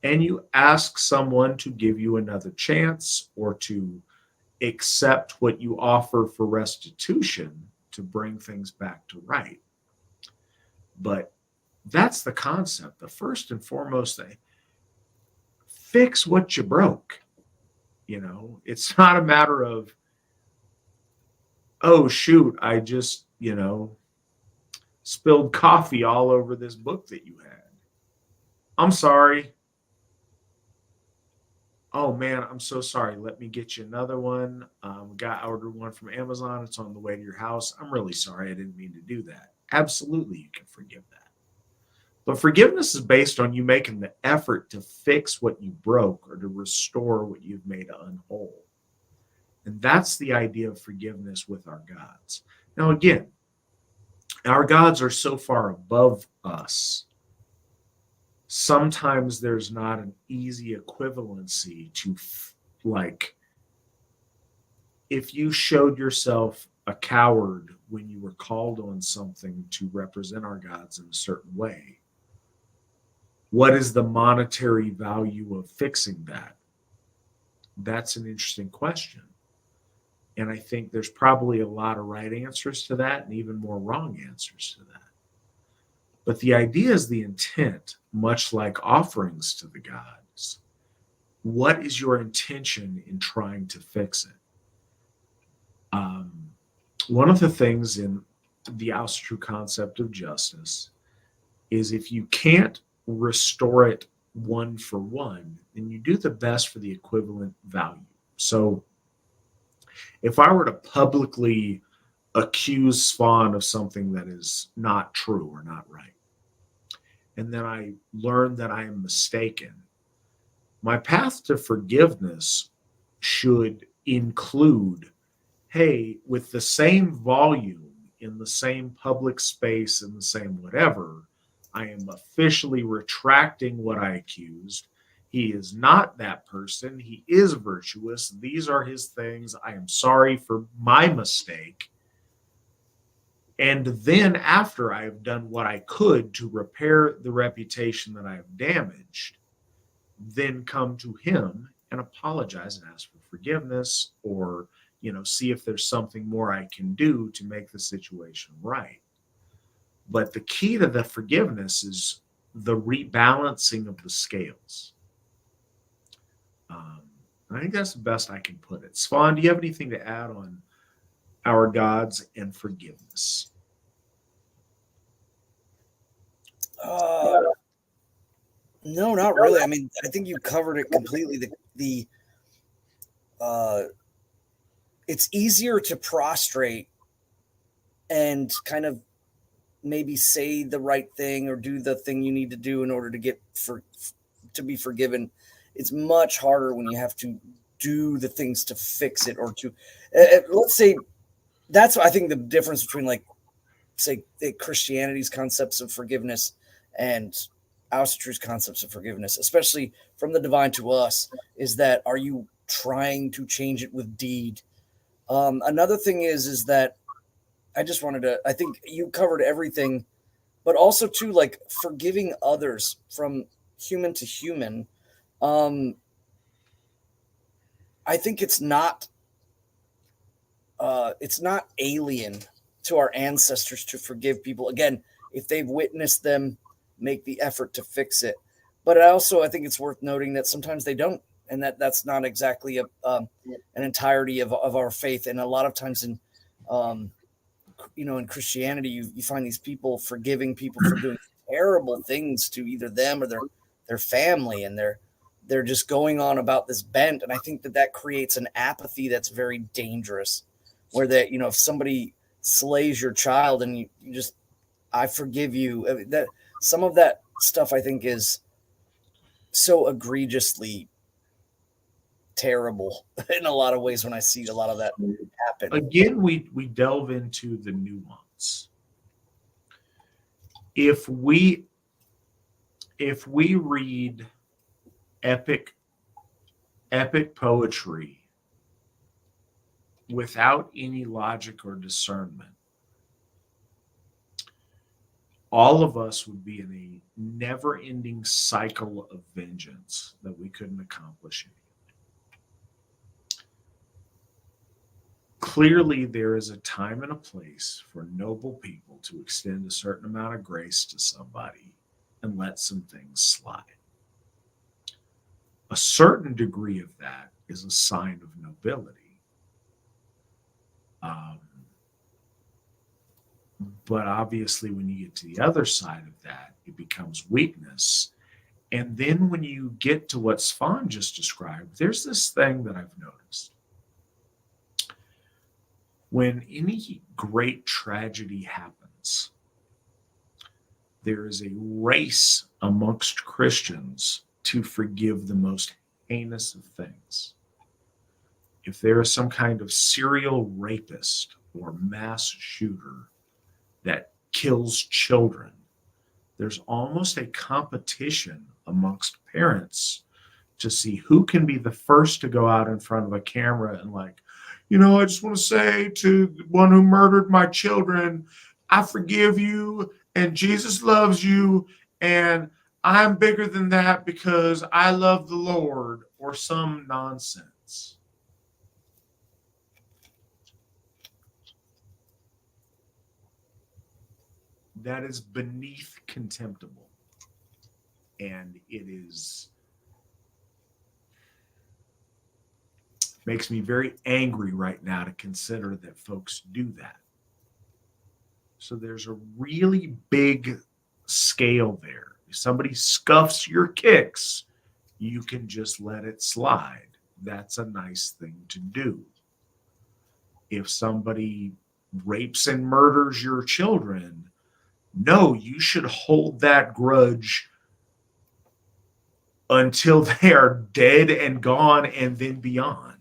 and you ask someone to give you another chance or to accept what you offer for restitution to bring things back to right. But that's the concept. The first and foremost thing, fix what you broke. It's not a matter of, oh, shoot, I just, spilled coffee all over this book that you had. I'm sorry. Oh, man, I'm so sorry. Let me get you another one. I ordered one from Amazon. It's on the way to your house. I'm really sorry. I didn't mean to do that. Absolutely, you can forgive that. But forgiveness is based on you making the effort to fix what you broke or to restore what you've made unwhole. And that's the idea of forgiveness with our gods. Now, again, our gods are so far above us. Sometimes there's not an easy equivalency to, like, if you showed yourself a coward when you were called on something to represent our gods in a certain way, what is the monetary value of fixing that? That's an interesting question. And I think there's probably a lot of right answers to that and even more wrong answers to that. But the idea is the intent, much like offerings to the gods. What is your intention in trying to fix it? One of the things in the Asatru concept of justice is if you can't restore it one for one, then you do the best for the equivalent value. So if I were to publicly accuse Svan of something that is not true or not right, and then I learn that I am mistaken, my path to forgiveness should include, hey, with the same volume, in the same public space, in the same whatever, I am officially retracting what I accused. He is not that person. He is virtuous. These are his things. I am sorry for my mistake. And then after I have done what I could to repair the reputation that I have damaged, then come to him and apologize and ask for forgiveness, or, see if there's something more I can do to make the situation right. But the key to the forgiveness is the rebalancing of the scales. I think that's the best I can put it. Svan, do you have anything to add on our gods and forgiveness? No, not really. I mean, I think you covered it completely. It's easier to prostrate and kind of maybe say the right thing or do the thing you need to do in order to get to be forgiven. It's much harder when you have to do the things to fix it, or to let's say that's, I think, the difference between, like, say, Christianity's concepts of forgiveness and Asatru's concepts of forgiveness, especially from the divine to us, is that, are you trying to change it with deed? Another thing is that I just wanted to, I think you covered everything, but also too, like, forgiving others from human to human. I think it's not alien to our ancestors to forgive people. Again, if they've witnessed them make the effort to fix it. But I think it's worth noting that sometimes they don't, and that's not exactly an entirety of our faith. And a lot of times in in Christianity, you find these people forgiving people for doing terrible things to either them or their family, and they're just going on about this bent. And I think that creates an apathy that's very dangerous, where that, if somebody slays your child and you just, I forgive you. I mean, that some of that stuff, I think, is so egregiously terrible in a lot of ways when I see a lot of that happen. Again, we delve into the nuance. If we read epic poetry without any logic or discernment, all of us would be in a never-ending cycle of vengeance that we couldn't accomplish anything. Clearly, there is a time and a place for noble people to extend a certain amount of grace to somebody and let some things slide. A certain degree of that is a sign of nobility. But obviously, when you get to the other side of that, it becomes weakness. And then when you get to what Svan just described, there's this thing that I've noticed. When any great tragedy happens, there is a race amongst Christians to forgive the most heinous of things. If there is some kind of serial rapist or mass shooter that kills children, there's almost a competition amongst parents to see who can be the first to go out in front of a camera and, like, I just want to say to the one who murdered my children, I forgive you, and Jesus loves you, and I'm bigger than that because I love the Lord, or some nonsense. That is beneath contemptible. And it makes me very angry right now to consider that folks do that. So there's a really big scale there. If somebody scuffs your kicks, you can just let it slide. That's a nice thing to do. If somebody rapes and murders your children, no, you should hold that grudge until they are dead and gone, and then beyond.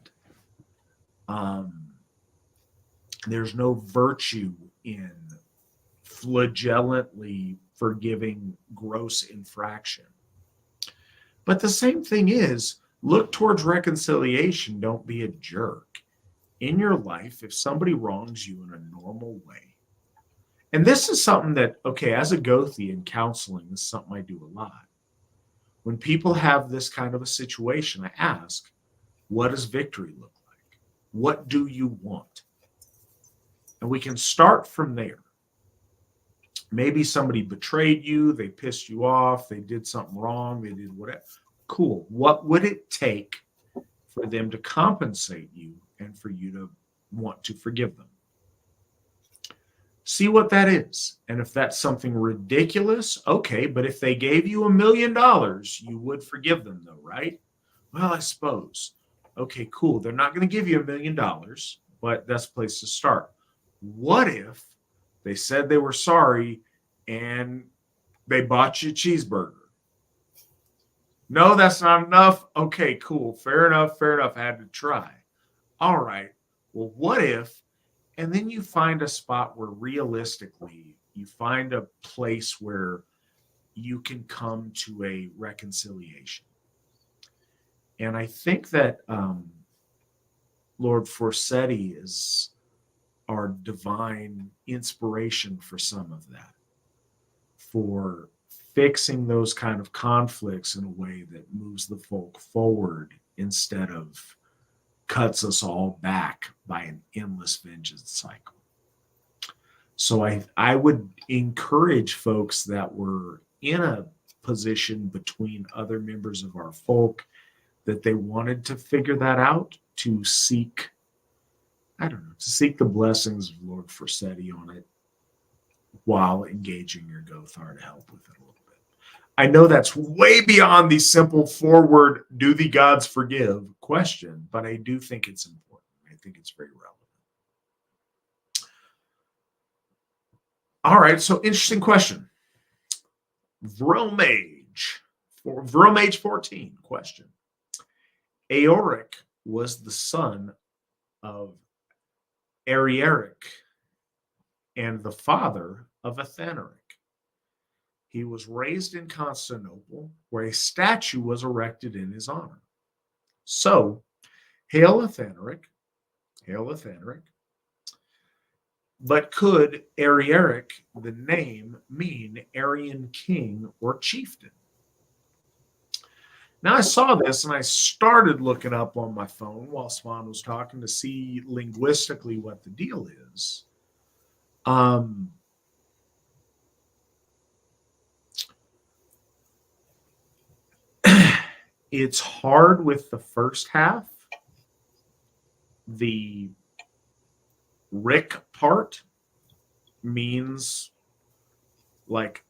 There's no virtue in flagellantly forgiving gross infraction. But the same thing is, look towards reconciliation. Don't be a jerk. In your life, if somebody wrongs you in a normal way, and this is something that, okay, as a Gothi in counseling, this is something I do a lot. When people have this kind of a situation, I ask, what does victory look like? What do you want? And we can start from there. Maybe somebody betrayed you, they pissed you off, they did something wrong, they did whatever. Cool. What would it take for them to compensate you and for you to want to forgive them? See what that is. And if that's something ridiculous, okay, but if they gave you $1 million, you would forgive them though, right? Well, I suppose. Okay, cool. They're not going to give you $1 million, but that's a place to start. What if they said they were sorry and they bought you a cheeseburger? No, that's not enough. Okay, cool. Fair enough. Fair enough. I had to try. All right. Well, what if, and then you find a spot where realistically you find a place where you can come to a reconciliation. And I think that Lord Forseti is our divine inspiration for some of that, for fixing those kind of conflicts in a way that moves the folk forward instead of cuts us all back by an endless vengeance cycle. So I would encourage folks that were in a position between other members of our folk that they wanted to figure that out, to seek, I don't know, to seek the blessings of Lord Forseti on it while engaging your Gothar to help with it a little bit. I know that's way beyond the simple forward, do the gods forgive question, but I do think it's important. I think it's very relevant. All right, so interesting question. Vromage 14 question. Eoric was the son of Arieric and the father of Athanaric. He was raised in Constantinople, where a statue was erected in his honor. So, hail Athanaric, hail Athanaric. But could Arieric, the name, mean Aryan king or chieftain? Now, I saw this and I started looking up on my phone while Swan was talking to see linguistically what the deal is. It's hard with the first half. The Rick part means, like,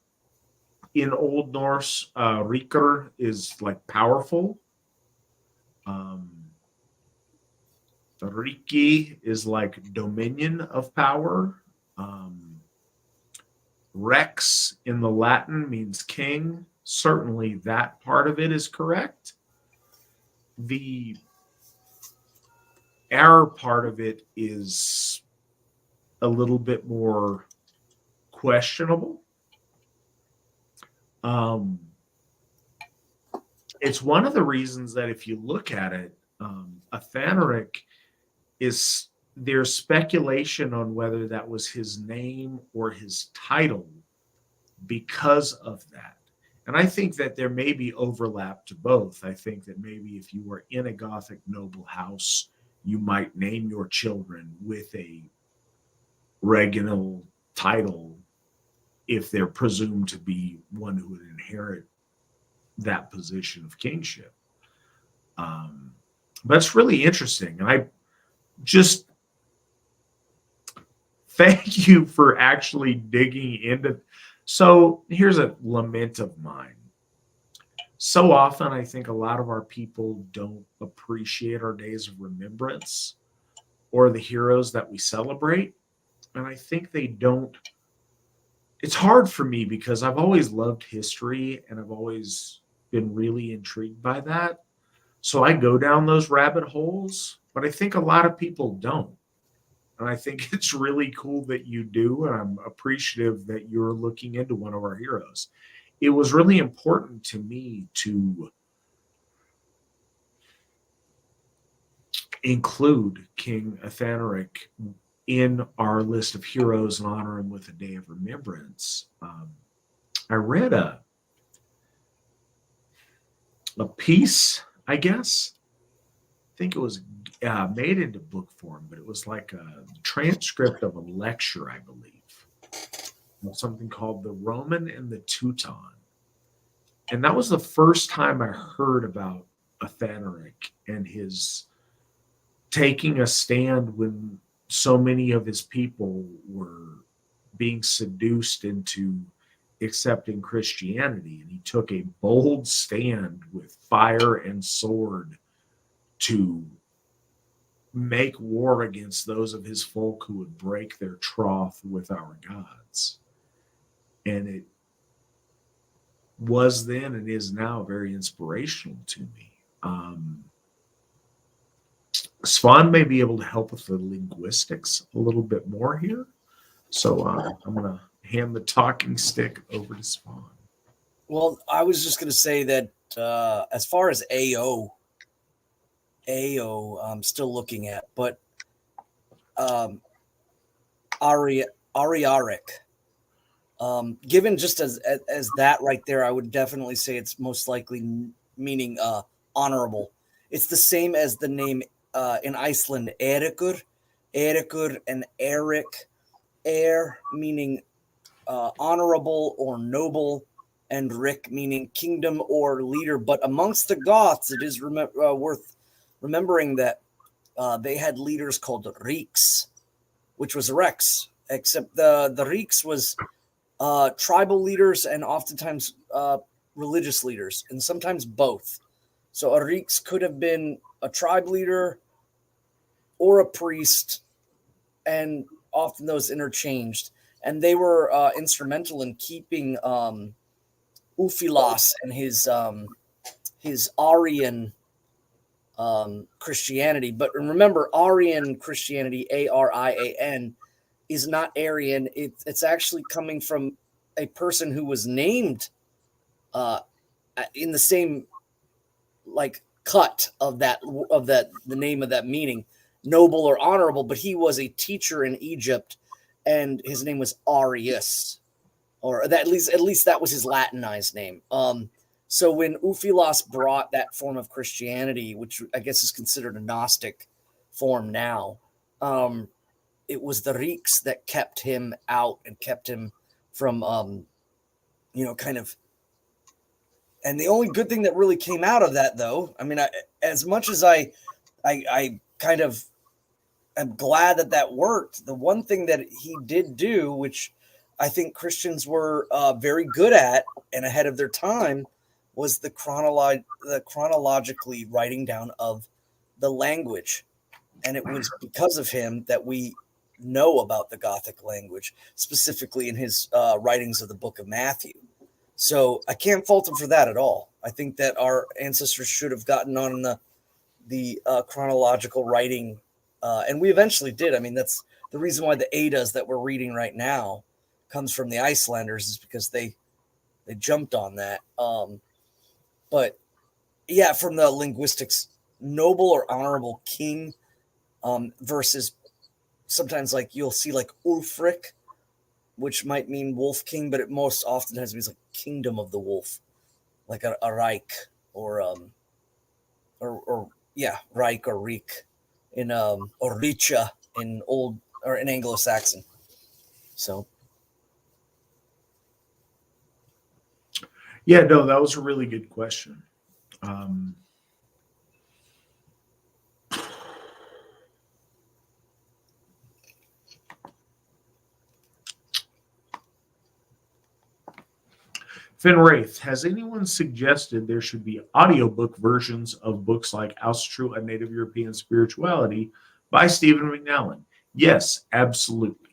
in Old Norse, Ríkr is like powerful. Riki is like dominion of power. Rex in the Latin means king. Certainly that part of it is correct. The error part of it is a little bit more questionable. It's one of the reasons that if you look at it, Athanaric is, there's speculation on whether that was his name or his title because of that. And I think that there may be overlap to both. I think that maybe if you were in a Gothic noble house, you might name your children with a regnal title if they're presumed to be one who would inherit that position of kingship. But it's really interesting. And I just thank you for actually digging into. So here's a lament of mine. So often, I think a lot of our people don't appreciate our days of remembrance or the heroes that we celebrate. And I think they don't. It's hard for me because I've always loved history and I've always been really intrigued by that. So I go down those rabbit holes, but I think a lot of people don't. And I think it's really cool that you do. And I'm appreciative that you're looking into one of our heroes. It was really important to me to include King Athanaric in our list of heroes and honor him with a day of remembrance. I read a piece, I guess. I think it was made into book form, but it was like a transcript of a lecture, I believe, something called The Roman and the Teuton. And that was the first time I heard about Athanaric and his taking a stand when so many of his people were being seduced into accepting Christianity. And he took a bold stand with fire and sword to make war against those of his folk who would break their troth with our gods. And was then and is now very inspirational to me. Svan may be able to help with the linguistics a little bit more here. So I'm going to hand the talking stick over to Svan. Well, I was just going to say that as far as AO, I'm still looking at, but Ariaric, given just as that right there, I would definitely say it's most likely meaning honorable. It's the same as the name in Iceland, Erikur, and Erik, meaning honorable or noble, and Rick meaning kingdom or leader. But amongst the Goths, it is worth remembering that they had leaders called Riks, which was Rex, except the Riks was tribal leaders and oftentimes religious leaders, and sometimes both. So a Riks could have been a tribe leader or a priest, and often those interchanged. And they were instrumental in keeping Ufilas and his Arian Christianity. But remember, Arian Christianity, Arian, is not Aryan. It's actually coming from a person who was named in the same cut of the name of that meaning, noble or honorable. But he was a teacher in Egypt, and his name was Arius, or that, at least that was his Latinized name. So when Ufilas brought that form of Christianity, which I guess is considered a Gnostic form now, it was the Riks that kept him out and kept him from, kind of. And the only good thing that really came out of that, though, I mean, as much as I kind of am glad that worked, the one thing that he did do, which I think Christians were very good at and ahead of their time, was the chronologically writing down of the language. And it was because of him that we know about the Gothic language, specifically in his writings of the book of Matthew. So I can't fault him for that at all. I think that our ancestors should have gotten on the chronological writing, and we eventually did. I mean, that's the reason why the Eddas that we're reading right now comes from the Icelanders, is because they jumped on that. But yeah, from the linguistics, noble or honorable king versus sometimes you'll see Ulfric, which might mean wolf king, but it most often means kingdom of the wolf, like a Reich or Reich or Reek in or Richa in old or in Anglo-Saxon. So yeah, no, that was a really good question. Finn Wraith, has anyone suggested there should be audiobook versions of books like Asatru, A Native European Spirituality by Stephen McNallen? Yes, absolutely.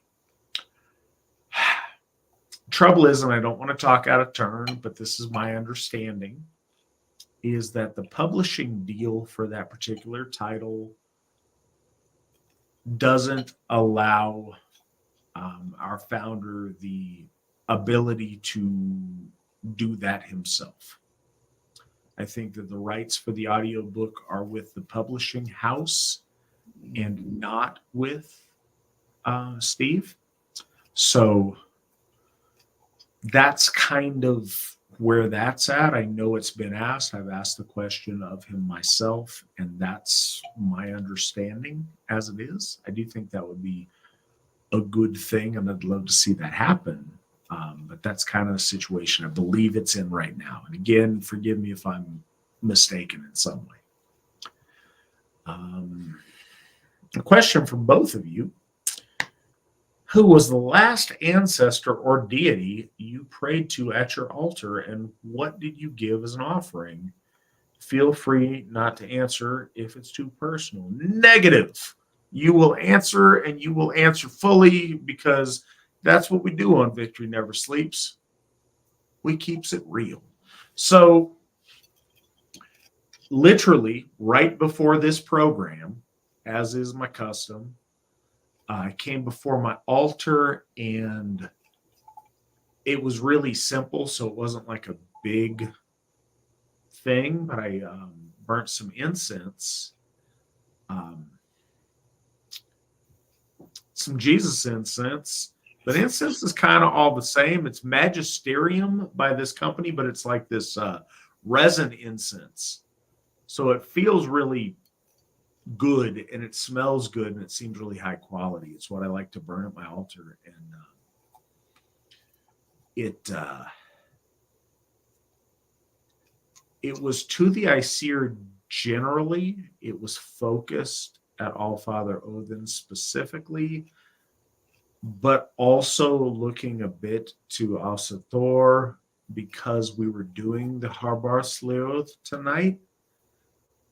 Trouble is, and I don't want to talk out of turn, but this is my understanding, is that the publishing deal for that particular title doesn't allow our founder the ability to do that himself. I think that the rights for the audiobook are with the publishing house and not with Steve. So that's kind of where that's at. I know it's been asked. I've asked the question of him myself, and that's my understanding as it is. I do think that would be a good thing, and I'd love to see that happen. But that's kind of the situation I believe it's in right now. And again, forgive me if I'm mistaken in some way. A question for both of you. Who was the last ancestor or deity you prayed to at your altar, and what did you give as an offering? Feel free not to answer if it's too personal. Negative. You will answer, and you will answer fully, because that's what we do on Victory Never Sleeps. We keeps it real. So literally right before this program, as is my custom, I came before my altar, and it was really simple, so it wasn't like a big thing, but I burnt some incense, some Jesus incense. But incense is kind of all the same. It's magisterium by this company, but it's like this resin incense. So it feels really good, and it smells good, and it seems really high quality. It's what I like to burn at my altar. And it was to the Aesir generally. It was focused at Allfather Odin specifically, but also looking a bit to Asatru, because we were doing the Hárbarðsljóð tonight.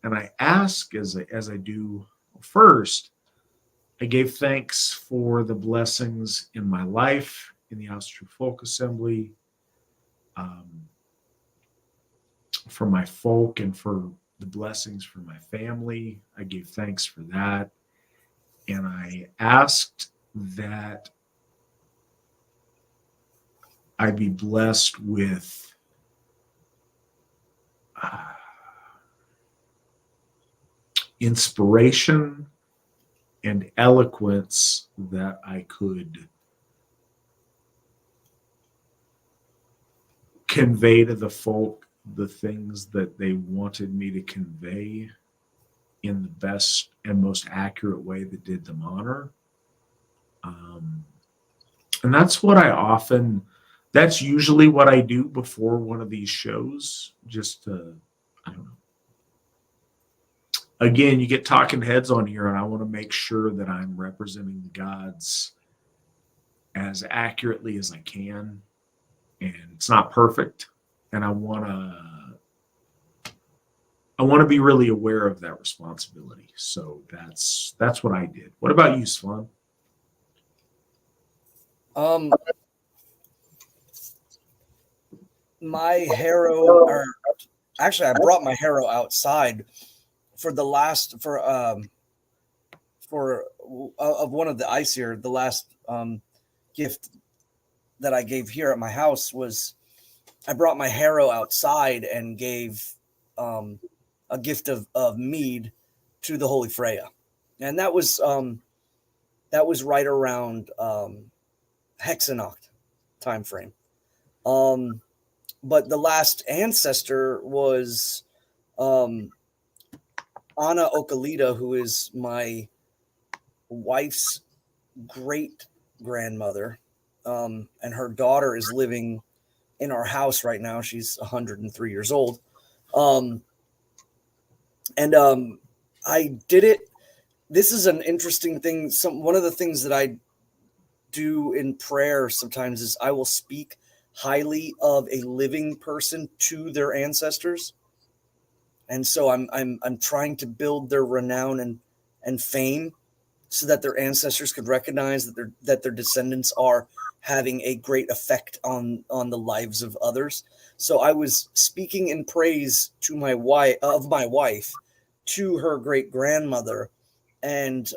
And I ask, as I do first, I gave thanks for the blessings in my life, in the Asatru Folk Assembly, for my folk, and for the blessings for my family. I gave thanks for that. And I asked that I be blessed with inspiration and eloquence, that I could convey to the folk the things that they wanted me to convey in the best and most accurate way that did them honor. And that's what that's usually what I do before one of these shows, just to, I don't know. Again, you get talking heads on here, and I want to make sure that I'm representing the gods as accurately as I can. And it's not perfect. And I want to be really aware of that responsibility. So that's what I did. What about you, Svan? My Harrow, or actually, I brought my Harrow outside for the last of one of the Aesir. The last gift that I gave here at my house was I brought my Harrow outside and gave a gift of mead to the Holy Freya, and that was right around Hexanacht time frame. But the last ancestor was Anna Okalita, who is my wife's great grandmother, and her daughter is living in our house right now. She's 103 years old. I did it. This is an interesting thing. One of the things that I do in prayer sometimes is I will speak highly of a living person to their ancestors. And so I'm trying to build their renown and fame, so that their ancestors could recognize that their descendants are having a great effect on the lives of others. So I was speaking in praise to my wife to her great grandmother, and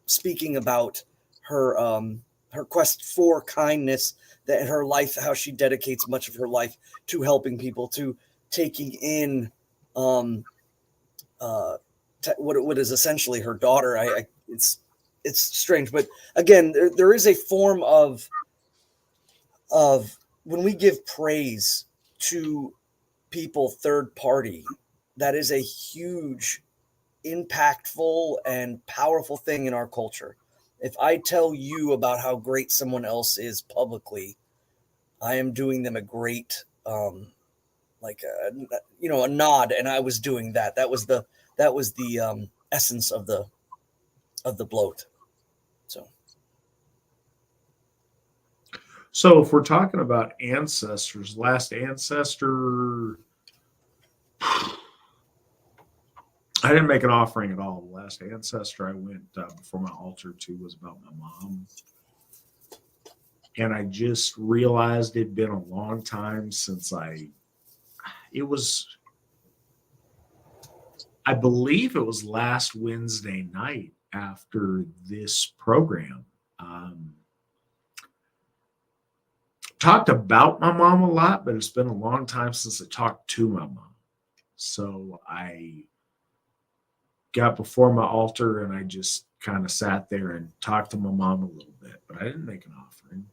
speaking about her quest for kindness, that her life, how she dedicates much of her life to helping people, to taking in what is essentially her daughter. It's strange, but again, there is a form of when we give praise to people third party, that is a huge, impactful, and powerful thing in our culture. If I tell you about how great someone else is publicly, I am doing them a great, a nod, and I was doing that. That was the essence of the bloat. So if we're talking about ancestors, last ancestor, I didn't make an offering at all. The last ancestor I went before my altar to was about my mom. And I just realized it'd been a long time since I it was, I believe it was last Wednesday night after this program. Talked about my mom a lot, but it's been a long time since I talked to my mom. So I got before my altar and I just kind of sat there and talked to my mom a little bit, but I didn't make an offering.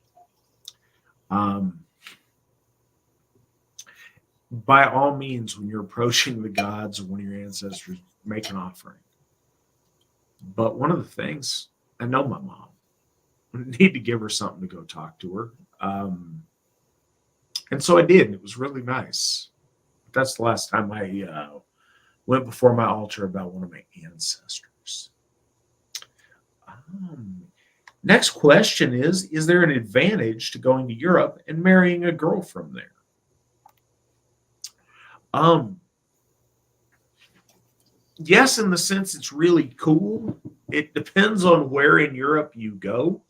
By all means, when you're approaching the gods or one of your ancestors, make an offering. But one of the things, I know my mom. I need to give her something to go talk to her. And so I did. And it was really nice. That's the last time I went before my altar about one of my ancestors. Next question is there an advantage to going to Europe and marrying a girl from there? Yes, in the sense it's really cool. It depends on where in Europe you go.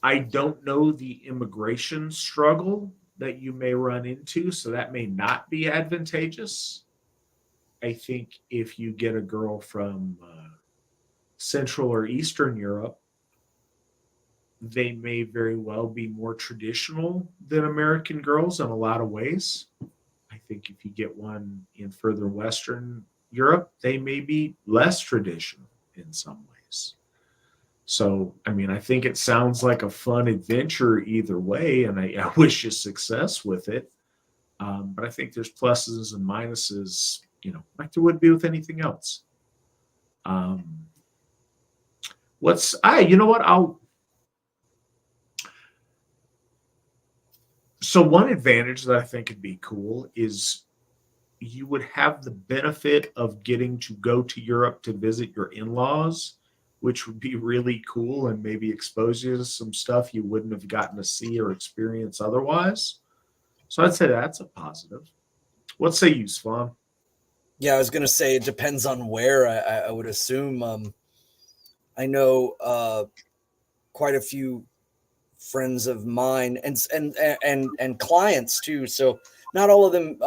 I don't know the immigration struggle that you may run into, so that may not be advantageous. I think if you get a girl from Central or Eastern Europe, they may very well be more traditional than American girls in a lot of ways. I think if you get one in further Western Europe, they may be less traditional in some ways. So, I mean, I think it sounds like a fun adventure either way, and I wish you success with it. But I think there's pluses and minuses, like there would be with anything else. So one advantage that I think would be cool is you would have the benefit of getting to go to Europe to visit your in-laws, which would be really cool and maybe expose you to some stuff you wouldn't have gotten to see or experience otherwise. So I'd say that's a positive. What say you, Svan? Yeah, I was going to say it depends on where. I would assume. I know quite a few friends of mine and clients too. So not all of them,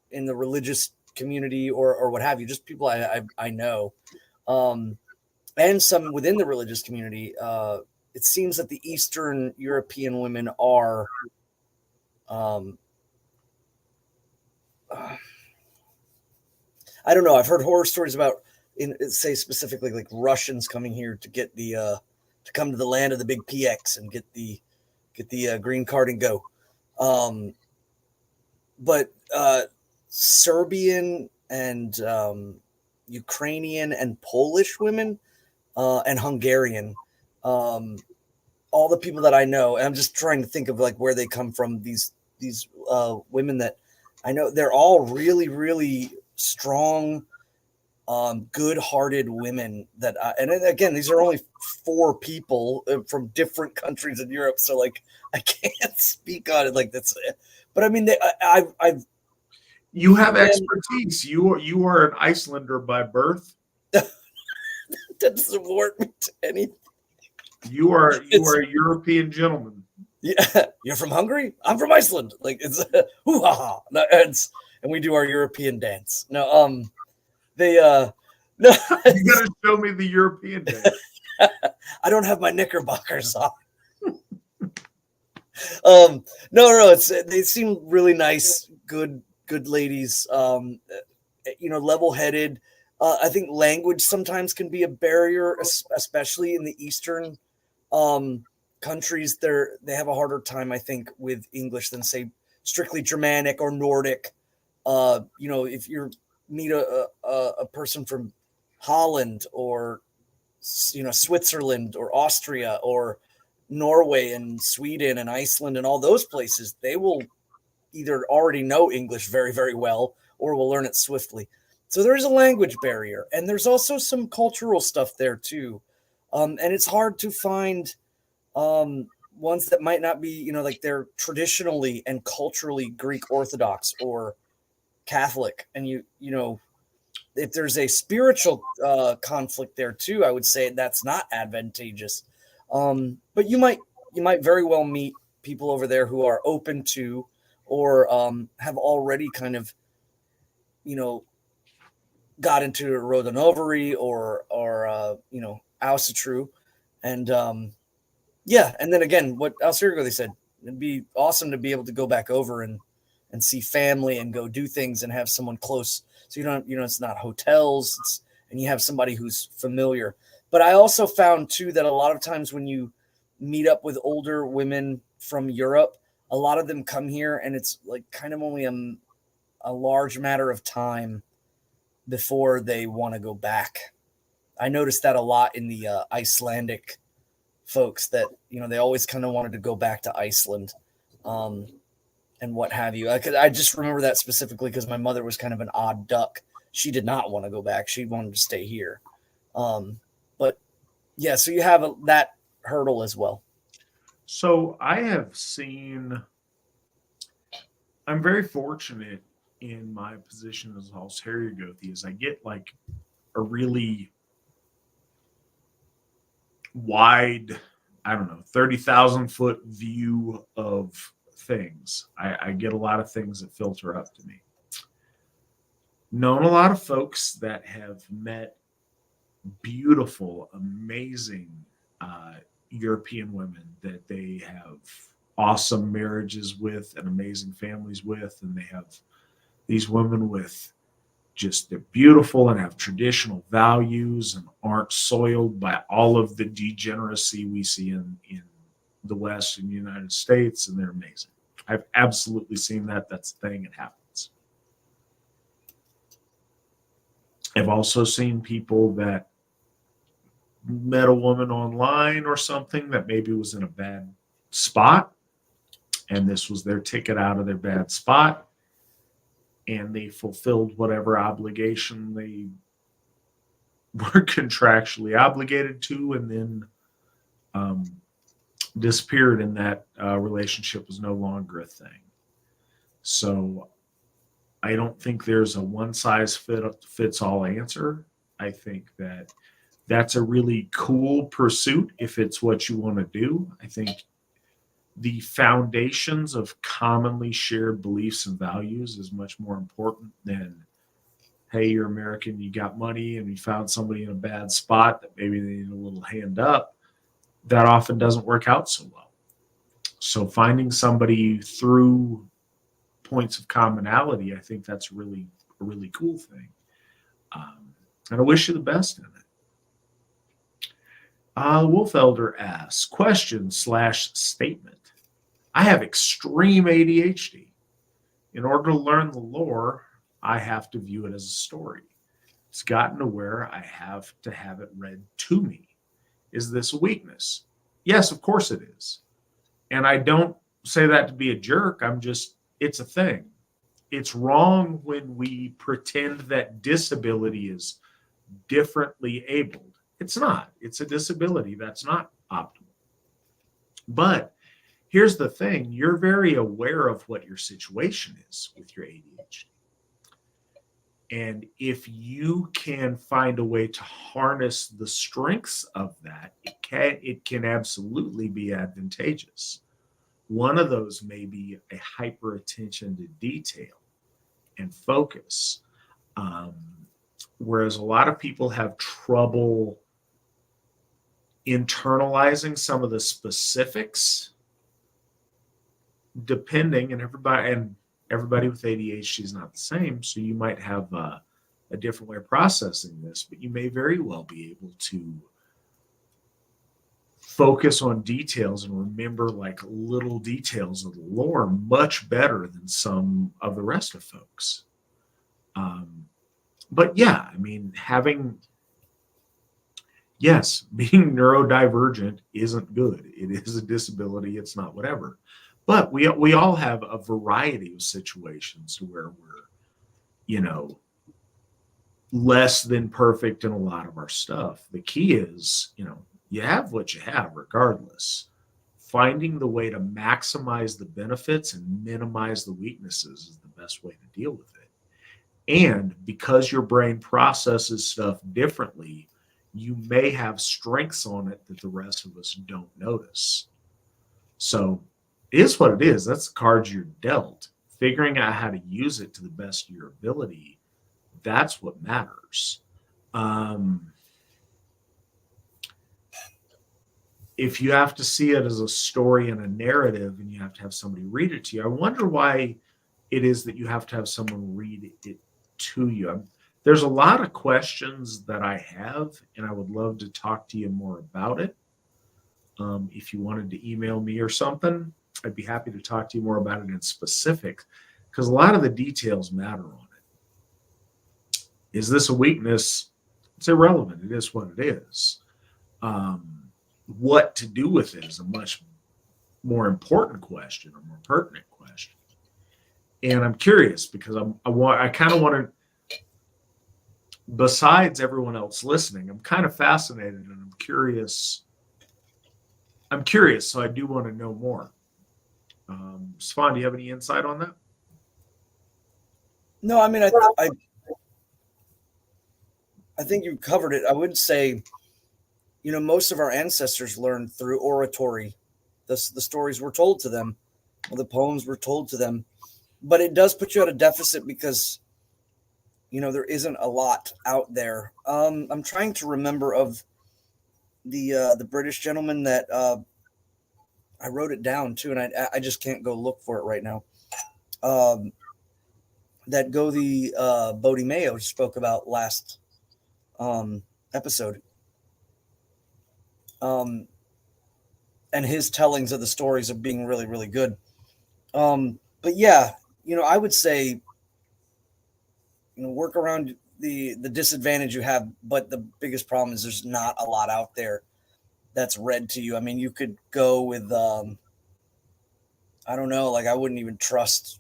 in the religious community or what have you. Just people I know, and some within the religious community. It seems that the Eastern European women are. I don't know. I've heard horror stories about, say specifically like Russians coming here to get to come to the land of the big PX and get the green card and go. But Serbian and Ukrainian and Polish women and Hungarian, all the people that I know, and I'm just trying to think of like where they come from. These women that I know, they're all really, really strong, good-hearted women that and again, these are only 4 people from different countries in Europe, so like I can't speak on it like that's, but I mean you have expertise. You are an Icelander by birth. That doesn't warrant me to anything. You are a European gentleman. Yeah, you're from Hungary. I'm from Iceland. Like it's hoo-ha-ha. No, and we do our European dance. No, they no. You gotta show me the European dance. I don't have my knickerbockers on. No. They seem really nice, good ladies. Level-headed. I think language sometimes can be a barrier, especially in the Eastern countries. They have a harder time, I think, with English than say strictly Germanic or Nordic. If you meet a person from Holland or Switzerland or Austria or Norway and Sweden and Iceland and all those places, they will either already know English very, very well or will learn it swiftly. So there is a language barrier, and there's also some cultural stuff there too. And it's hard to find ones that might not be, like they're traditionally and culturally Greek Orthodox or Catholic. And if there's a spiritual conflict there too, I would say that's not advantageous. But you might very well meet people over there who are open to, or have already kind of, got into Rodanovery or Asatru, and and then again, what Alcirgo they said, it'd be awesome to be able to go back over and see family and go do things and have someone close. So it's not hotels, and you have somebody who's familiar. But I also found too that a lot of times when you meet up with older women from Europe, a lot of them come here, and it's like kind of only a large matter of time before they want to go back. I noticed that a lot in the Icelandic folks, that they always kind of wanted to go back to Iceland, and what have you. I just remember that specifically because my mother was kind of an odd duck. She did not want to go back. She wanted to stay here. But yeah, so you have that hurdle as well. So I have seen, I'm very fortunate in my position as Hárbarðsljóð, is I get like a really wide, 30,000 foot view of things. I get a lot of things that filter up to me. Known a lot of folks that have met beautiful, amazing European women that they have awesome marriages with and amazing families with, and they have these women with they're beautiful and have traditional values and aren't soiled by all of the degeneracy we see in the West and United States, and they're amazing. I've absolutely seen that. That's the thing. It happens. I've also seen people that met a woman online or something that maybe was in a bad spot, and this was their ticket out of their bad spot, and they fulfilled whatever obligation they were contractually obligated to, and then disappeared, and that relationship was no longer a thing. So I don't think there's a one size fits all answer. I think that that's a really cool pursuit if it's what you want to do. I think the foundations of commonly shared beliefs and values is much more important than, hey, you're American, you got money, and you found somebody in a bad spot that maybe they need a little hand up. That often doesn't work out so well. So finding somebody through points of commonality, I think that's a really cool thing. And I wish you the best in it. Wolfelder asks, question/statement. I have extreme ADHD. In order to learn the lore, I have to view it as a story. It's gotten to where I have to have it read to me. Is this a weakness? Yes, of course it is. And I don't say that to be a jerk. It's a thing. It's wrong when we pretend that disability is differently abled. It's not. It's a disability. That's not optimal. But here's the thing. You're very aware of what your situation is with your ADHD. And if you can find a way to harness the strengths of that, it can absolutely be advantageous. One of those may be a hyper attention to detail and focus. Whereas a lot of people have trouble internalizing some of the specifics, depending, and everybody with ADHD is not the same. So you might have a different way of processing this, but you may very well be able to focus on details and remember like little details of the lore much better than some of the rest of folks. But yeah, I mean, being neurodivergent isn't good. It is a disability. It's not whatever. But we all have a variety of situations where we're, less than perfect in a lot of our stuff. The key is, you have what you have regardless. Finding the way to maximize the benefits and minimize the weaknesses is the best way to deal with it. And because your brain processes stuff differently, you may have strengths on it that the rest of us don't notice. So it is what it is. That's the cards you're dealt. Figuring out how to use it to the best of your ability, that's what matters. If you have to see it as a story and a narrative and you have to have somebody read it to you, I wonder why it is that you have to have someone read it to you. There's a lot of questions that I have, and I would love to talk to you more about it. If you wanted to email me or something, I'd be happy to talk to you more about it in specific, because a lot of the details matter on it. Is this a weakness? It's irrelevant. It is what it is. What to do with it is a much more important question, or more pertinent question. And I'm curious because I kind of want to, besides everyone else listening, I'm kind of fascinated and I'm curious. So I do want to know more. Svan, do you have any insight on that? No, I mean, I think you covered it. I would say, most of our ancestors learned through oratory. The stories were told to them, the poems were told to them. But it does put you at a deficit because, there isn't a lot out there. I'm trying to remember of the British gentleman that I wrote it down too, and I just can't go look for it right now. That Gothi Bodhi Mayo spoke about last episode. And his tellings of the stories of being really, really good. But yeah, I would say, work around the disadvantage you have, but the biggest problem is there's not a lot out there that's read to you. I mean, you could go with, I don't know, like I wouldn't even trust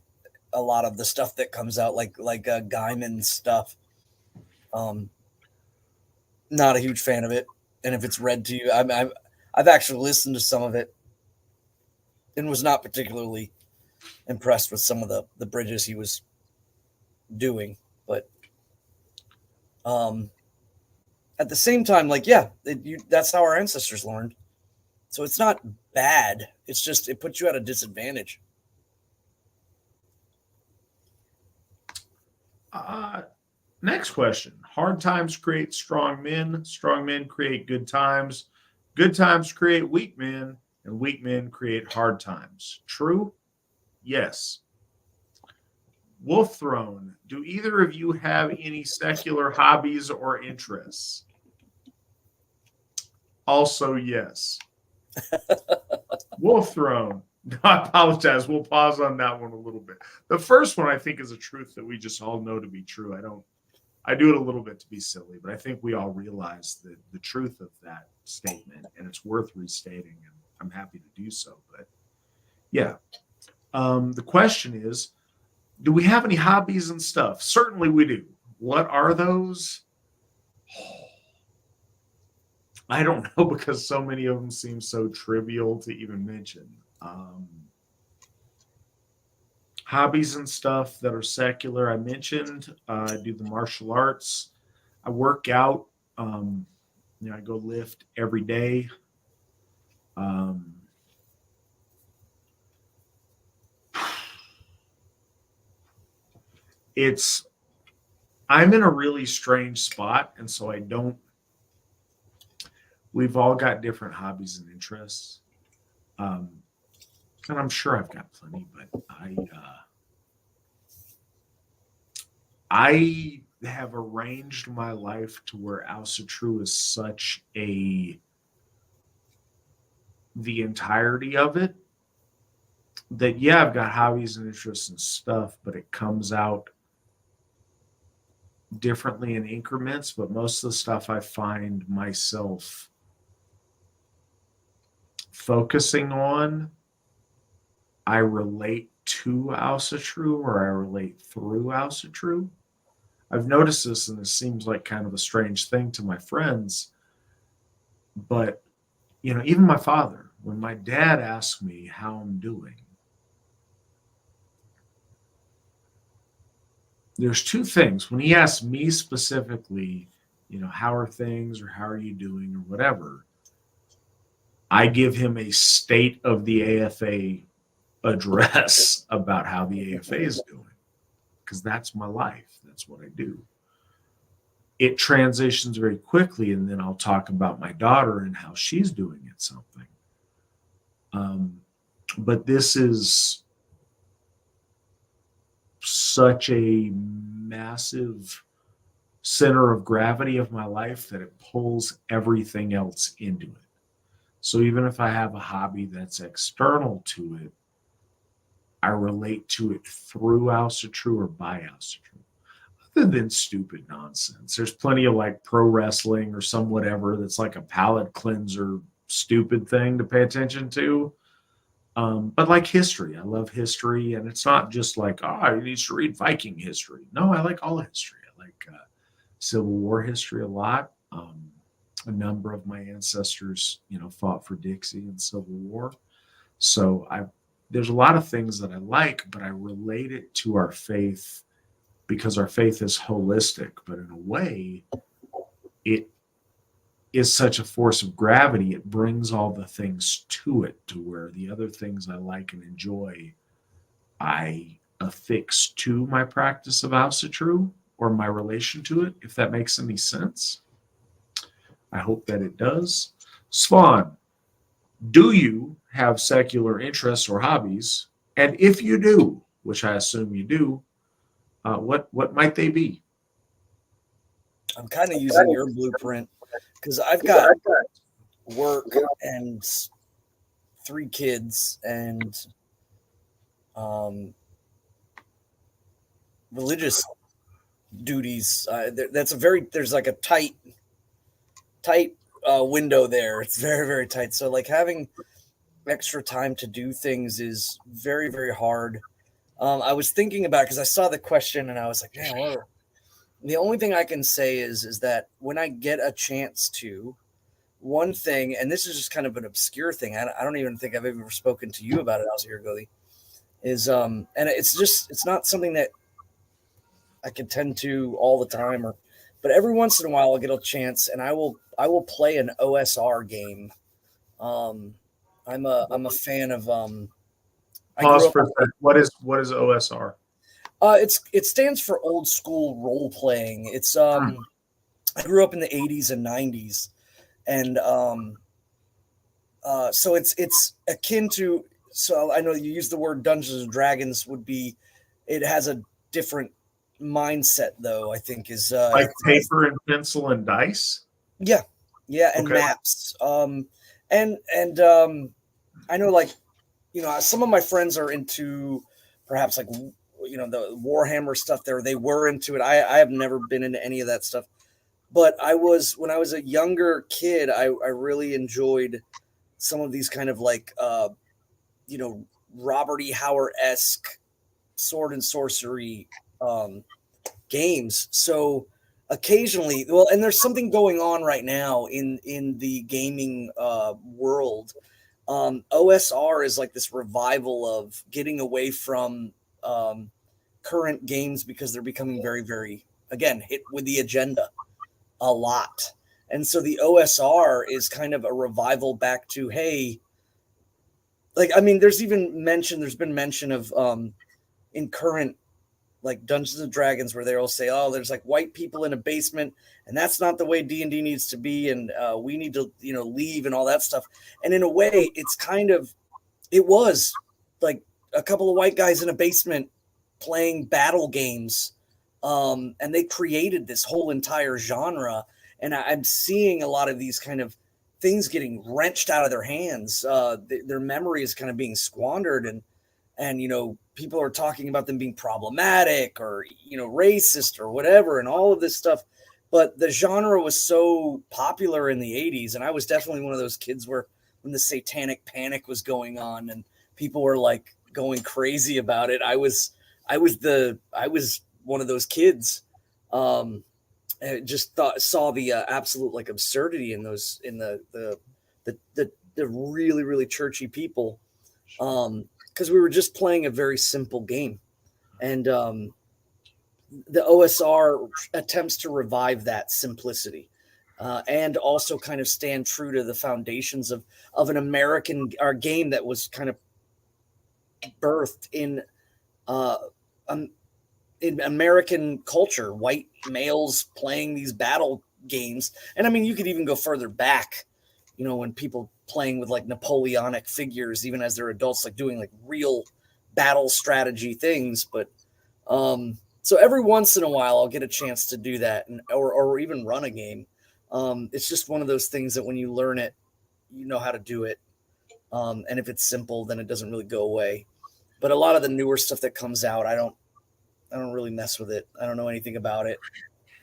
a lot of the stuff that comes out, like Gaiman stuff. Not a huge fan of it. And if it's read to you, I've actually listened to some of it and was not particularly impressed with some of the bridges he was doing. But at the same time, that's how our ancestors learned. So it's not bad. It's just it puts you at a disadvantage. Next question. Hard times create strong men. Strong men create good times. Good times create weak men. And weak men create hard times. True? Yes. Wolf Throne. Do either of you have any secular hobbies or interests? Also, yes. Wolf Throne. I apologize. We'll pause on that one a little bit. The first one I think is a truth that we just all know to be true. I do it a little bit to be silly, but I think we all realize the truth of that statement, and it's worth restating, and I'm happy to do so. But yeah, the question is, do we have any hobbies and stuff? Certainly we do. What are those? I don't know, because so many of them seem so trivial to even mention. Hobbies and stuff that are secular. I mentioned I do the martial arts. I work out. I go lift every day. I'm in a really strange spot, and so we've all got different hobbies and interests. And I'm sure I've got plenty, but I have arranged my life to where Asatru is such the entirety of it that, yeah, I've got hobbies and interests and stuff, but it comes out differently in increments. But most of the stuff I find myself focusing on, I relate to Asatru, or I relate through Asatru. I've noticed this, and it seems like kind of a strange thing to my friends, but even my father, when my dad asks me how I'm doing, there's two things. When he asks me specifically, how are things or how are you doing or whatever, I give him a state of the AFA address about how the AFA is doing, because that's my life. That's what I do. It transitions very quickly, and then I'll talk about my daughter and how she's doing at something. But this is such a massive center of gravity of my life that it pulls everything else into it. So even if I have a hobby that's external to it, I relate to it through Asatru or by Asatru. Other than stupid nonsense, there's plenty of like pro wrestling or some whatever that's like a palate cleanser, stupid thing to pay attention to. But like history, I love history, and it's not just like, you need to read Viking history. No, I like all history. I like Civil War history a lot. A number of my ancestors, fought for Dixie in Civil War. So there's a lot of things that I like, but I relate it to our faith because our faith is holistic. But in a way, it is such a force of gravity. It brings all the things to it, to where the other things I like and enjoy, I affix to my practice of Asatru or my relation to it, if that makes any sense. I hope that it does. Svan, do you have secular interests or hobbies? And if you do, which I assume you do, what might they be? I'm kind of using your blueprint because I've got work and 3 kids and religious duties. There's like a tight window there. It's very, very tight. So like having extra time to do things is very, very hard. I was thinking about it because I saw the question and I was like, man, the only thing I can say is that when I get a chance to, one thing, and this is just kind of an obscure thing, I don't even think I've ever spoken to you about it, Alzir Goli, is and it's not something that I can tend to all the time, but every once in a while I'll get a chance and I will play an OSR game. I'm a fan of Pause for a second. What is OSR? It stands for old school role playing. It's I grew up in the 80s and 90s, and so it's akin to. So I know you use the word Dungeons and Dragons it has a different mindset though. I think is like paper and pencil and dice. Yeah, and maps. And I know some of my friends are into perhaps like the Warhammer stuff there. They were into it. I have never been into any of that stuff. But when I was a younger kid, I really enjoyed some of these kind of like Robert E. Howard-esque sword and sorcery games. So occasionally, and there's something going on right now in the gaming world. OSR is like this revival of getting away from current games because they're becoming very, very, again, hit with the agenda a lot. And so the OSR is kind of a revival back to, hey, there's been mention of in current like Dungeons and Dragons where they'll say, oh, there's like white people in a basement and that's not the way D&D needs to be. And we need to, leave and all that stuff. And in a way it was like a couple of white guys in a basement playing battle games. And they created this whole entire genre. And I'm seeing a lot of these kind of things getting wrenched out of their hands. Their memory is kind of being squandered and people are talking about them being problematic or, racist or whatever and all of this stuff. But the genre was so popular in the 80s. And I was definitely one of those kids when the satanic panic was going on and people were like going crazy about it. I was one of those kids. Just saw the absolute like absurdity in the really, really churchy people. Because we were just playing a very simple game. And the OSR attempts to revive that simplicity, and also kind of stand true to the foundations of an American game that was kind of birthed um, in American culture, white males playing these battle games. And I mean, you could even go further back, when people playing with like Napoleonic figures, even as they're adults, like doing like real battle strategy things. But so every once in a while, I'll get a chance to do that, or even run a game. It's just one of those things that when you learn it, you know how to do it. And if it's simple, then it doesn't really go away. But a lot of the newer stuff that comes out, I don't really mess with it. I don't know anything about it.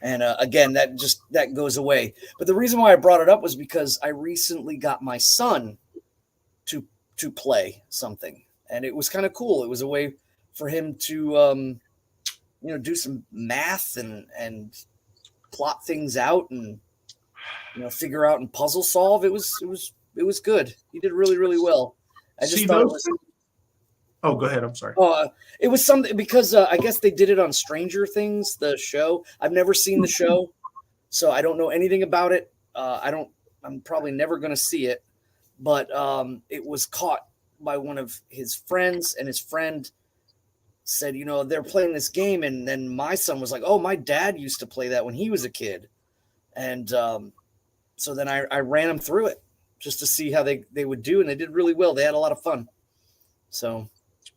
And again, that goes away. But the reason why I brought it up was because I recently got my son to play something, and it was kind of cool. It was a way for him to do some math and plot things out, and figure out and puzzle solve. It was good. He did really, really well. I just thought it was. Oh, go ahead. I'm sorry. It was something because I guess they did it on Stranger Things, the show. I've never seen the show, so I don't know anything about it. I'm probably never going to see it, but it was caught by one of his friends, and his friend said, they're playing this game, and then my son was like, "Oh, my dad used to play that when he was a kid," and so then I ran him through it just to see how they would do, and they did really well. They had a lot of fun. So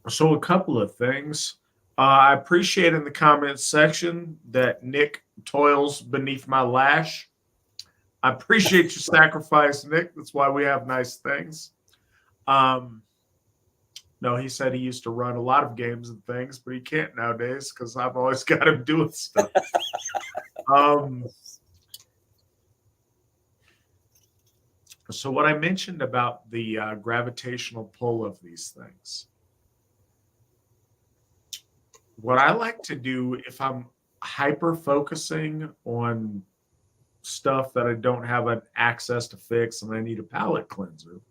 a couple of things. I appreciate in the comments section that Nick toils beneath my lash. I appreciate your sacrifice, Nick. That's why we have nice things. No, he said he used to run a lot of games and things, but he can't nowadays because I've always got him doing stuff. So what I mentioned about the gravitational pull of these things, what I like to do if I'm hyper focusing on stuff that I don't have an access to fix and I need a palette cleanser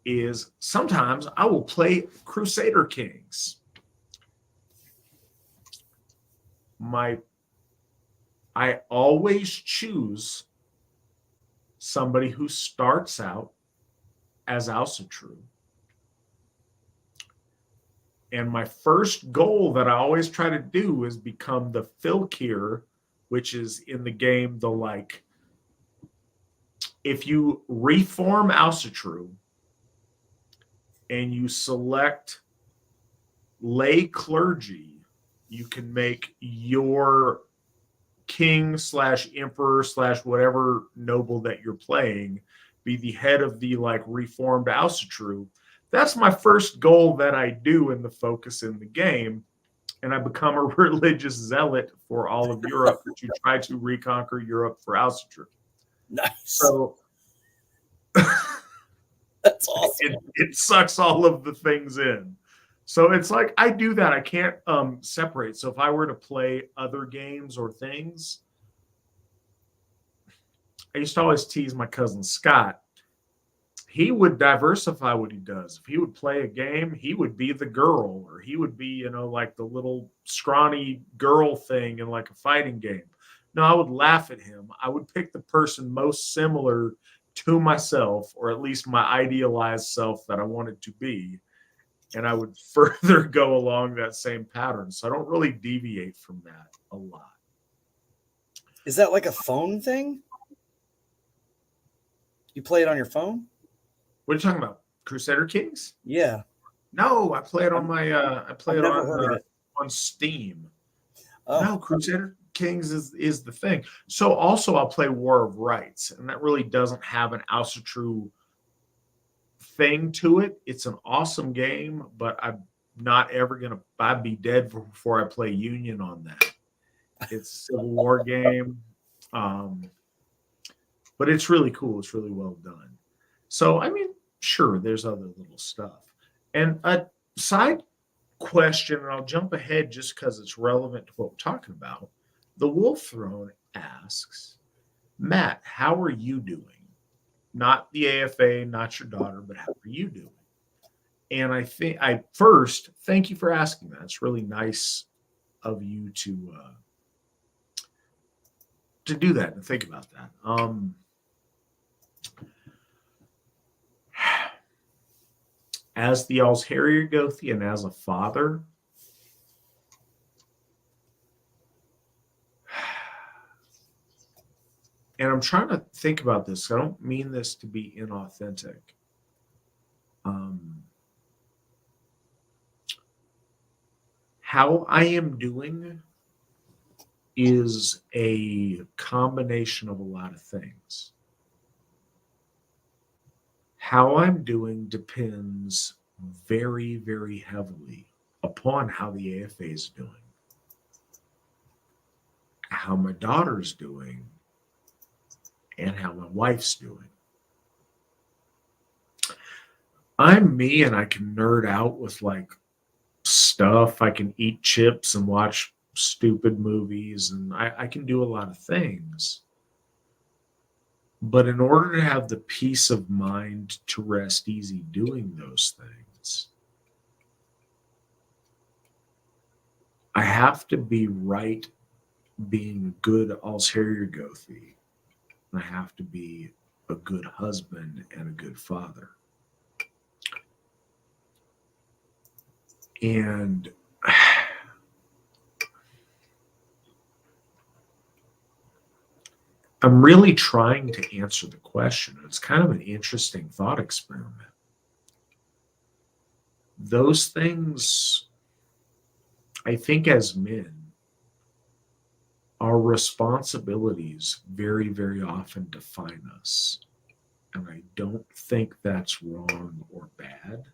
is sometimes I will play Crusader Kings. I always choose somebody who starts out as Asatru. And my first goal that I always try to do is become the Filkir, which is in the game if you reform Asatru and you select lay clergy, you can make your king / emperor / whatever noble that you're playing be the head of the reformed Asatru. That's my first goal that I do in the focus in the game. And I become a religious zealot for all of Europe to try to reconquer Europe for Asatru. Nice. So that's awesome. It sucks all of the things in. So it's like I do that. I can't separate. So if I were to play other games or things, I used to always tease my cousin Scott. He would diversify what he does. If he would play a game, he would be the girl, or he would be, like the little scrawny girl thing in a fighting game. No, I would laugh at him. I would pick the person most similar to myself, or at least my idealized self that I wanted to be. And I would further go along that same pattern. So I don't really deviate from that a lot. Is that like a phone thing? You play it on your phone? What are you talking about? Crusader Kings? Yeah. No, I play it on my on Steam. Oh. No, Crusader Kings is the thing. So also I'll play War of Rights, and that really doesn't have an Asatru thing to it. It's an awesome game, but I'm not ever I'd be dead before I play Union on that. It's a Civil War game. But it's really cool. It's really well done. So, I mean, sure, there's other little stuff. And a side question, and I'll jump ahead just because it's relevant to what we're talking about. The Wolf Throne asks, Matt, how are you doing? Not the AFA, not your daughter, but how are you doing? And I think first thank you for asking that. It's really nice of you to do that and think about that. As the Allsherjargothi and as a father, and I'm trying to think about this. I don't mean this to be inauthentic. How I am doing is a combination of a lot of things. How I'm doing depends very, very heavily upon how the AFA is doing, how my daughter's doing, and how my wife's doing. I'm me, and I can nerd out with like stuff. I can eat chips and watch stupid movies, and I can do a lot of things. But in order to have the peace of mind to rest easy doing those things, I have to be right being a good Allsherjargothi. I have to be a good husband and a good father. And I'm really trying to answer the question. It's kind of an interesting thought experiment. Those things, I think as men, our responsibilities very, very often define us. And I don't think that's wrong or bad.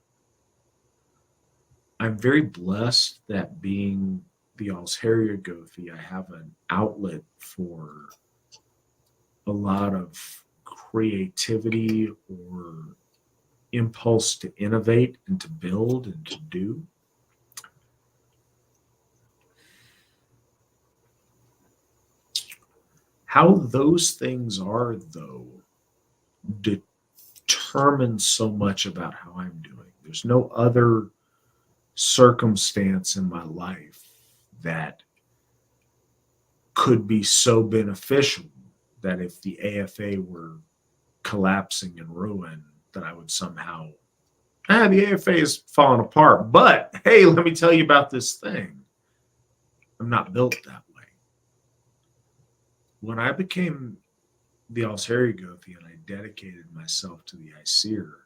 I'm very blessed that being the Allsherjargothi, I have an outlet for a lot of creativity or impulse to innovate and to build and to do. How those things are, though, determines so much about how I'm doing. There's no other circumstance in my life that could be so beneficial that if the AFA were collapsing in ruin, that I would somehow, the AFA is falling apart. But hey, let me tell you about this thing. I'm not built that way. When I became the Allsherjargothi and I dedicated myself to the ISEER,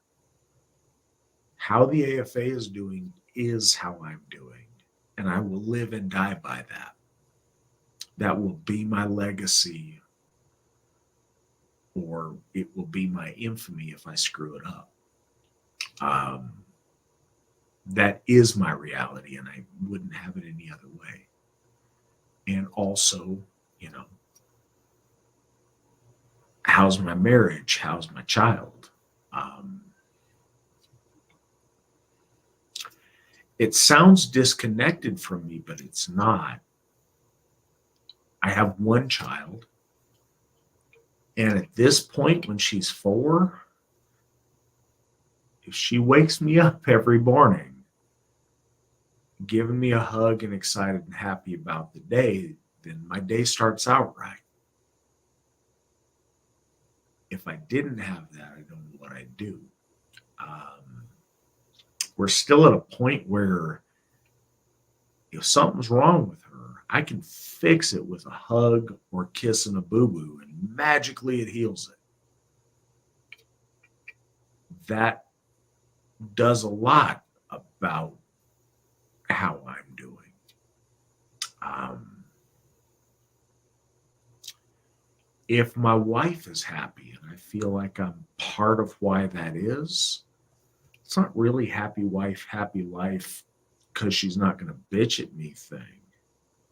how the AFA is doing is how I'm doing. And I will live and die by that. That will be my legacy, or it will be my infamy if I screw it up. That is my reality, and I wouldn't have it any other way. And also, how's my marriage? How's my child? It sounds disconnected from me, but it's not. I have one child. And at this point, when she's 4, if she wakes me up every morning, giving me a hug and excited and happy about the day, then my day starts out right. If I didn't have that, I don't know what I'd do. We're still at a point where if something's wrong with her, I can fix it with a hug or kissing a boo-boo, and magically it heals it. That does a lot about how I'm doing. If my wife is happy and I feel like I'm part of why that is, it's not really happy wife, happy life because she's not going to bitch at me thing.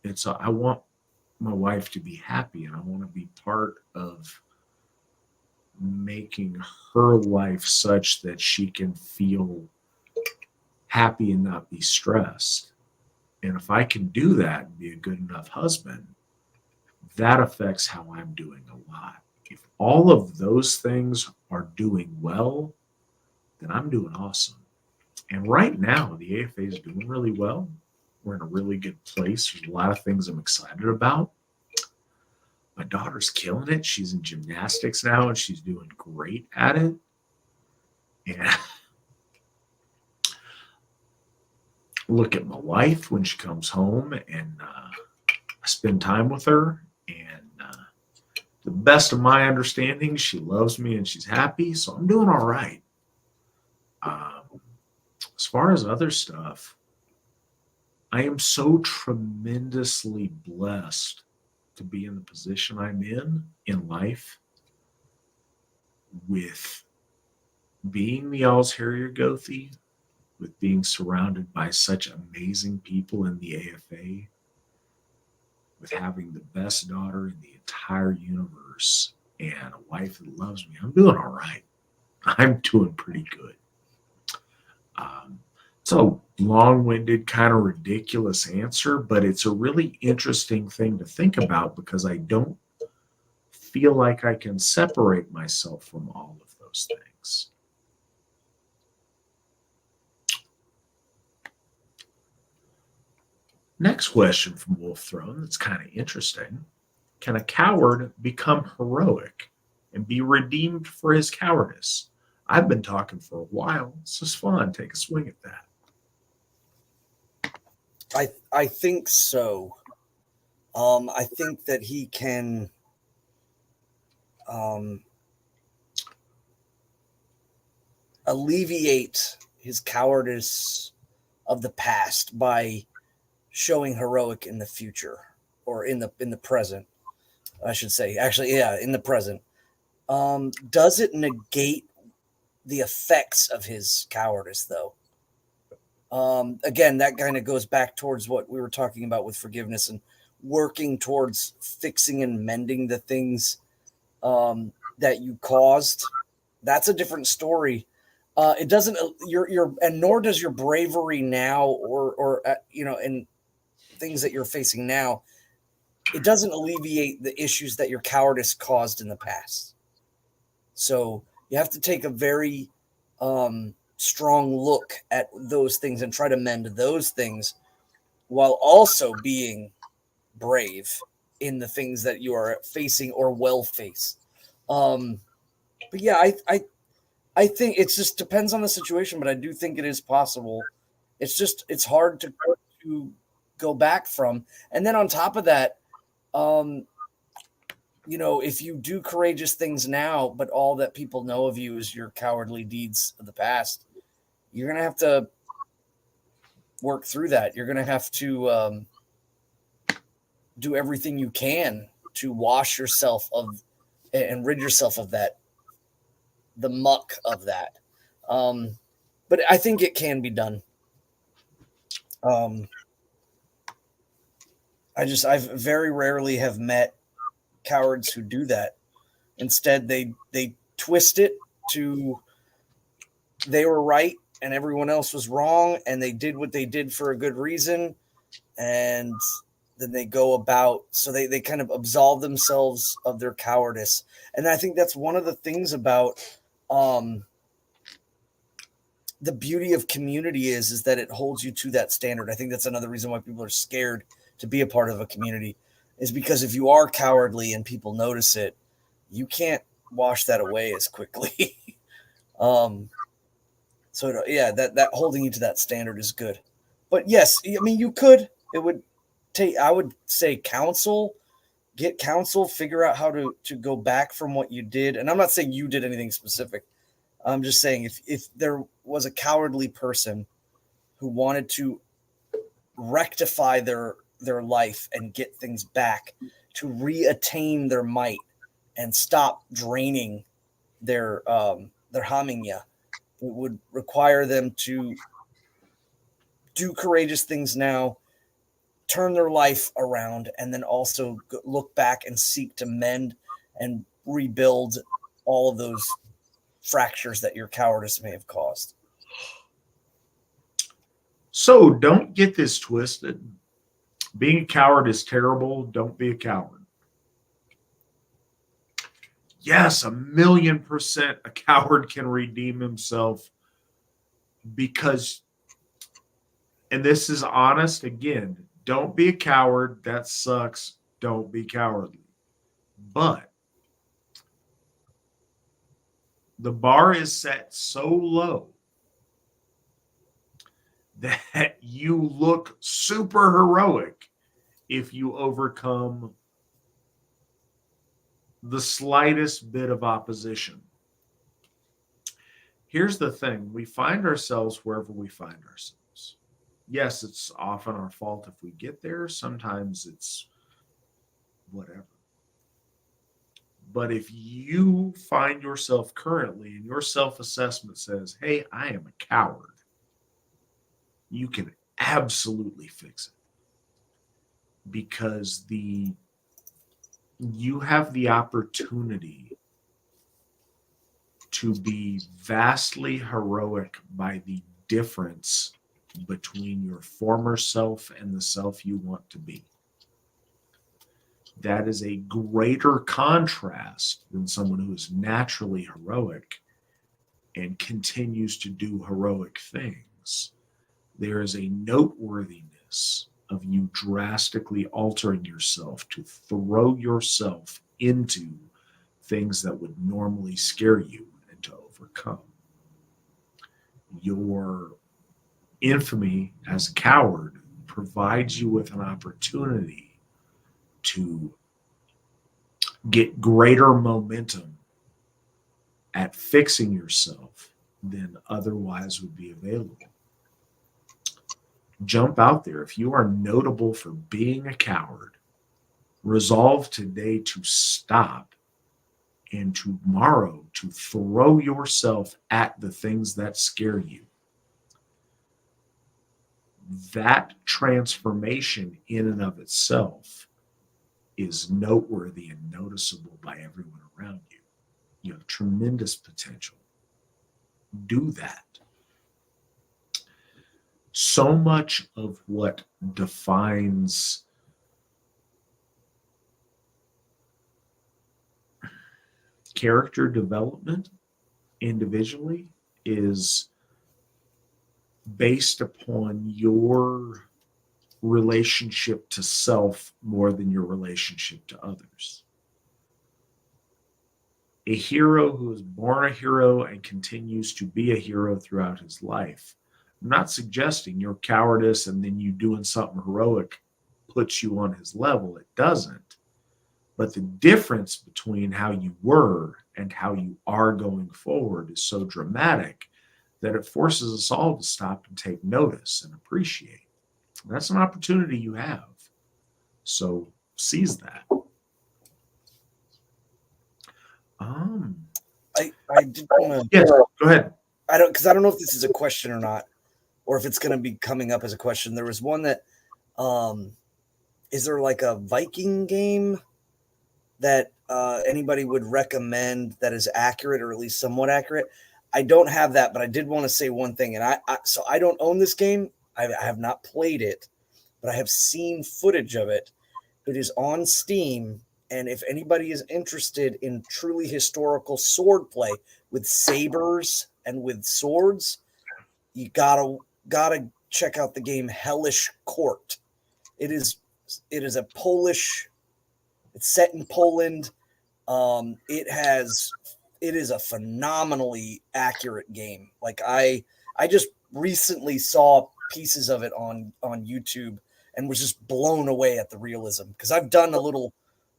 It's I want my wife to be happy, and I want to be part of making her life such that she can feel happy and not be stressed. And if I can do that and be a good enough husband, that affects how I'm doing a lot. If all of those things are doing well, then I'm doing awesome. And right now, the AFA is doing really well. We're in a really good place. There's a lot of things I'm excited about. My daughter's killing it. She's in gymnastics now, and she's doing great at it. And look at my wife when she comes home, and I spend time with her. And to the best of my understanding, she loves me and she's happy. So I'm doing all right. As far as other stuff, I am so tremendously blessed to be in the position I'm in life, with being the Alls Harrier Gothi, with being surrounded by such amazing people in the AFA, with having the best daughter in the entire universe and a wife that loves me. I'm doing all right. I'm doing pretty good. It's a long-winded, kind of ridiculous answer, but it's a really interesting thing to think about because I don't feel like I can separate myself from all of those things. Next question from Wolf Throne that's kind of interesting. Can a coward become heroic and be redeemed for his cowardice? I've been talking for a while. This is fun. Take a swing at that. I think so. I think that he can alleviate his cowardice of the past by showing heroic in the future, or in the present, I should say. Actually, yeah, in the present. Does it negate the effects of his cowardice, though? Again, that kind of goes back towards what we were talking about with forgiveness and working towards fixing and mending the things that you caused. That's a different story. It doesn't and nor does your bravery now, or in things that you're facing now. It doesn't alleviate the issues that your cowardice caused in the past. So you have to take a very strong look at those things and try to mend those things, while also being brave in the things that you are facing or will face. But yeah, I think it just depends on the situation, but I do think it is possible. It's hard to go back from. And then on top of that, if you do courageous things now, but all that people know of you is your cowardly deeds of the past, you're going to have to work through that. You're going to have to do everything you can to wash yourself of and rid yourself of that, the muck of that. But I think it can be done. I very rarely have met cowards who do that. Instead, they twist it to they were right and everyone else was wrong, and they did what they did for a good reason, and then they go about, so they kind of absolve themselves of their cowardice. And I think that's one of the things about the beauty of community is that it holds you to that standard. I think that's another reason why people are scared to be a part of a community, is because if you are cowardly and people notice it, you can't wash that away as quickly. So yeah, that holding you to that standard is good. But yes, I mean, it would take, I would say, get counsel, figure out how to go back from what you did. And I'm not saying you did anything specific. I'm just saying if there was a cowardly person who wanted to rectify their life and get things back, to reattain their might and stop draining their Haminya, it would require them to do courageous things now, turn their life around, and then also look back and seek to mend and rebuild all of those fractures that your cowardice may have caused. So don't get this twisted. Being a coward is terrible. Don't be a coward. Yes, 1,000,000% a coward can redeem himself because, and this is honest again, don't be a coward. That sucks. Don't be cowardly. But the bar is set so low that you look super heroic if you overcome the slightest bit of opposition. Here's the thing. We find ourselves wherever we find ourselves. Yes, it's often our fault if we get there. Sometimes it's whatever. But if you find yourself currently and your self-assessment says, hey, I am a coward, you can absolutely fix it. Because you have the opportunity to be vastly heroic by the difference between your former self and the self you want to be. That is a greater contrast than someone who is naturally heroic and continues to do heroic things. There is a noteworthiness of you drastically altering yourself to throw yourself into things that would normally scare you and to overcome. Your infamy as a coward provides you with an opportunity to get greater momentum at fixing yourself than otherwise would be available. Jump out there. If you are notable for being a coward, resolve today to stop and tomorrow to throw yourself at the things that scare you. That transformation in and of itself is noteworthy and noticeable by everyone around you. You have tremendous potential. Do that. So much of what defines character development individually is based upon your relationship to self more than your relationship to others. A hero who is born a hero and continues to be a hero throughout his life. I'm not suggesting your cowardice and then you doing something heroic puts you on his level. It doesn't. But the difference between how you were and how you are going forward is so dramatic that it forces us all to stop and take notice and appreciate. That's an opportunity you have. So seize that. I did want to. Yes, go ahead. I don't know if this is a question or not, or if it's going to be coming up as a question. There was one that, is there like a Viking game that anybody would recommend that is accurate or at least somewhat accurate? I don't have that, but I did want to say one thing, and so I don't own this game. I have not played it, but I have seen footage of it. It is on Steam. And if anybody is interested in truly historical swordplay with sabers and with swords, you gotta check out the game Hellish Court. It is a Polish. It's set in Poland. It is a phenomenally accurate game. Like I just recently saw pieces of it on YouTube and was just blown away at the realism, because I've done a little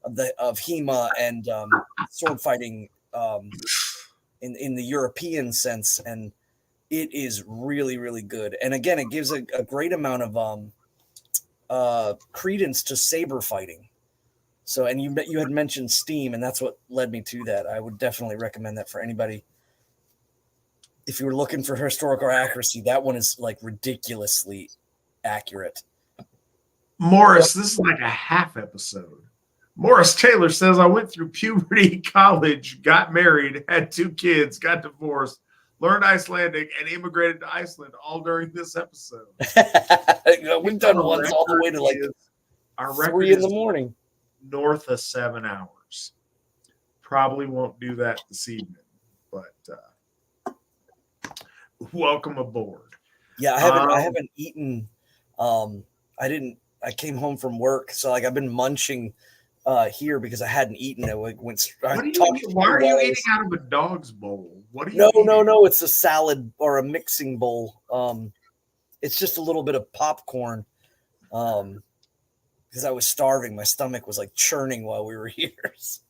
of HEMA and sword fighting in the European sense, and it is really, really good. And again, it gives a great amount of credence to saber fighting. So, and you had mentioned Steam, and that's what led me to that. I would definitely recommend that for anybody. If you were looking for historical accuracy, that one is like ridiculously accurate. Morris, this is like a half episode. Morris Taylor says, I went through puberty, college, got married, had 2 kids, got divorced, learned Icelandic, and immigrated to Iceland all during this episode. We've done ones all the way to like our 3 in the morning. North of 7 hours. Probably won't do that this evening, but welcome aboard. Yeah, I haven't eaten. I came home from work, so like I've been munching here because I hadn't eaten. I What are you talked eating? to Why you are you eating guys. out of a dog's bowl? What are you No, no, eating? no. It's a salad or a mixing bowl. It's just a little bit of popcorn. Because I was starving. My stomach was like churning while we were here.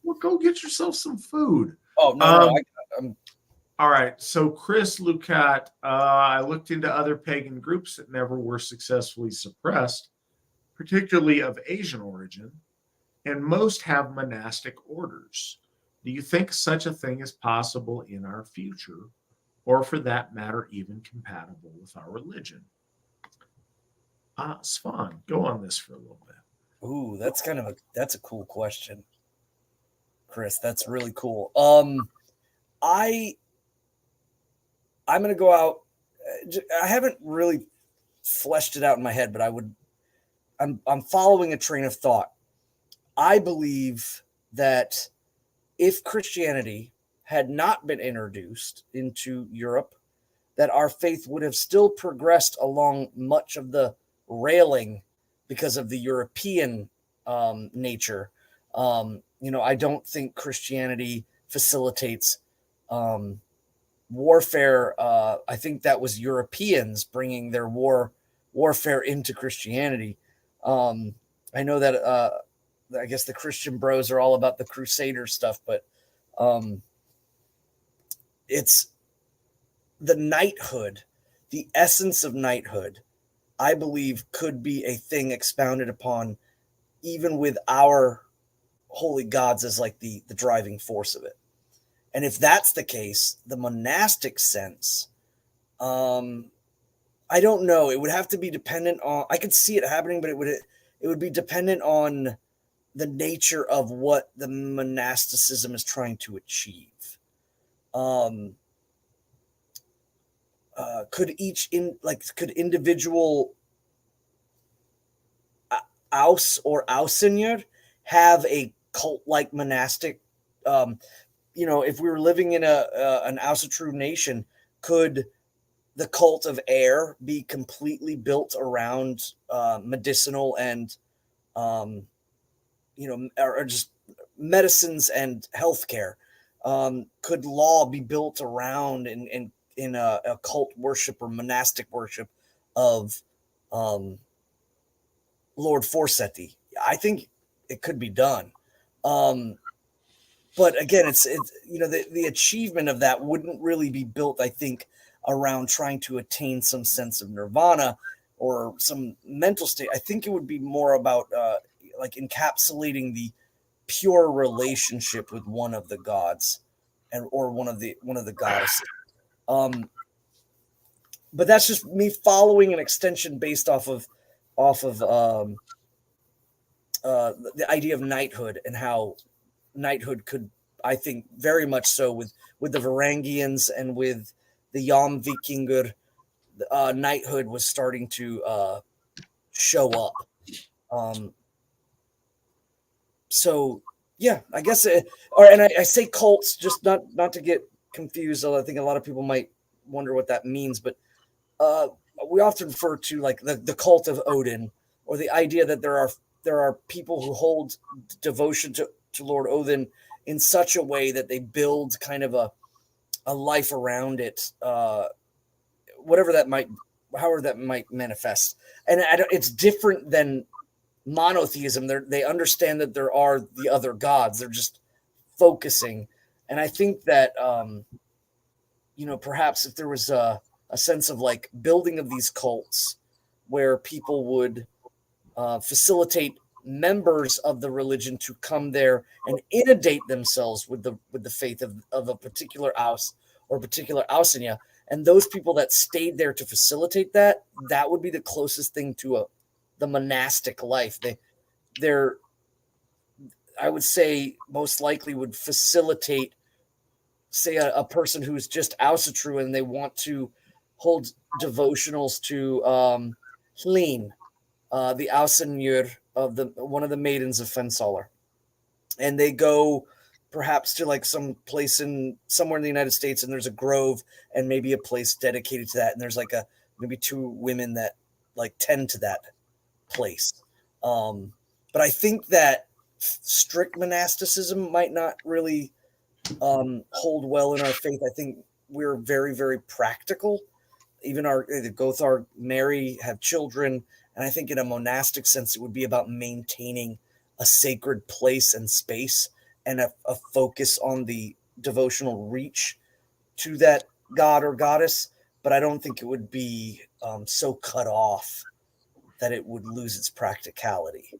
Well, go get yourself some food. Oh no, no. I'm All right. So, Chris Lucat, I looked into other pagan groups that never were successfully suppressed, particularly of Asian origin, and most have monastic orders. Do you think such a thing is possible in our future, or for that matter, even compatible with our religion? Svan, go on this for a little bit. Ooh, that's a cool question, Chris. That's really cool. I I'm gonna go out. I haven't really fleshed it out in my head, but I'm following a train of thought. I believe that if Christianity had not been introduced into Europe, that our faith would have still progressed along much of the railing because of the European nature. I don't think Christianity facilitates warfare. I think that was Europeans bringing their warfare into Christianity. I know that I guess the Christian bros are all about the Crusader stuff, but it's the knighthood, the essence of knighthood, I believe could be a thing expounded upon even with our holy gods as like the driving force of it. And if that's the case, the monastic sense, I don't know. It would have to be dependent on. I could see it happening, but it would be dependent on the nature of what the monasticism is trying to achieve. Could could individual Aus or Ausinger have a cult like monastic? If we were living in an Asatru nation, could the cult of air be completely built around medicinal and or just medicines and healthcare? Could law be built around in a cult worship or monastic worship of Lord Forseti? I think it could be done. But again, it's the achievement of that wouldn't really be built, I think, around trying to attain some sense of nirvana or some mental state. I think it would be more about like encapsulating the pure relationship with one of the gods or one of the goddesses. But that's just me following an extension based off of the idea of knighthood and how knighthood could, I think, very much so with the Varangians and with the Yom Vikingur, knighthood was starting to show up. So yeah, I guess, I say cults just not to get confused. Although I think a lot of people might wonder what that means, but we often refer to like the cult of Odin, or the idea that there are people who hold devotion to Lord Odin in such a way that they build kind of a life around it, however that might manifest. And it's different than monotheism. They understand that there are the other gods. They're just focusing. And I think that, perhaps if there was a sense of like building of these cults where people would facilitate members of the religion to come there and inundate themselves with the faith of a particular Aus or particular Ausinia, and those people that stayed there to facilitate that would be the closest thing to the monastic life. They're I would say most likely would facilitate, say, a person who's just Asatru and they want to hold devotionals to Hlin, the Ausinyur of one of the maidens of Fensalar, and they go perhaps to like some place in somewhere in the United States, and there's a grove and maybe a place dedicated to that, and there's like maybe 2 women that like tend to that place. But I think that strict monasticism might not really hold well in our faith. I think we're very, very practical. Even the Gothar marry, have children, and I think in a monastic sense, it would be about maintaining a sacred place and space and a focus on the devotional reach to that god or goddess. But I don't think it would be so cut off that it would lose its practicality.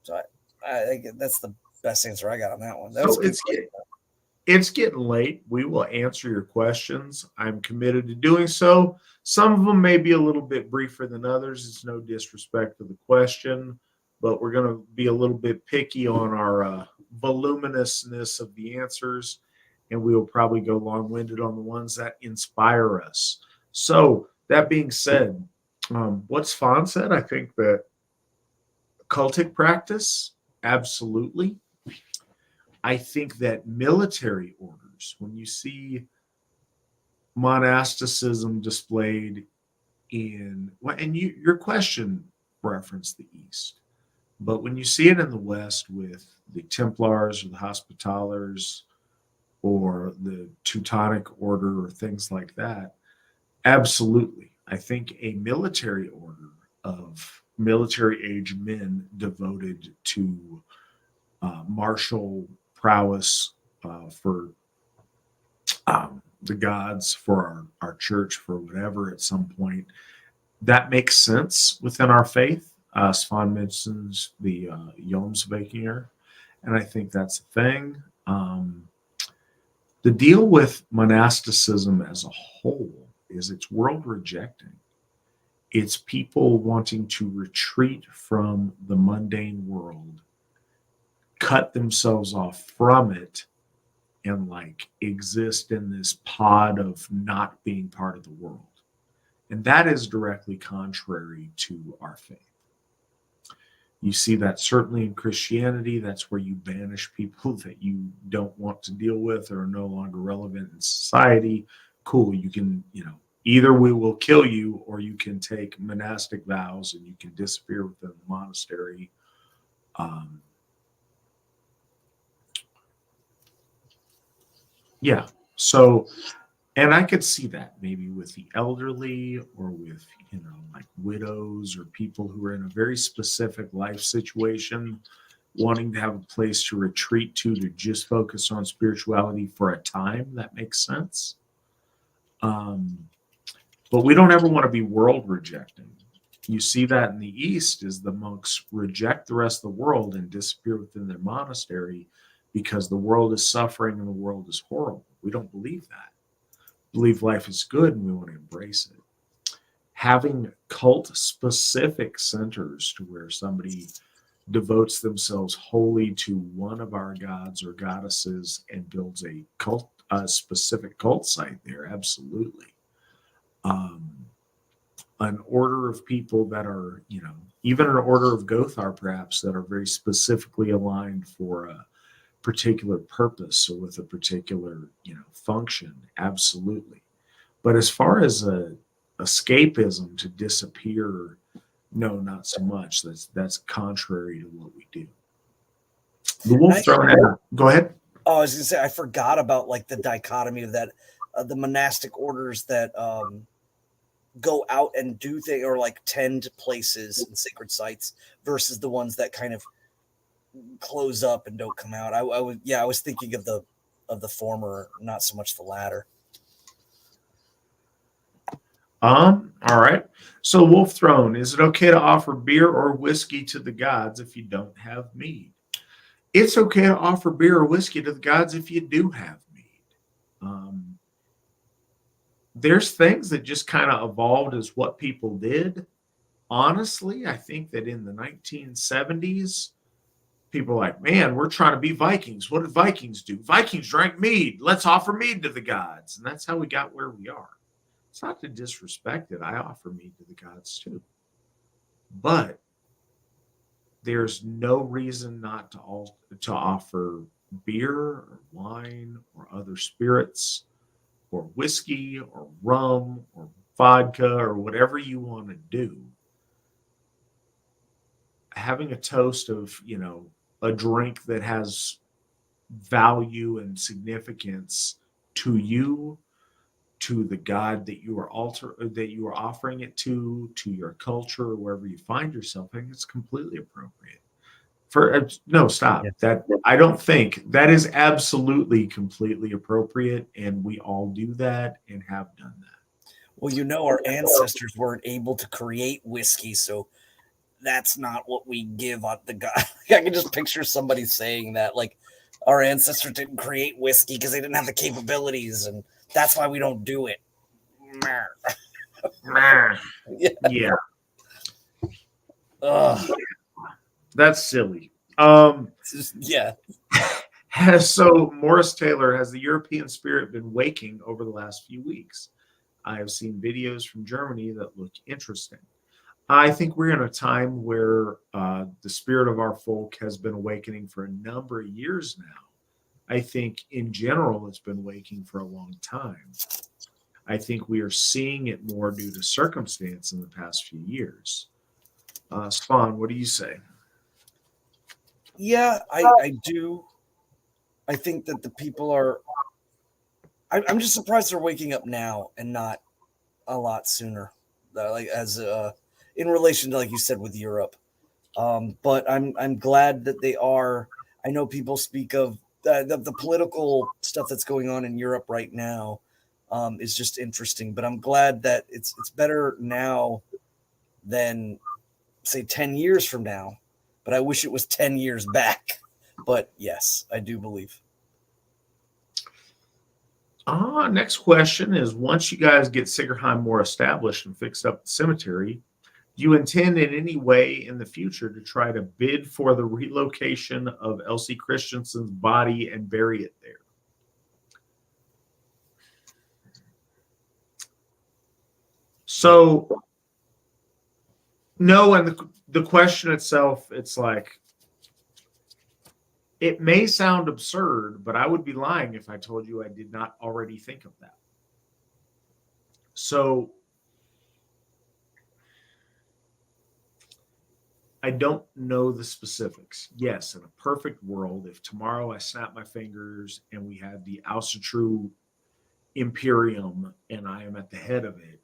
So I think that's the best answer I got on that one. That So it's getting late. We will answer your questions. I'm committed to doing so. Some of them may be a little bit briefer than others. It's no disrespect to the question, but we're going to be a little bit picky on our voluminousness of the answers, and we will probably go long-winded on the ones that inspire us. So that being said, what Svan said, I think that cultic practice, absolutely. I think that military orders, when you see monasticism displayed in, and your question referenced the East, but when you see it in the West with the Templars or the Hospitallers or the Teutonic Order or things like that, absolutely. I think a military order of military age men devoted to martial prowess for the gods, for our church, for whatever at some point, that makes sense within our faith. Svan mentions the Jomsvikinger, and I think that's a thing. The deal with monasticism as a whole is it's world rejecting. It's people wanting to retreat from the mundane world, cut themselves off from it, and like exist in this pod of not being part of the world. And that is directly contrary to our faith. You see that certainly in Christianity. That's where you banish people that you don't want to deal with or are no longer relevant in society. Cool, you can, either we will kill you or you can take monastic vows and you can disappear within the monastery. Yeah. So, and I could see that maybe with the elderly or with, like widows or people who are in a very specific life situation, wanting to have a place to retreat to just focus on spirituality for a time. That makes sense. But we don't ever want to be world rejecting. You see that in the East is the monks reject the rest of the world and disappear within their monastery because the world is suffering and the world is horrible. We don't believe that. We believe life is good and we want to embrace it. Having cult-specific centers to where somebody devotes themselves wholly to one of our gods or goddesses and builds a specific cult site there, absolutely. An order of people that are, even an order of Gothar perhaps that are very specifically aligned for a particular purpose or with a particular, function, absolutely. But as far as escapism to disappear, no, not so much. That's contrary to what we do. The wolf thrown out. Go ahead. Oh, I was gonna say I forgot about like the dichotomy of that, the monastic orders that go out and do things or like tend places and sacred sites versus the ones that kind of close up and don't come out. I was thinking of the former, not so much the latter. All right. So Wolf Throne, is it okay to offer beer or whiskey to the gods if you don't have mead? It's okay to offer beer or whiskey to the gods if you do have mead. There's things that just kind of evolved as what people did. Honestly, I think that in the 1970s, people are like, man, we're trying to be Vikings. What did Vikings do? Vikings drank mead. Let's offer mead to the gods. And that's how we got where we are. It's not to disrespect it. I offer mead to the gods too. But there's no reason not to offer beer or wine or other spirits or whiskey or rum or vodka or whatever you want to do, having a toast of, a drink that has value and significance to you, to the God that you are offering it to your culture, or wherever you find yourself, I think it's completely appropriate. No, stop. Yes. That I don't think that is absolutely completely appropriate, and we all do that and have done that. Well, our ancestors weren't able to create whiskey, so that's not what we give on the God. I can just picture somebody saying that, like, our ancestors didn't create whiskey because they didn't have the capabilities, and that's why we don't do it. Yeah. Yeah, Ugh. that's silly. Yeah. So Morris Taylor, has the European spirit been waking over the last few weeks? I have seen videos from Germany that look interesting. I think we're in a time where the spirit of our folk has been awakening for a number of years now. I think in general it's been waking for a long time. I think we are seeing it more due to circumstance in the past few years. Spawn, what do you say? Yeah, I do. I think that the people are. I'm just surprised they're waking up now and not a lot sooner. Like as in relation to, like you said, with Europe. But I'm glad that they are. I know people speak of the political stuff that's going on in Europe right now is just interesting. But I'm glad that it's better now than say 10 years from now. But I wish it was 10 years back. But yes, I do believe. Next question is, once you guys get Sigerheim more established and fixed up the cemetery, do you intend in any way in the future to try to bid for the relocation of Elsie Christensen's body and bury it there? So, no, and the question itself, it's like, it may sound absurd, but I would be lying if I told you I did not already think of that. So, I don't know the specifics. Yes, in a perfect world, if tomorrow I snap my fingers and we have the Asatru Imperium and I am at the head of it,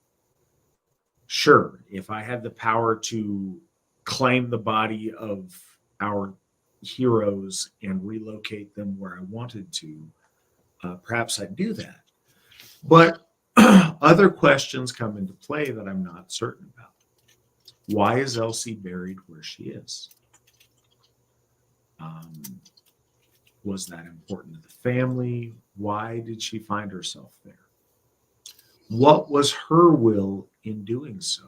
sure, if I had the power to claim the body of our heroes and relocate them where I wanted to, perhaps I'd do that. But other questions come into play that I'm not certain about. Why is Elsie buried where she is? Was that important to the family? Why did she find herself there? What was her will in doing so?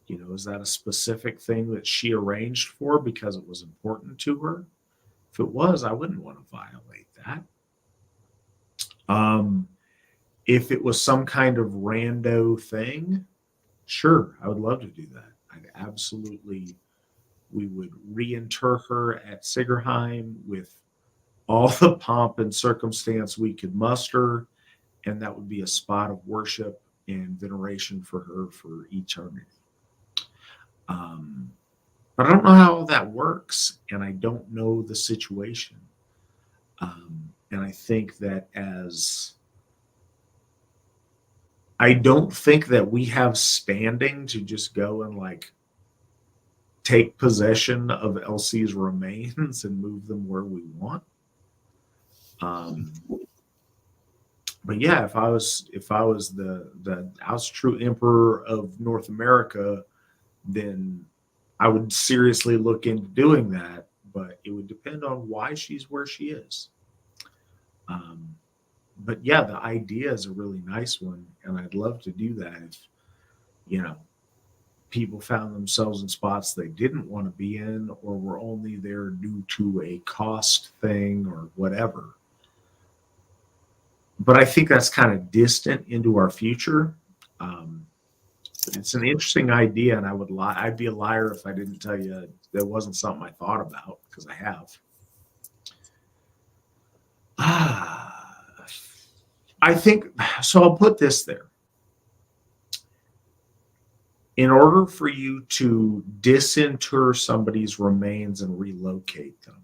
Is that a specific thing that she arranged for because it was important to her? If it was, I wouldn't want to violate that. If it was some kind of rando thing, sure, I would love to do that. We would reinter her at Sigerheim with all the pomp and circumstance we could muster, and that would be a spot of worship and veneration for her for eternity. But I don't know how that works, and I don't know the situation. And I think that I don't think that we have standing to just go and like take possession of Elsie's remains and move them where we want. But yeah, if I was the Asatru Emperor of North America, then I would seriously look into doing that. But it would depend on why she's where she is. But yeah, the idea is a really nice one, and I'd love to do that if people found themselves in spots they didn't want to be in, or were only there due to a cost thing or whatever. But I think that's kind of distant into our future. It's an interesting idea, and I'd be a liar if I didn't tell you that wasn't something I thought about, because I have. I think so. I'll put this there. In order for you to disinter somebody's remains and relocate them,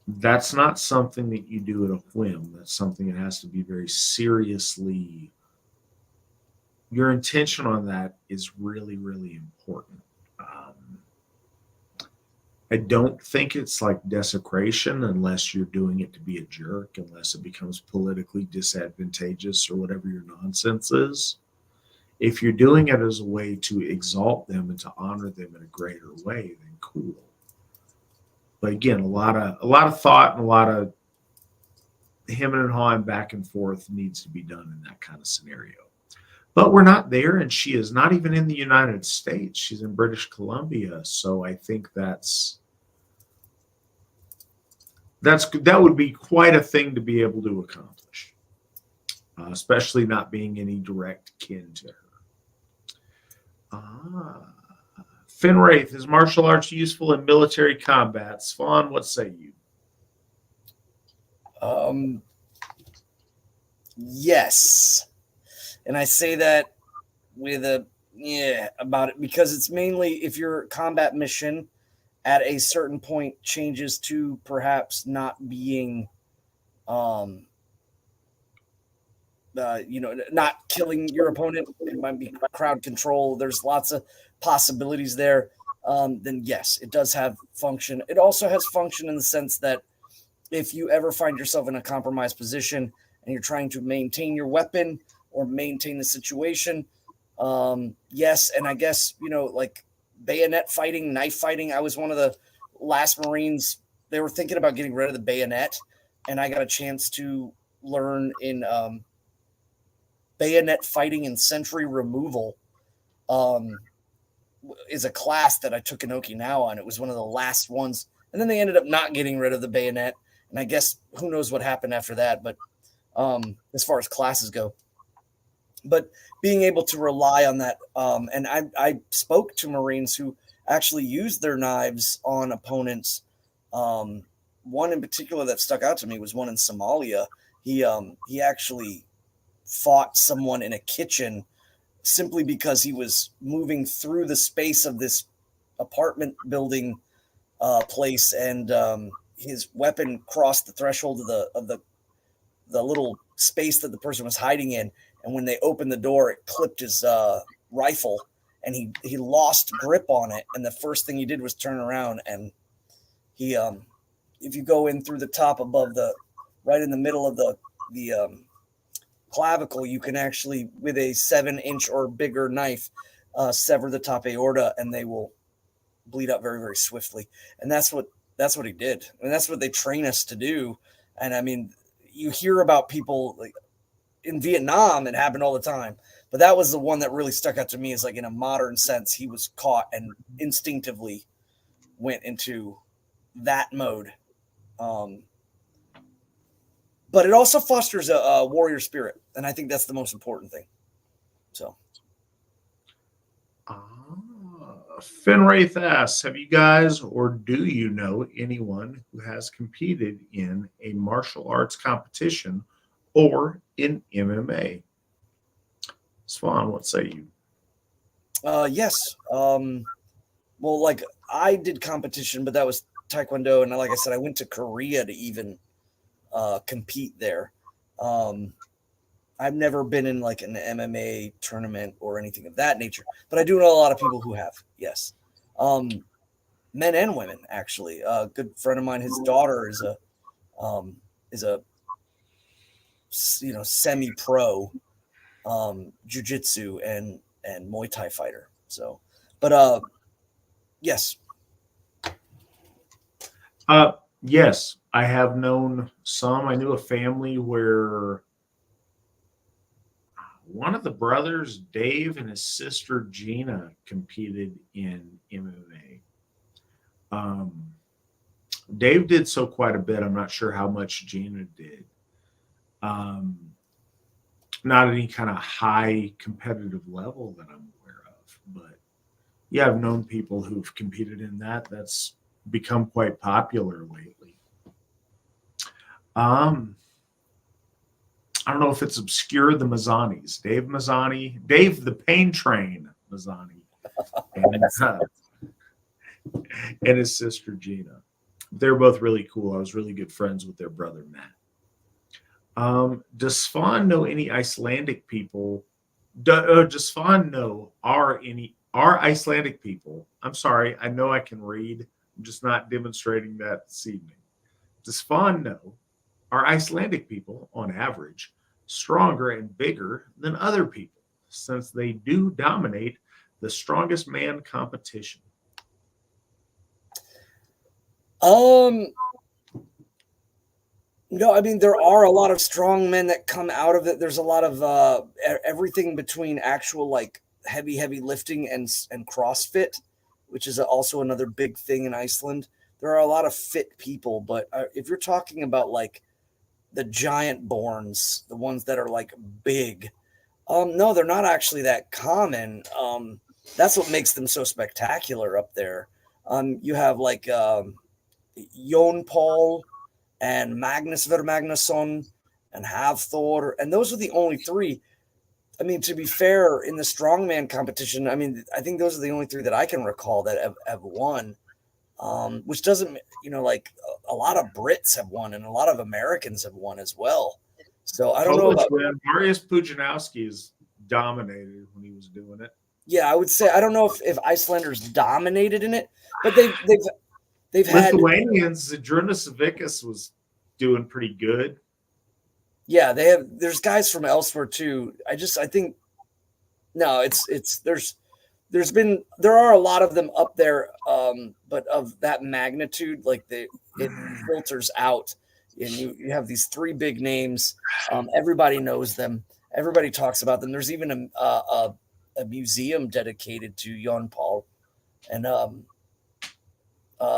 that's not something that you do at a whim. That's something that has to be very seriously. Your intention on that is really, really important. I don't think it's like desecration unless you're doing it to be a jerk, unless it becomes politically disadvantageous or whatever your nonsense is. If you're doing it as a way to exalt them and to honor them in a greater way, then cool. But again, a lot of thought and a lot of hemming and hawing back and forth needs to be done in that kind of scenario. But we're not there, and she is not even in the United States. She's in British Columbia, so I think that would be quite a thing to be able to accomplish, especially not being any direct kin to her. Finwraith, is martial arts useful in military combat? Svan, what say you? Yes. And I say that with about it, because it's mainly if your combat mission at a certain point changes to perhaps not being, not killing your opponent. It might be crowd control. There's lots of possibilities there. Then yes, it does have function. It also has function in the sense that if you ever find yourself in a compromised position and you're trying to maintain your weapon or maintain the situation, yes. And I guess, like bayonet fighting, knife fighting. I was one of the last Marines. They were thinking about getting rid of the bayonet, and I got a chance to learn in bayonet fighting and sentry removal. Is a class that I took in Okinawa, and it was one of the last ones. And then they ended up not getting rid of the bayonet, and I guess who knows what happened after that. But as far as classes go, but being able to rely on that, and I spoke to Marines who actually used their knives on opponents. One in particular that stuck out to me was one in Somalia. He actually fought someone in a kitchen simply because he was moving through the space of this apartment building place, and his weapon crossed the threshold of the little space that the person was hiding in. And when they opened the door, it clipped his rifle, and he lost grip on it. And the first thing he did was turn around, and he, if you go in through the top above right in the middle of the clavicle, you can actually, with a 7-inch or bigger knife, sever the top aorta, and they will bleed out very, very swiftly. And that's what he did. And that's what they train us to do. And I mean, you hear about people like in Vietnam, it happened all the time, but that was the one that really stuck out to me, is like in a modern sense, he was caught and instinctively went into that mode. But it also fosters a warrior spirit, and I think that's the most important thing. So, Finwraith asks, have you guys, or do you know anyone who has competed in a martial arts competition or in MMA? Svan, what say you? Yes. Well, like I did competition, but that was Taekwondo, and like I said, I went to Korea to even compete there. I've never been in like an MMA tournament or anything of that nature, but I do know a lot of people who have. Yes, men and women actually. A good friend of mine, his daughter is a semi-pro jiu-jitsu and Muay Thai fighter. So, but yes. Yes, I have known some. I knew a family where one of the brothers, Dave, and his sister Gina competed in MMA. Dave did so quite a bit. I'm not sure how much Gina did. Not any kind of high competitive level that I'm aware of, but yeah, I've known people who've competed in that. That's become quite popular lately. Um, I don't know if it's obscure, the Mazzanis. Dave Mazzani, Dave the Pain Train Mazzani, and his sister Gina. They're both really cool. I was really good friends with their brother Matt. Does Svan know any Icelandic people? Does Svan know are Icelandic people? I'm sorry, I know I can read. I'm just not demonstrating that this evening. Does Svan know are Icelandic people, on average, stronger and bigger than other people, since they do dominate the strongest man competition? No, I mean, there are a lot of strong men that come out of it. There's a lot of everything between actual like heavy lifting and CrossFit, which is also another big thing in Iceland. There are a lot of fit people, but if you're talking about like the giant borns, the ones that are like big, no, they're not actually that common. That's what makes them so spectacular up there. You have like Jon Paul and Magnus Vermagnusson and Hafthor, and those are the only three. I mean, to be fair, in the strongman competition, I mean, I think those are the only three that I can recall that have won. Which doesn't, like a lot of Brits have won and a lot of Americans have won as well. So I don't know about Mariusz Pudzianowski is dominated when he was doing it. Yeah, I would say I don't know if Icelanders dominated in it, but they've had Lithuanians. Zydrunas Savickas was doing pretty good. Yeah, there's guys from elsewhere too. I think no, there are a lot of them up there, but of that magnitude, like it filters out, and you have these three big names. Everybody knows them. Everybody talks about them. There's even a museum dedicated to Jon Paul, and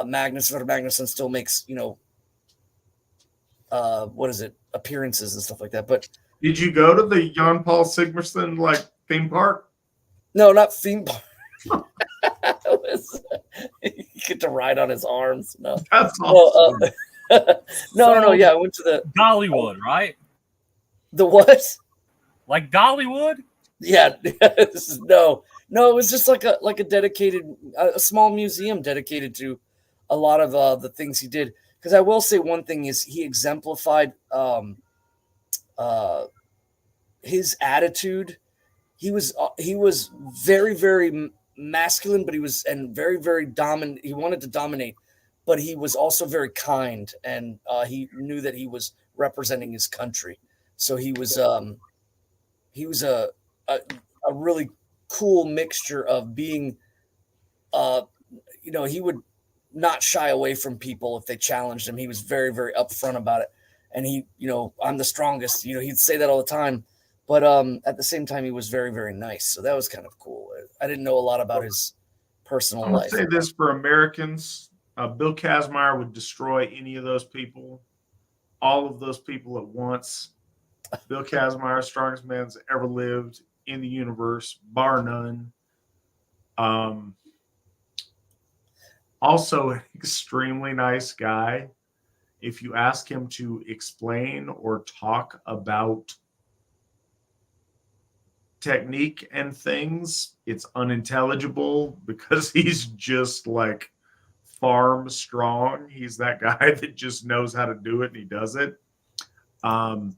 Magnus Vermagnusson still makes appearances and stuff like that. But did you go to the Jon Paul Sigmarsson theme park? No, not theme park. You get to ride on his arms. No, that's awesome. No. Yeah, I went to the Dollywood, right? The what? Like Dollywood? Yeah. No. It was just like a dedicated, a small museum dedicated to a lot of the things he did. Because I will say one thing is he exemplified his attitude. He was very, very masculine, but he was very, very dominant. He wanted to dominate, but he was also very kind, and he knew that he was representing his country. So he was a really cool mixture of being, he would not shy away from people if they challenged him. He was very, very upfront about it, and I'm the strongest. He'd say that all the time. But at the same time, he was very, very nice. So that was kind of cool. I didn't know a lot about his personal life. I'm going to say this for Americans. Bill Kazmaier would destroy any of those people, all of those people at once. Bill Kazmaier, strongest man that's ever lived in the universe, bar none. Also, an extremely nice guy. If you ask him to explain or talk about technique and things, it's unintelligible because he's just like farm strong. He's that guy that just knows how to do it and he does it. But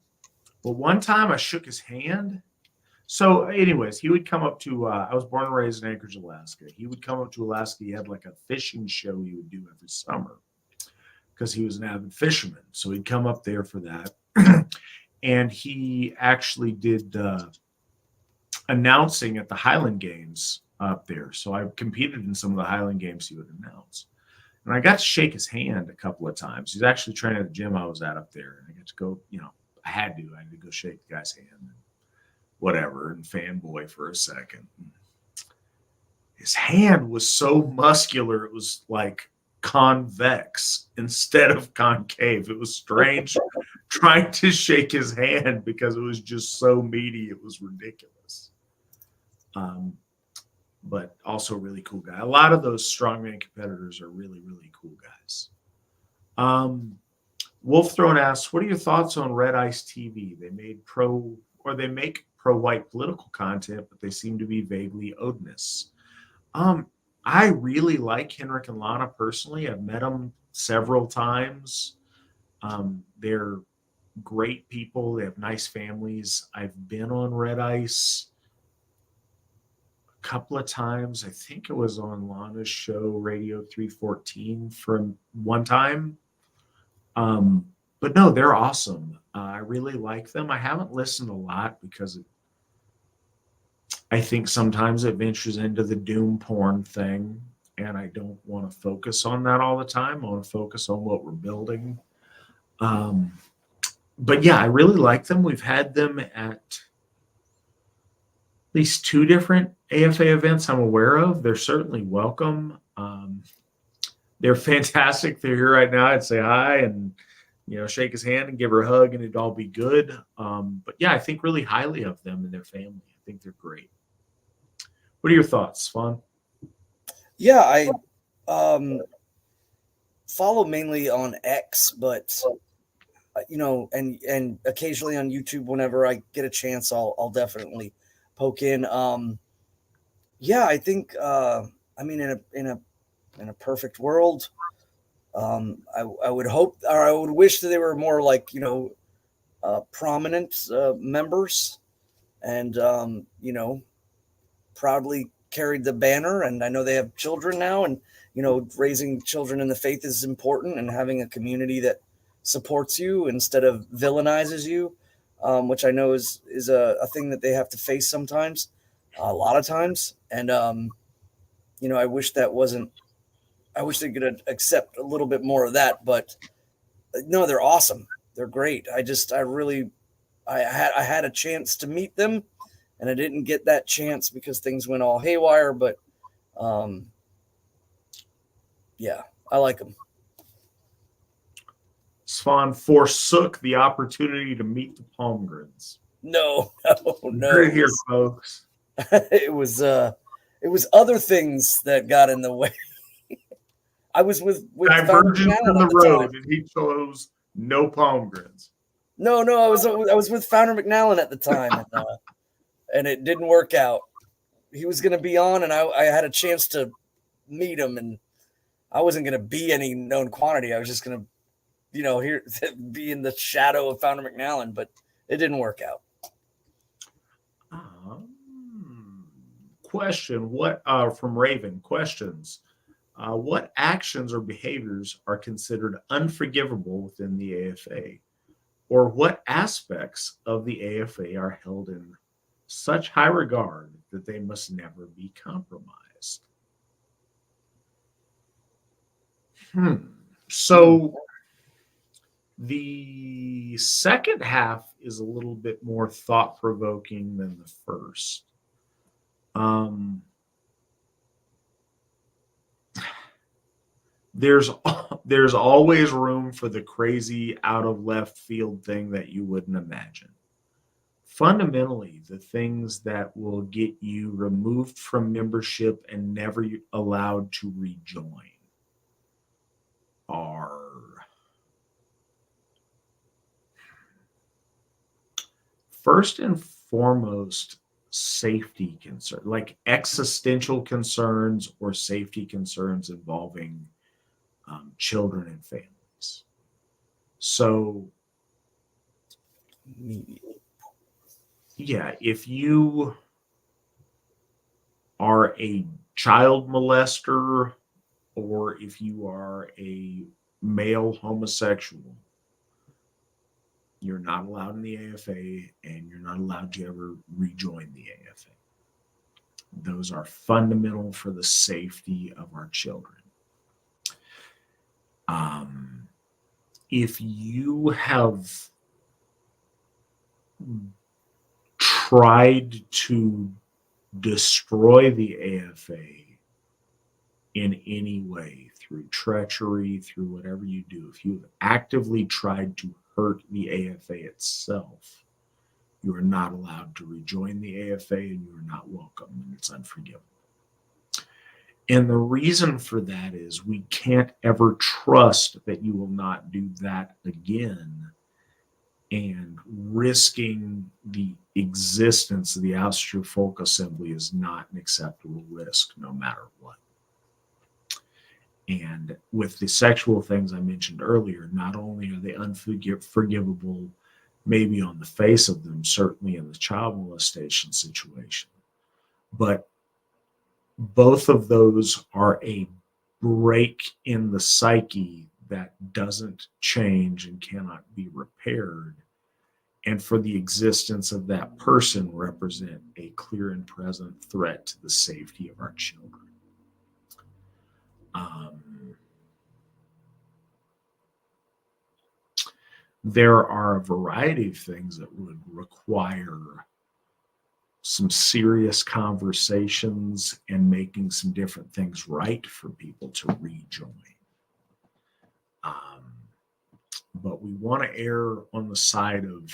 one time I shook his hand. So anyways, he would come up to, I was born and raised in Anchorage, Alaska. He would come up to Alaska. He had like a fishing show he would do every summer because he was an avid fisherman. So he'd come up there for that. And he actually did announcing at the Highland Games up there. So I competed in some of the Highland Games he would announce. And I got to shake his hand a couple of times. He's actually training at the gym I was at up there. And I got to go, I had to go shake the guy's hand and whatever and fanboy for a second. His hand was so muscular, it was like convex instead of concave. It was strange trying to shake his hand because it was just so meaty. It was ridiculous. But also a really cool guy. A lot of those strongman competitors are really, really cool guys. Wolf Throne asks, what are your thoughts on Red Ice TV? They make pro-white political content, but they seem to be vaguely odious. I really like Henrik and Lana personally. I've met them several times. They're great people. They have nice families. I've been on Red Ice a couple of times. I think it was on Lana's show, Radio 314, for one time. But no, they're awesome. I really like them. I haven't listened a lot because I think sometimes it ventures into the doom porn thing, and I don't want to focus on that all the time. I want to focus on what we're building. But yeah, I really like them. We've had them at least 2 different AFA events I'm aware of. They're certainly welcome. They're fantastic. They're here right now. I'd say hi and shake his hand and give her a hug, and it'd all be good. But yeah, I think really highly of them and their family. I think they're great. What are your thoughts, Svan? Yeah, I follow mainly on X, but and occasionally on YouTube whenever I get a chance, I'll definitely poke in. Yeah, I think in a perfect world, I would hope, or I would wish that they were more like prominent members, and proudly carried the banner. And I know they have children now, and raising children in the faith is important, and having a community that supports you instead of villainizes you, which I know is a thing that they have to face sometimes, a lot of times. And I wish that wasn't. I wish they could accept a little bit more of that, but no, they're awesome. They're great. I had a chance to meet them, and I didn't get that chance because things went all haywire. But yeah, I like them. Svan forsook the opportunity to meet the Palmgrens. No. You're here, folks. It was other things that got in the way. I was with Divergence from the road, and he chose no Palmgrens. No, I was with Founder McNallen at the time, and it didn't work out. He was going to be on, and I had a chance to meet him, and I wasn't going to be any known quantity. I was just going to, be in the shadow of Founder McNallen, but it didn't work out. Question: What from Raven? Questions. What actions or behaviors are considered unforgivable within the AFA? Or what aspects of the AFA are held in such high regard that they must never be compromised? So the second half is a little bit more thought-provoking than the first. There's always room for the crazy out of left field thing that you wouldn't imagine. Fundamentally, the things that will get you removed from membership and never allowed to rejoin are first and foremost safety concerns, like existential concerns or safety concerns involving children and families. So, yeah, if you are a child molester or if you are a male homosexual, you're not allowed in the AFA, and you're not allowed to ever rejoin the AFA. Those are fundamental for the safety of our children. If you have tried to destroy the AFA in any way, through treachery, through whatever you do, if you've actively tried to hurt the AFA itself, you are not allowed to rejoin the AFA, and you are not welcome, and it's unforgivable. And the reason for that is we can't ever trust that you will not do that again, and risking the existence of the Asatru folk assembly is not an acceptable risk no matter what. And with the sexual things I mentioned earlier, not only are they unforgivable, maybe on the face of them, certainly in the child molestation situation, but both of those are a break in the psyche that doesn't change and cannot be repaired. And for the existence of that person represent a clear and present threat to the safety of our children. There are a variety of things that would require some serious conversations and making some different things right for people to rejoin. But we want to err on the side of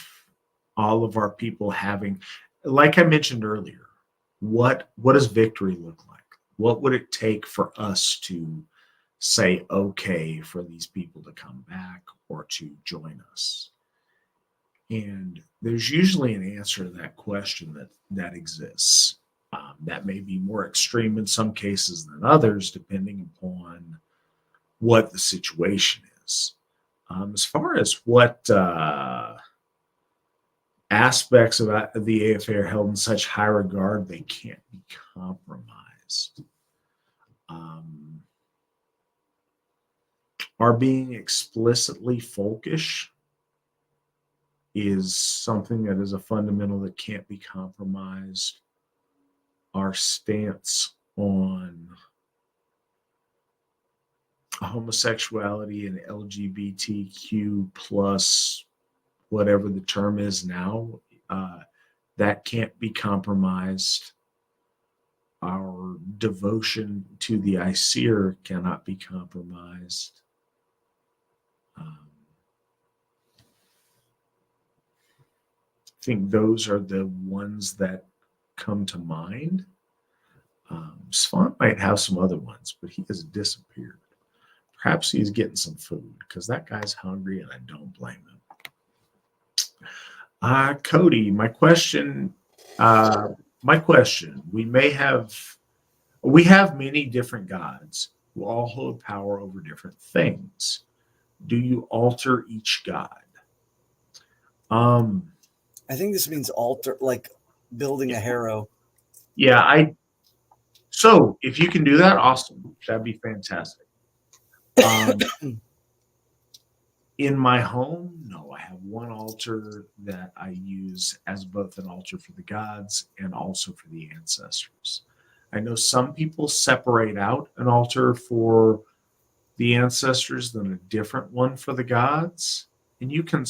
all of our people having, like I mentioned earlier, what does victory look like? What would it take for us to say okay for these people to come back or to join us? And there's usually an answer to that question that exists. That may be more extreme in some cases than others, depending upon what the situation is. As far as what aspects of the AFA are held in such high regard, they can't be compromised. Our being explicitly folkish is something that is a fundamental that can't be compromised. Our stance on homosexuality and LGBTQ plus whatever the term is now, that can't be compromised. Our devotion to the ICER cannot be compromised. I think those are the ones that come to mind. Svan might have some other ones, but he has disappeared. Perhaps he's getting some food because that guy's hungry and I don't blame him. Cody, my question, we have many different gods who all hold power over different things. Do you alter each god? I think this means alter, like building a hero. Yeah, so if you can do that, awesome. That'd be fantastic. In my home, no, I have one altar that I use as both an altar for the gods and also for the ancestors. I know some people separate out an altar for the ancestors than a different one for the gods. And you can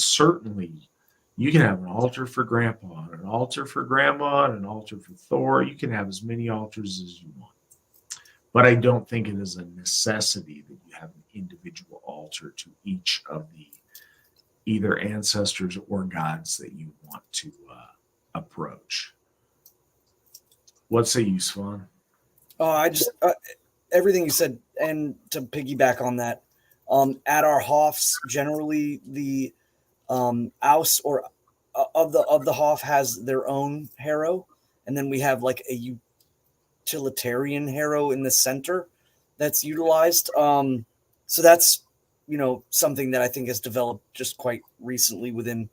have an altar for grandpa, and an altar for grandma, and an altar for Thor. You can have as many altars as you want. But I don't think it is a necessity that you have an individual altar to each of the either ancestors or gods that you want to approach. What say you, Svan? I just everything you said, and to piggyback on that, at our Hoffs, generally the Aus or of the Hoff has their own hero, and then we have like a utilitarian hero in the center that's utilized. So that's something that I think has developed just quite recently within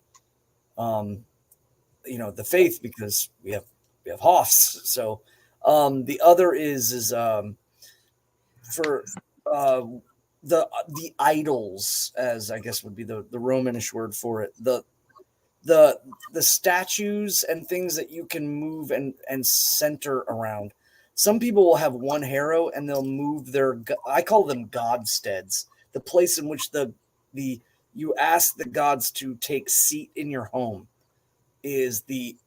the faith, because we have Hoffs. So the other is for the idols, as I guess would be the Romanish word for it. The statues and things that you can move and center around. Some people will have one hero and they'll move I call them godsteads, the place in which you ask the gods to take seat in your home is the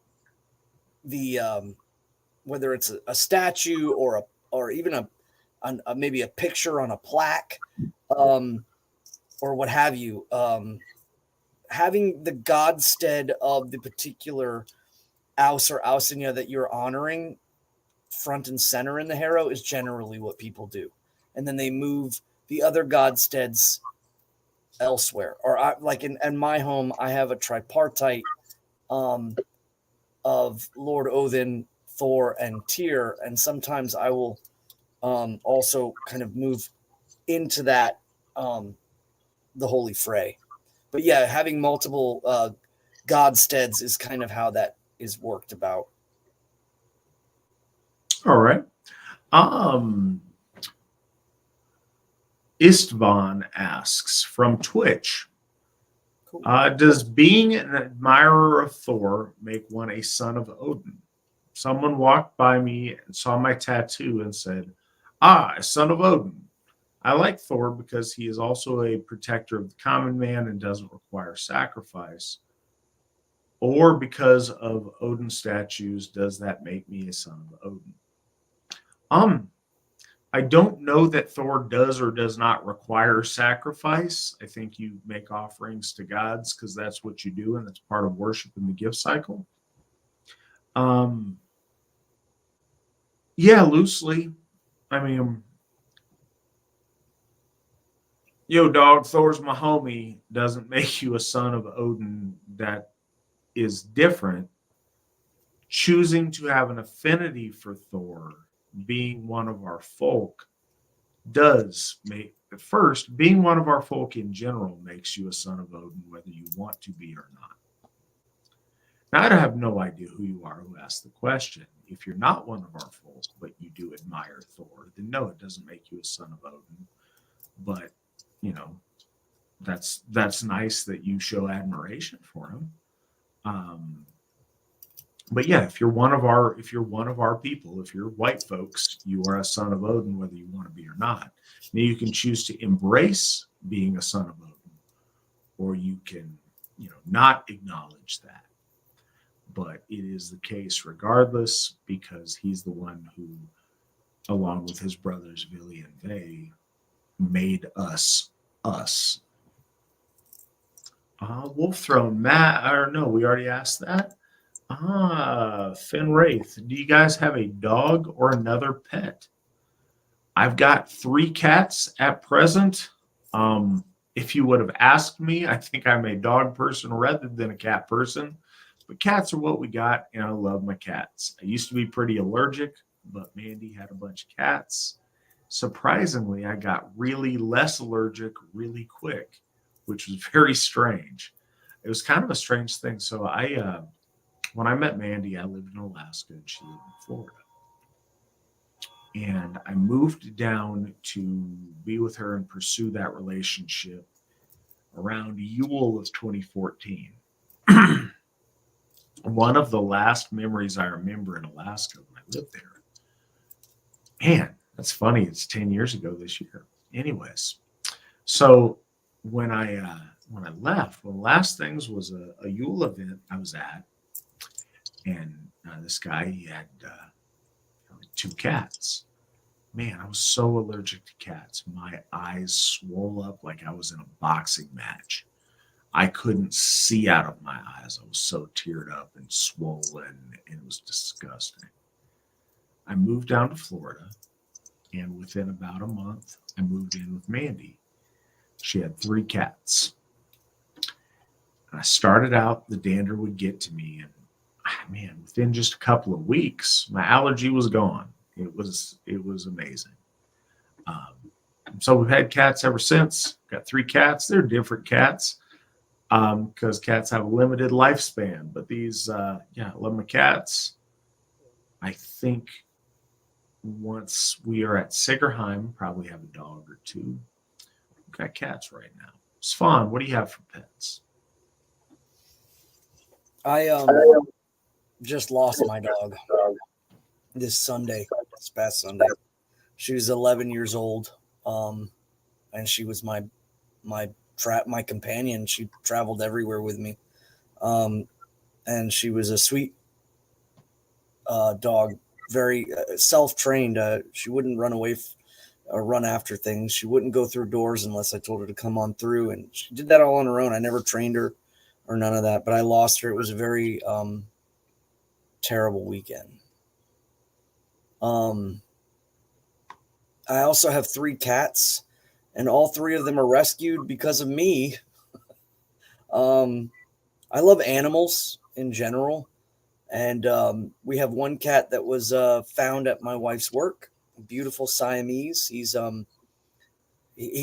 whether it's a statue or even maybe a picture on a plaque, or what have you. Having the godstead of the particular Aus or Ausinia that you're honoring front and center in the Harrow is generally what people do. And then they move the other godsteads elsewhere. Or like in my home, I have a tripartite of Lord Odin, Thor, and Tyr. And sometimes I will also kind of move into that, the Holy Fray. But yeah, having multiple godsteads is kind of how that is worked about. All right. Istvan asks from Twitch, Cool. does being an admirer of Thor make one a son of Odin? Someone walked by me and saw my tattoo and said, a son of Odin. I like Thor because he is also a protector of the common man and doesn't require sacrifice. Or because of Odin statues, does that make me a son of Odin? I don't know that Thor does or does not require sacrifice. I think you make offerings to gods because that's what you do, and that's part of worship in the gift cycle. Yeah, loosely. I mean, yo, dog, Thor's my homie doesn't make you a son of Odin. That is different. Choosing to have an affinity for Thor, being one of our folk, does make, at first, being one of our folk in general makes you a son of Odin, whether you want to be or not. Now, I have no idea who you are who asked the question. If you're not one of our folk, but you do admire Thor, then no, it doesn't make you a son of Odin. But, you know, that's nice that you show admiration for him. But yeah, if you're one of our people, if you're white folks, you are a son of Odin, whether you want to be or not. Now you can choose to embrace being a son of Odin, or you can, not acknowledge that. But it is the case regardless, because he's the one who, along with his brothers Vili and Ve, made us us. Wolf Throne, Matt, or no, we already asked that. Finn Wraith, do you guys have a dog or another pet? I've got 3 cats at present. If you would have asked me, I think I'm a dog person rather than a cat person. But cats are what we got, and I love my cats. I used to be pretty allergic, but Mandy had a bunch of cats. Surprisingly, I got really less allergic really quick, which was very strange. It was kind of a strange thing. So when I met Mandy, I lived in Alaska and she lived in Florida. And I moved down to be with her and pursue that relationship around Yule of 2014. One of the last memories I remember in Alaska when I lived there. Man, that's funny. It's 10 years ago this year. Anyways, so when I left, one of the last things was a Yule event I was at. And this guy, he had 2 cats. Man, I was so allergic to cats. My eyes swole up like I was in a boxing match. I couldn't see out of my eyes. I was so teared up and swollen, and it was disgusting. I moved down to Florida, and within about a month, I moved in with Mandy. She had 3 cats. And I started out, the dander would get to me, and man, within just a couple of weeks, my allergy was gone. It was amazing. So we've had cats ever since. Got 3 cats. They're different cats because cats have a limited lifespan. But these, I love my cats. I think once we are at Sigerheim, probably have a dog or 2. We've got cats right now. Svan, what do you have for pets? I just lost my dog this past Sunday. She was 11 years old, and she was my companion. She traveled everywhere with me, and she was a sweet dog, very self-trained. She wouldn't run away or run after things. She wouldn't go through doors unless I told her to come on through, and she did that all on her own. I never trained her or none of that, but I lost her. It was a very terrible weekend. I also have 3 cats, and all 3 of them are rescued because of me. I love animals in general, and we have 1 cat that was found at my wife's work. A beautiful Siamese. He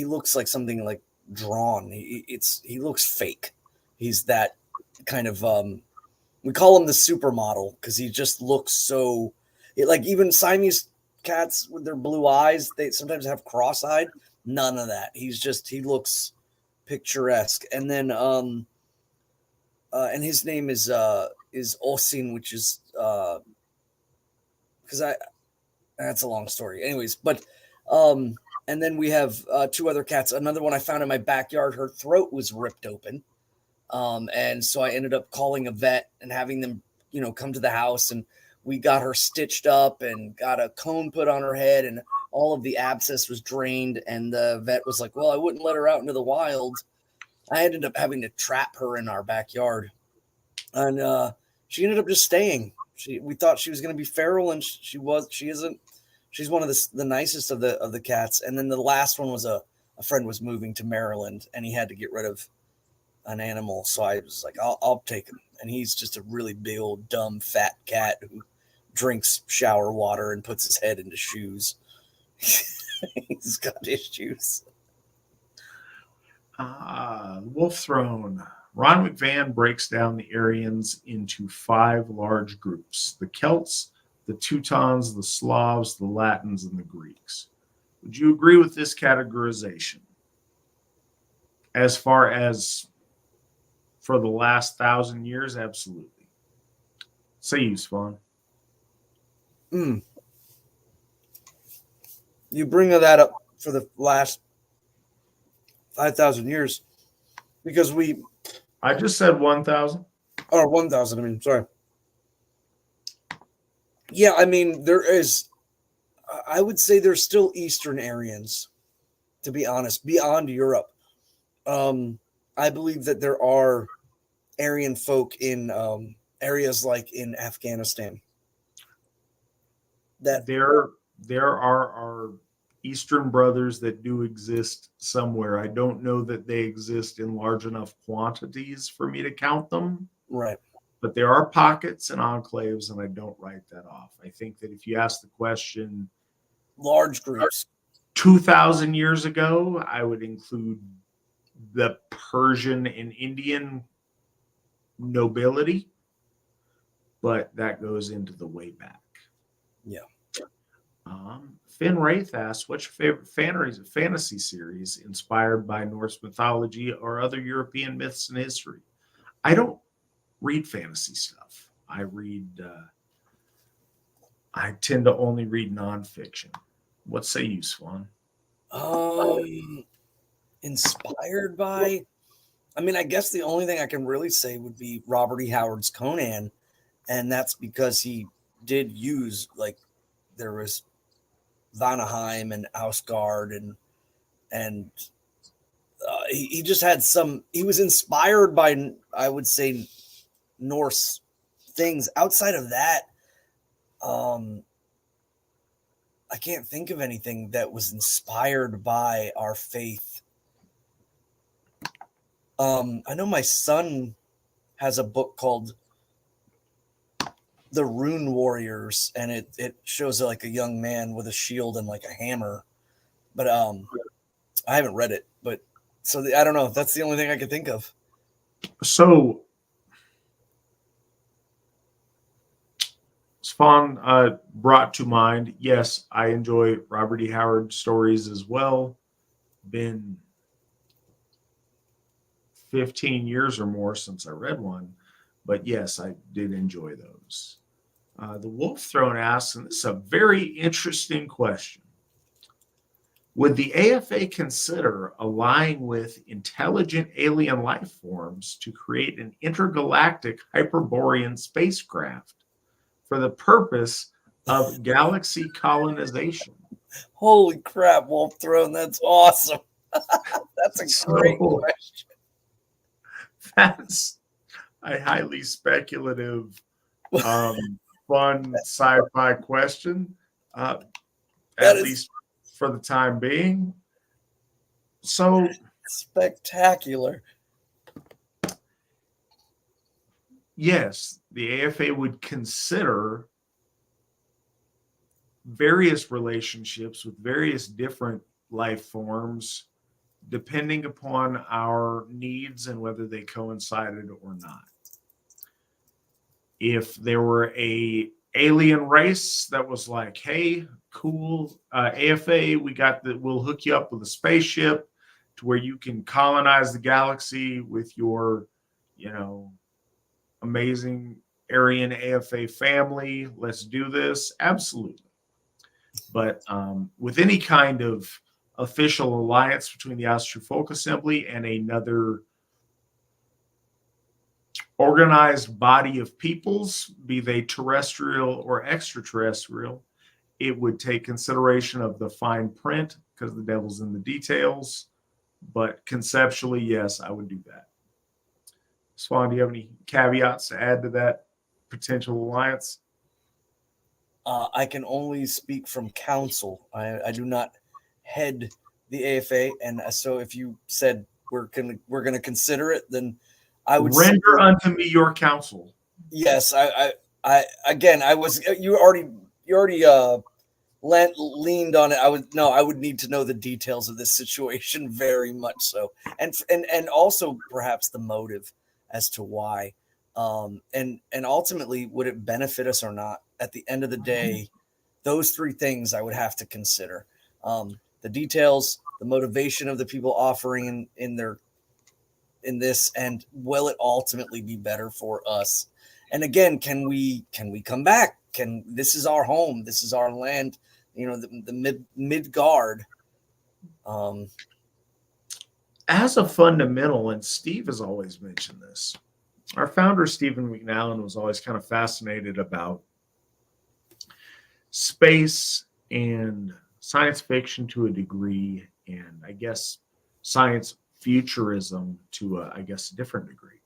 looks like something like drawn. He looks fake. He's that kind of we call him the supermodel because he just looks so like even Siamese cats with their blue eyes, they sometimes have cross-eyed. None of that. He looks picturesque. And then and his name is Osin, which is because that's a long story. Anyways, but and then we have 2 other cats. Another one I found in my backyard, her throat was ripped open. And so I ended up calling a vet and having them, come to the house, and we got her stitched up and got a cone put on her head, and all of the abscess was drained. And the vet was like, well, I wouldn't let her out into the wild. I ended up having to trap her in our backyard, and she ended up just staying. We thought she was going to be feral, and she isn't. She's one of the nicest of the cats. And then the last one was a friend was moving to Maryland, and he had to get rid of an animal. So I was like, I'll take him. And he's just a really big old dumb fat cat who drinks shower water and puts his head into shoes. He's got issues. Wolf Throne. Ron McVan breaks down the Aryans into 5 large groups: the Celts, the Teutons, the Slavs, the Latins, and the Greeks. Would you agree with this categorization? As far as for the last 1,000 years, absolutely. Say you, Svan. You bring that up for the last 5,000 years because I just said 1,000. Or 1,000, I mean, sorry. Yeah, I mean, I would say there's still Eastern Aryans, to be honest, beyond Europe. I believe that there are Aryan folk in areas like in Afghanistan. That there are our Eastern brothers that do exist somewhere. I don't know that they exist in large enough quantities for me to count them. Right. But there are pockets and enclaves, and I don't write that off. I think that if you ask the question, large groups, 2,000 years ago, I would include the Persian and Indian nobility, but that goes into the way back. Yeah. Finn Wraith asks, what's your favorite fantasy series inspired by Norse mythology or other European myths and history? I don't read fantasy stuff. I tend to only read nonfiction. What say you, Swan? Inspired by, I mean, I guess the only thing I can really say would be Robert E. Howard's Conan, and that's because he did use, like, there was Vanaheim and Ausgard, and he just had he was inspired by, I would say, Norse things. Outside of that, I can't think of anything that was inspired by our faith. I know my son has a book called The Rune Warriors, and it shows like a young man with a shield and like a hammer. But I haven't read it, but so I don't know. That's the only thing I could think of. So Spawn brought to mind, yes, I enjoy Robert E. Howard stories as well. Been 15 years or more since I read one, but yes, I did enjoy those. The Wolf Throne asks, and this is a very interesting question: would the AFA consider allying with intelligent alien life forms to create an intergalactic Hyperborean spacecraft for the purpose of galaxy colonization? Holy crap, Wolf Throne, that's awesome. That's a great question. That's a highly speculative, fun sci-fi question at least for the time being. So spectacular. Yes, the AFA would consider various relationships with various different life forms, depending upon our needs and whether they coincided or not. If there were a alien race that was like, hey, cool, AFA, we'll hook you up with a spaceship to where you can colonize the galaxy with your, amazing Aryan AFA family. Let's do this. Absolutely. But with any kind of official alliance between the Asatru Folk Assembly and another organized body of peoples, be they terrestrial or extraterrestrial, it would take consideration of the fine print because the devil's in the details. But conceptually, yes, I would do that. Swan, do you have any caveats to add to that potential alliance? I can only speak from counsel. I do not head the AFA, and so if you said we're gonna consider it, then I would render unto me your counsel. Yes, I again, you already leaned on it. I would need to know the details of this situation very much so, and also perhaps the motive as to why, and ultimately would it benefit us or not. At the end of the day, those three things I would have to consider: the details, the motivation of the people offering in this, and will it ultimately be better for us? And again, can we come back? This is our home, this is our land, the Midgard. As a fundamental, and Steve has always mentioned this, our founder Stephen McNallen was always kind of fascinated about space and science fiction to a degree, and I guess science futurism to a different degree.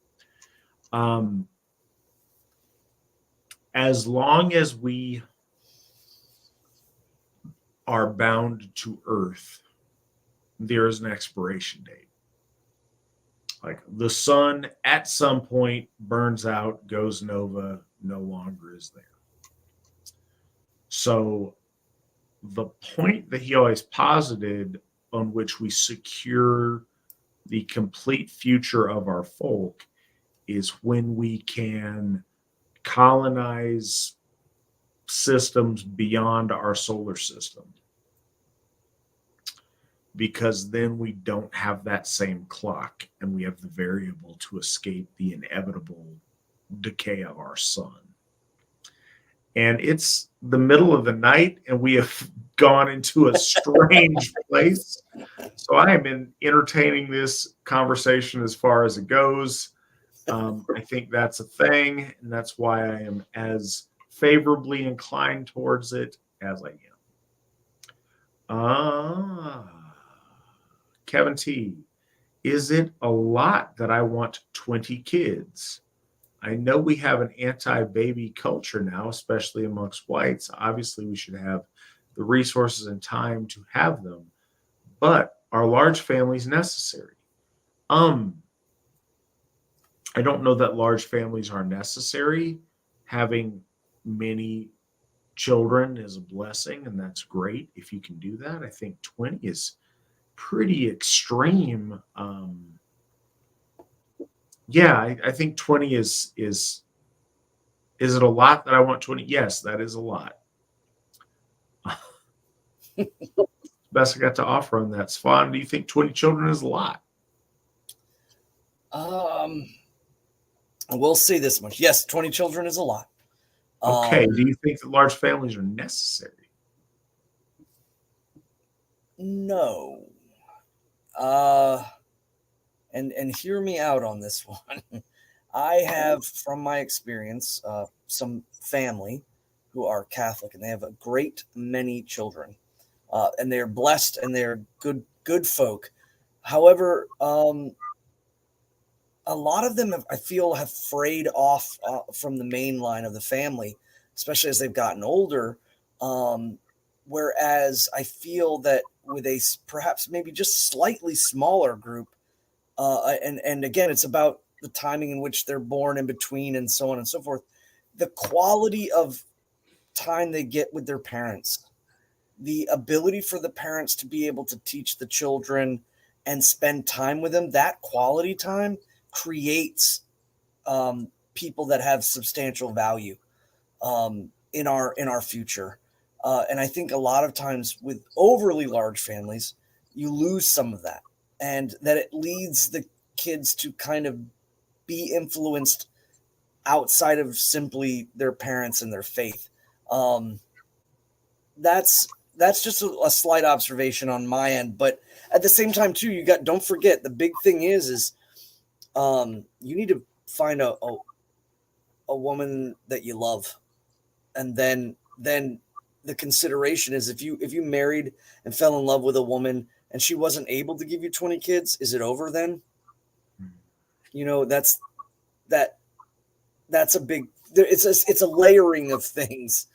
As long as we are bound to Earth, there is an expiration date. Like the sun at some point burns out, goes nova, no longer is there. So the point that he always posited on which we secure the complete future of our folk is when we can colonize systems beyond our solar system, because then we don't have that same clock and we have the variable to escape the inevitable decay of our sun. And it's the middle of the night and we have gone into a strange place. So I am entertaining this conversation as far as it goes. I think that's a thing, and that's why I am as favorably inclined towards it as I am. Kevin T, is it a lot that I want 20 kids? I know we have an anti-baby culture now, especially amongst whites. Obviously, we should have the resources and time to have them, but are large families necessary? I don't know that large families are necessary. Having many children is a blessing, and that's great if you can do that. I think 20 is pretty extreme. I think 20 is it a lot that I want 20? Yes, that is a lot. Best I got to offer on that. Swan, do you think 20 children is a lot? We'll say this much. Yes, 20 children is a lot. Okay. Do you think that large families are necessary? No. And hear me out on this one. I have, from my experience, some family who are Catholic, and they have a great many children, and they're blessed and they're good folk. However, a lot of them, I feel, have frayed off from the main line of the family, especially as they've gotten older. Whereas I feel that with a perhaps maybe just slightly smaller group, and again, it's about the timing in which they're born in between and so on and so forth, the quality of time they get with their parents, the ability for the parents to be able to teach the children and spend time with them, that quality time creates people that have substantial value in our future. And I think a lot of times with overly large families, you lose some of that, and that it leads the kids to kind of be influenced outside of simply their parents and their faith. That's just a slight observation on my end, but at the same time too, don't forget the big thing is you need to find a woman that you love, and then the consideration is if you married and fell in love with a woman and she wasn't able to give you 20 kids, is it over then? That's a big, it's a layering of things.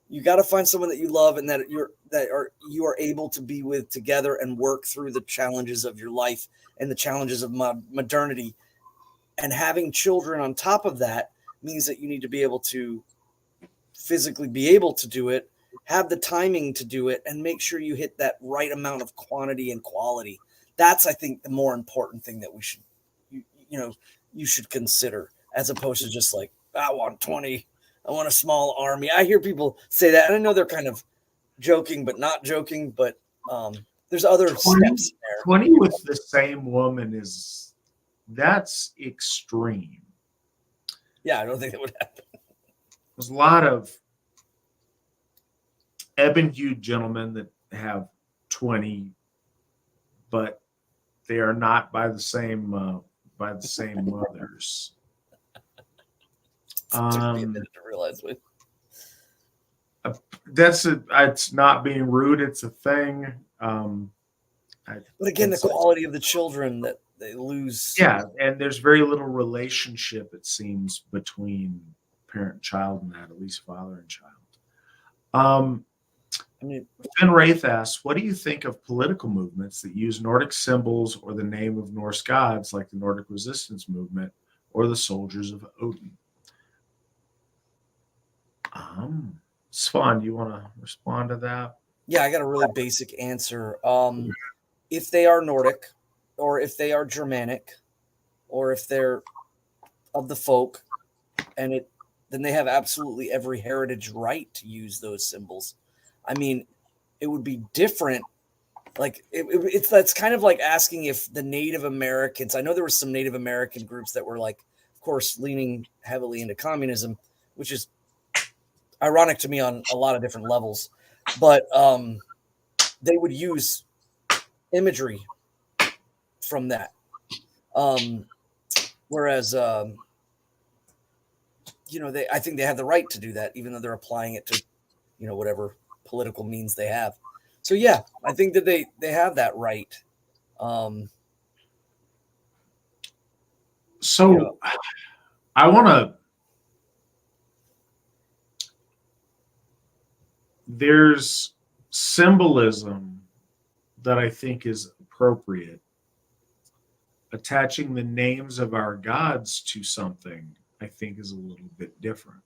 You got to find someone that you love and that you are able to be with together and work through the challenges of your life and the challenges of modernity. And having children on top of that means that you need to be able to physically be able to do it, have the timing to do it, and make sure you hit that right amount of quantity and quality. That's, I think, the more important thing that we should, you should consider, as opposed to just like, I want 20, I want a small army. I hear people say that, and I know they're kind of joking, but not joking, but there's other 20, steps there. 20 with the same woman that's extreme. Yeah, I don't think that would happen. There's a lot of ebon-hued gentlemen that have 20, but they are not by the same mothers. It took me a minute to realize it. It's not being rude. It's a thing. But again, the quality of the children that they lose. Yeah, and there's very little relationship, it seems, between parent and child, and that, at least father and child. Finn Wraith asks, what do you think of political movements that use Nordic symbols or the name of Norse gods, like the Nordic resistance movement or the soldiers of Odin? Svan, do you want to respond to that? Yeah, I got a really basic answer. If they are Nordic, or if they are Germanic, or if they're of the folk, then they have absolutely every heritage right to use those symbols. I mean, it would be different. Like that's kind of like asking if the Native Americans. I know there were some Native American groups that were like, of course, leaning heavily into communism, which is ironic to me on a lot of different levels. But they would use imagery from that, whereas I think they have the right to do that, even though they're applying it to whatever political means they have. So yeah, I think that they have that right. So I want to. There's symbolism that I think is appropriate. Attaching the names of our gods to something, I think, is a little bit different.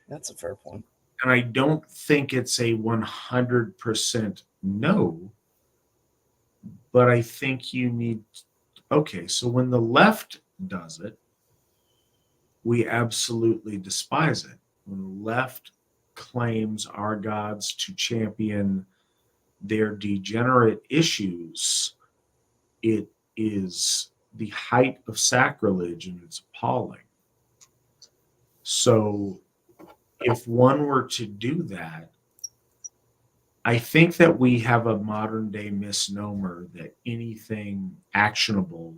That's a fair point. And I don't think it's a 100% no, but I think you need. Okay, so when the left does it, we absolutely despise it. When the left claims our gods to champion their degenerate issues, it is the height of sacrilege, and it's appalling. So if one were to do that, I think that we have a modern day misnomer that anything actionable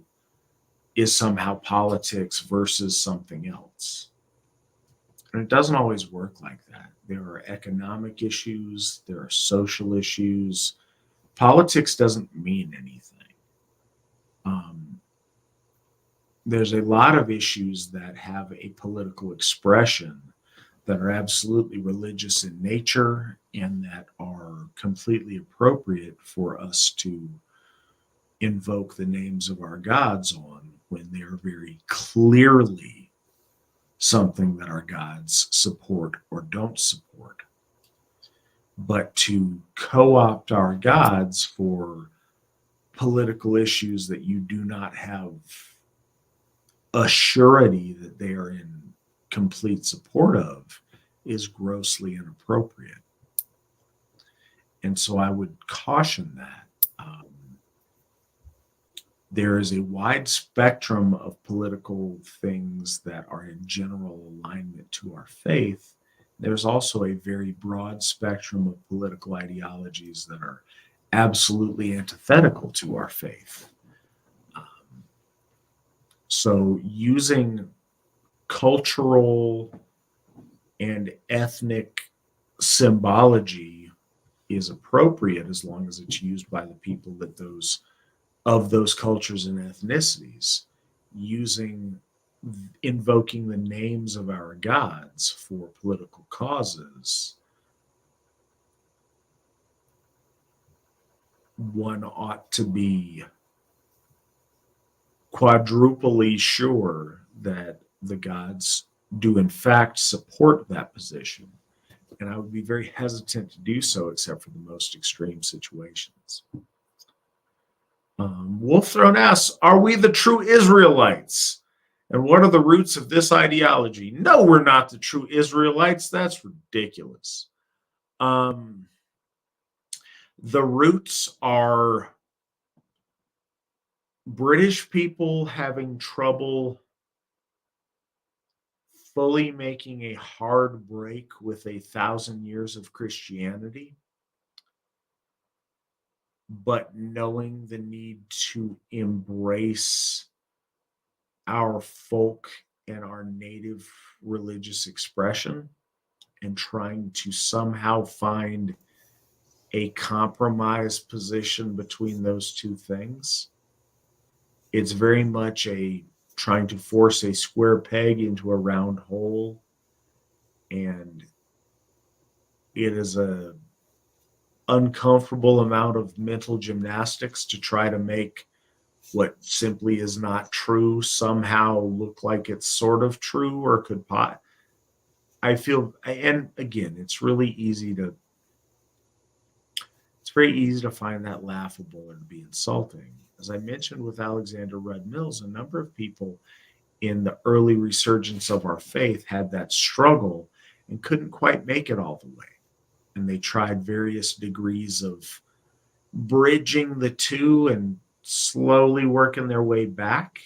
is somehow politics versus something else. And it doesn't always work like that. There are economic issues, there are social issues. Politics doesn't mean anything. There's a lot of issues that have a political expression that are absolutely religious in nature and that are completely appropriate for us to invoke the names of our gods on when they're very clearly something that our gods support or don't support. But to co-opt our gods for political issues that you do not have a surety that they are in complete support of is grossly inappropriate. And so I would caution that. There is a wide spectrum of political things that are in general alignment to our faith. There's also a very broad spectrum of political ideologies that are absolutely antithetical to our faith. So using cultural and ethnic symbology is appropriate as long as it's used by the people that those cultures and ethnicities, invoking the names of our gods for political causes. One ought to be quadruply sure that the gods do in fact support that position. And I would be very hesitant to do so except for the most extreme situations. Wolfthrone asks, are we the true Israelites? And what are the roots of this ideology? No, we're not the true Israelites. That's ridiculous. The roots are British people having trouble fully making a hard break with 1,000 years of Christianity, but knowing the need to embrace our folk and our native religious expression and trying to somehow find a compromise position between those two things. It's very much trying to force a square peg into a round hole, and it is a uncomfortable amount of mental gymnastics to try to make what simply is not true somehow look like it's sort of true or could I feel, and again, it's very easy to find that laughable and to be insulting. As I mentioned with Alexander Rudd Mills, a number of people in the early resurgence of our faith had that struggle and couldn't quite make it all the way. And they tried various degrees of bridging the two and slowly working their way back.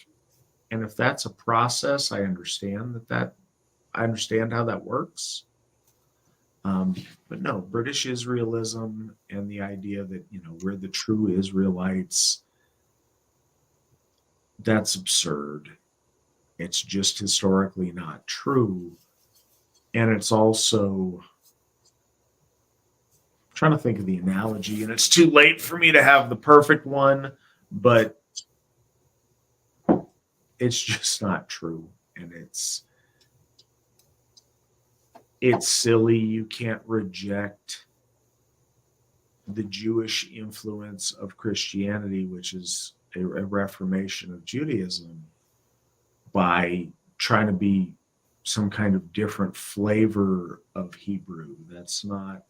And if that's a process, I understand I understand how that works. But no, British Israelism and the idea that, we're the true Israelites, that's absurd. It's just historically not true. And it's also, I'm trying to think of the analogy, and it's too late for me to have the perfect one, but it's just not true. And it's silly. You can't reject the Jewish influence of Christianity, which is a reformation of Judaism, by trying to be some kind of different flavor of Hebrew. It's not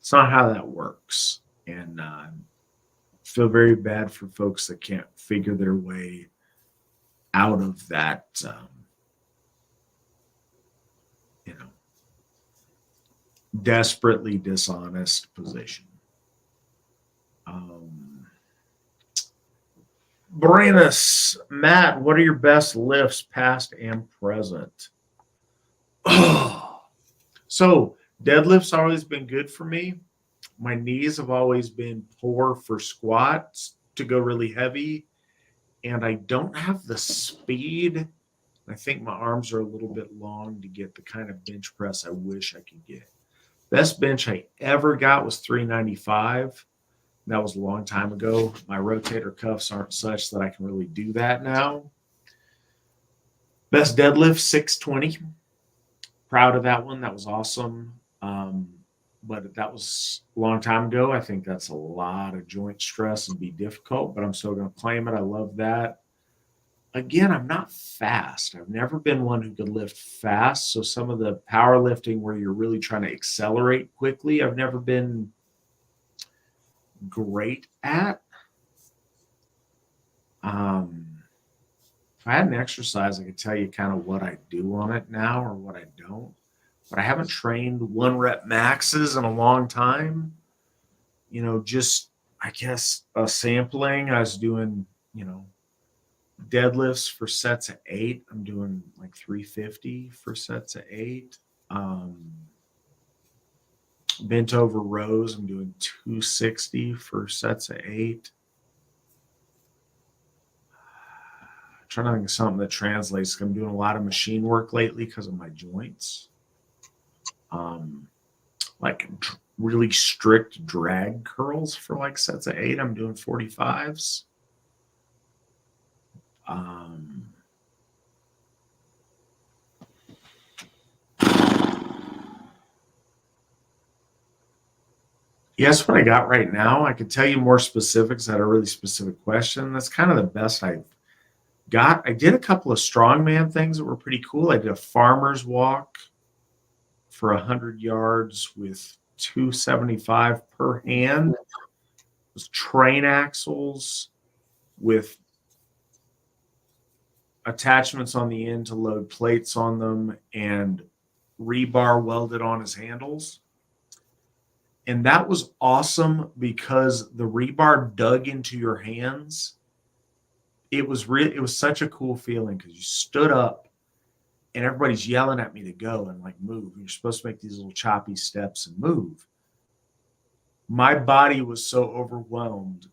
how that works. And I feel very bad for folks that can't figure their way out of that, desperately dishonest position. Brainus, Matt, what are your best lifts, past and present? So deadlifts always been good for me. My knees have always been poor for squats to go really heavy, and I don't have the speed. I think my arms are a little bit long to get the kind of bench press I wish I could get. Best bench I ever got was 395. That was a long time ago. My rotator cuffs aren't such that I can really do that now. Best deadlift, 620. proud of that one. That was awesome. But that was a long time ago. I think that's a lot of joint stress and be difficult, but I'm still going to claim it. I love that. Again, I'm not fast. I've never been one who could lift fast. So some of the powerlifting where you're really trying to accelerate quickly, I've never been great at. If I had an exercise, I could tell you kind of what I do on it now or what I don't. But I haven't trained 1 rep maxes in a long time. Just, I guess, sampling. I was doing, deadlifts for sets of 8. I'm doing like 350 for sets of 8. Bent over rows, I'm doing 260 for sets of 8. I'm trying to think of something that translates. I'm doing a lot of machine work lately because of my joints. Like really strict drag curls for like sets of 8. I'm doing 45s. Yes, what I got right now. I could tell you more specifics. I had a really specific question. That's kind of the best I've got. I did a couple of strongman things that were pretty cool. I did a farmer's walk for 100 yards with 275 per hand. It was train axles with attachments on the end to load plates on them and rebar welded on his handles. And that was awesome because the rebar dug into your hands. It was such a cool feeling because you stood up and everybody's yelling at me to go and like move. You're supposed to make these little choppy steps and move. My body was so overwhelmed.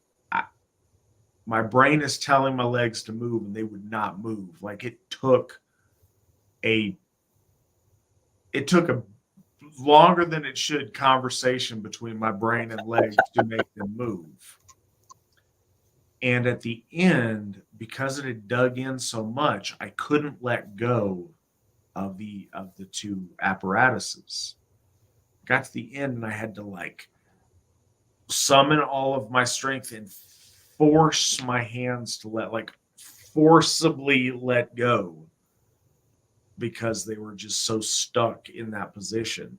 My brain is telling my legs to move and they would not move. Like it took a longer than it should conversation between my brain and legs to make them move. And at the end, because it had dug in so much, I couldn't let go of the 2 apparatuses. Got to the end and I had to like summon all of my strength and force my hands to forcibly let go because they were just so stuck in that position.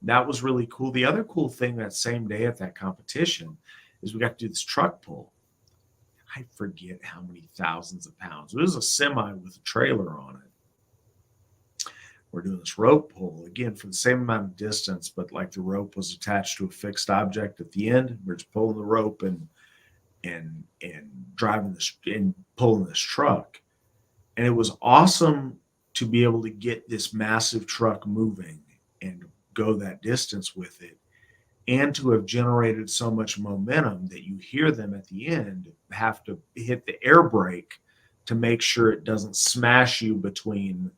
That was really cool. The other cool thing that same day at that competition is we got to do this truck pull. I forget how many thousands of pounds. It was a semi with a trailer on it. We're doing this rope pull again for the same amount of distance, but like the rope was attached to a fixed object at the end. We're just pulling the rope and driving this and pulling this truck. And it was awesome to be able to get this massive truck moving and go that distance with it, and to have generated so much momentum that you hear them at the end have to hit the air brake to make sure it doesn't smash you between,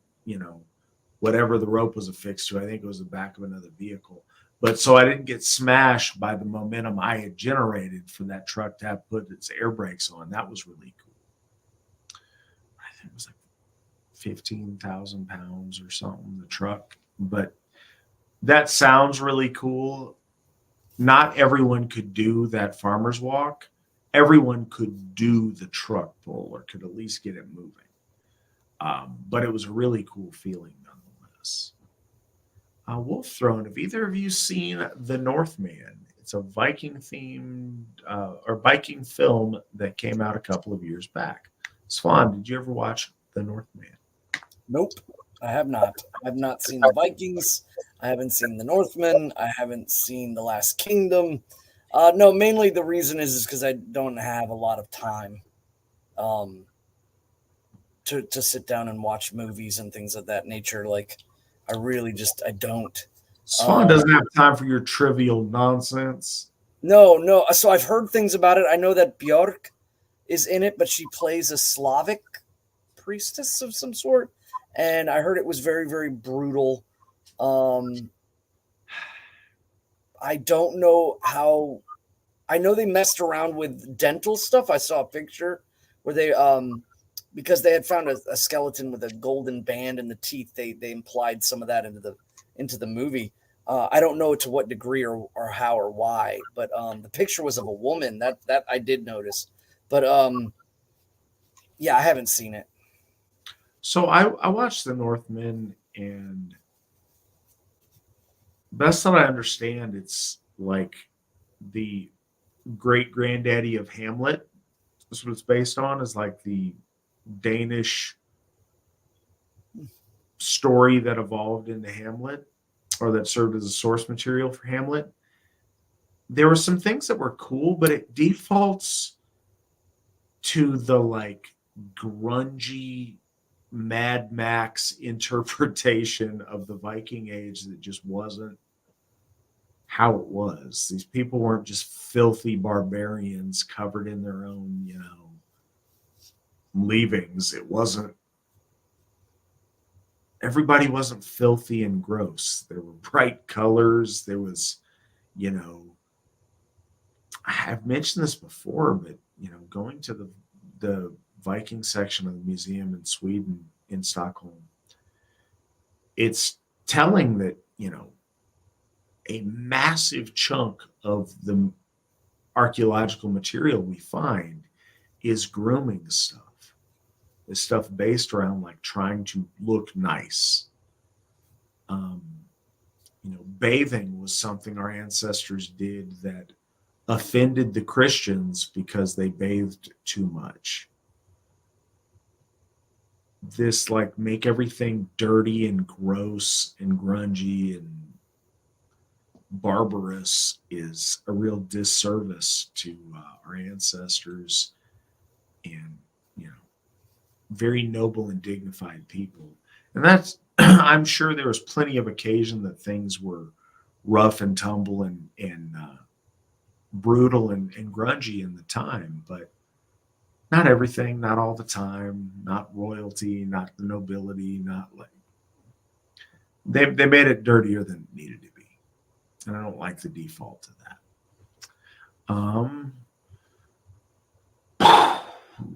whatever the rope was affixed to. I think it was the back of another vehicle. But so I didn't get smashed by the momentum I had generated for that truck to have put its air brakes on. That was really cool. I think it was like 15,000 pounds or something, the truck. But that sounds really cool. Not everyone could do that farmer's walk. Everyone could do the truck pull or could at least get it moving. But it was a really cool feeling nonetheless. Wolf Throne, have either of you seen The Northman? It's a Viking themed or Viking film that came out a couple of years back. Svan, did you ever watch The Northman? Nope, I have not. I have not seen the Vikings. I haven't seen the Northmen. I haven't seen the Last Kingdom. No, mainly the reason is because I don't have a lot of time to sit down and watch movies and things of that nature. Like, I really I don't. Svan doesn't have time for your trivial nonsense. No. So I've heard things about it. I know that Björk is in it, but she plays a Slavic priestess of some sort. And I heard it was very, very brutal. I don't know how. I know they messed around with dental stuff. I saw a picture where because they had found a skeleton with a golden band in the teeth, they implied some of that into the movie. I don't know to what degree or how or why, but the picture was of a woman that I did notice. But yeah, I haven't seen it. So I watched The Northman, and best that I understand, it's like the great granddaddy of Hamlet. That's what it's based on, is like the Danish story that evolved into Hamlet, or that served as a source material for Hamlet. There were some things that were cool, but it defaults to the like grungy Mad Max interpretation of the Viking Age that just wasn't how it was. These people weren't just filthy barbarians covered in their own, leavings. It wasn't, everybody wasn't filthy and gross. There were bright colors. There was, I've mentioned this before, but, going to the Viking section of the museum in Sweden, in Stockholm, it's telling that, a massive chunk of the archaeological material we find is grooming stuff. Is stuff based around like trying to look nice. Bathing was something our ancestors did that offended the Christians because they bathed too much. This like make everything dirty and gross and grungy and barbarous is a real disservice to our ancestors and very noble and dignified people. And that's I'm sure there was plenty of occasion that things were rough and tumble and brutal and grungy in the time, but not everything, not all the time, not royalty, not the nobility, not like they made it dirtier than it needed to be. And I don't like the default to that.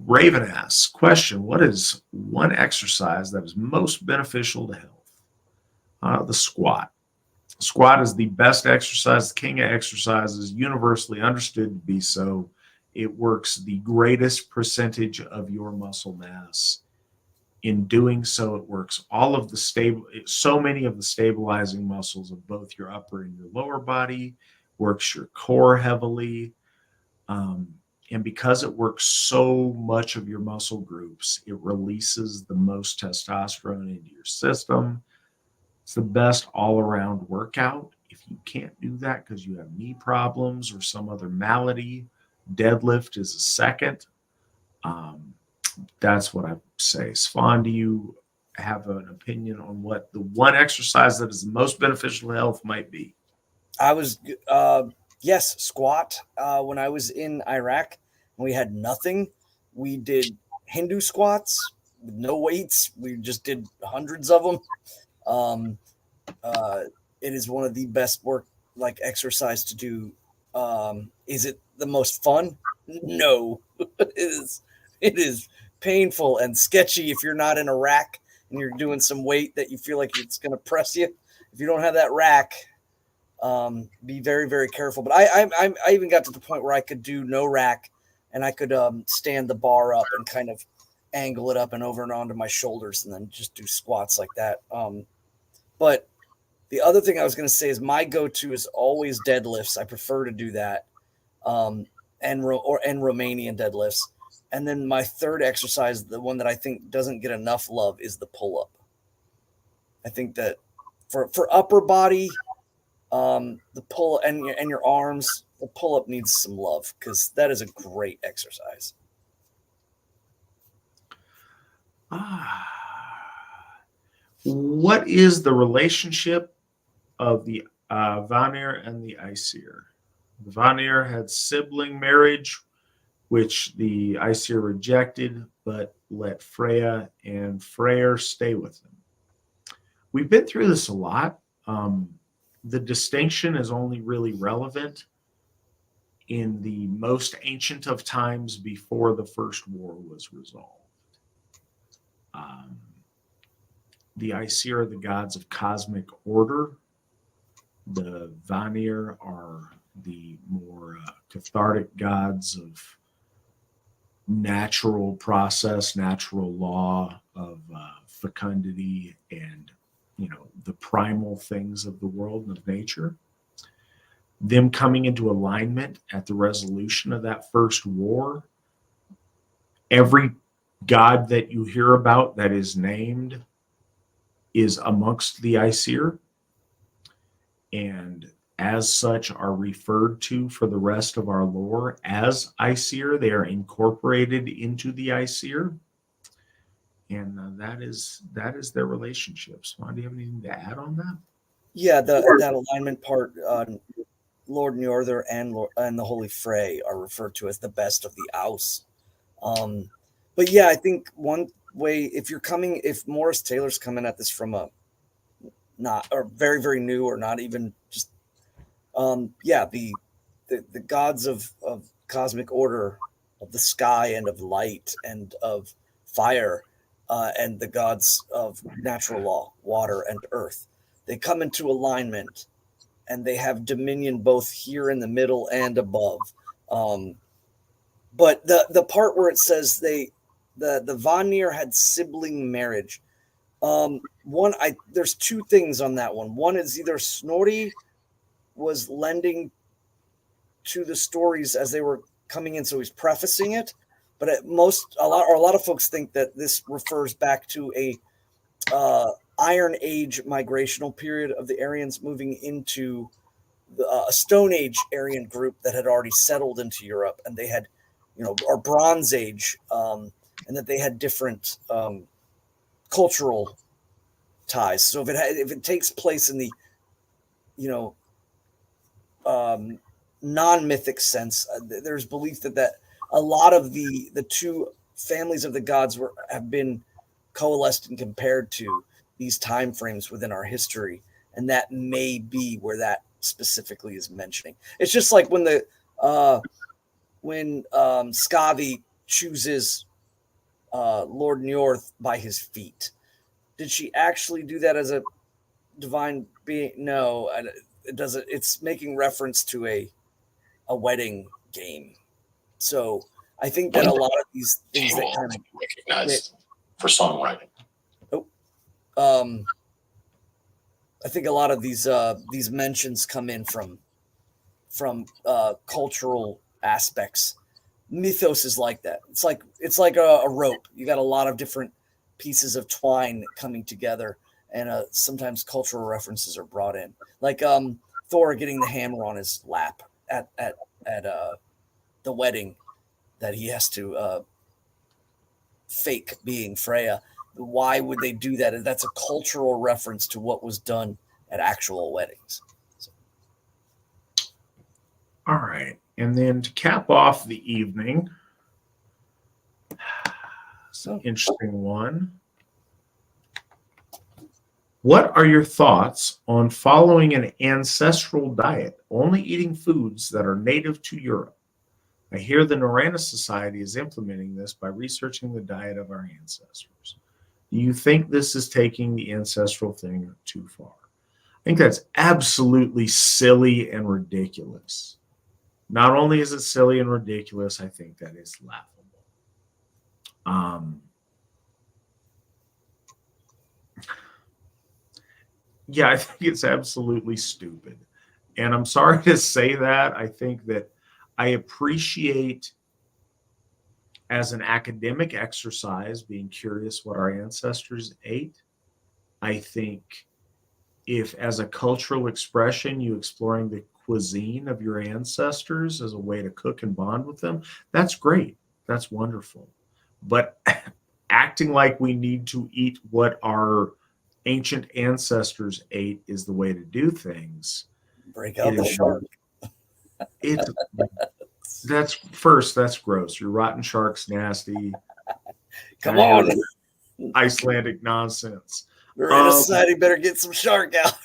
Raven asks, question, what is one exercise that is most beneficial to health? The squat. Squat is the best exercise, the king of exercises, universally understood to be so. It works the greatest percentage of your muscle mass. In doing so, it works all of the so many of the stabilizing muscles of both your upper and your lower body, works your core heavily. And because it works so much of your muscle groups, it releases the most testosterone into your system. It's the best all-around workout. If you can't do that because you have knee problems or some other malady, deadlift is a second. That's what I say. Svan, do you have an opinion on what the one exercise that is the most beneficial to health might be? Yes, squat. When I was in Iraq and we had nothing, we did Hindu squats with no weights. We just did hundreds of them. It is one of the best exercise to do. Is it the most fun? No, it is painful and sketchy if you're not in a rack and you're doing some weight that you feel like it's going to press you. If you don't have that rack, be very, very careful. But I even got to the point where I could do no rack and I could stand the bar up and kind of angle it up and over and onto my shoulders and then just do squats like that. But the other thing I was going to say is my go-to is always deadlifts. I prefer to do that, and Romanian deadlifts. And then my third exercise, the one that I think doesn't get enough love, is the pull-up. I think that for upper body, the pull and your arms, the pull-up needs some love because that is a great exercise. What is the relationship of the Vanir and the Aesir? The Vanir had sibling marriage, which the Aesir rejected, but let Freya and Freyr stay with them. We've been through this a lot. The distinction is only really relevant in the most ancient of times before the First War was resolved. Um, the Aesir are the gods of cosmic order. The Vanir are the more cathartic gods of natural process, natural law of fecundity, and the primal things of the world and of nature. Them coming into alignment at the resolution of that first war. Every god that you hear about that is named is amongst the Aesir, and as such are referred to for the rest of our lore as Aesir. They are incorporated into the Aesir, and that is their relationships. Swan, do you have anything to add on that? Yeah, that alignment part, Lord Njordur and the Holy Frey are referred to as the best of the Aus. But yeah, I think one way, if Morris Taylor's coming at this from a not or very, very new, or not even just the gods of cosmic order, of the sky and of light and of fire, and the gods of natural law, water and earth, they come into alignment, and they have dominion both here in the middle and above. But the part where it says the Vanir had sibling marriage, there's two things on that one. One is either Snorri was lending to the stories as they were coming in, so he's prefacing it. But a lot of folks think that this refers back to a Iron Age migrational period of the Aryans moving into a Stone Age Aryan group that had already settled into Europe, and they had, or Bronze Age, and that they had different cultural ties. So if it takes place in the non-mythic sense, there's belief that a lot of the two families of the gods have been coalesced and compared to these time frames within our history, and that may be where that specifically is mentioning. It's just like when Skavi chooses Lord Njorth by his feet. Did she actually do that as a divine being? No, it doesn't. It's making reference to a wedding game. So I think that a lot of these things that kind of recognized for songwriting. I think a lot of these mentions come in from cultural aspects. Mythos is like that. It's like a rope. You got a lot of different pieces of twine coming together, and sometimes cultural references are brought in, like Thor getting the hammer on his lap at the wedding that he has to fake being Freya. Why would they do that? That's a cultural reference to what was done at actual weddings. So. All right. And then to cap off the evening, it's an interesting one. What are your thoughts on following an ancestral diet, only eating foods that are native to Europe? I hear the Norrena Society is implementing this by researching the diet of our ancestors. Do you think this is taking the ancestral thing too far? I think that's absolutely silly and ridiculous. Not only is it silly and ridiculous, I think that is laughable. Yeah, I think it's absolutely stupid. And I'm sorry to say that. I think that I appreciate, as an academic exercise, being curious what our ancestors ate. I think if, as a cultural expression, you exploring the cuisine of your ancestors as a way to cook and bond with them, that's great. That's wonderful. But acting like we need to eat what our ancient ancestors ate is the way to do things. Break out the shark. That's gross. Your rotten shark's nasty. Come on. Icelandic nonsense. Norrena Society better get some shark out.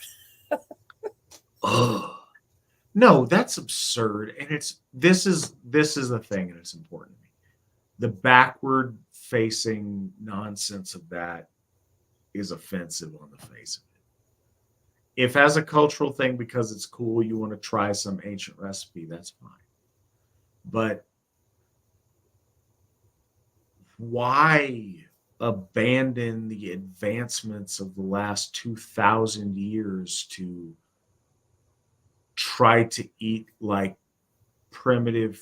No, that's absurd. And this is the thing, and it's important to me. the backward facing nonsense of that is offensive on the face of it. If as a cultural thing, because it's cool, you want to try some ancient recipe, that's fine. But why abandon the advancements of the last 2,000 years to try to eat like primitive?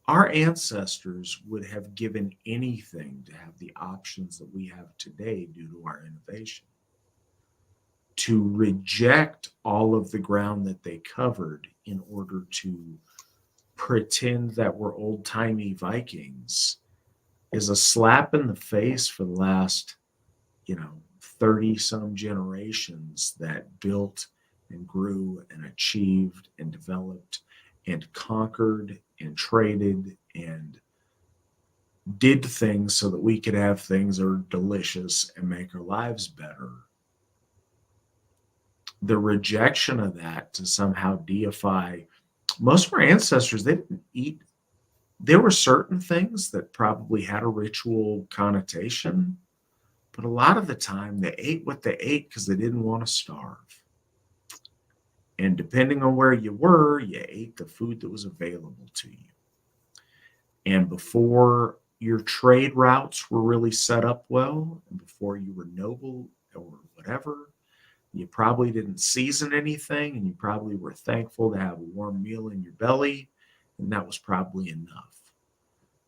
Our ancestors would have given anything to have the options that we have today due to our innovation. To reject all of the ground that they covered in order to pretend that we're old-timey Vikings is a slap in the face for the last, 30 some generations that built and grew and achieved and developed and conquered and traded and did things so that we could have things that are delicious and make our lives better. The rejection of that to somehow deify most of our ancestors, they didn't eat. There were certain things that probably had a ritual connotation, but a lot of the time they ate what they ate because they didn't want to starve. And depending on where you were, you ate the food that was available to you. And before your trade routes were really set up well, and before you were noble or whatever, you probably didn't season anything, and you probably were thankful to have a warm meal in your belly, and that was probably enough.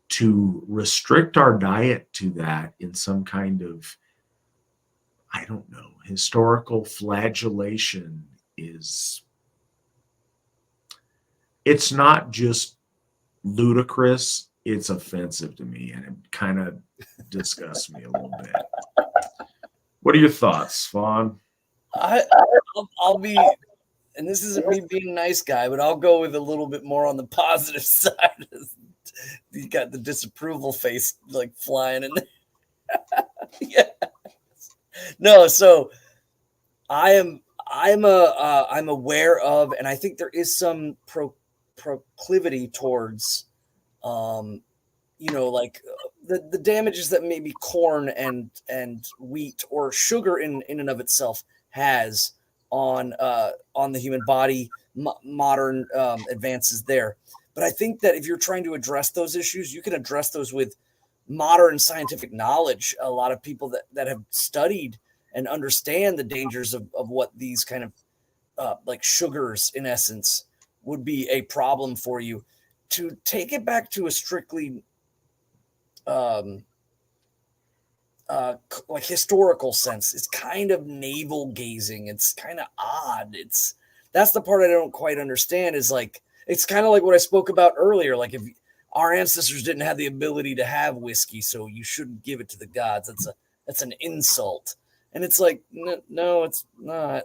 To restrict our diet to that in some kind of, I don't know, historical flagellation it's not just ludicrous, it's offensive to me, and it kind of disgusts me a little bit. What are your thoughts, Svan? I'll be, and this isn't me being a nice guy, but I'll go with a little bit more on the positive side. You got the disapproval face like flying in there. Yeah. No, so I'm aware of, and I think there is some proclivity towards, like the damages that maybe corn and wheat or sugar in and of itself has on the human body, modern advances there. But I think that if you're trying to address those issues, you can address those with modern scientific knowledge. A lot of people that have studied and understand the dangers of what these kind of like sugars, in essence, would be a problem for you. To take it back to a strictly like historical sense, it's kind of navel gazing. It's kind of odd. That's the part I don't quite understand. Is like, it's kind of like what I spoke about earlier. Like, if our ancestors didn't have the ability to have whiskey, so you shouldn't give it to the gods. That's an insult. And it's like, no, it's not.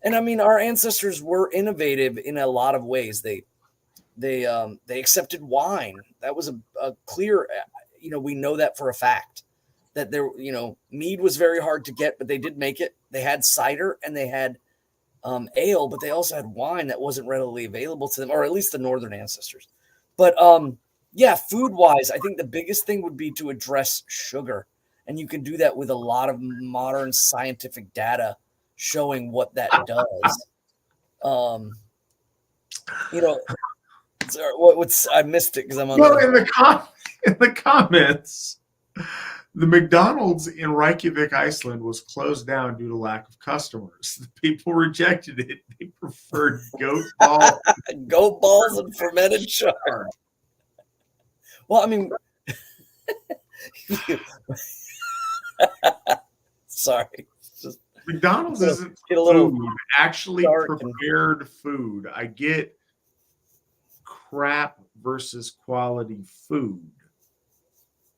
and I mean, our ancestors were innovative in a lot of ways. They accepted wine. That was a clear, we know that for a fact, that there, mead was very hard to get, but they did make it. They had cider and they had ale, but they also had wine that wasn't readily available to them, or at least the northern ancestors. But food wise, I think the biggest thing would be to address sugar. And you can do that with a lot of modern scientific data showing what that does. What's I missed it because I'm on. Well, in the comments, the McDonald's in Reykjavik, Iceland, was closed down due to lack of customers. The people rejected it. They preferred goat balls and fermented char. Well, I mean. Sorry. McDonald's isn't food, actually prepared food. I get crap versus quality food,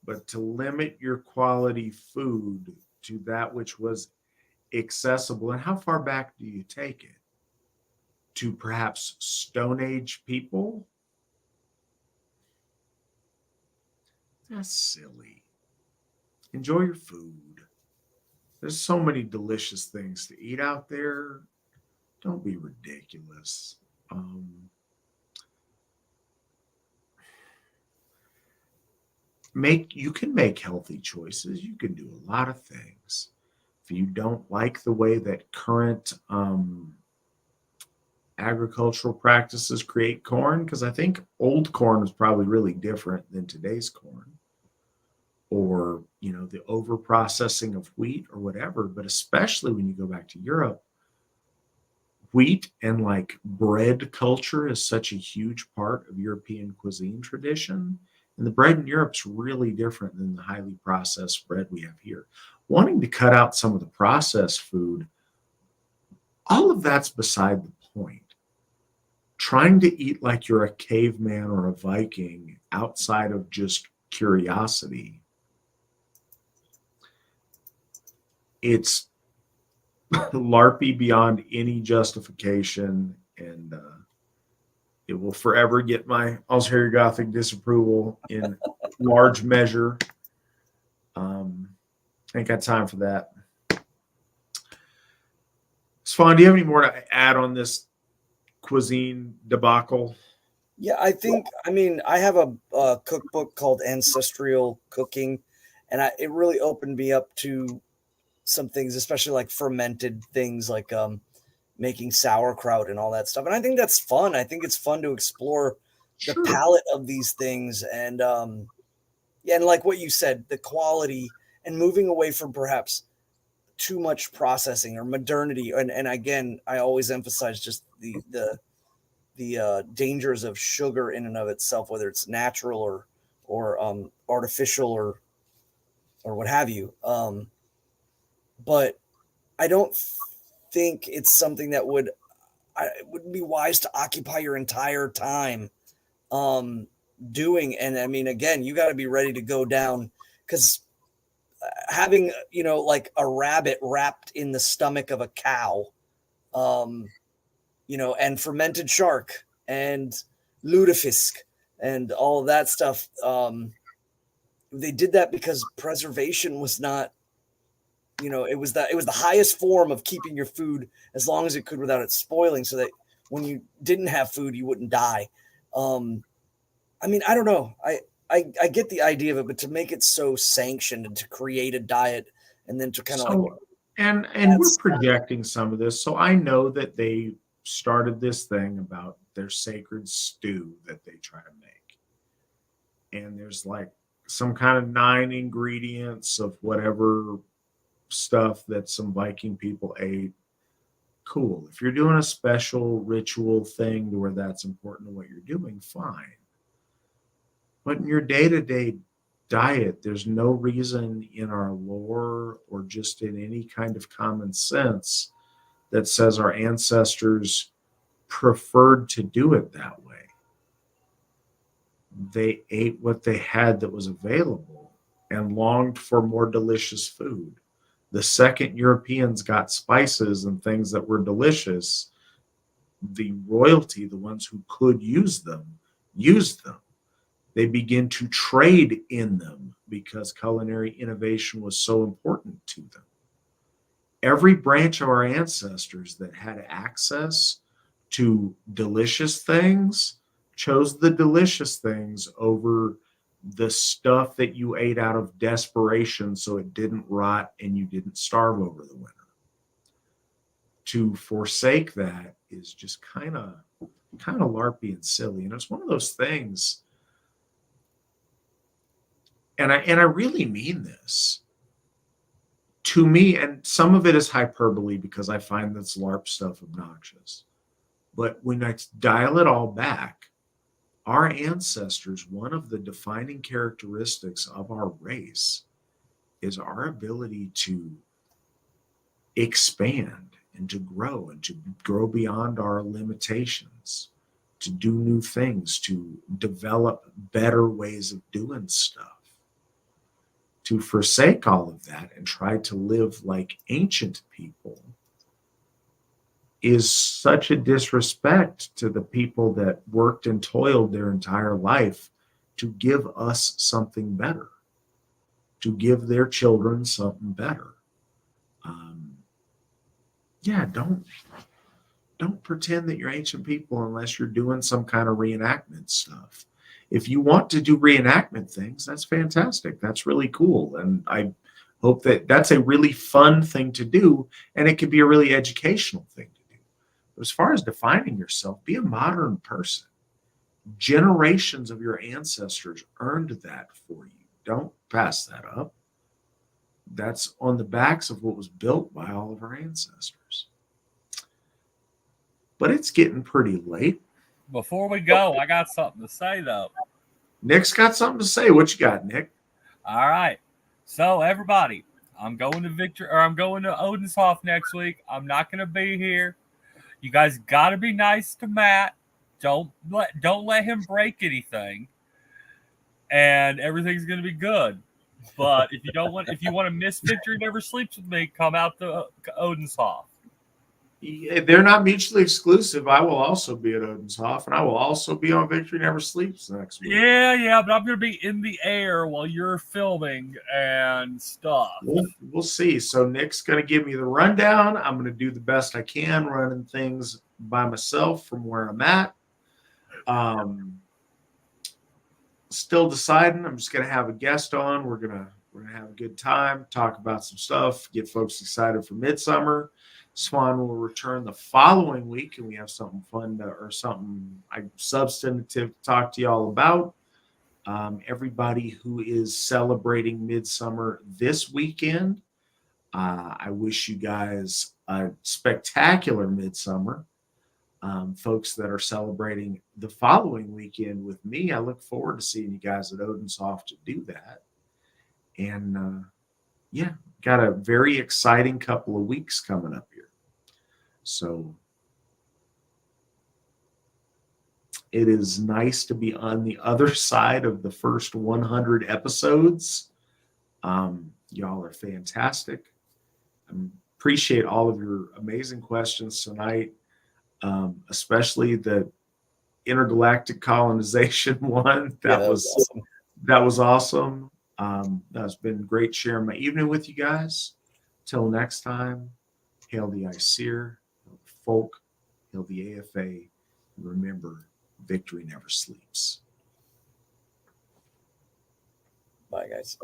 but to limit your quality food to that which was accessible, and how far back do you take it? To perhaps Stone Age people? That's silly. Enjoy your food. There's so many delicious things to eat out there. Don't be ridiculous. you can make healthy choices. You can do a lot of things. If you don't like the way that current agricultural practices create corn, because I think old corn was probably really different than today's corn, or the over processing of wheat or whatever. But especially when you go back to Europe, wheat and like bread culture is such a huge part of European cuisine tradition. And the bread in Europe's really different than the highly processed bread we have here. Wanting to cut out some of the processed food, all of that's beside the point. Trying to eat like you're a caveman or a Viking outside of just curiosity, it's LARPy beyond any justification, and it will forever get my Ulterior Gothic disapproval in large measure. Ain't got time for that. Svan, do you have any more to add on this cuisine debacle? Yeah, I have a cookbook called Ancestral Cooking, and it really opened me up to some things, especially like fermented things, like making sauerkraut and all that stuff. And I think that's fun. I think it's fun to explore the palette of these things, and and like what you said, the quality, and moving away from perhaps too much processing or modernity. And again, I always emphasize just the dangers of sugar in and of itself, whether it's natural or artificial or what have you. But I don't think it's something that would be wise to occupy your entire time doing. And I mean, again, you got to be ready to go down, because having, like a rabbit wrapped in the stomach of a cow, and fermented shark and lutefisk and all of that stuff. They did that because preservation was not, it was the highest form of keeping your food as long as it could without it spoiling, so that when you didn't have food, you wouldn't die. I mean, I don't know. I get the idea of it, but to make it so sanctioned and to create a diet and then to kind of and we're projecting some of this. So I know that they started this thing about their sacred stew that they try to make. And there's like some kind of 9 ingredients of whatever stuff that some Viking people ate. Cool. If you're doing a special ritual thing to where that's important to what you're doing, fine. But in your day-to-day diet, there's no reason in our lore or just in any kind of common sense that says our ancestors preferred to do it that way. They ate what they had that was available and longed for more delicious food. The second Europeans got spices and things that were delicious, the royalty, the ones who could use them, used them. They begin to trade in them because culinary innovation was so important to them. Every branch of our ancestors that had access to delicious things chose the delicious things over the stuff that you ate out of desperation so it didn't rot and you didn't starve over the winter. To forsake that is just kind of LARPy and silly. And it's one of those things, and I really mean this. To me, and some of it is hyperbole because I find this LARP stuff obnoxious. But when I dial it all back, our ancestors, one of the defining characteristics of our race is our ability to expand and to grow beyond our limitations, to do new things, to develop better ways of doing stuff. To forsake all of that and try to live like ancient people is such a disrespect to the people that worked and toiled their entire life to give us something better, to give their children something better. Don't pretend that you're ancient people unless you're doing some kind of reenactment stuff. if you want to do reenactment things, that's fantastic. That's really cool. And I hope that that's a really fun thing to do, and it could be a really educational thing to do. But as far as defining yourself, be a modern person. Generations of your ancestors earned that for you. Don't pass that up. That's on the backs of what was built by all of our ancestors. But it's getting pretty late. Before we go, I got something to say though. Nick's got something to say. What you got, Nick? All right. So everybody, I'm going to Odenshof next week. I'm not going to be here. You guys got to be nice to Matt. Don't let him break anything, and everything's going to be good. But if you want to miss Victory Never Sleeps with me, come out to Odenshof. Yeah, they're not mutually exclusive. I will also be at Odenshof, and I will also be on Victory Never Sleeps next week. Yeah, but I'm going to be in the air while you're filming and stuff. We'll see. So Nick's going to give me the rundown. I'm going to do the best I can running things by myself from where I'm at. Still deciding. I'm just going to have a guest on. We're gonna have a good time, talk about some stuff, get folks excited for Midsummer. Swan will return the following week, and we have something fun or something substantive to talk to y'all about. Everybody who is celebrating Midsummer this weekend, I wish you guys a spectacular Midsummer. Folks that are celebrating the following weekend with me, I look forward to seeing you guys at Odenshof to do that. And yeah, got a very exciting couple of weeks coming up here. So it is nice to be on the other side of the first 100 episodes. Y'all are fantastic. I appreciate all of your amazing questions tonight. Especially the intergalactic colonization one. That was awesome. That's been great sharing my evening with you guys. Till next time, hail the Aesir, hail the folk, hail the AFA, and remember, victory never sleeps. Bye, guys.